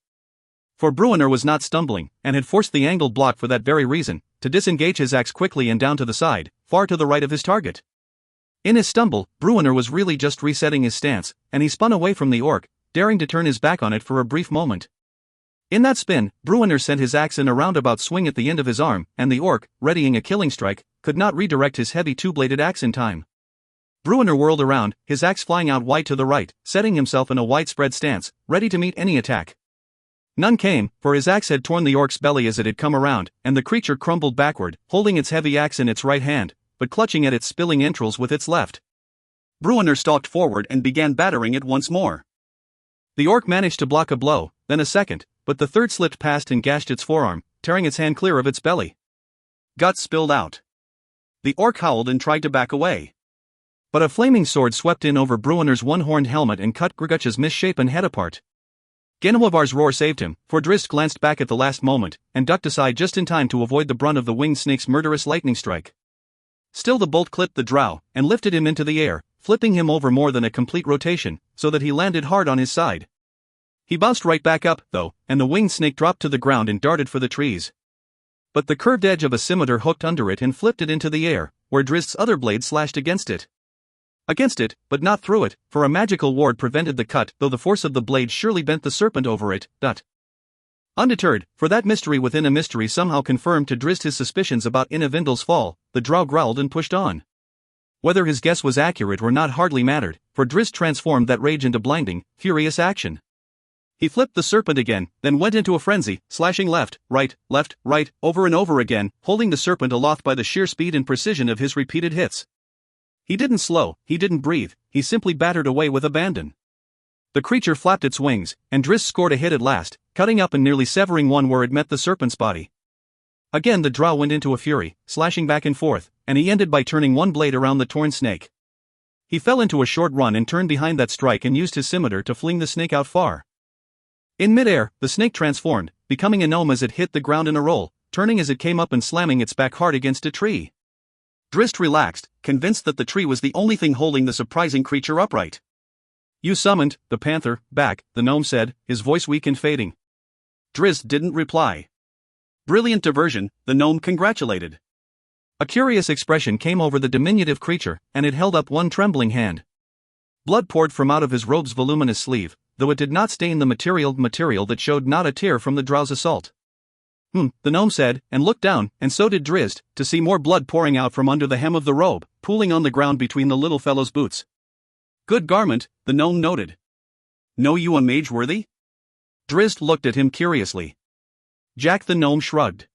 A: For Bruenor was not stumbling, and had forced the angled block for that very reason, to disengage his axe quickly and down to the side, far to the right of his target. In his stumble, Bruenor was really just resetting his stance, and he spun away from the orc, daring to turn his back on it for a brief moment. In that spin, Bruenor sent his axe in a roundabout swing at the end of his arm, and the orc, readying a killing strike, could not redirect his heavy two-bladed axe in time. Bruenor whirled around, his axe flying out wide to the right, setting himself in a widespread stance, ready to meet any attack. None came, for his axe had torn the orc's belly as it had come around, and the creature crumbled backward, holding its heavy axe in its right hand, but clutching at its spilling entrails with its left. Bruenor stalked forward and began battering it once more. The orc managed to block a blow, then a second, but the third slipped past and gashed its forearm, tearing its hand clear of its belly. Guts spilled out. The orc howled and tried to back away. But a flaming sword swept in over Bruenor's one-horned helmet and cut Grguch's misshapen head apart. Genovavar's roar saved him, for Drizzt glanced back at the last moment, and ducked aside just in time to avoid the brunt of the winged snake's murderous lightning strike. Still the bolt clipped the drow, and lifted him into the air, flipping him over more than a complete rotation, so that he landed hard on his side. He bounced right back up, though, and the winged snake dropped to the ground and darted for the trees. But the curved edge of a scimitar hooked under it and flipped it into the air, where Drizzt's other blade slashed against it. Against it, but not through it, for a magical ward prevented the cut, though the force of the blade surely bent the serpent over it. Undeterred, for that mystery within a mystery somehow confirmed to Drizzt his suspicions about Inavindal's fall, the drow growled and pushed on. Whether his guess was accurate or not hardly mattered, for Drizzt transformed that rage into blinding, furious action. He flipped the serpent again, then went into a frenzy, slashing left, right, over and over again, holding the serpent aloft by the sheer speed and precision of his repeated hits. He didn't slow, he didn't breathe, he simply battered away with abandon. The creature flapped its wings, and Drizzt scored a hit at last, cutting up and nearly severing one where it met the serpent's body. Again the drow went into a fury, slashing back and forth, and he ended by turning one blade around the torn snake. He fell into a short run and turned behind that strike and used his scimitar to fling the snake out far. In midair, the snake transformed, becoming a gnome as it hit the ground in a roll, turning as it came up and slamming its back hard against a tree. Drizzt relaxed, convinced that the tree was the only thing holding the surprising creature upright. "You summoned the panther back," the gnome said, his voice weak and fading. Drizzt didn't reply. "Brilliant diversion," the gnome congratulated. A curious expression came over the diminutive creature, and it held up one trembling hand. Blood poured from out of his robe's voluminous sleeve, though it did not stain the material that showed not a tear from the drow's assault. The gnome said, and looked down, and so did Drizzt, to see more blood pouring out from under the hem of the robe, pooling on the ground between the little fellow's boots. "Good garment," the gnome noted. "Know you a mage worthy?" Drizzt looked at him curiously. Jack the gnome shrugged.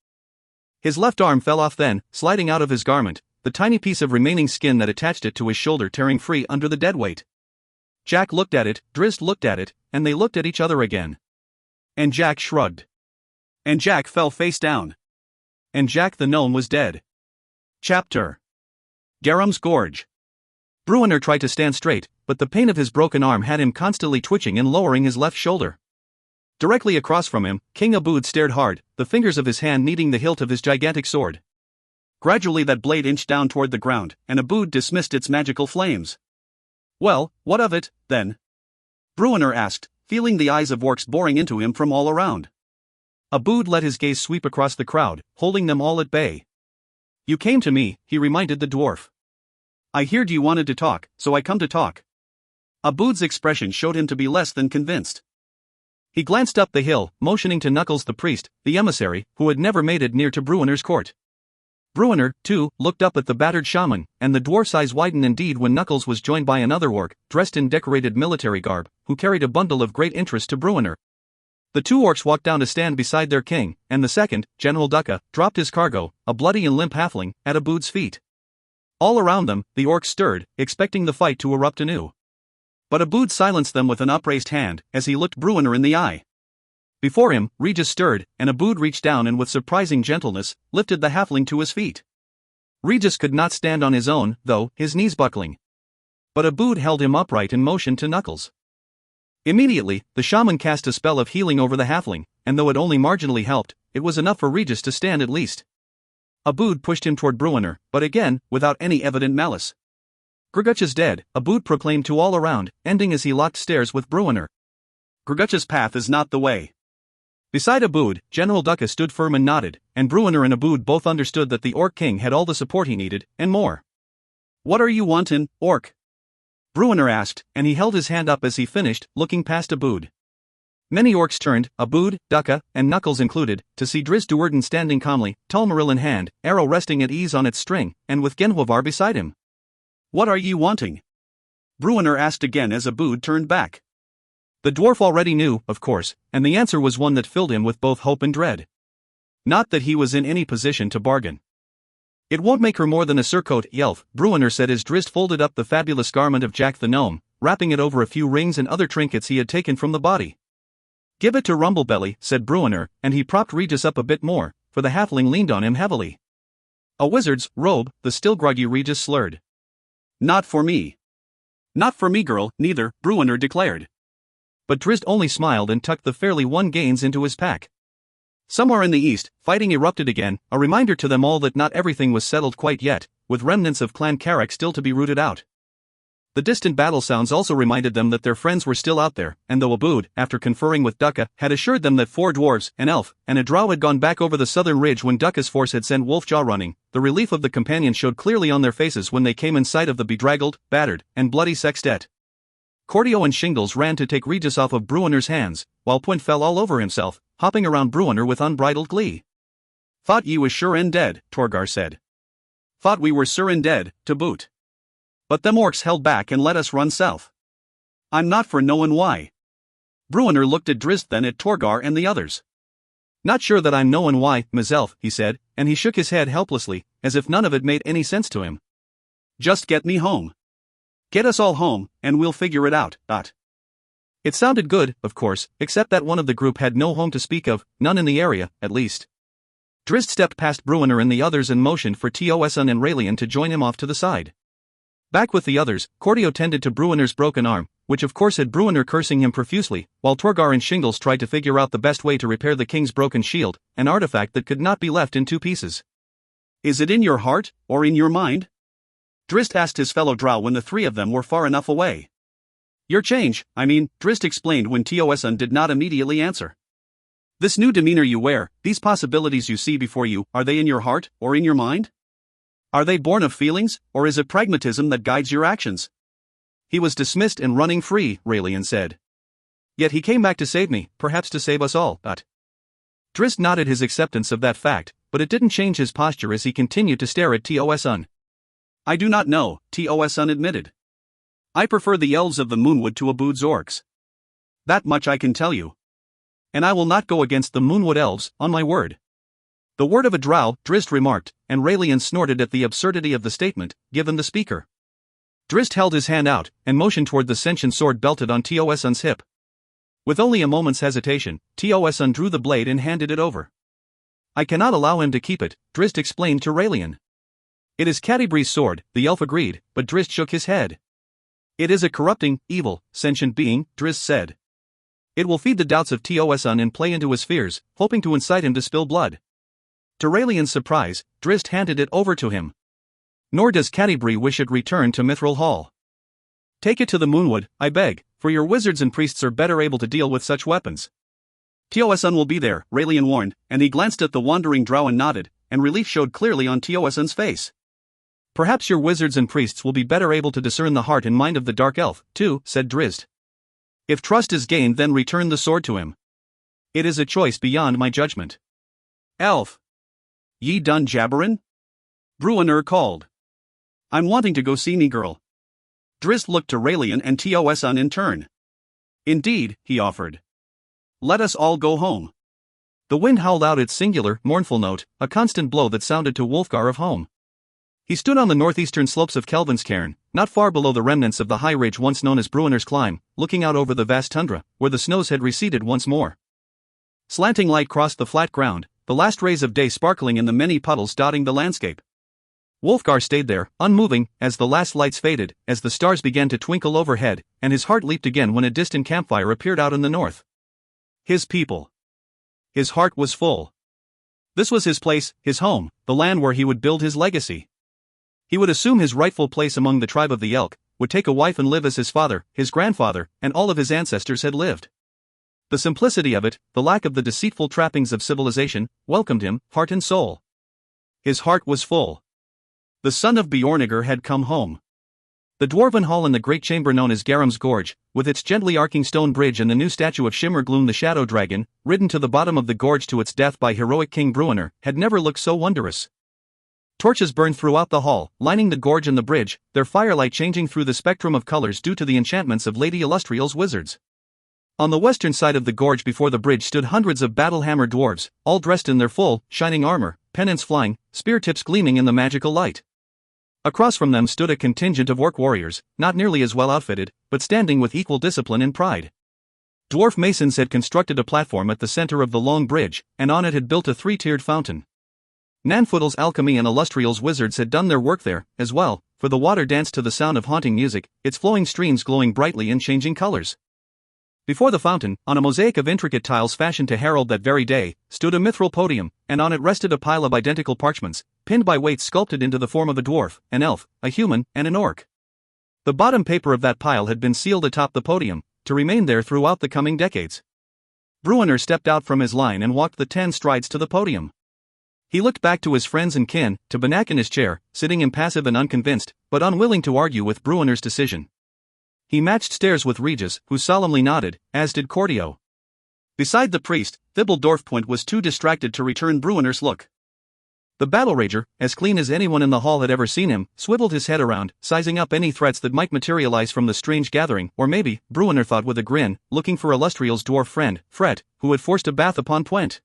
A: His left arm fell off then, sliding out of his garment, the tiny piece of remaining skin that attached it to his shoulder tearing free under the dead weight. Jack looked at it, Drizzt looked at it, and they looked at each other again. And Jack shrugged. And Jack fell face down. And Jack the gnome was dead. Chapter Garam's Gorge. Bruenor tried to stand straight, but the pain of his broken arm had him constantly twitching and lowering his left shoulder. Directly across from him, King Obould stared hard, the fingers of his hand kneading the hilt of his gigantic sword. Gradually that blade inched down toward the ground, and Obould dismissed its magical flames. "Well, what of it, then?" Bruenor asked, feeling the eyes of orcs boring into him from all around. Obould let his gaze sweep across the crowd, holding them all at bay. "You came to me," he reminded the dwarf. "I heard you wanted to talk, so I come to talk." Obould's expression showed him to be less than convinced. He glanced up the hill, motioning to Knuckles the priest, the emissary, who had never made it near to Bruenor's court. Bruenor, too, looked up at the battered shaman, and the dwarf's eyes widened indeed when Knuckles was joined by another orc, dressed in decorated military garb, who carried a bundle of great interest to Bruenor. The two orcs walked down to stand beside their king, and the second, General Ducka, dropped his cargo, a bloody and limp halfling, at Obould's feet. All around them, the orcs stirred, expecting the fight to erupt anew. But Obould silenced them with an upraised hand, as he looked Bruenor in the eye. Before him, Regis stirred, and Obould reached down and with surprising gentleness, lifted the halfling to his feet. Regis could not stand on his own, though, his knees buckling. But Obould held him upright and motioned to Knuckles. Immediately, the shaman cast a spell of healing over the halfling, and though it only marginally helped, it was enough for Regis to stand at least. Obould pushed him toward Bruenor, but again, without any evident malice. Grguch is dead, Obould proclaimed to all around, ending as he locked stares with Bruenor. Grguch's path is not the way. Beside Obould, General Ducka stood firm and nodded, and Bruenor and Obould both understood that the Orc King had all the support he needed, and more. "What are you wantin', Orc?" Bruenor asked, and he held his hand up as he finished, looking past Oboud. Many orcs turned, Oboud, Ducka, and Knuckles included, to see Drizzt Do'Urden standing calmly, Tal'Maril in hand, arrow resting at ease on its string, and with Genhwavar beside him. "What are ye wanting?" Bruenor asked again as Oboud turned back. The dwarf already knew, of course, and the answer was one that filled him with both hope and dread. Not that he was in any position to bargain. "It won't make her more than a surcoat, Yelf," Bruenor said as Drizzt folded up the fabulous garment of Jack the Gnome, wrapping it over a few rings and other trinkets he had taken from the body. "Give it to Rumblebelly," said Bruenor, and he propped Regis up a bit more, for the halfling leaned on him heavily. "A wizard's robe," the still groggy Regis slurred. "Not for me." "Not for me, girl, neither," Bruenor declared. But Drizzt only smiled and tucked the fairly won gains into his pack. Somewhere in the east, fighting erupted again, a reminder to them all that not everything was settled quite yet, with remnants of Clan Carrack still to be rooted out. The distant battle sounds also reminded them that their friends were still out there, and though Oboud, after conferring with Ducka, had assured them that 4 dwarves, an elf, and a drow had gone back over the southern ridge when Ducka's force had sent Wolfjaw running, the relief of the companions showed clearly on their faces when they came in sight of the bedraggled, battered, and bloody sextet. Cordio and Shingles ran to take Regis off of Bruenor's hands, while Punt fell all over himself, hopping around Bruenor with unbridled glee. "Thought ye was sure and dead," Torgar said. "Thought we were sure and dead, to boot. But them orcs held back and let us run south. I'm not for knowin' why." Bruenor looked at Drizzt, then at Torgar and the others. "Not sure that I'm knowin' why, myself," he said, and he shook his head helplessly, as if none of it made any sense to him. "Just get me home. Get us all home, and we'll figure it out." It sounded good, of course, except that one of the group had no home to speak of, none in the area, at least. Drizzt stepped past Bruenor and the others and motioned for Tosun and Raelian to join him off to the side. Back with the others, Cordio tended to Bruenor's broken arm, which of course had Bruenor cursing him profusely, while Torgar and Shingles tried to figure out the best way to repair the king's broken shield, an artifact that could not be left in 2 pieces. "Is it in your heart, or in your mind?" Drizzt asked his fellow drow when the 3 of them were far enough away. "Your change, I mean," Drizzt explained when Tosun did not immediately answer. "This new demeanor you wear, these possibilities you see before you, are they in your heart, or in your mind? Are they born of feelings, or is it pragmatism that guides your actions?" "He was dismissed and running free," Raelian said. "Yet he came back to save me, perhaps to save us all, but..." Drizzt nodded his acceptance of that fact, but it didn't change his posture as he continued to stare at Tosun. "I do not know," Tosun admitted. "I prefer the elves of the Moonwood to Oboud's orcs. That much I can tell you. And I will not go against the Moonwood elves, on my word." "The word of a drow," Drizzt remarked, and Raelian snorted at the absurdity of the statement, given the speaker. Drizzt held his hand out, and motioned toward the sentient sword belted on Tosun's hip. With only a moment's hesitation, Tosun drew the blade and handed it over. "I cannot allow him to keep it," Drizzt explained to Raelian. "It is Catti-bree's sword," the elf agreed, but Drizzt shook his head. "It is a corrupting, evil, sentient being," Drizzt said. "It will feed the doubts of Tosun and play into his fears, hoping to incite him to spill blood." To Raelian's surprise, Drizzt handed it over to him. "Nor does Catti-bree wish it returned to Mithral Hall. Take it to the Moonwood, I beg, for your wizards and priests are better able to deal with such weapons." "Tosun will be there," Raelian warned, and he glanced at the wandering drow and nodded, and relief showed clearly on Tosun's face. "Perhaps your wizards and priests will be better able to discern the heart and mind of the dark elf, too," said Drizzt. "If trust is gained, then return the sword to him. It is a choice beyond my judgment." "Elf! Ye done jabberin'?" Bruenor called. "I'm wanting to go see me girl." Drizzt looked to Raelian and Tosun in turn. "Indeed," he offered. "Let us all go home." The wind howled out its singular, mournful note, a constant blow that sounded to Wulfgar of home. He stood on the northeastern slopes of Kelvinscairn, not far below the remnants of the high ridge once known as Bruenor's Climb, looking out over the vast tundra, where the snows had receded once more. Slanting light crossed the flat ground, the last rays of day sparkling in the many puddles dotting the landscape. Wulfgar stayed there, unmoving, as the last lights faded, as the stars began to twinkle overhead, and his heart leaped again when a distant campfire appeared out in the north. His people. His heart was full. This was his place, his home, the land where he would build his legacy. He would assume his rightful place among the tribe of the Elk, would take a wife and live as his father, his grandfather, and all of his ancestors had lived. The simplicity of it, the lack of the deceitful trappings of civilization, welcomed him, heart and soul. His heart was full. The son of Bjorniger had come home. The dwarven hall in the great chamber known as Garam's Gorge, with its gently arcing stone bridge and the new statue of Shimmergloom the Shadow Dragon, ridden to the bottom of the gorge to its death by heroic King Bruenor, had never looked so wondrous. Torches burned throughout the hall, lining the gorge and the bridge, their firelight changing through the spectrum of colors due to the enchantments of Lady Illustrial's wizards. On the western side of the gorge before the bridge stood hundreds of Battlehammer dwarves, all dressed in their full, shining armor, pennants flying, spear tips gleaming in the magical light. Across from them stood a contingent of orc warriors, not nearly as well outfitted, but standing with equal discipline and pride. Dwarf masons had constructed a platform at the center of the long bridge, and on it had built a three-tiered fountain. Nanfudl's alchemy and Illustrial's wizards had done their work there, as well, for the water danced to the sound of haunting music, its flowing streams glowing brightly in changing colors. Before the fountain, on a mosaic of intricate tiles fashioned to herald that very day, stood a Mithral podium, and on it rested a pile of identical parchments, pinned by weights sculpted into the form of a dwarf, an elf, a human, and an orc. The bottom paper of that pile had been sealed atop the podium, to remain there throughout the coming decades. Bruenor stepped out from his line and walked the 10 strides to the podium. He looked back to his friends and kin, to Banak in his chair, sitting impassive and unconvinced, but unwilling to argue with Bruenor's decision. He matched stares with Regis, who solemnly nodded, as did Cordio. Beside the priest, Thibault Dorfpoint was too distracted to return Bruenor's look. The battle rager, as clean as anyone in the hall had ever seen him, swiveled his head around, sizing up any threats that might materialize from the strange gathering, or maybe, Bruenor thought with a grin, looking for Illustrial's dwarf friend, Fret, who had forced a bath upon Puent.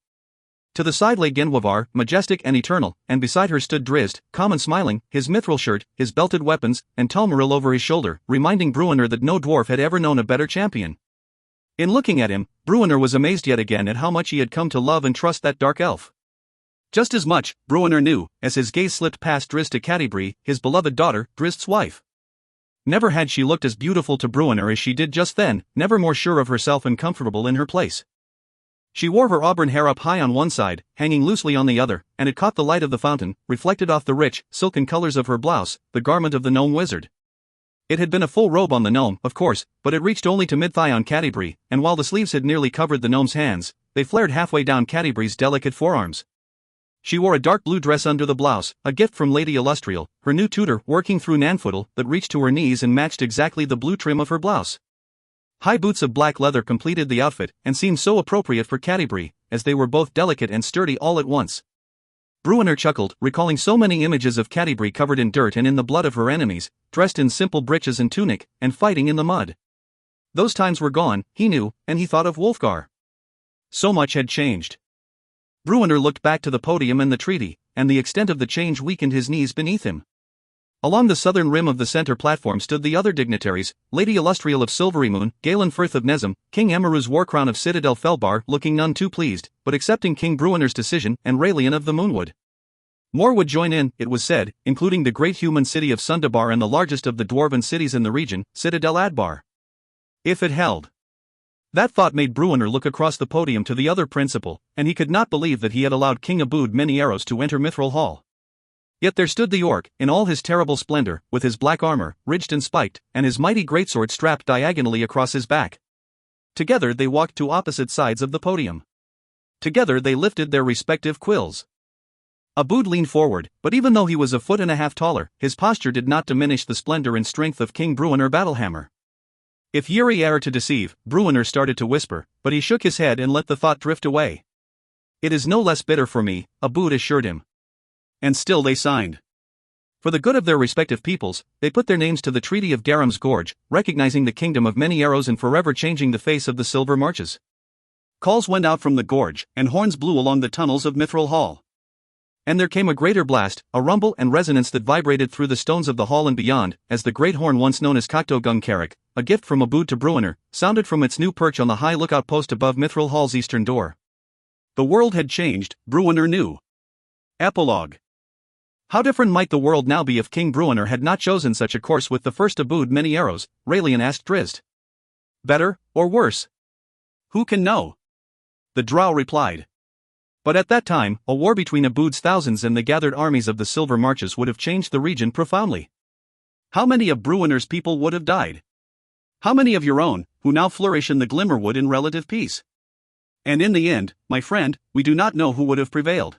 A: To the side lay Genwavar, majestic and eternal, and beside her stood Drizzt, calm and smiling, his mithril shirt, his belted weapons, and Talmaril over his shoulder, reminding Bruenor that no dwarf had ever known a better champion. In looking at him, Bruenor was amazed yet again at how much he had come to love and trust that dark elf. Just as much, Bruenor knew, as his gaze slipped past Drizzt to Catti-brie, his beloved daughter, Drizzt's wife. Never had she looked as beautiful to Bruenor as she did just then, never more sure of herself and comfortable in her place. She wore her auburn hair up high on one side, hanging loosely on the other, and it caught the light of the fountain, reflected off the rich, silken colors of her blouse, the garment of the gnome wizard. It had been a full robe on the gnome, of course, but it reached only to mid-thigh on Catti-brie, and while the sleeves had nearly covered the gnome's hands, they flared halfway down Catti-brie's delicate forearms. She wore a dark blue dress under the blouse, a gift from Lady Illustrial, her new tutor, working through Nanfudl, that reached to her knees and matched exactly the blue trim of her blouse. High boots of black leather completed the outfit, and seemed so appropriate for Catti-brie, as they were both delicate and sturdy all at once. Bruenor chuckled, recalling so many images of Catti-brie covered in dirt and in the blood of her enemies, dressed in simple breeches and tunic, and fighting in the mud. Those times were gone, he knew, and he thought of Wulfgar. So much had changed. Bruenor looked back to the podium and the treaty, and the extent of the change weakened his knees beneath him. Along the southern rim of the center platform stood the other dignitaries, Lady Illustrial of Silverymoon, Galen Firth of Nezem, King Emerus Warcrown of Citadel Felbar, looking none too pleased, but accepting King Bruenor's decision, and Raelian of the Moonwood. More would join in, it was said, including the great human city of Sundabar and the largest of the dwarven cities in the region, Citadel Adbar. If it held. That thought made Bruenor look across the podium to the other principal, and he could not believe that he had allowed King Obould Many-Arrows to enter Mithral Hall. Yet there stood the orc, in all his terrible splendor, with his black armor, ridged and spiked, and his mighty greatsword strapped diagonally across his back. Together they walked to opposite sides of the podium. Together they lifted their respective quills. Obould leaned forward, but even though he was a foot and a half taller, his posture did not diminish the splendor and strength of King Bruenor Battlehammer. If Yuri err to deceive, Bruenor started to whisper, but he shook his head and let the thought drift away. It is no less bitter for me, Obould assured him. And still they signed. For the good of their respective peoples, they put their names to the Treaty of Garam's Gorge, recognizing the kingdom of Many-Arrows and forever changing the face of the Silver Marches. Calls went out from the gorge, and horns blew along the tunnels of Mithral Hall. And there came a greater blast, a rumble and resonance that vibrated through the stones of the hall and beyond, as the great horn once known as Cocteau Gung-Carrick, a gift from Oboud to Bruenor, sounded from its new perch on the high lookout post above Mithral Hall's eastern door. The world had changed, Bruenor knew. Epilogue. How different might the world now be if King Bruenor had not chosen such a course with the first Obould Many-Arrows, Raelian asked Drizzt. Better, or worse? Who can know? The drow replied. But at that time, a war between Obould's thousands and the gathered armies of the Silver Marches would have changed the region profoundly. How many of Bruenor's people would have died? How many of your own, who now flourish in the Glimmerwood in relative peace? And in the end, my friend, we do not know who would have prevailed.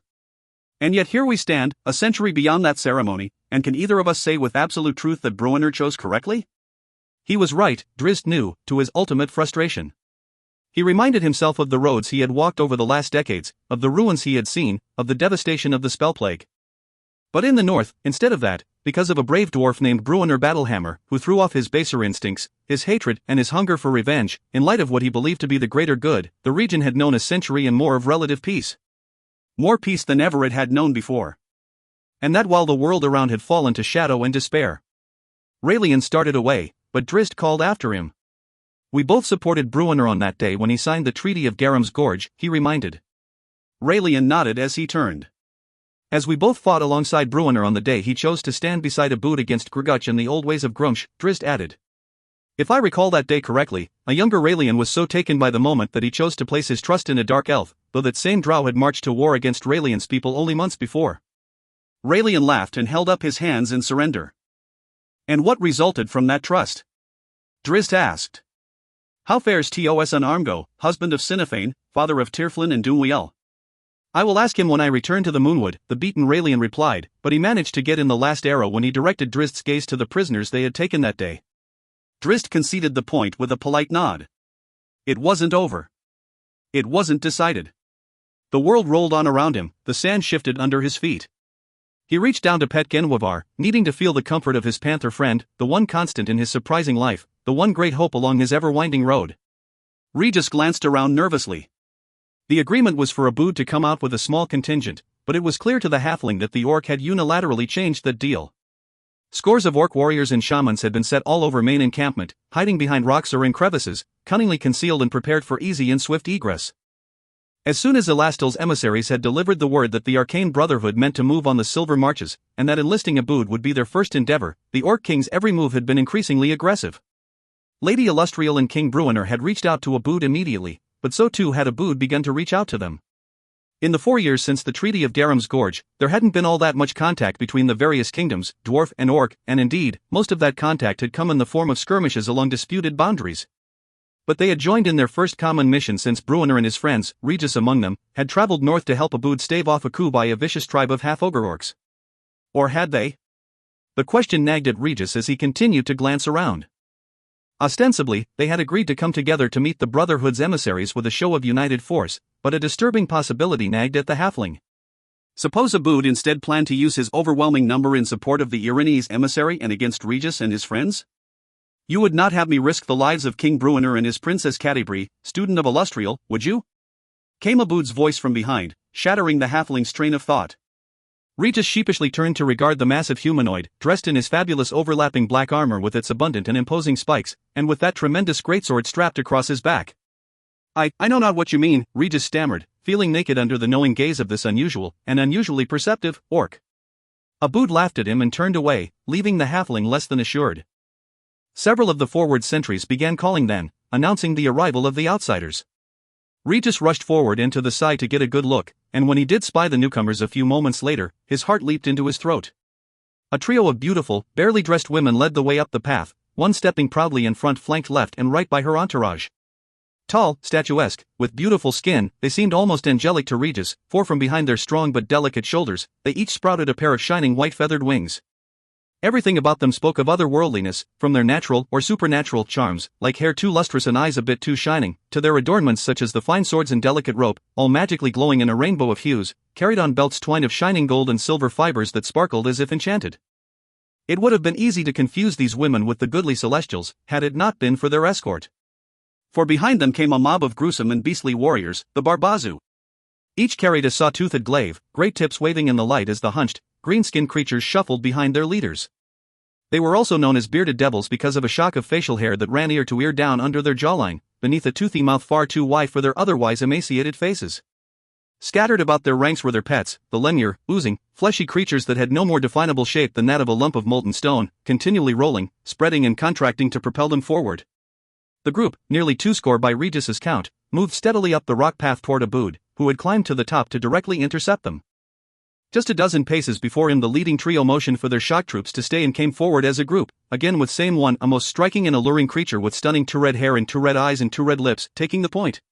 A: And yet here we stand, a century beyond that ceremony, and can either of us say with absolute truth that Bruenor chose correctly? He was right, Drizzt knew, to his ultimate frustration. He reminded himself of the roads he had walked over the last decades, of the ruins he had seen, of the devastation of the spell plague. But in the north, instead of that, because of a brave dwarf named Bruenor Battlehammer, who threw off his baser instincts, his hatred and his hunger for revenge, in light of what he believed to be the greater good, the region had known a century and more of relative peace. More peace than ever it had known before. And that while the world around had fallen to shadow and despair. Raelian started away, but Drizzt called after him. We both supported Bruenor on that day when he signed the Treaty of Garam's Gorge, he reminded. Raelian nodded as he turned. As we both fought alongside Bruenor on the day he chose to stand beside Obould against Grguch and the old ways of Grguch, Drizzt added. If I recall that day correctly, a younger Raelian was so taken by the moment that he chose to place his trust in a dark elf, though that same drow had marched to war against Raelian's people only months before. Raelian laughed and held up his hands in surrender. And what resulted from that trust? Drizzt asked. How fares Tos an Armgo, husband of Sinifane, father of Tirflin and Dunwiel? I will ask him when I return to the Moonwood, the beaten Raelian replied, but he managed to get in the last arrow when he directed Drizzt's gaze to the prisoners they had taken that day. Drizzt conceded the point with a polite nod. It wasn't over. It wasn't decided. The world rolled on around him, the sand shifted under his feet. He reached down to pet Genwavar, needing to feel the comfort of his panther friend, the one constant in his surprising life, the one great hope along his ever-winding road. Regis glanced around nervously. The agreement was for Obould to come out with a small contingent, but it was clear to the halfling that the orc had unilaterally changed that deal. Scores of orc warriors and shamans had been set all over main encampment, hiding behind rocks or in crevices, cunningly concealed and prepared for easy and swift egress. As soon as Elastil's emissaries had delivered the word that the Arcane Brotherhood meant to move on the Silver Marches, and that enlisting Obould would be their first endeavor, the Orc King's every move had been increasingly aggressive. Lady Illustrial and King Bruenor had reached out to Obould immediately, but so too had Obould begun to reach out to them. In the 4 years since the Treaty of Garam's Gorge, there hadn't been all that much contact between the various kingdoms, dwarf and orc, and indeed, most of that contact had come in the form of skirmishes along disputed boundaries. But they had joined in their first common mission since Bruenor and his friends, Regis among them, had traveled north to help Obould stave off a coup by a vicious tribe of half-ogre orcs. Or had they? The question nagged at Regis as he continued to glance around. Ostensibly, they had agreed to come together to meet the Brotherhood's emissaries with a show of united force, but a disturbing possibility nagged at the halfling. Suppose Obould instead planned to use his overwhelming number in support of the Irinese emissary and against Regis and his friends? You would not have me risk the lives of King Bruenor and his Princess Catti, student of Illustrial, would you? Came Obould's voice from behind, shattering the halfling's train of thought. Regis sheepishly turned to regard the massive humanoid, dressed in his fabulous overlapping black armor with its abundant and imposing spikes, and with that tremendous greatsword strapped across his back. I know not what you mean, Regis stammered, feeling naked under the knowing gaze of this unusual, and unusually perceptive, orc. Obould laughed at him and turned away, leaving the halfling less than assured. Several of the forward sentries began calling then, announcing the arrival of the outsiders. Regis rushed forward into the side to get a good look, and when he did spy the newcomers a few moments later, his heart leaped into his throat. A trio of beautiful, barely dressed women led the way up the path, one stepping proudly in front flanked left and right by her entourage. Tall, statuesque, with beautiful skin, they seemed almost angelic to Regis, for from behind their strong but delicate shoulders, they each sprouted a pair of shining white feathered wings. Everything about them spoke of otherworldliness, from their natural or supernatural charms, like hair too lustrous and eyes a bit too shining, to their adornments such as the fine swords and delicate rope, all magically glowing in a rainbow of hues, carried on belts twined of shining gold and silver fibers that sparkled as if enchanted. It would have been easy to confuse these women with the goodly celestials, had it not been for their escort. For behind them came a mob of gruesome and beastly warriors, the Barbazu. Each carried a saw-toothed glaive, great tips waving in the light as the hunched, green-skinned creatures shuffled behind their leaders. They were also known as bearded devils because of a shock of facial hair that ran ear to ear down under their jawline, beneath a toothy mouth far too wide for their otherwise emaciated faces. Scattered about their ranks were their pets, the lemure, oozing, fleshy creatures that had no more definable shape than that of a lump of molten stone, continually rolling, spreading and contracting to propel them forward. The group, nearly 20 by Regis's count, moved steadily up the rock path toward Obould, who had climbed to the top to directly intercept them. Just a dozen paces before him the leading trio motioned for their shock troops to stay and came forward as a group, again with same one, a most striking and alluring creature with stunning 2 red hair and 2 red eyes and 2 red lips, taking the point.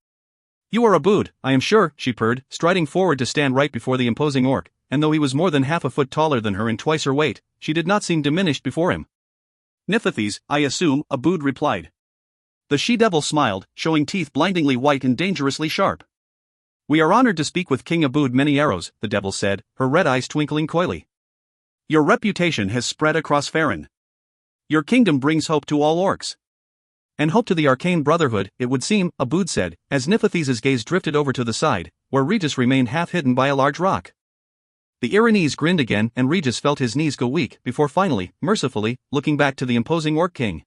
A: "You are Obould, I am sure," she purred, striding forward to stand right before the imposing orc, and though he was more than half a foot taller than her and twice her weight, she did not seem diminished before him. "Niphathes, I assume," Obould replied. The she-devil smiled, showing teeth blindingly white and dangerously sharp. "We are honored to speak with King Obould Many-Arrows," the devil said, her red eyes twinkling coyly. "Your reputation has spread across Faerun. Your kingdom brings hope to all orcs." "And hope to the arcane brotherhood, it would seem," Obould said, as Niphathes's gaze drifted over to the side, where Regis remained half hidden by a large rock. The Iranese grinned again and Regis felt his knees go weak before finally, mercifully, looking back to the imposing Orc King.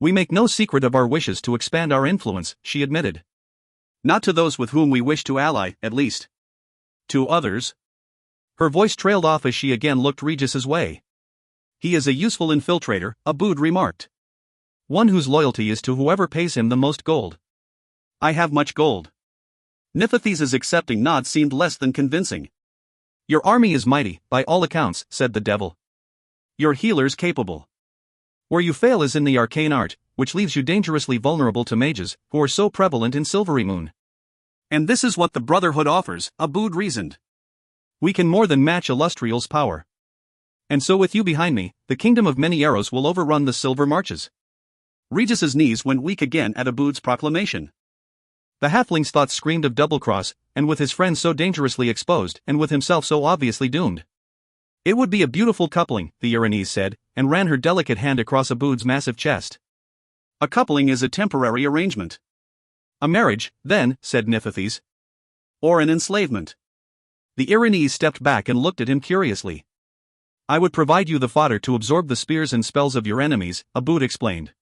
A: "We make no secret of our wishes to expand our influence," she admitted. "Not to those with whom we wish to ally, at least. To others?" Her voice trailed off as she again looked Regis's way. "He is a useful infiltrator," Obould remarked. "One whose loyalty is to whoever pays him the most gold." "I have much gold." Niphathes's accepting nod seemed less than convincing. "Your army is mighty, by all accounts," said the devil. "Your healers capable. Where you fail is in the arcane art, which leaves you dangerously vulnerable to mages, who are so prevalent in Silvery Moon." "And this is what the Brotherhood offers," Obould reasoned. "We can more than match Illustrial's power. And so with you behind me, the Kingdom of Many-Arrows will overrun the Silver Marches." Regis's knees went weak again at Obould's proclamation. The halfling's thoughts screamed of double-cross, and with his friend so dangerously exposed and with himself so obviously doomed. "It would be a beautiful coupling," the Iranese said, and ran her delicate hand across Obould's massive chest. "A coupling is a temporary arrangement." "A marriage, then," said Niphathes. "Or an enslavement." The Iranese stepped back and looked at him curiously. "I would provide you the fodder to absorb the spears and spells of your enemies," Obould explained.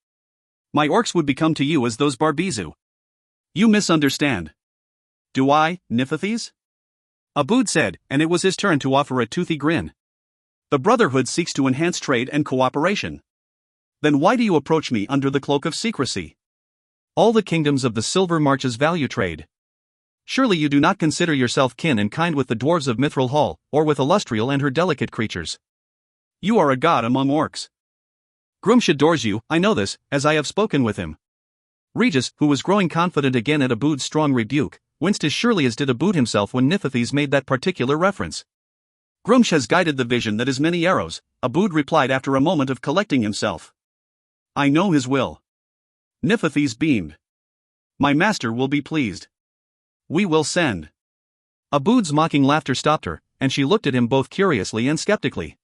A: "My orcs would become to you as those Barbizu." "You misunderstand." "Do I, Niphathes?" Obould said, and it was his turn to offer a toothy grin. "The Brotherhood seeks to enhance trade and cooperation. Then why do you approach me under the cloak of secrecy? All the kingdoms of the Silver Marches value trade. Surely you do not consider yourself kin and kind with the dwarves of Mithral Hall, or with Illustrial and her delicate creatures. You are a god among orcs. Grguch adores you, I know this, as I have spoken with him." Regis, who was growing confident again at Obould's strong rebuke, winced as surely as did Obould himself when Niphathes made that particular reference. "Grguch has guided the vision that is Many-Arrows," Obould replied after a moment of collecting himself. "I know his will." Niphathes beamed. "My master will be pleased. We will send." Obould's mocking laughter stopped her, and she looked at him both curiously and skeptically.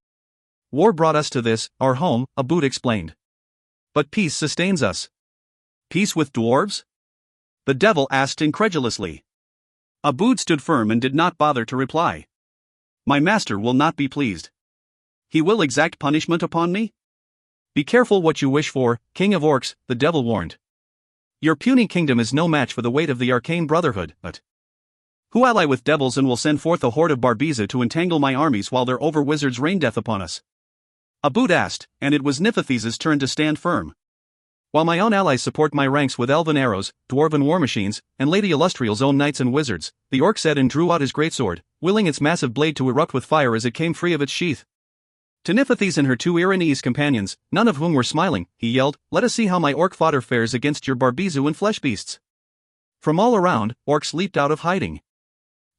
A: "War brought us to this, our home," Obould explained. "But peace sustains us." "Peace with dwarves?" the devil asked incredulously. Obould stood firm and did not bother to reply. "My master will not be pleased. He will exact punishment upon me?" "Be careful what you wish for, King of Orcs," the devil warned. "Your puny kingdom is no match for the weight of the arcane brotherhood, but who ally with devils and will send forth a horde of Barbiza to entangle my armies while their over-wizards rain death upon us?" Obould asked, and it was Niphathes's turn to stand firm. "While my own allies support my ranks with elven arrows, dwarven war machines, and Lady Illustrial's own knights and wizards," the orc said and drew out his greatsword, willing its massive blade to erupt with fire as it came free of its sheath. To Niphathes and her 2 Iranese companions, none of whom were smiling, he yelled, "Let us see how my orc fodder fares against your Barbizu and flesh beasts." From all around, orcs leaped out of hiding.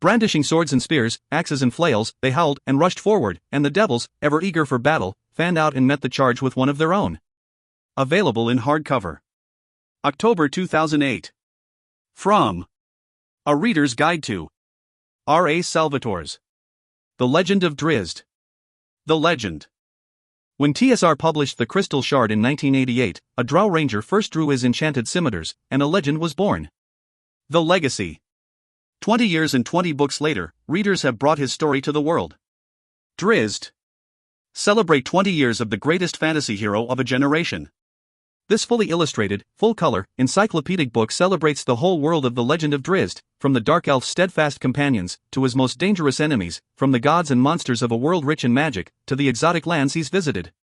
A: Brandishing swords and spears, axes and flails, they howled and rushed forward, and the devils, ever eager for battle, fanned out and met the charge with one of their own. Available in hardcover. October 2008. From A Reader's Guide to R.A. Salvatore's The Legend of Drizzt. The Legend. When TSR published The Crystal Shard in 1988, a Drow Ranger first drew his enchanted scimitars, and a legend was born. The Legacy. 20 years and 20 books later, readers have brought his story to the world. Drizzt. Celebrate 20 years of the greatest fantasy hero of a generation. This fully illustrated, full-color, encyclopedic book celebrates the whole world of the legend of Drizzt, from the Dark Elf's steadfast companions, to his most dangerous enemies, from the gods and monsters of a world rich in magic, to the exotic lands he's visited.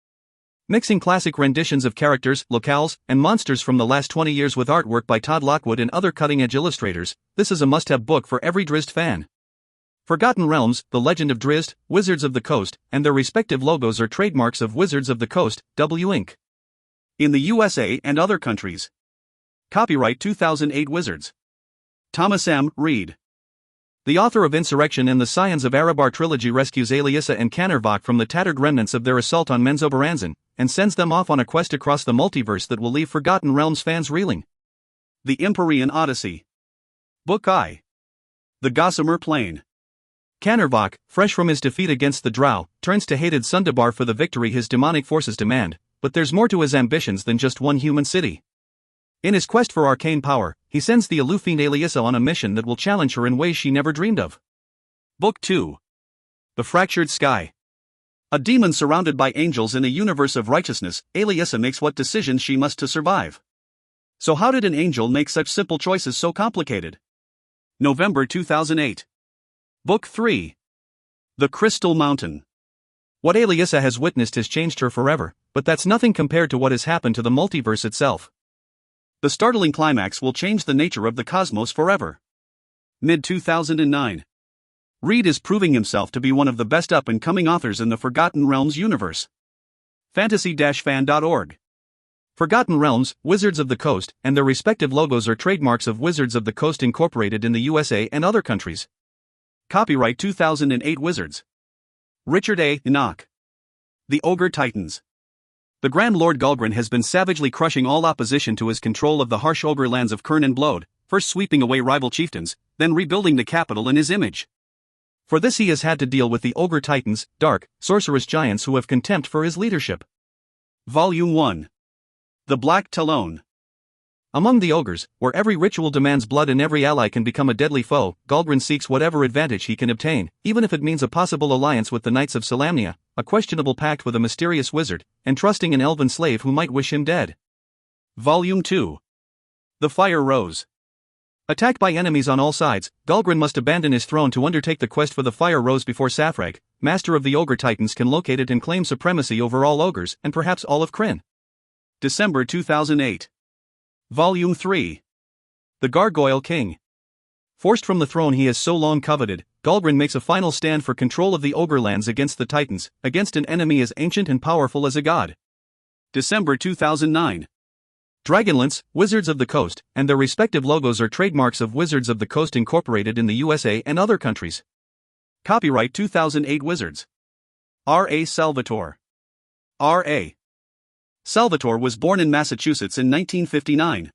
A: Mixing classic renditions of characters, locales, and monsters from the last 20 years with artwork by Todd Lockwood and other cutting-edge illustrators, this is a must-have book for every Drizzt fan. Forgotten Realms, The Legend of Drizzt, Wizards of the Coast, and their respective logos are trademarks of Wizards of the Coast, W Inc. In the USA and other countries. Copyright 2008 Wizards. Thomas M. Reed. The author of Insurrection and the Scions of Arabar trilogy rescues Alyssa and Canarvok from the tattered remnants of their assault on Menzoberranzan, and sends them off on a quest across the multiverse that will leave Forgotten Realms fans reeling. The Empyrean Odyssey. Book I. The Gossamer Plain. Canarvok, fresh from his defeat against the Drow, turns to hated Sundabar for the victory his demonic forces demand, but there's more to his ambitions than just one human city. In his quest for arcane power, he sends the aloof fiend Alyssa on a mission that will challenge her in ways she never dreamed of. Book 2. The Fractured Sky. A demon surrounded by angels in a universe of righteousness, Alyssa makes what decisions she must to survive. So how did an angel make such simple choices so complicated? November 2008. Book 3. The Crystal Mountain. What Alyssa has witnessed has changed her forever, but that's nothing compared to what has happened to the multiverse itself. The startling climax will change the nature of the cosmos forever. Mid-2009. Reed is proving himself to be one of the best up-and-coming authors in the Forgotten Realms universe. Fantasy-fan.org. Forgotten Realms, Wizards of the Coast, and their respective logos are trademarks of Wizards of the Coast Incorporated in the USA and other countries. Copyright 2008 Wizards. Richard A. Enoch. The Ogre Titans. The Grand Lord Gulgrin has been savagely crushing all opposition to his control of the harsh ogre lands of Kern and Blode, first sweeping away rival chieftains, then rebuilding the capital in his image. For this he has had to deal with the Ogre Titans, dark, sorcerous giants who have contempt for his leadership. Volume 1. The Black Talon. Among the ogres, where every ritual demands blood and every ally can become a deadly foe, Gulgrin seeks whatever advantage he can obtain, even if it means a possible alliance with the Knights of Solamnia, a questionable pact with a mysterious wizard, and trusting an elven slave who might wish him dead. Volume 2. The Fire Rose. Attacked by enemies on all sides, Gulgrin must abandon his throne to undertake the quest for the Fire Rose before Safrag, master of the Ogre Titans, can locate it and claim supremacy over all ogres and perhaps all of Krynn. December 2008. Volume 3. The Gargoyle King. Forced from the throne he has so long coveted, Gulgrin makes a final stand for control of the Ogre lands against the Titans, against an enemy as ancient and powerful as a god. December 2009. Dragonlance, Wizards of the Coast, and their respective logos are trademarks of Wizards of the Coast Incorporated in the USA and other countries. Copyright 2008 Wizards. R. A. Salvatore. R. A. Salvatore was born in Massachusetts in 1959.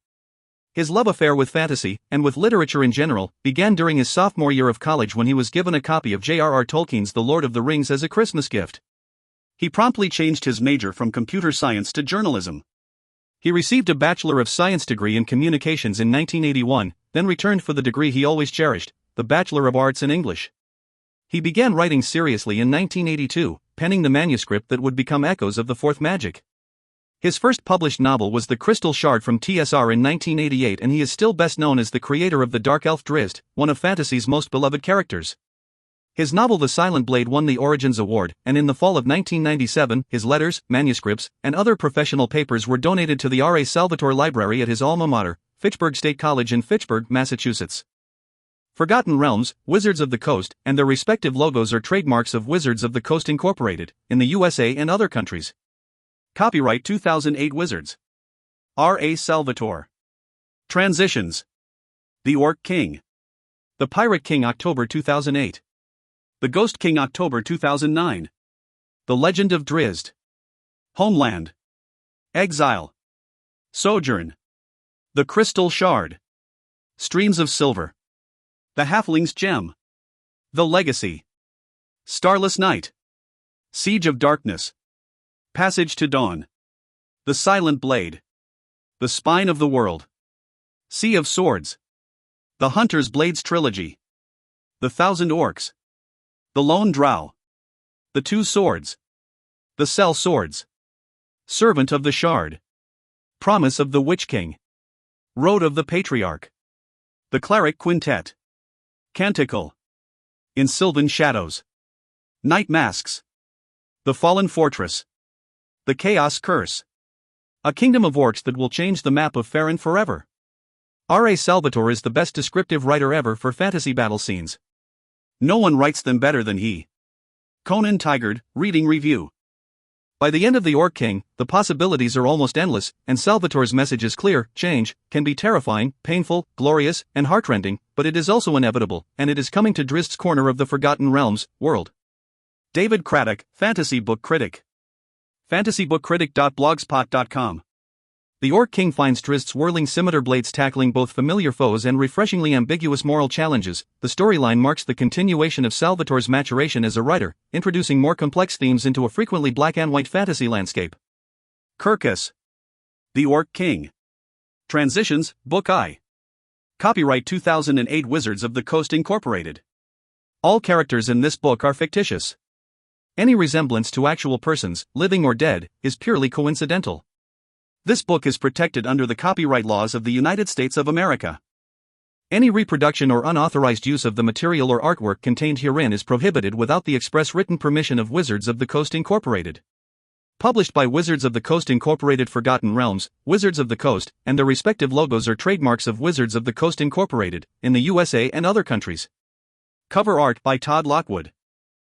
A: His love affair with fantasy, and with literature in general, began during his sophomore year of college when he was given a copy of J.R.R. Tolkien's The Lord of the Rings as a Christmas gift. He promptly changed his major from computer science to journalism. He received a Bachelor of Science degree in Communications in 1981, then returned for the degree he always cherished, the Bachelor of Arts in English. He began writing seriously in 1982, penning the manuscript that would become echoes of the Fourth Magic. His first published novel was The Crystal Shard from TSR in 1988, and he is still best known as the creator of the Dark Elf Drizzt, one of fantasy's most beloved characters. His novel The Silent Blade won the Origins Award, and in the fall of 1997, his letters, manuscripts, and other professional papers were donated to the R. A. Salvatore Library at his alma mater, Fitchburg State College in Fitchburg, Massachusetts. Forgotten Realms, Wizards of the Coast, and their respective logos are trademarks of Wizards of the Coast Incorporated, in the USA and other countries. Copyright 2008 Wizards. R. A. Salvatore. Transitions. The Orc King. The Pirate King October 2008. The Ghost King October 2009. The Legend of Drizzt. Homeland. Exile. Sojourn. The Crystal Shard. Streams of Silver. The Halfling's Gem. The Legacy. Starless Night. Siege of Darkness. Passage to Dawn. The Silent Blade. The Spine of the World. Sea of Swords. The Hunter's Blades Trilogy. The Thousand Orcs. The Lone Drow. The Two Swords. The Cell Swords. Servant of the Shard. Promise of the Witch King. Road of the Patriarch. The Cleric Quintet. Canticle. In Sylvan Shadows. Night Masks. The Fallen Fortress. The Chaos Curse. A kingdom of orcs that will change the map of Faerun forever. R.A. Salvatore is the best descriptive writer ever for fantasy battle scenes. No one writes them better than he. Conan Tigard, Reading Review. By the end of the Orc King, the possibilities are almost endless, and Salvatore's message is clear: change can be terrifying, painful, glorious, and heartrending, but it is also inevitable, and it is coming to Drizzt's corner of the Forgotten Realms world. David Craddock, Fantasy Book Critic. fantasybookcritic.blogspot.com. The Orc King finds Drizzt's whirling scimitar blades tackling both familiar foes and refreshingly ambiguous moral challenges. The storyline marks the continuation of Salvatore's maturation as a writer, introducing more complex themes into a frequently black and white fantasy landscape. Kirkus. The Orc King. Transitions, Book I. Copyright 2008 Wizards of the Coast Incorporated. All characters in this book are fictitious. Any resemblance to actual persons, living or dead, is purely coincidental. This book is protected under the copyright laws of the United States of America. Any reproduction or unauthorized use of the material or artwork contained herein is prohibited without the express written permission of Wizards of the Coast Incorporated. Published by Wizards of the Coast Incorporated. Forgotten Realms, Wizards of the Coast, and their respective logos are trademarks of Wizards of the Coast Incorporated, in the USA and other countries. Cover art by Todd Lockwood.